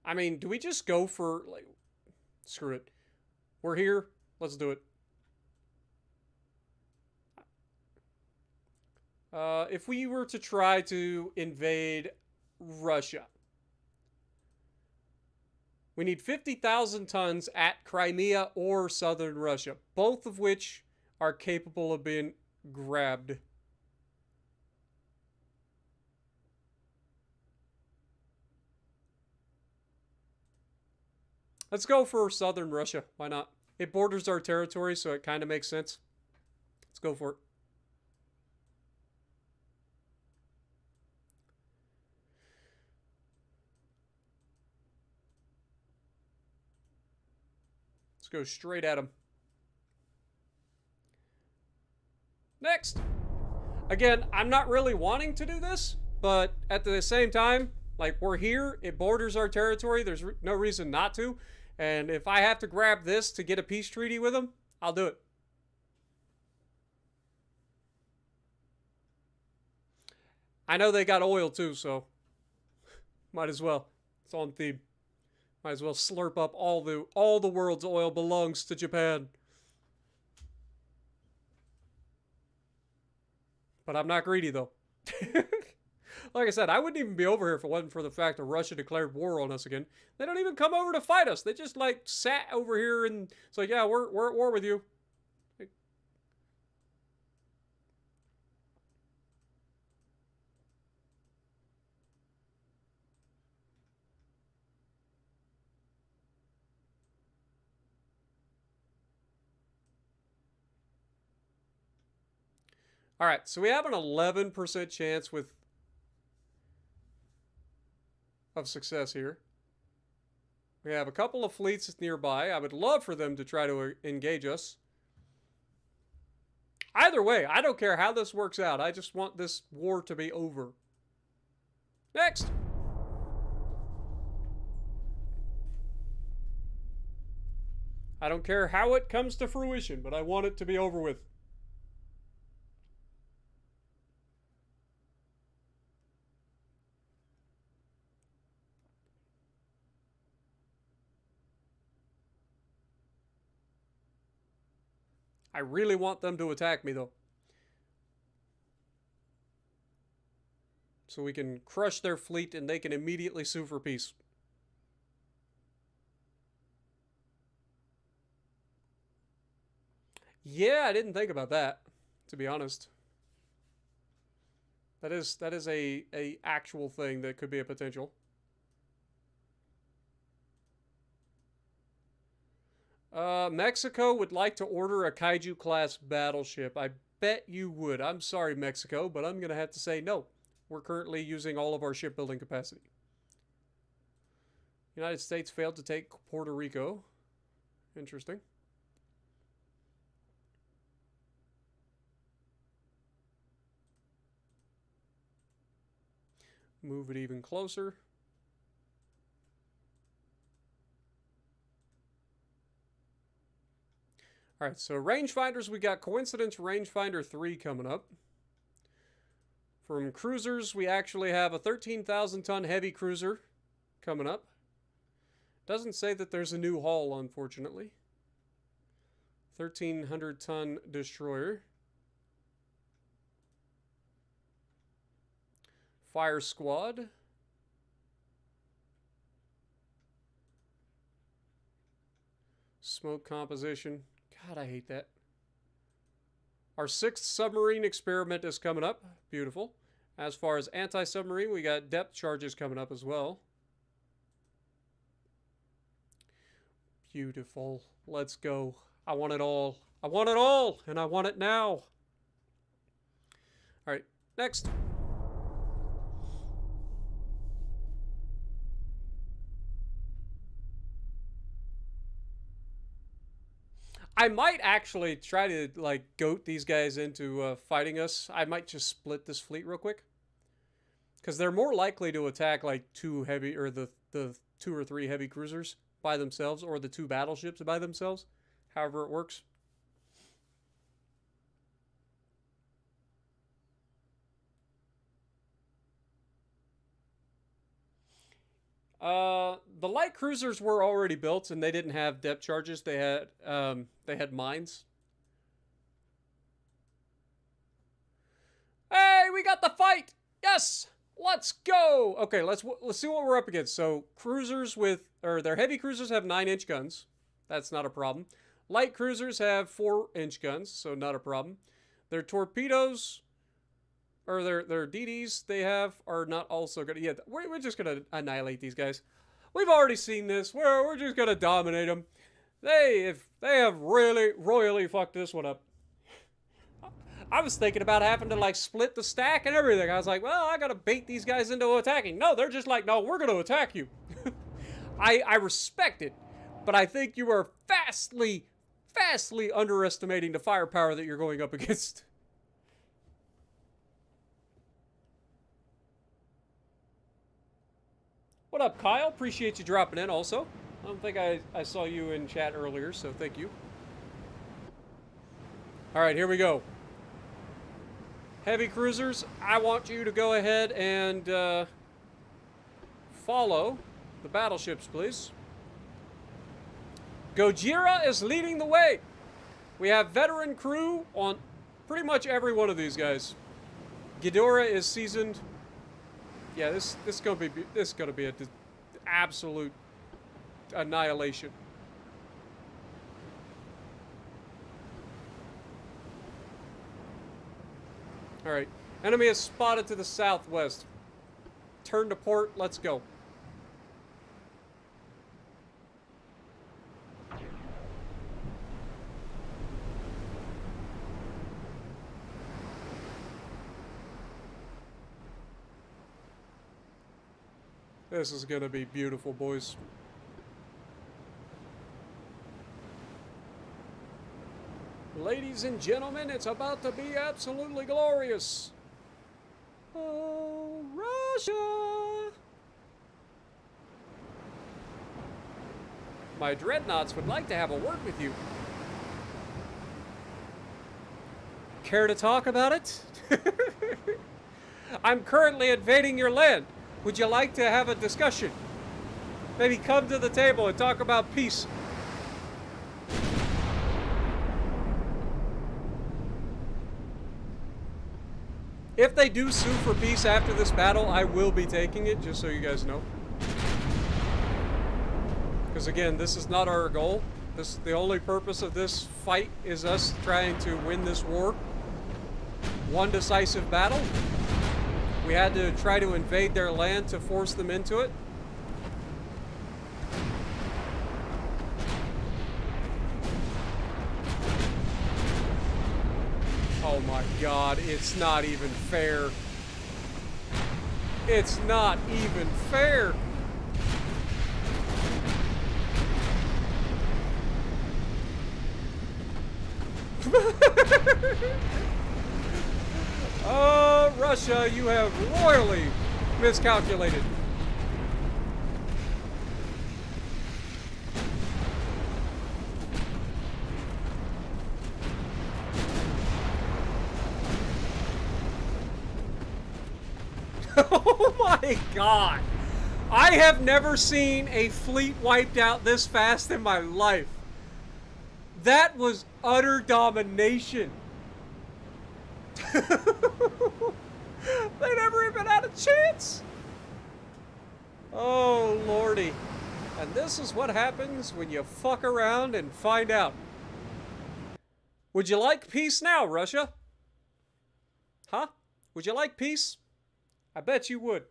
I mean, do we just go for, like, screw it. We're here. Let's do it. If we were to try to invade Russia, we need 50,000 tons at Crimea or southern Russia, both of which are capable of being grabbed. Let's go for southern Russia. Why not? It borders our territory, so it kind of makes sense. Let's go for it. Let's go straight at them. Next. Again, I'm not really wanting to do this, but at the same time, like, we're here, it borders our territory, there's no reason not to, and if I have to grab this to get a peace treaty with them, I'll do it. I know they got oil too, so might as well. It's on theme. Might as well slurp up all the world's oil belongs to Japan. But I'm not greedy, though. Like I said, I wouldn't even be over here if it wasn't for the fact that Russia declared war on us again. They don't even come over to fight us. They just, like, sat over here and it's like, yeah, we're at war with you. All right, so we have an 11% chance of success here. We have a couple of fleets nearby. I would love for them to try to engage us. Either way, I don't care how this works out. I just want this war to be over. Next. I don't care how it comes to fruition, but I want it to be over with. I really want them to attack me, though. So we can crush their fleet and they can immediately sue for peace. Yeah, I didn't think about that, to be honest. That is a actual thing that could be a potential. Mexico would like to order a Kaiju-class battleship. I bet you would. I'm sorry, Mexico, but I'm going to have to say no. We're currently using all of our shipbuilding capacity. United States failed to take Puerto Rico. Interesting. Move it even closer. All right, so rangefinders, we got Coincidence Rangefinder 3 coming up. From cruisers, we actually have a 13,000-ton heavy cruiser coming up. Doesn't say that there's a new hull, unfortunately. 1,300-ton destroyer. Fire squad. Smoke composition. God, I hate that. Our 6th submarine experiment is coming up. Beautiful. As far as anti-submarine, we got depth charges coming up as well. Beautiful. Let's go. I want it all. I want it all, and I want it now. All right, next. I might actually try to, like, goat these guys into fighting us. I might just split this fleet real quick. Because they're more likely to attack, like, the 2 or 3 heavy cruisers by themselves, or the 2 battleships by themselves. However it works. The light cruisers were already built, and they didn't have depth charges. They had mines. Hey, we got the fight! Yes, let's go. Okay, let's see what we're up against. So cruisers their heavy cruisers have 9-inch guns. That's not a problem. Light cruisers have 4-inch guns, so not a problem. Their torpedoes, or their DDs they have are not also good. Yeah, we're just gonna annihilate these guys. We've already seen this. We're just gonna dominate them. They have really royally fucked this one up. I was thinking about having to, like, split the stack and everything. I was like, well, I gotta bait these guys into attacking. No, they're just like, no, we're gonna attack you. I respect it, but I think you are vastly underestimating the firepower that you're going up against. What up, Kyle? Appreciate you dropping in also. I don't think I saw you in chat earlier, so thank you. Alright, here we go. Heavy cruisers, I want you to go ahead and follow the battleships, please. Gojira is leading the way. We have veteran crew on pretty much every one of these guys. Ghidorah is seasoned. Yeah, this is gonna be an absolute annihilation. All right, enemy is spotted to the southwest. Turn to port. Let's go. This is gonna be beautiful, boys. Ladies and gentlemen, it's about to be absolutely glorious. Oh, Russia! My dreadnoughts would like to have a word with you. Care to talk about it? I'm currently invading your land. Would you like to have a discussion? Maybe come to the table and talk about peace. If they do sue for peace after this battle, I will be taking it, just so you guys know. Because again, this is not our goal. The only purpose of this fight is us trying to win this war. One decisive battle. We had to try to invade their land to force them into it. Oh my God, it's not even fair. It's not even fair. Oh, Russia, you have royally miscalculated. Oh my God. I have never seen a fleet wiped out this fast in my life. That was utter domination. They never even had a chance. Oh, Lordy. And this is what happens when you fuck around and find out. Would you like peace now, Russia? Huh? Would you like peace? I bet you would.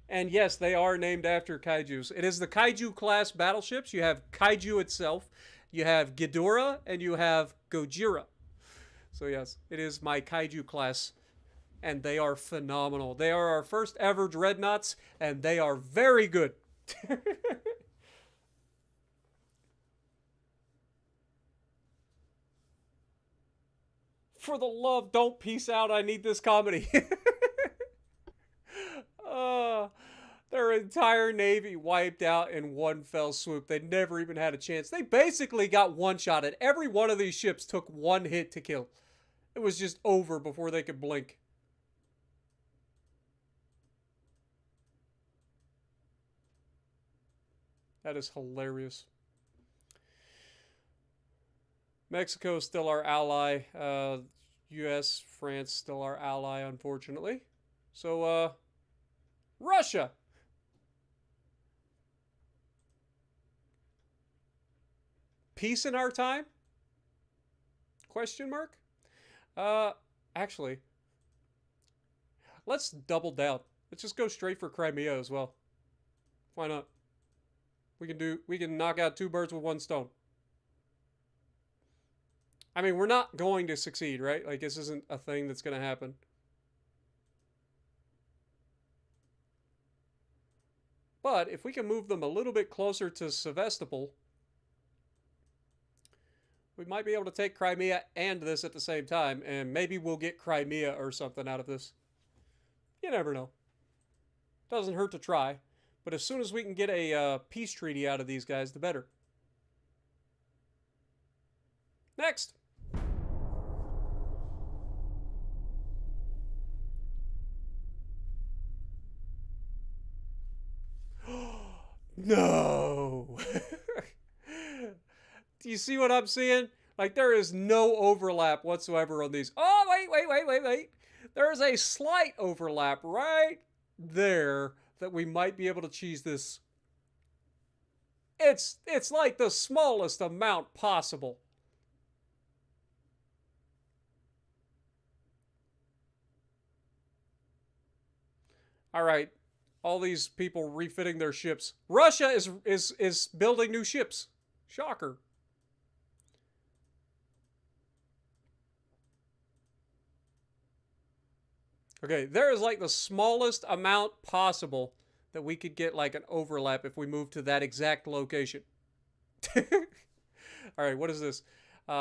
And yes, they are named after kaijus. It is the kaiju class battleships. You have kaiju itself, you have Ghidorah, and you have Gojira. So yes, it is my kaiju class, and they are phenomenal. They are our first ever dreadnoughts, and they are very good. For the love, don't peace out. I need this comedy. uh, their entire navy wiped out in one fell swoop. They never even had a chance. They basically got one-shotted. Every one of these ships took one hit to kill. It was just over before they could blink. That is hilarious. Mexico is still our ally. U.S., France still our ally, unfortunately. So, Russia. Peace in our time? Question mark? Actually, let's double down. Let's just go straight for Crimea as well. Why not? We can knock out two birds with one stone. I mean, we're not going to succeed, right? Like, this isn't a thing that's going to happen. But if we can move them a little bit closer to Sevastopol, we might be able to take Crimea and this at the same time, and maybe we'll get Crimea or something out of this. You never know. Doesn't hurt to try. But as soon as we can get a peace treaty out of these guys, the better. Next. No. Do you see what I'm seeing? Like, there is no overlap whatsoever on these. Oh, wait. There is a slight overlap right there that we might be able to cheese this. It's like the smallest amount possible. All right. All these people refitting their ships. Russia is building new ships. Shocker. Okay, there is like the smallest amount possible that we could get like an overlap if we move to that exact location. All right, what is this?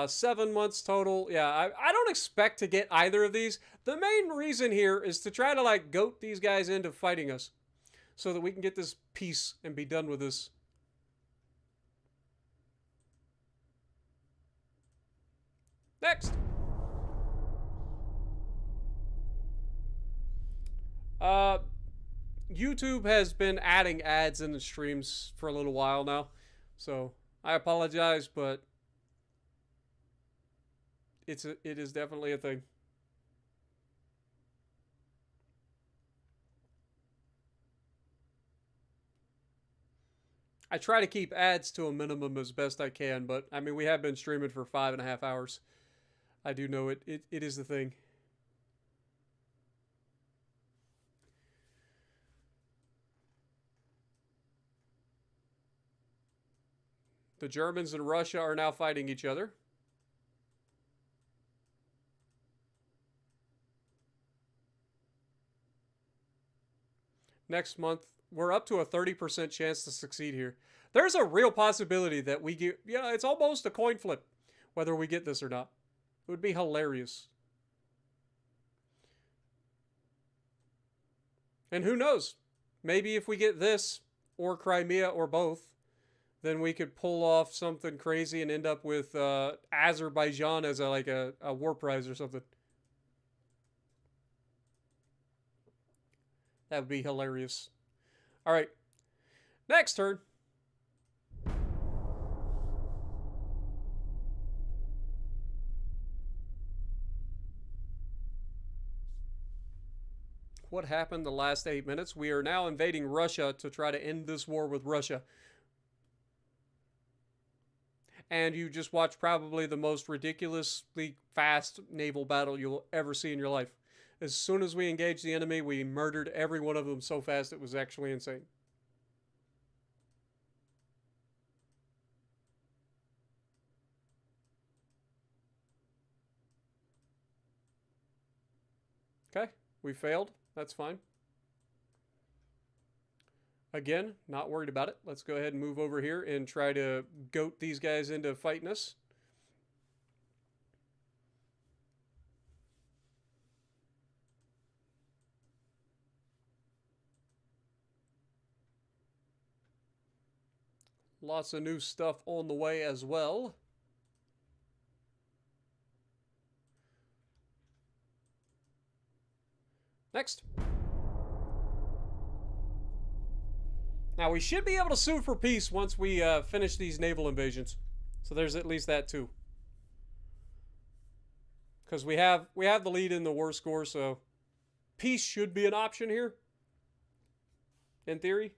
7 months total. Yeah, I don't expect to get either of these. The main reason here is to try to like goat these guys into fighting us so that we can get this peace and be done with this. Next. YouTube has been adding ads in the streams for a little while now, so I apologize, but it is definitely a thing. I try to keep ads to a minimum as best I can, but I mean, we have been streaming for 5.5 hours. I do know it is the thing. The Germans and Russia are now fighting each other. Next month, we're up to a 30% chance to succeed here. There's a real possibility that we get, yeah, it's almost a coin flip whether we get this or not. It would be hilarious. And who knows? Maybe if we get this or Crimea or both, then we could pull off something crazy and end up with Azerbaijan as a war prize or something. That would be hilarious. All right. Next turn. What happened the last 8 minutes? We are now invading Russia to try to end this war with Russia. and you just watch probably the most ridiculously fast naval battle you'll ever see in your life. As soon as we engaged the enemy, we murdered every one of them so fast it was actually insane. Okay, we failed. That's fine. Again, not worried about it. Let's go ahead and move over here and try to goat these guys into fighting us. Lots of new stuff on the way as well. Next. Now, we should be able to sue for peace once we finish these naval invasions. So there's at least that, too. Because we have the lead in the war score, so peace should be an option here. In theory.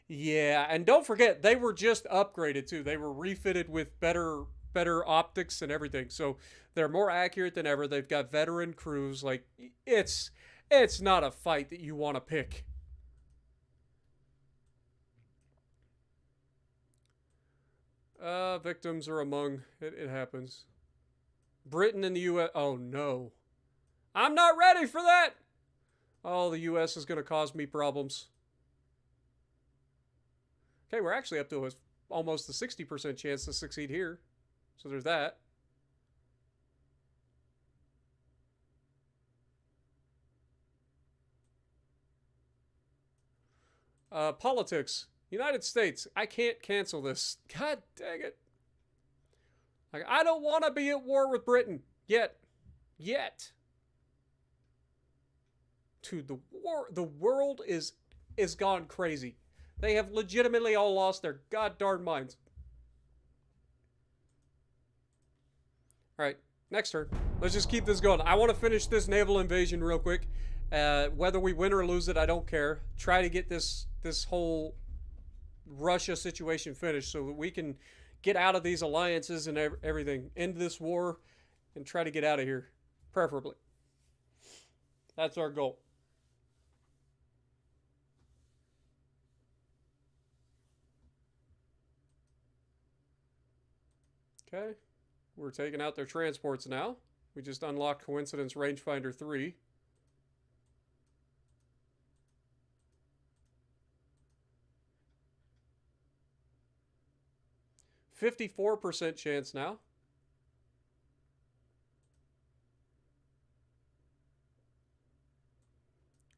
Yeah, and don't forget, they were just upgraded, too. They were refitted with better optics and everything, so they're more accurate than ever. They've got veteran crews. Like, it's not a fight that you want to pick. Victims are among it happens. Britain and the US. Oh no, I'm not ready for that. Oh, the US is going to cause me problems. Okay, we're actually up to almost a 60% chance to succeed here. So there's that. Politics. United States. I can't cancel this. God dang it. Like, I don't want to be at war with Britain. Yet. Dude, the world is gone crazy. They have legitimately all lost their god-darn minds. Alright, next turn. Let's just keep this going. I want to finish this naval invasion real quick. Whether we win or lose it, I don't care. Try to get this whole Russia situation finished so that we can get out of these alliances and everything. End this war and try to get out of here. Preferably. That's our goal. Okay. We're taking out their transports now. We just unlocked Coincidence Rangefinder 3. %54 chance now.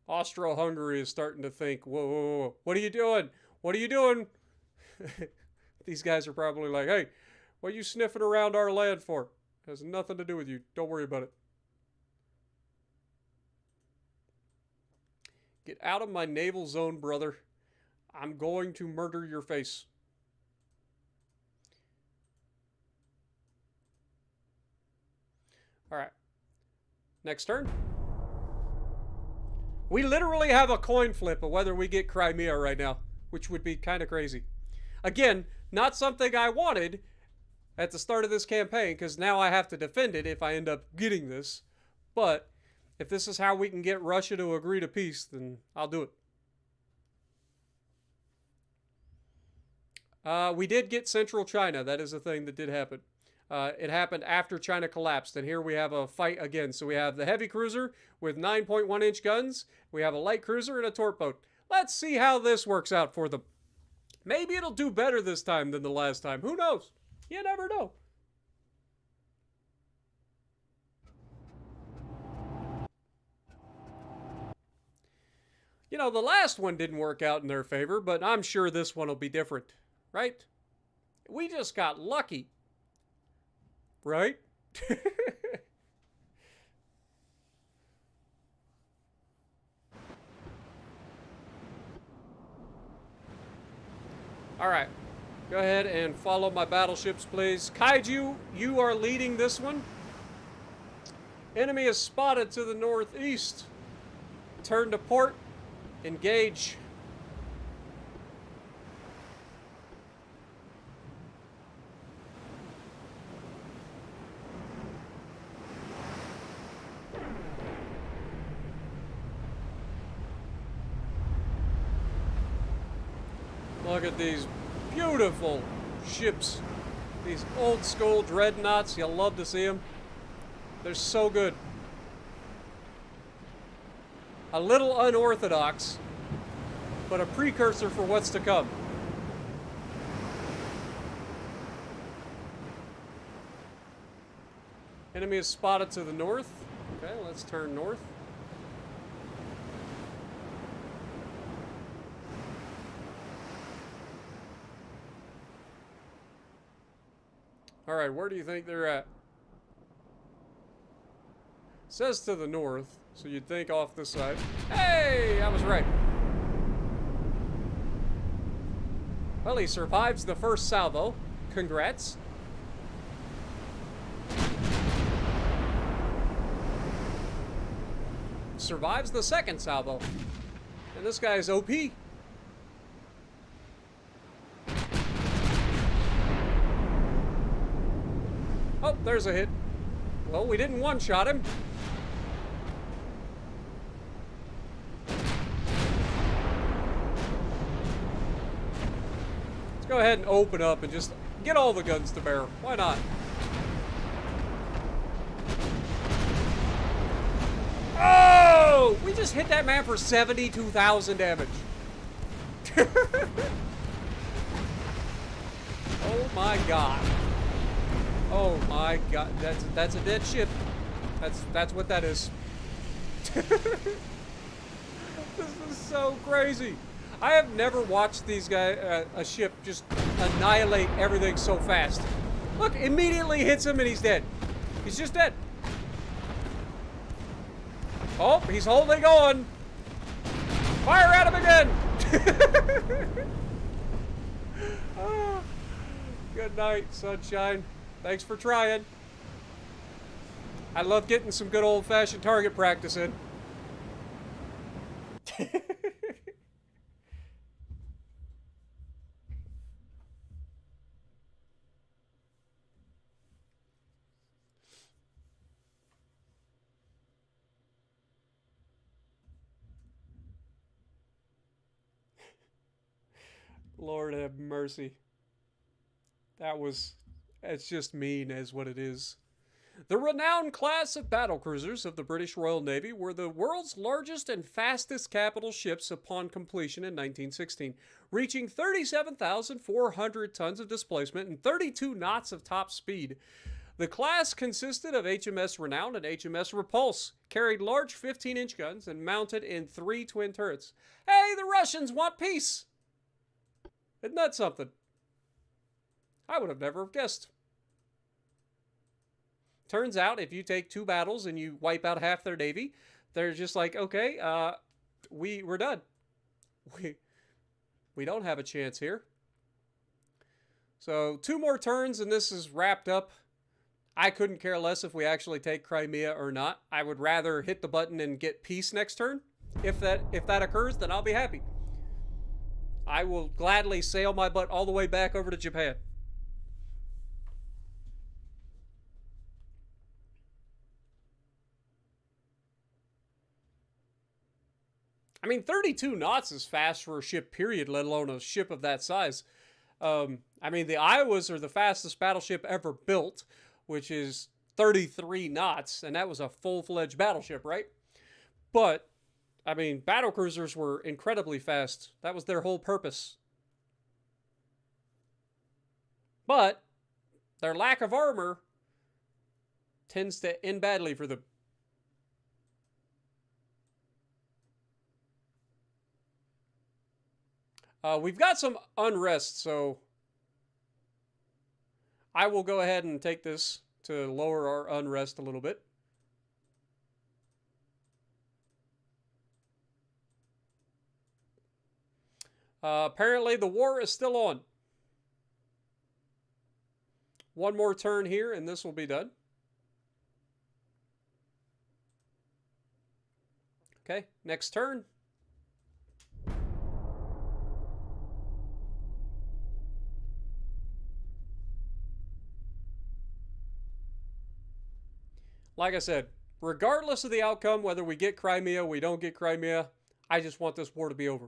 Austro-Hungary is starting to think, whoa, what are you doing? What are you doing? These guys are probably like, hey, what are you sniffing around our land for? It has nothing to do with you. Don't worry about it. Get out of my naval zone, brother. I'm going to murder your face. Alright. Next turn. We literally have a coin flip of whether we get Crimea right now, which would be kind of crazy. Again, not something I wanted at the start of this campaign, because now I have to defend it if I end up getting this. But if this is how we can get Russia to agree to peace, then I'll do it. We did get Central China. That is a thing that did happen. It happened after China collapsed, and here we have a fight again. So we have the heavy cruiser with 9.1-inch guns. We have a light cruiser and a torpedo. Let's see how this works out for them. Maybe it'll do better this time than the last time. Who knows? You never know. You know, the last one didn't work out in their favor, but I'm sure this one will be different, right? We just got lucky. Right? Alright. Go ahead and follow my battleships, please. Kaiju, you are leading this one. Enemy is spotted to the northeast. Turn to port. Engage. Look at these beautiful ships. These old school dreadnoughts. You'll love to see them. They're so good. A little unorthodox, but a precursor for what's to come. Enemy is spotted to the north. Okay, let's turn north. Alright, where do you think they're at? Says to the north, so you'd think off this side. Hey, I was right. Well, he survives the first salvo. Congrats. Survives the second salvo. And this guy is OP. Oh, there's a hit. Well, we didn't one-shot him. Let's go ahead and open up and just get all the guns to bear. Why not? Oh! We just hit that man for 72,000 damage. Oh my god. Oh my god, that's a dead ship. That's what that is. This is so crazy. I have never watched these guys, a ship just annihilate everything so fast. Look, immediately hits him and he's dead. He's just dead. Oh, he's holding on. Fire at him again. Oh, good night, sunshine. Thanks for trying. I love getting some good old-fashioned target practice in. Lord have mercy. It's just mean as what it is. The renowned class of battlecruisers of the British Royal Navy were the world's largest and fastest capital ships upon completion in 1916, reaching 37,400 tons of displacement and 32 knots of top speed. The class consisted of HMS Renown and HMS Repulse, carried large 15-inch guns, and mounted in 3 twin turrets. Hey, the Russians want peace! Isn't that something? I would have never guessed. Turns out, if you take 2 battles and you wipe out half their navy, they're just like, okay, we're done. We don't have a chance here. So 2 more turns and this is wrapped up. I couldn't care less if we actually take Crimea or not. I would rather hit the button and get peace next turn. If that occurs, then I'll be happy. I will gladly sail my butt all the way back over to Japan. I mean, 32 knots is fast for a ship, period, let alone a ship of that size. I mean, the Iowas are the fastest battleship ever built, which is 33 knots, and that was a full-fledged battleship, right? But I mean, battlecruisers were incredibly fast. That was their whole purpose. But their lack of armor tends to end badly for them. We've got some unrest, so I will go ahead and take this to lower our unrest a little bit. Apparently the war is still on. 1 more turn here and this will be done. Okay, next turn. Like I said, regardless of the outcome, whether we get Crimea, we don't get Crimea, I just want this war to be over.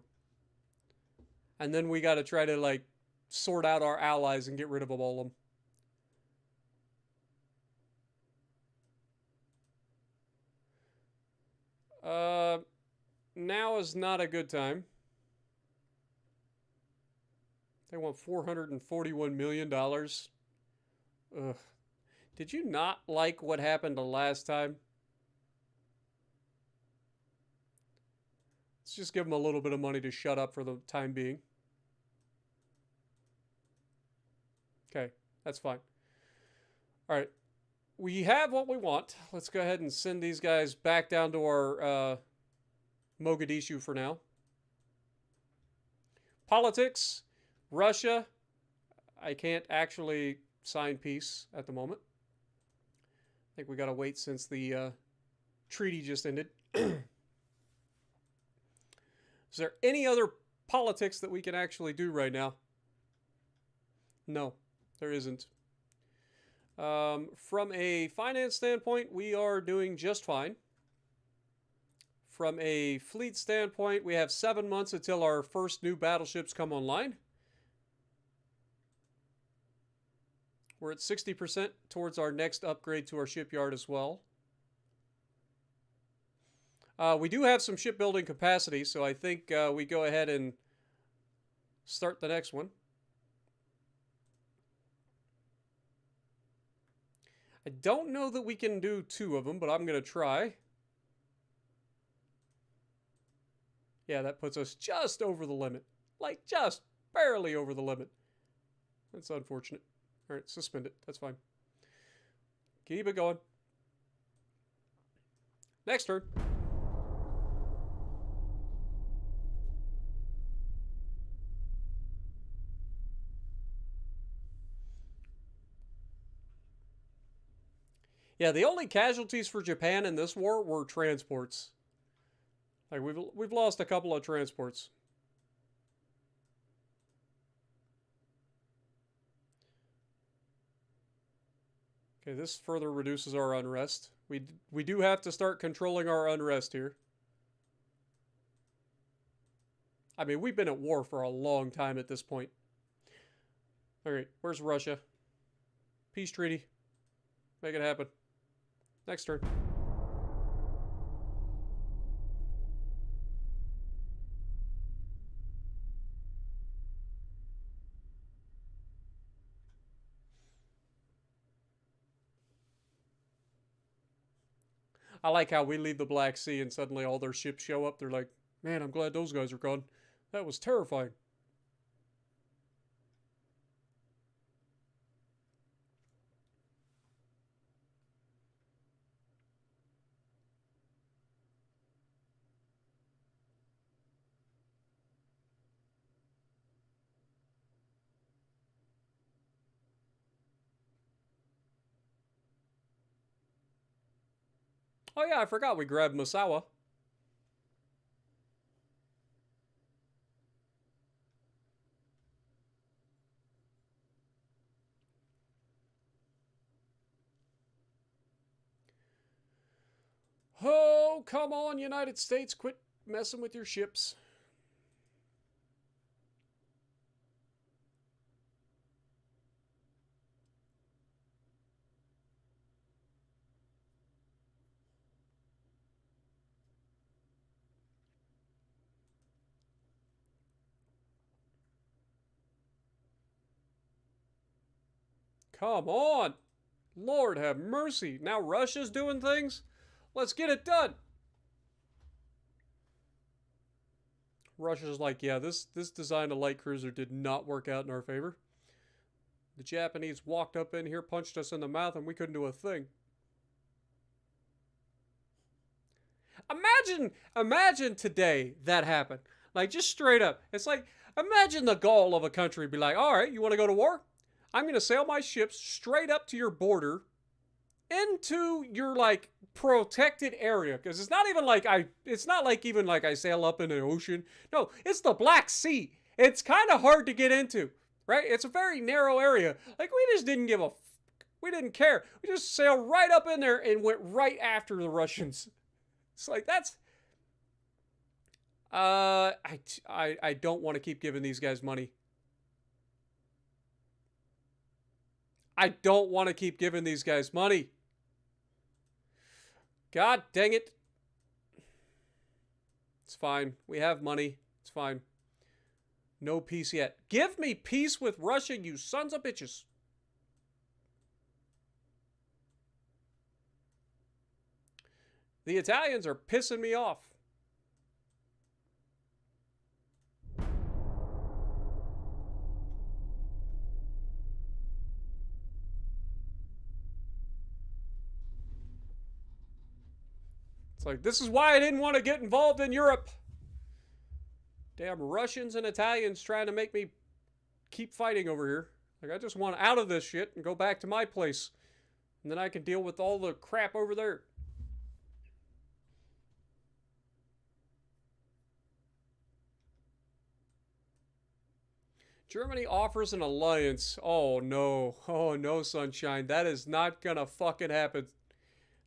And then we got to try to, like, sort out our allies and get rid of them all of them. Now is not a good time. They want $441 million. Ugh. Did you not like what happened the last time? Let's just give them a little bit of money to shut up for the time being. Okay, that's fine. All right. We have what we want. Let's go ahead and send these guys back down to our Mogadishu for now. Politics. Russia. I can't actually sign peace at the moment. I think we got to wait since the treaty just ended. Is there any other politics that we can actually do right now? No, there isn't. From a finance standpoint, we are doing just fine. From a fleet standpoint, we have 7 months until our first new battleships come online. We're at 60% towards our next upgrade to our shipyard as well. We do have some shipbuilding capacity, so I think we go ahead and start the next one. I don't know that we can do 2 of them, but I'm going to try. Yeah, that puts us just over the limit. Like, just barely over the limit. That's unfortunate. All right, suspend it. That's fine. Keep it going. Next turn. Yeah, the only casualties for Japan in this war were transports. Like, we've lost a couple of transports. Okay, this further reduces our unrest. We do have to start controlling our unrest here. I mean, we've been at war for a long time at this point. Alright, where's Russia? Peace treaty. Make it happen. Next turn. I like how we leave the Black Sea and suddenly all their ships show up. They're like, man, I'm glad those guys are gone. That was terrifying. Oh yeah, I forgot we grabbed Misawa. Oh, come on, United States, quit messing with your ships. Come on! Lord have mercy. Now Russia's doing things? Let's get it done! Russia's like, yeah, this design of light cruiser did not work out in our favor. The Japanese walked up in here, punched us in the mouth, and we couldn't do a thing. Imagine today that happened. Like, just straight up. It's like, imagine the gall of a country be like, all right, you want to go to war? I'm going to sail my ships straight up to your border into your like protected area, because it's not even like I sail up in the ocean. No, it's the Black Sea. It's kind of hard to get into, right? It's a very narrow area. Like, we just didn't give a we didn't care. We just sailed right up in there and went right after the Russians. It's like, that's I don't want to keep giving these guys money. I don't want to keep giving these guys money. God dang it. It's fine. We have money. It's fine. No peace yet. Give me peace with Russia, you sons of bitches. The Italians are pissing me off. It's like, this is why I didn't want to get involved in Europe. Damn Russians and Italians trying to make me keep fighting over here. Like, I just want out of this shit and go back to my place. And then I can deal with all the crap over there. Germany offers an alliance. Oh no. Oh no, sunshine. That is not gonna fucking happen.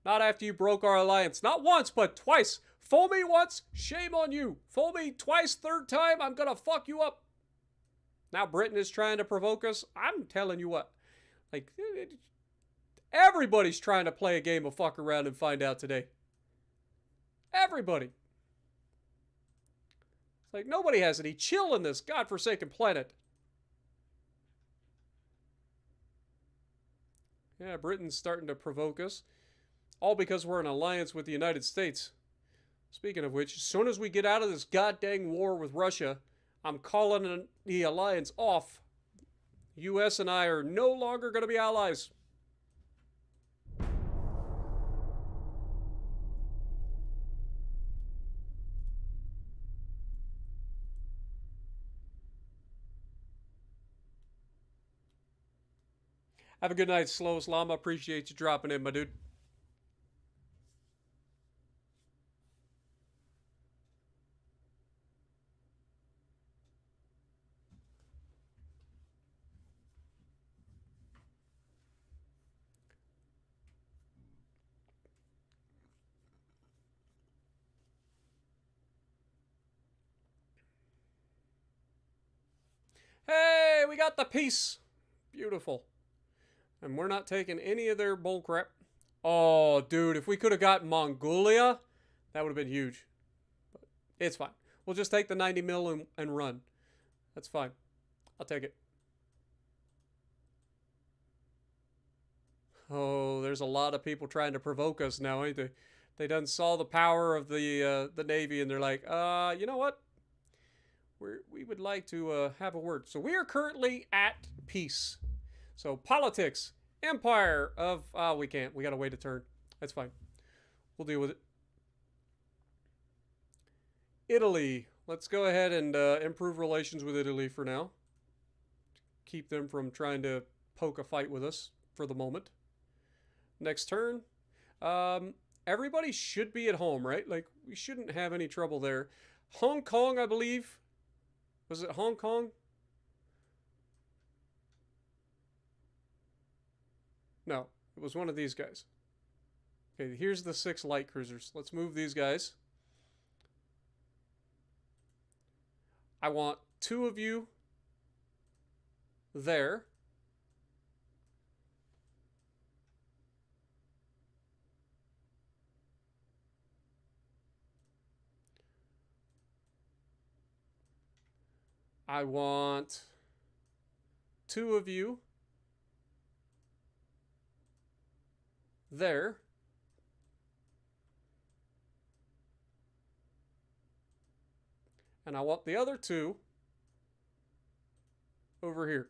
Not after you broke our alliance. Not once, but twice. Fool me once, shame on you. Fool me twice, third time, I'm gonna fuck you up. Now Britain is trying to provoke us. I'm telling you what. Like, everybody's trying to play a game of fuck around and find out today. Everybody. It's like, nobody has any chill in this godforsaken planet. Yeah, Britain's starting to provoke us. All because we're in alliance with the United States. Speaking of which, as soon as we get out of this goddamn war with Russia, I'm calling the alliance off. US and I are no longer going to be allies. Have a good night, Slow Islam. I appreciate you dropping in, my dude. Hey, we got the peace. Beautiful. And we're not taking any of their bullcrap. Oh, dude, if we could have gotten Mongolia, that would have been huge. But it's fine. We'll just take the 90 mil and run. That's fine. I'll take it. Oh, there's a lot of people trying to provoke us now, ain't they? They done saw the power of the Navy, and they're like, you know what? We would like to have a word. So we are currently at peace. So politics, empire of... we can't. We got to wait a turn. That's fine. We'll deal with it. Italy. Let's go ahead and improve relations with Italy for now. Keep them from trying to poke a fight with us for the moment. Next turn. Everybody should be at home, right? Like, we shouldn't have any trouble there. Hong Kong, I believe. Was it Hong Kong? No, it was one of these guys. Okay, here's the 6 light cruisers. Let's move these guys. I want 2 of you there. I want 2 of you there. And I want the other 2 over here.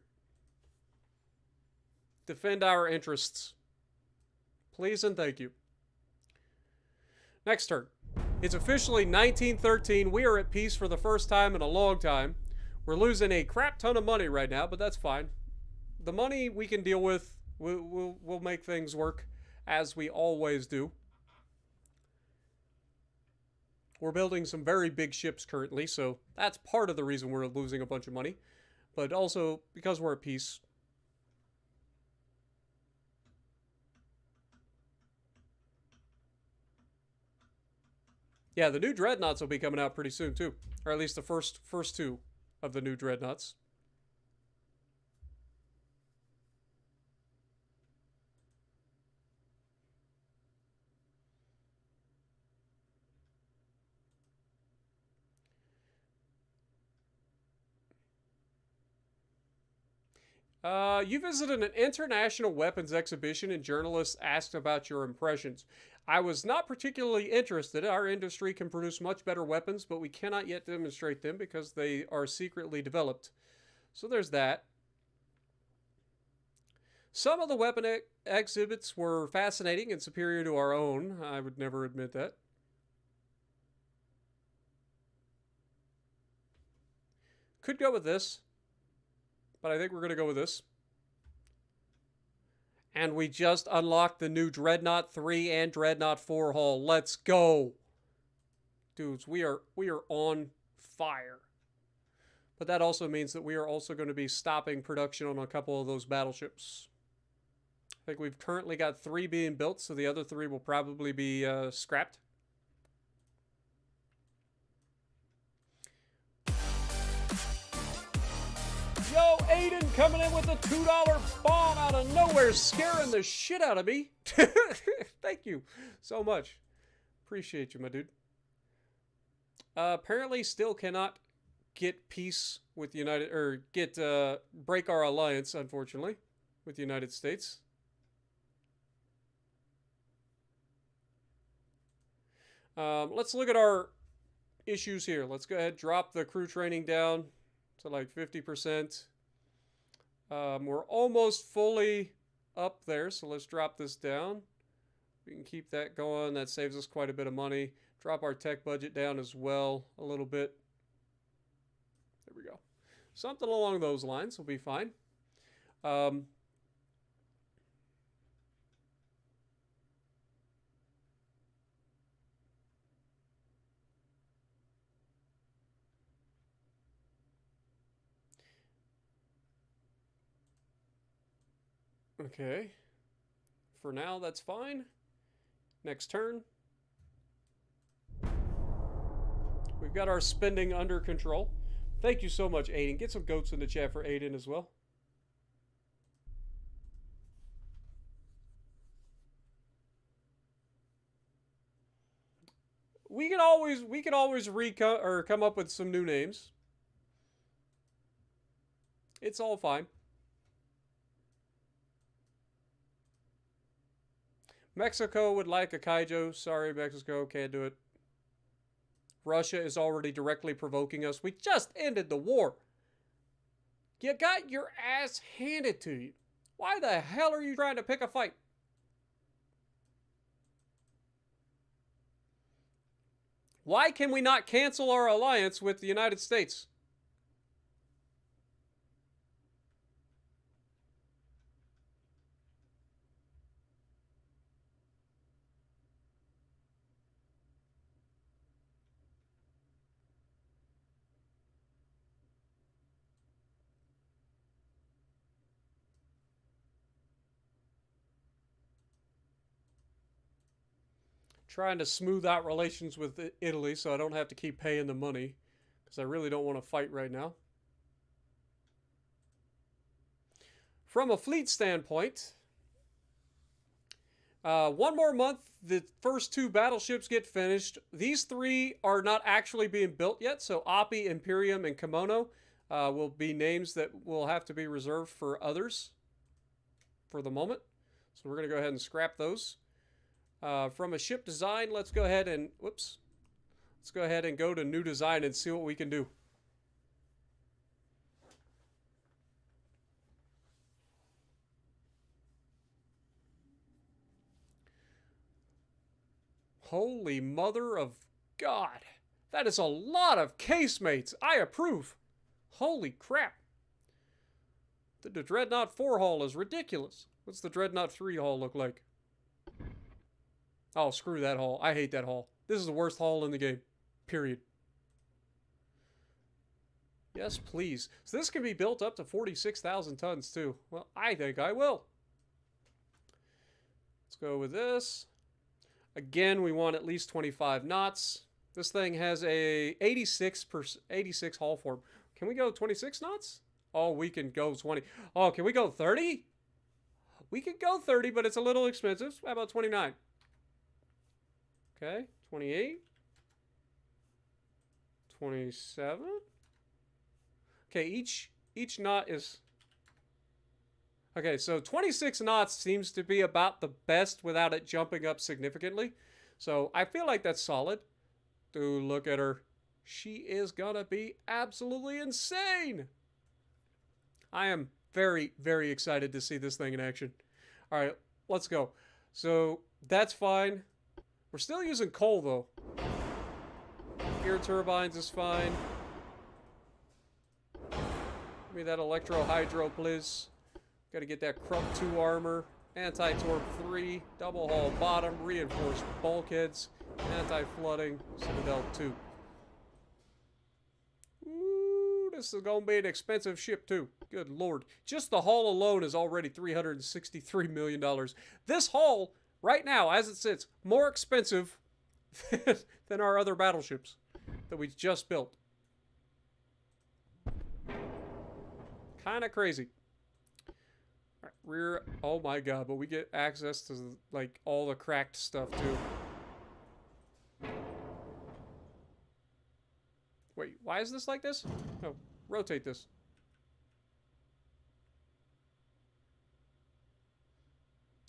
Defend our interests. Please and thank you. Next turn. It's officially 1913. We are at peace for the first time in a long time. We're losing a crap ton of money right now, but that's fine. The money we can deal with. We'll make things work as we always do. We're building some very big ships currently, so that's part of the reason we're losing a bunch of money. But also, because we're at peace. Yeah, the new Dreadnoughts will be coming out pretty soon, too. Or at least the first two of the new Dreadnoughts. You visited an international weapons exhibition and journalists asked about your impressions. I was not particularly interested. Our industry can produce much better weapons, but we cannot yet demonstrate them because they are secretly developed. So there's that. Some of the weapon exhibits were fascinating and superior to our own. I would never admit that. Could go with this, but I think we're going to go with this. And we just unlocked the new Dreadnought 3 and Dreadnought 4 hull. Let's go. Dudes, we are on fire. But that also means that we are also going to be stopping production on a couple of those battleships. I think we've currently got 3 being built, so the other 3 will probably be scrapped. Yo, Aiden coming in with a $2 bomb out of nowhere, scaring the shit out of me. Thank you so much. Appreciate you, my dude. Apparently still cannot get peace with the United, or get, break our alliance, unfortunately, with the United States. Let's look at our issues here. Let's go ahead, drop the crew training down to like 50%. We're almost fully up there, so let's drop this down. We can keep that going. That saves us quite a bit of money. Drop our tech budget down as well a little bit. There we go. Something along those lines will be fine. Okay. For now, that's fine. Next turn. We've got our spending under control. Thank you so much, Aiden. Get some goats in the chat for Aiden as well. We can always come up with some new names. It's all fine. Mexico would like a Kaijo. Sorry, Mexico, can't do it. Russia is already directly provoking us. We just ended the war. You got your ass handed to you. Why the hell are you trying to pick a fight? Why can we not cancel our alliance with the United States? Trying to smooth out relations with Italy so I don't have to keep paying the money, because I really don't want to fight right now. From a fleet standpoint, one more month, the first 2 battleships get finished. These 3 are not actually being built yet, so Api, Imperium, and Kimono will be names that will have to be reserved for others for the moment. So we're going to go ahead and scrap those. From a ship design, let's go ahead and, let's go ahead and go to new design and see what we can do. Holy mother of God. That is a lot of casemates. I approve. Holy crap. The Dreadnought 4 hull is ridiculous. What's the Dreadnought 3 hull look like? Oh, screw that hull. I hate that hull. This is the worst hull in the game. Period. Yes, please. So this can be built up to 46,000 tons, too. Well, I think I will. Let's go with this. Again, we want at least 25 knots. This thing has a 86 hull form. Can we go 26 knots? Oh, we can go 20. Oh, can we go 30? We could go 30, but it's a little expensive. How about 29? Okay, 28. 27. Okay, each knot is... Okay, so 26 knots seems to be about the best without it jumping up significantly. So I feel like that's solid. Dude, look at her. She is gonna be absolutely insane. I am very, very excited to see this thing in action. All right, let's go. So that's fine. We're still using coal, though. Gear turbines is fine. Give me that electro-hydro, please. Gotta get that Crump 2 armor. Anti-torp 3. Double hull bottom. Reinforced bulkheads. Anti-flooding. Citadel 2. Ooh, this is gonna be an expensive ship, too. Good lord. Just the hull alone is already $363 million. This hull, right now, as it sits, more expensive than our other battleships that we just built. Kind of crazy. All right, rear. Oh my god, but we get access to like all the cracked stuff too. Wait, why is this like this? No, rotate this.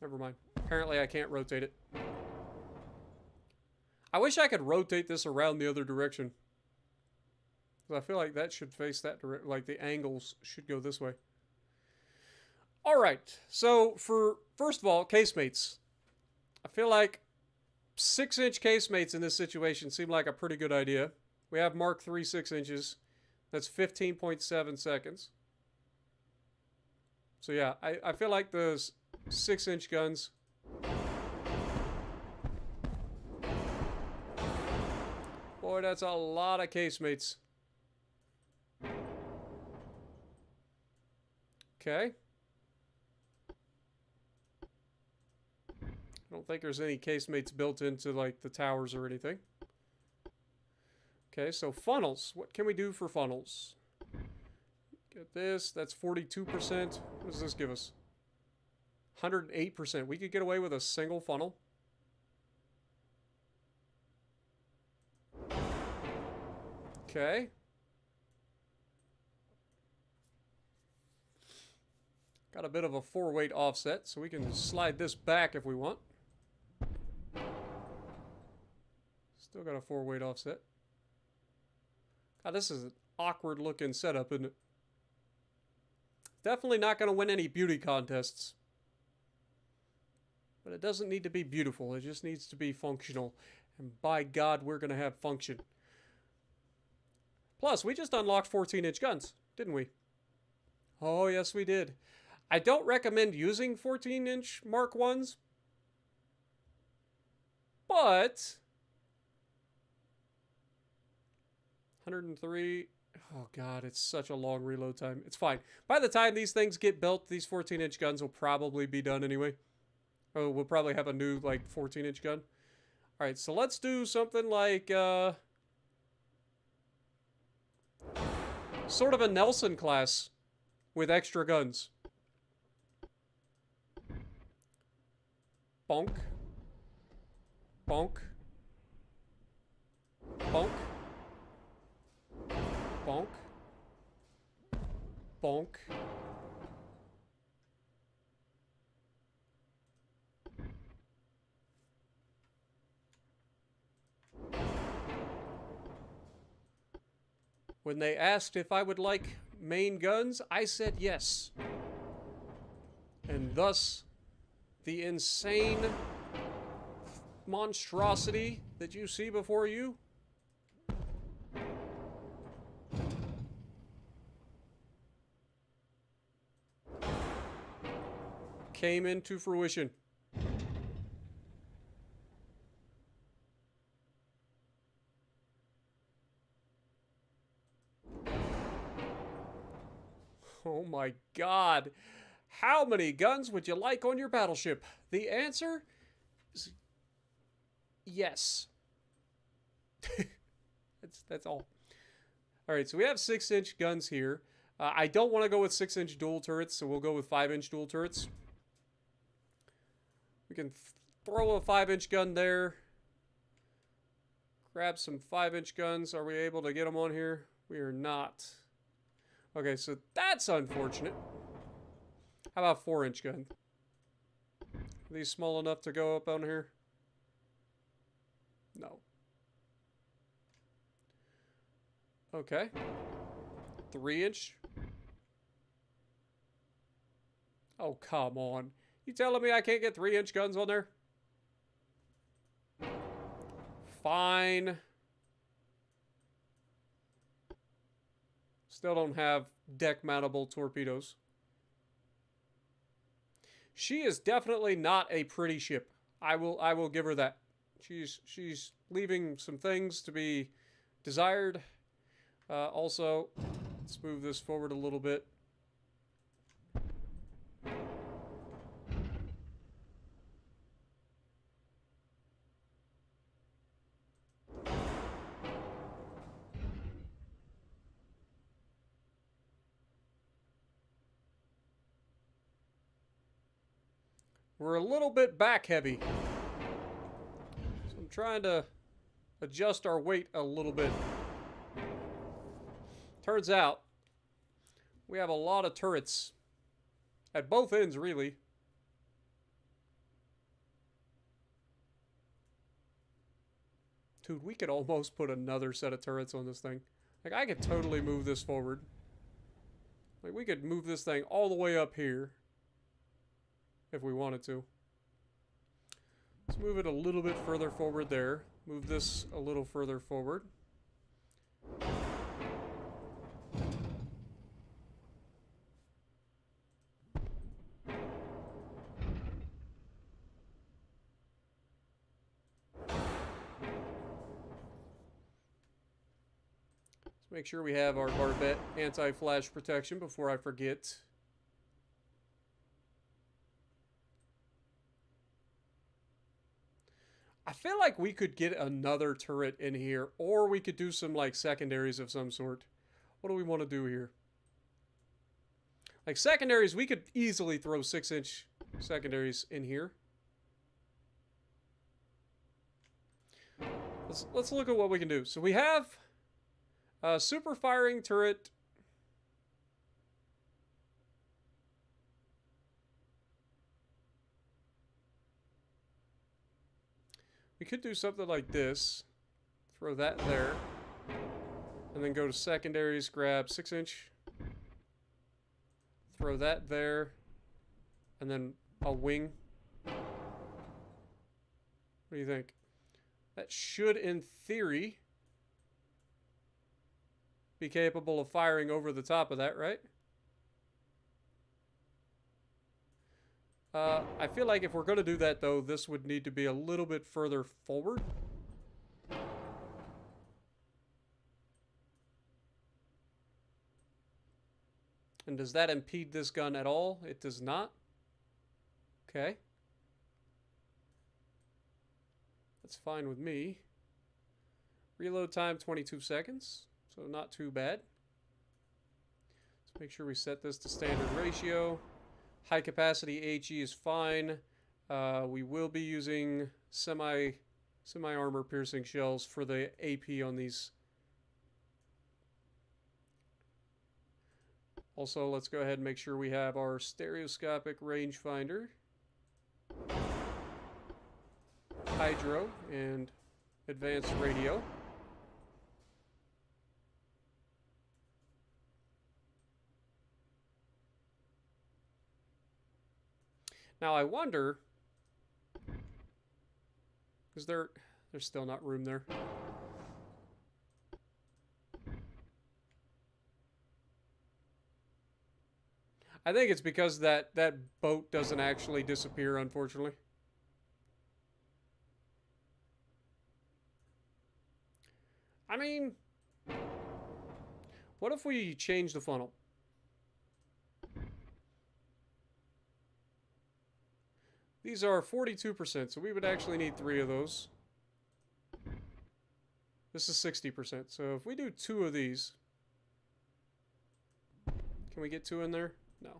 Never mind. Apparently I can't rotate it. I wish I could rotate this around the other direction. I feel like that should face that direction. Like the angles should go this way. Alright, so for, first of all, casemates. I feel like 6-inch casemates in this situation seem like a pretty good idea. We have Mark III 6 inches. That's 15.7 seconds. So yeah, I feel like those 6-inch guns. Boy, that's a lot of casemates. Okay. I don't think there's any casemates built into like the towers or anything. Okay, so funnels. What can we do for funnels? Get this. That's 42%. What does this give us? 108%. We could get away with a single funnel. Okay. Got a bit of a 4-weight offset, so we can slide this back if we want. Still got a 4-weight offset. God, this is an awkward looking setup, isn't it? Definitely not going to win any beauty contests. But it doesn't need to be beautiful. It just needs to be functional. And by God, we're going to have function. Plus, we just unlocked 14-inch guns, didn't we? Oh, yes, we did. I don't recommend using 14-inch Mark 1s. But 103. Oh, God, it's such a long reload time. It's fine. By the time these things get built, these 14-inch guns will probably be done anyway. Oh, we'll probably have a new, like, 14-inch gun. All right, so let's do something like, sort of a Nelson class with extra guns. Bonk. Bonk. Bonk. Bonk. Bonk. When they asked if I would like main guns, I said yes. And thus, the insane monstrosity that you see before you came into fruition. Oh my god. How many guns would you like on your battleship? The answer is yes. That's all. Alright, so we have 6-inch guns here. I don't want to go with 6-inch dual turrets, so we'll go with 5-inch dual turrets. We can throw a 5-inch gun there. Grab some 5-inch guns. Are we able to get them on here? We are not. Okay, so that's unfortunate. How about 4-inch gun? Are these small enough to go up on here? No. Okay. 3-inch. Oh, come on. You telling me I can't get 3-inch guns on there? Fine. Still don't have deck mountable torpedoes. She is definitely not a pretty ship. I will give her that. She's leaving some things to be desired. Also, let's move this forward a little bit. We're a little bit back heavy. So I'm trying to adjust our weight a little bit. Turns out, we have a lot of turrets. At both ends, really. Dude, we could almost put another set of turrets on this thing. Like, I could totally move this forward. Like, we could move this thing all the way up here. If we wanted to. Let's move it a little bit further forward there. Move this a little further forward. Let's make sure we have our barbette anti-flash protection before I forget. I feel like we could get another turret in here, or we could do some, like, secondaries of some sort. What do we want to do here? Like, secondaries, we could easily throw 6-inch secondaries in here. Let's look at what we can do. So we have a super firing turret. We could do something like this. Throw that there. And then go to secondaries, grab 6-inch. Throw that there. And then a wing. What do you think? That should, in theory, be capable of firing over the top of that, right? I feel like if we're going to do that, though, this would need to be a little bit further forward. And does that impede this gun at all? It does not. Okay. That's fine with me. Reload time, 22 seconds. So not too bad. Let's make sure we set this to standard ratio. High capacity HE is fine. We will be using semi-armor piercing shells for the AP on these. Also, let's go ahead and make sure we have our stereoscopic rangefinder, hydro, and advanced radio. Now I wonder, is there's still not room there. I think it's because that boat doesn't actually disappear, unfortunately. I mean, what if we change the funnel? These are 42%, so we would actually need 3 of those. This is 60%, so if we do 2 of these... Can we get 2 in there? No.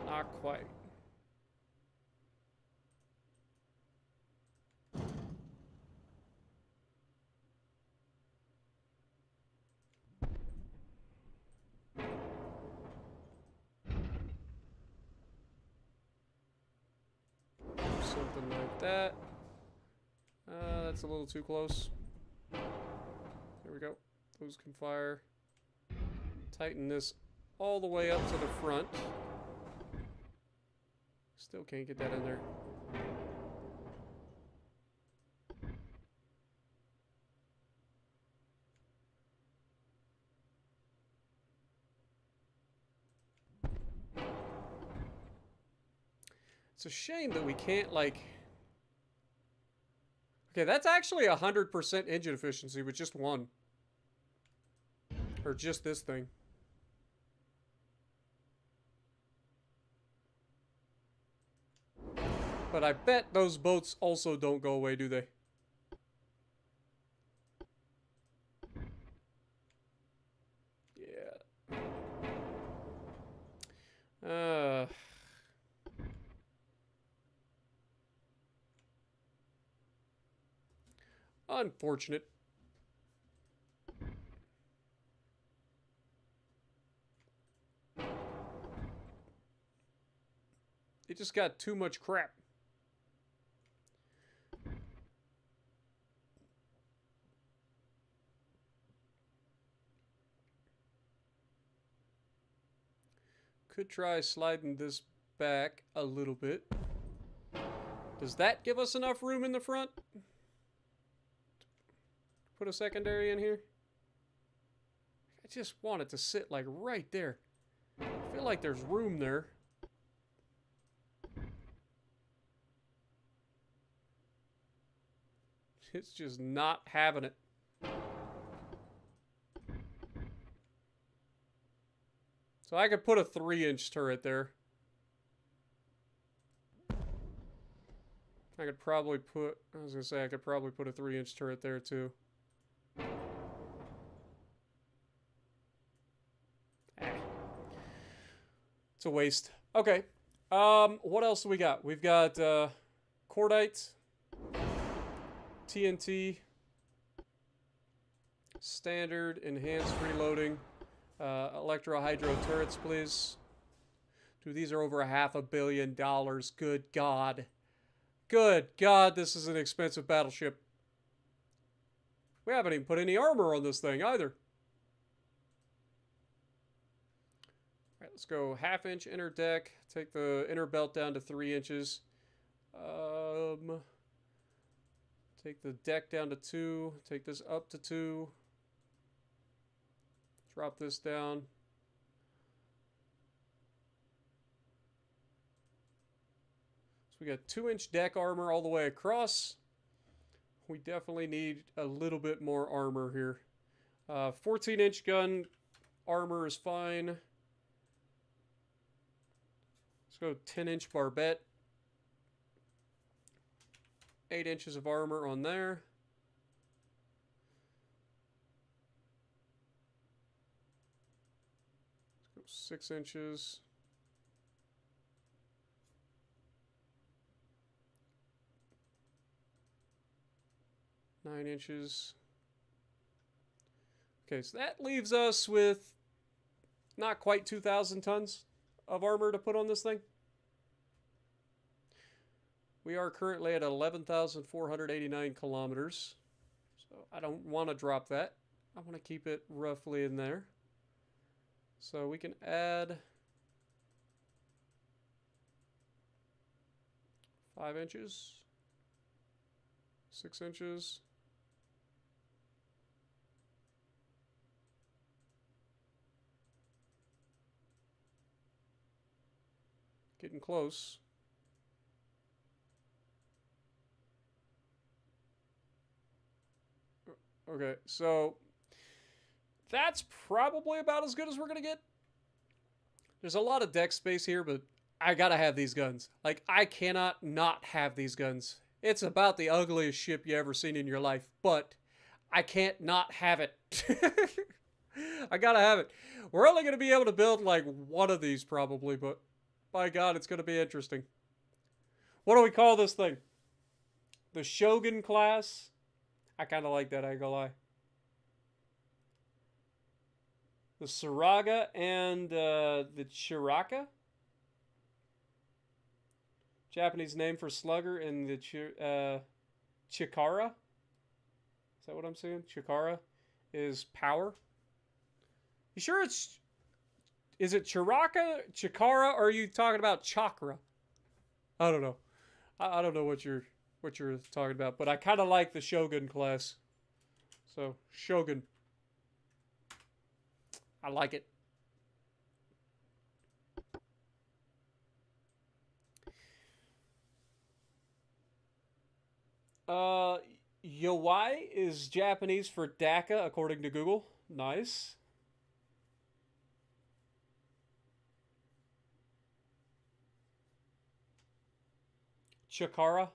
Not quite. Something like that. That's a little too close. There we go. Those can fire. Tighten this all the way up to the front. Still can't get that in there. It's a shame that we can't, like... Okay, that's actually 100% engine efficiency with just one. Or just this thing. But I bet those boats also don't go away, do they? Yeah. Unfortunate. It just got too much crap. Could try sliding this back a little bit. Does that give us enough room in the front? Put a secondary in here? I just want it to sit like right there. I feel like there's room there. It's just not having it. So I could put a 3-inch turret there. I could probably put... I was going to say I could probably put a 3-inch turret there too. It's a waste. Okay. What else do we got? We've got cordite, TNT, standard, enhanced reloading, electro-hydro turrets, please. Dude, these are over $500 million. Good God. Good God, this is an expensive battleship. We haven't even put any armor on this thing either. Alright, let's go 1/2-inch inner deck. Take the inner belt down to 3 inches. Take the deck down to 2. Take this up to 2. Drop this down. So we got 2-inch deck armor all the way across. We definitely need a little bit more armor here. 14-inch gun armor is fine. Let's go 10-inch barbette. 8 inches of armor on there. Let's go 6 inches. Nine inches. Okay, so that leaves us with not quite 2,000 tons of armor to put on this thing. We are currently at 11,489 kilometers. So I don't want to drop that. I want to keep it roughly in there. So we can add 5 inches, 6 inches. Getting close. Okay, so that's probably about as good as we're going to get. There's a lot of deck space here, but I gotta have these guns. Like, I cannot not have these guns. It's about the ugliest ship you ever seen in your life, but I can't not have it. I gotta have it. We're only gonna be able to build like one of these probably, but by God, it's gonna be interesting. What do we call this thing? The Shogun class? I kind of like that, I ain't gonna lie. The Saraga and the Chiraka? Japanese name for slugger, and the Chikara? Is that what I'm saying? Chikara is power. You sure it's... Is it Chiraka, Chikara, or are you talking about chakra? I don't know. I don't know what you're talking about, but I kind of like the Shogun class. So, Shogun. I like it. Weihai is Japanese for Dhaka, according to Google. Nice. Chikara.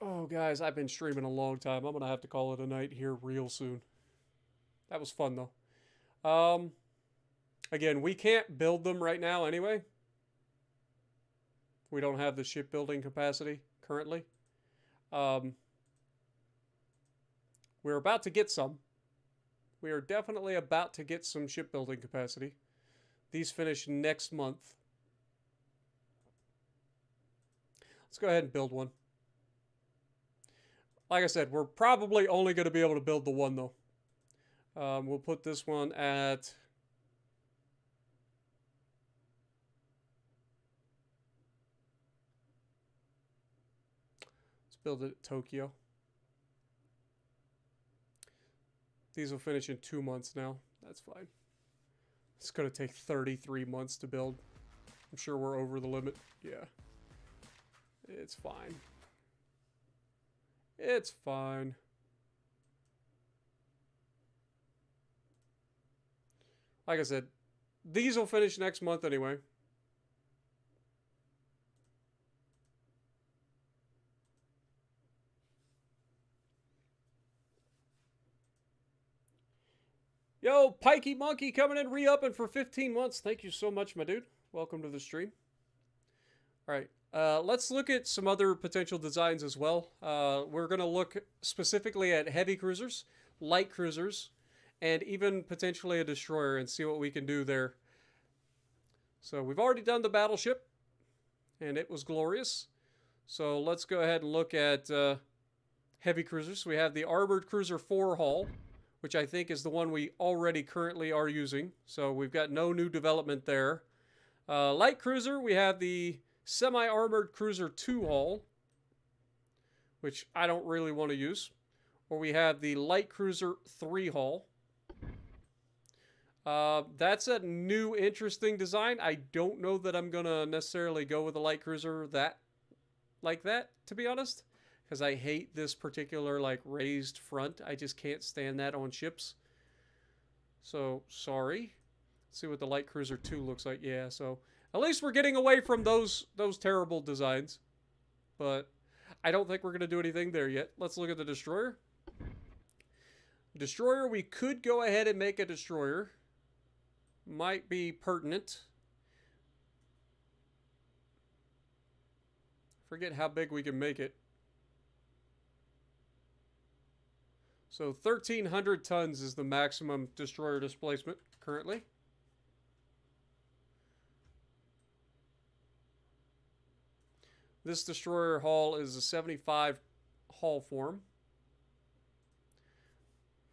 Oh, guys, I've been streaming a long time. I'm going to have to call it a night here real soon. That was fun, though. Again, we can't build them right now anyway. We don't have the shipbuilding capacity currently. We're about to get some. We are definitely about to get some shipbuilding capacity. These finish next month. Let's go ahead and build one. Like I said, we're probably only going to be able to build the one, though. We'll put this one at... Let's build it at Tokyo. These will finish in 2 months now. That's fine. It's going to take 33 months to build. I'm sure we're over the limit. Yeah. It's fine. It's fine. Like I said, these will finish next month anyway. Yo, Pikey Monkey coming in, re-upping for 15 months. Thank you so much, my dude. Welcome to the stream. All right. Let's look at some other potential designs as well. We're going to look specifically at heavy cruisers, light cruisers, and even potentially a destroyer and see what we can do there. So we've already done the battleship, and it was glorious. So let's go ahead and look at heavy cruisers. We have the Armored Cruiser 4 hull, which I think is the one we already currently are using. So we've got no new development there. Light cruiser, we have the Semi-Armored Cruiser 2 hull, which I don't really want to use. Or we have the Light Cruiser 3 hull. That's a new interesting design. I don't know that I'm going to necessarily go with a Light Cruiser like that, to be honest. Because I hate this particular like raised front. I just can't stand that on ships. So, sorry. Let's see what the Light Cruiser 2 looks like. Yeah, so... At least we're getting away from those terrible designs. But I don't think we're going to do anything there yet. Let's look at the destroyer. Destroyer, we could go ahead and make a destroyer. Might be pertinent. Forget how big we can make it. So 1,300 tons is the maximum destroyer displacement currently. This destroyer hull is a 75 hull form.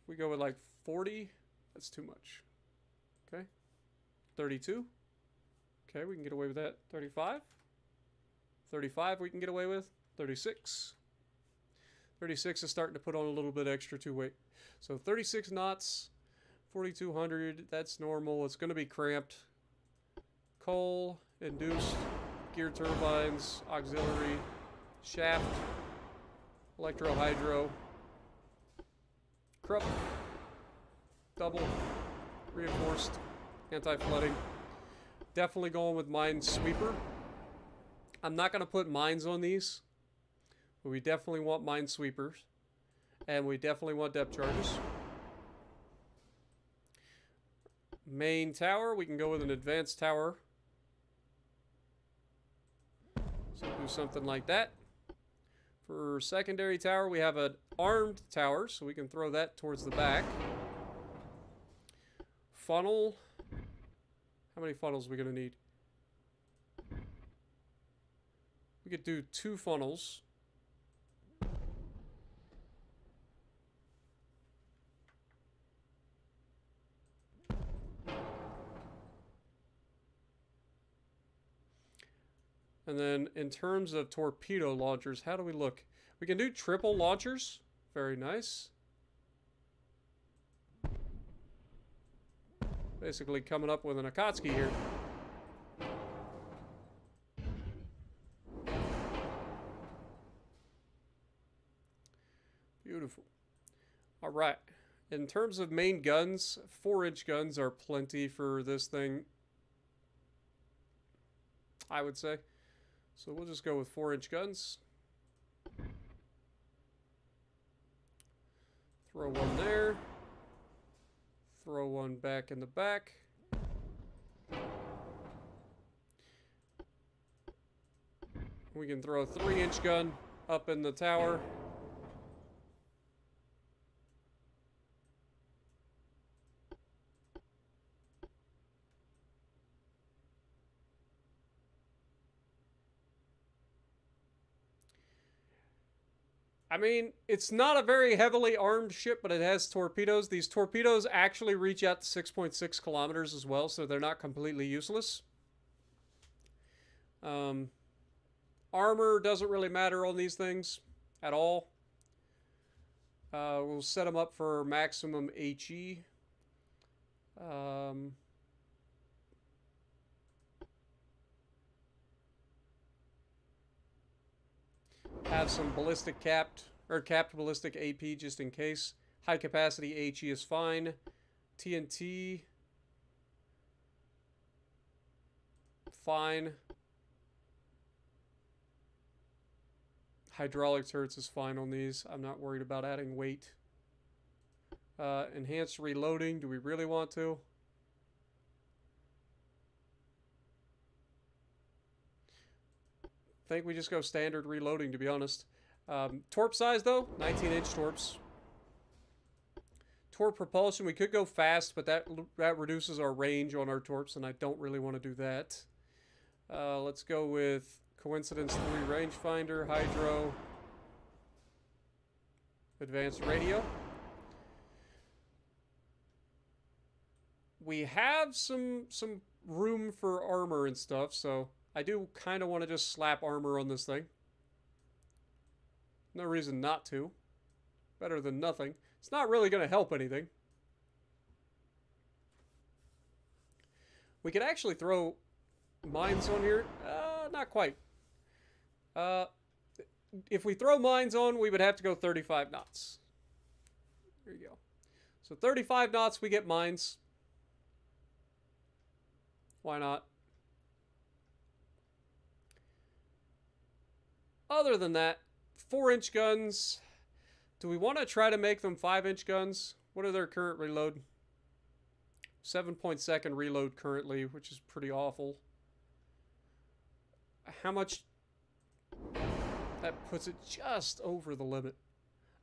If we go with like 40, that's too much. Okay. 32. Okay, we can get away with that. 35. 35 we can get away with. 36. 36 is starting to put on a little bit extra to weight. So 36 knots, 4,200, that's normal. It's going to be cramped. Coal, induced, gear turbines, auxiliary, shaft, electro-hydro, Krupp, double, reinforced, anti-flooding. Definitely going with Minesweeper. I'm not going to put mines on these, but we definitely want Minesweepers. And we definitely want depth charges. Main tower, we can go with an advanced tower. So do something like that. For secondary tower, we have an armed tower, so we can throw that towards the back. Funnel. How many funnels are we going to need? We could do 2 funnels. And then in terms of torpedo launchers, how do we look? We can do triple launchers. Very nice. Basically coming up with an Akatsuki here. Beautiful. All right. In terms of main guns, 4-inch guns are plenty for this thing, I would say. So we'll just go with 4-inch guns. Throw one there. Throw one back in the back. We can throw a 3-inch gun up in the tower. I mean, it's not a very heavily armed ship, but it has torpedoes. These torpedoes actually reach out to 6.6 kilometers as well, so they're not completely useless. Armor doesn't really matter on these things at all. We'll set them up for maximum HE. Have some ballistic capped ballistic AP just in case. High capacity HE is fine. TNT, fine. Hydraulic turrets is fine on these. I'm not worried about adding weight. Enhanced reloading. Do we really want to? I think we just go standard reloading, to be honest. Torp size, though, 19-inch torps. Torp propulsion, we could go fast, but that reduces our range on our torps, and I don't really want to do that. Let's go with Coincidence 3 rangefinder, hydro, advanced radio. We have some room for armor and stuff, so I do kind of want to just slap armor on this thing. No reason not to. Better than nothing. It's not really going to help anything. We could actually throw mines on here. Not quite. If we throw mines on, we would have to go 35 knots. There you go. So 35 knots, we get mines. Why not? Other than that, 4-inch guns. Do we want to try to make them 5-inch guns? What are their current reload? 7.2 reload currently, which is pretty awful. How much? That puts it just over the limit.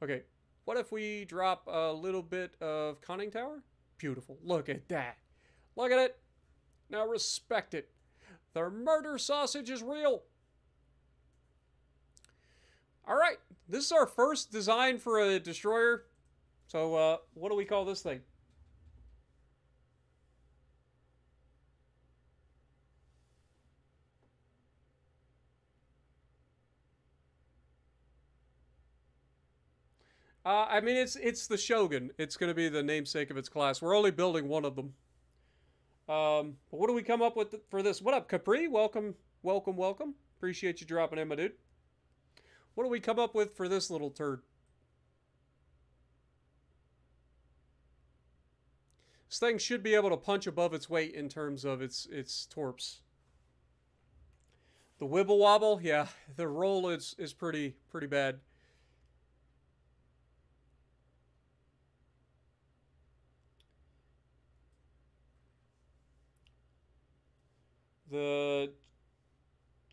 Okay, what if we drop a little bit of conning tower? Beautiful. Look at that. Look at it. Now respect it. The murder sausage is real. All right, this is our first design for a destroyer. So what do we call this thing? I mean, it's the Shogun. It's going to be the namesake of its class. We're only building one of them. But what do we come up with for this? What up, Capri? Welcome, welcome, welcome. Appreciate you dropping in, my dude. What do we come up with for this little turd? This thing should be able to punch above its weight in terms of its torps. The wibble wobble, yeah, the roll is pretty bad. The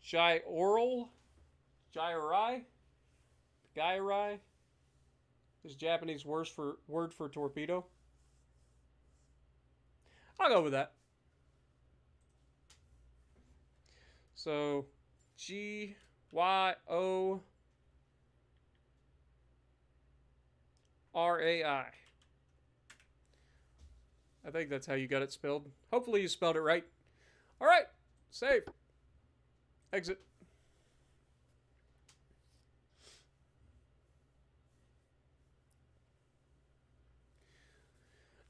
gyri is Japanese word for torpedo. I'll go with that. So GYORAI. I think that's how you got it spelled. Hopefully you spelled it right. All right, save. Exit.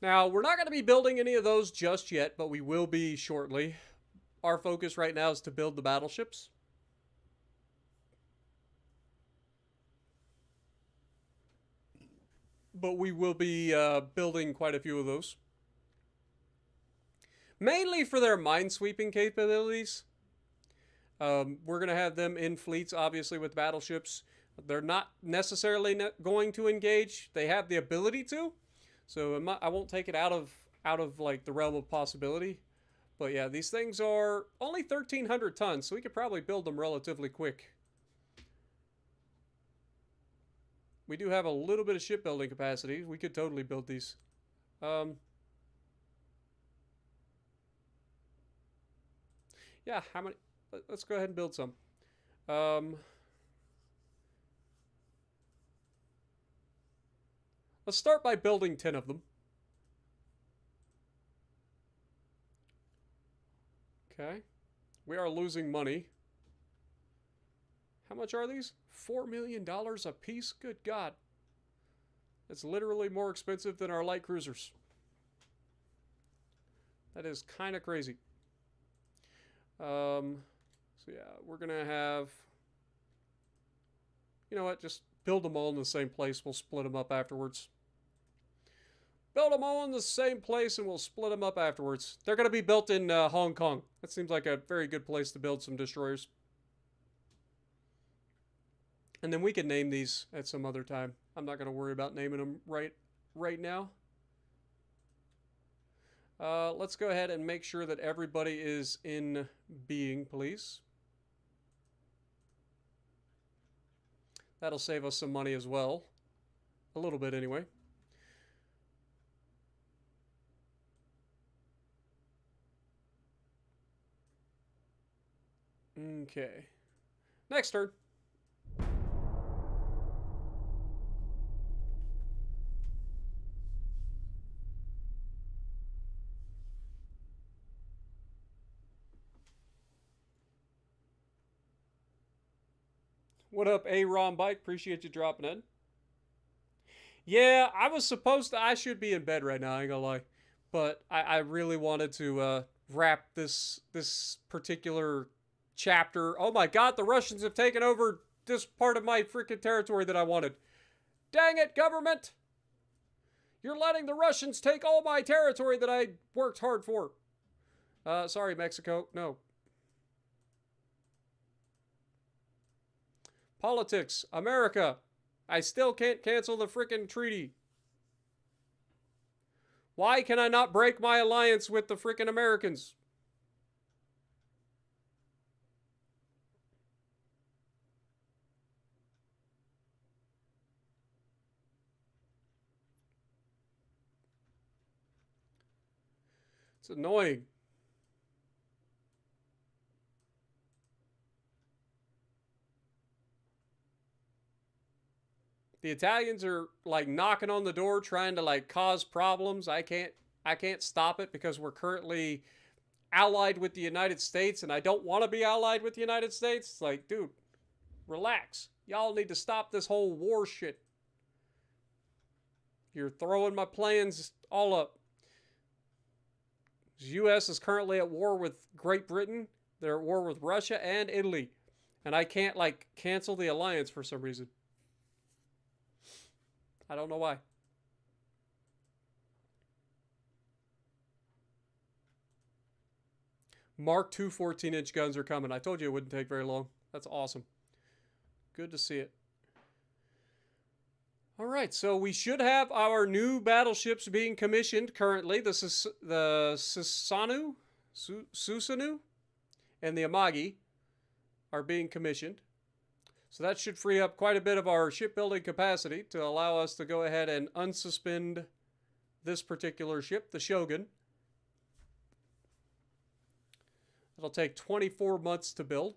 Now, we're not going to be building any of those just yet, but we will be shortly. Our focus right now is to build the battleships. But we will be building quite a few of those. Mainly for their minesweeping capabilities. We're going to have them in fleets, obviously, with battleships. They're not necessarily going to engage. They have the ability to. So I won't take it out of like the realm of possibility. But yeah, these things are only 1,300 tons, so we could probably build them relatively quick. We do have a little bit of shipbuilding capacity. We could totally build these. Yeah, how many? Let's go ahead and build some. Let's start by building 10 of them. Okay. We are losing money. How much are these? $4 million a piece? Good God. It's literally more expensive than our light cruisers. That is kind of crazy. So yeah, we're going to have... You know what? Just build them all in the same place. We'll split them up afterwards. Build them all in the same place and we'll split them up afterwards. They're going to be built in Hong Kong. That seems like a very good place to build some destroyers. And then we can name these at some other time. I'm not going to worry about naming them right now. Let's go ahead and make sure that everybody is in being, please. That'll save us some money as well. A little bit anyway. Okay. Next turn. What up, A-Rom Bike? Appreciate you dropping in. Yeah, I should be in bed right now, I ain't gonna lie. But I really wanted to wrap this particular chapter. Oh my God, the Russians have taken over this part of my freaking territory that I wanted. Dang it, government! You're letting the Russians take all my territory that I worked hard for. Sorry, Mexico. No. Politics. America. I still can't cancel the frickin' treaty. Why can I not break my alliance with the frickin' Americans? It's annoying. The Italians are like knocking on the door trying to like cause problems. I can't stop it because we're currently allied with the United States and I don't want to be allied with the United States. It's like, dude, relax. Y'all need to stop this whole war shit. You're throwing my plans all up. The U.S. is currently at war with Great Britain. They're at war with Russia and Italy. And I can't, like, cancel the alliance for some reason. I don't know why. Mark II 14-inch guns are coming. I told you it wouldn't take very long. That's awesome. Good to see it. All right, so we should have our new battleships being commissioned currently. This is the Susanoo and the Amagi are being commissioned. So that should free up quite a bit of our shipbuilding capacity to allow us to go ahead and unsuspend this particular ship, the Shogun. It'll take 24 months to build.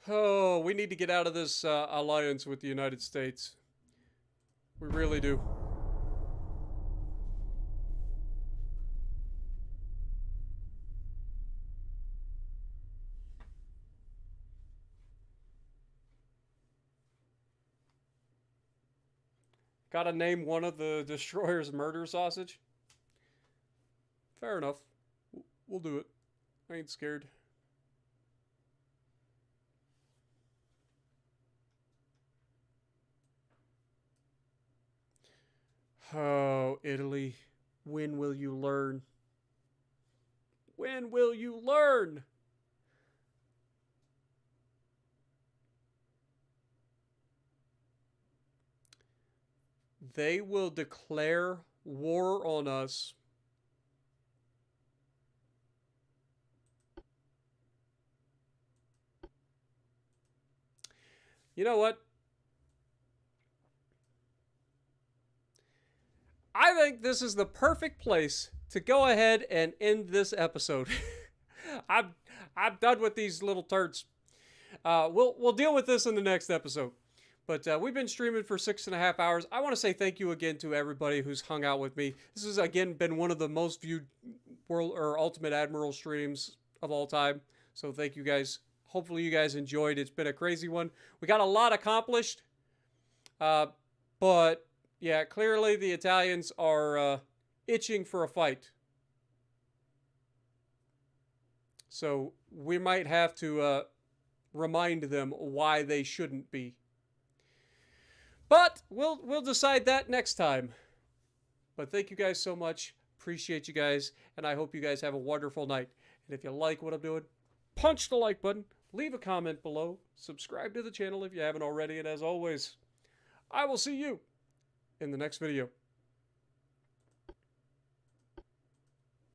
Oh, we need to get out of this alliance with the United States. We really do. Gotta name one of the destroyers murder sausage? Fair enough. We'll do it. I ain't scared. Oh, Italy. When will you learn? When will you learn? They will declare war on us. You know what? I think this is the perfect place to go ahead and end this episode. I'm done with these little turds. We'll deal with this in the next episode. But we've been streaming for 6.5 hours. I want to say thank you again to everybody who's hung out with me. This has again been one of the most viewed World or Ultimate Admiral streams of all time. So thank you guys. Hopefully you guys enjoyed. It's been a crazy one. We got a lot accomplished. But yeah, clearly the Italians are itching for a fight. So we might have to remind them why they shouldn't be. But we'll decide that next time. But thank you guys so much. Appreciate you guys. And I hope you guys have a wonderful night. And if you like what I'm doing, punch the like button. Leave a comment below. Subscribe to the channel if you haven't already. And as always, I will see you in the next video.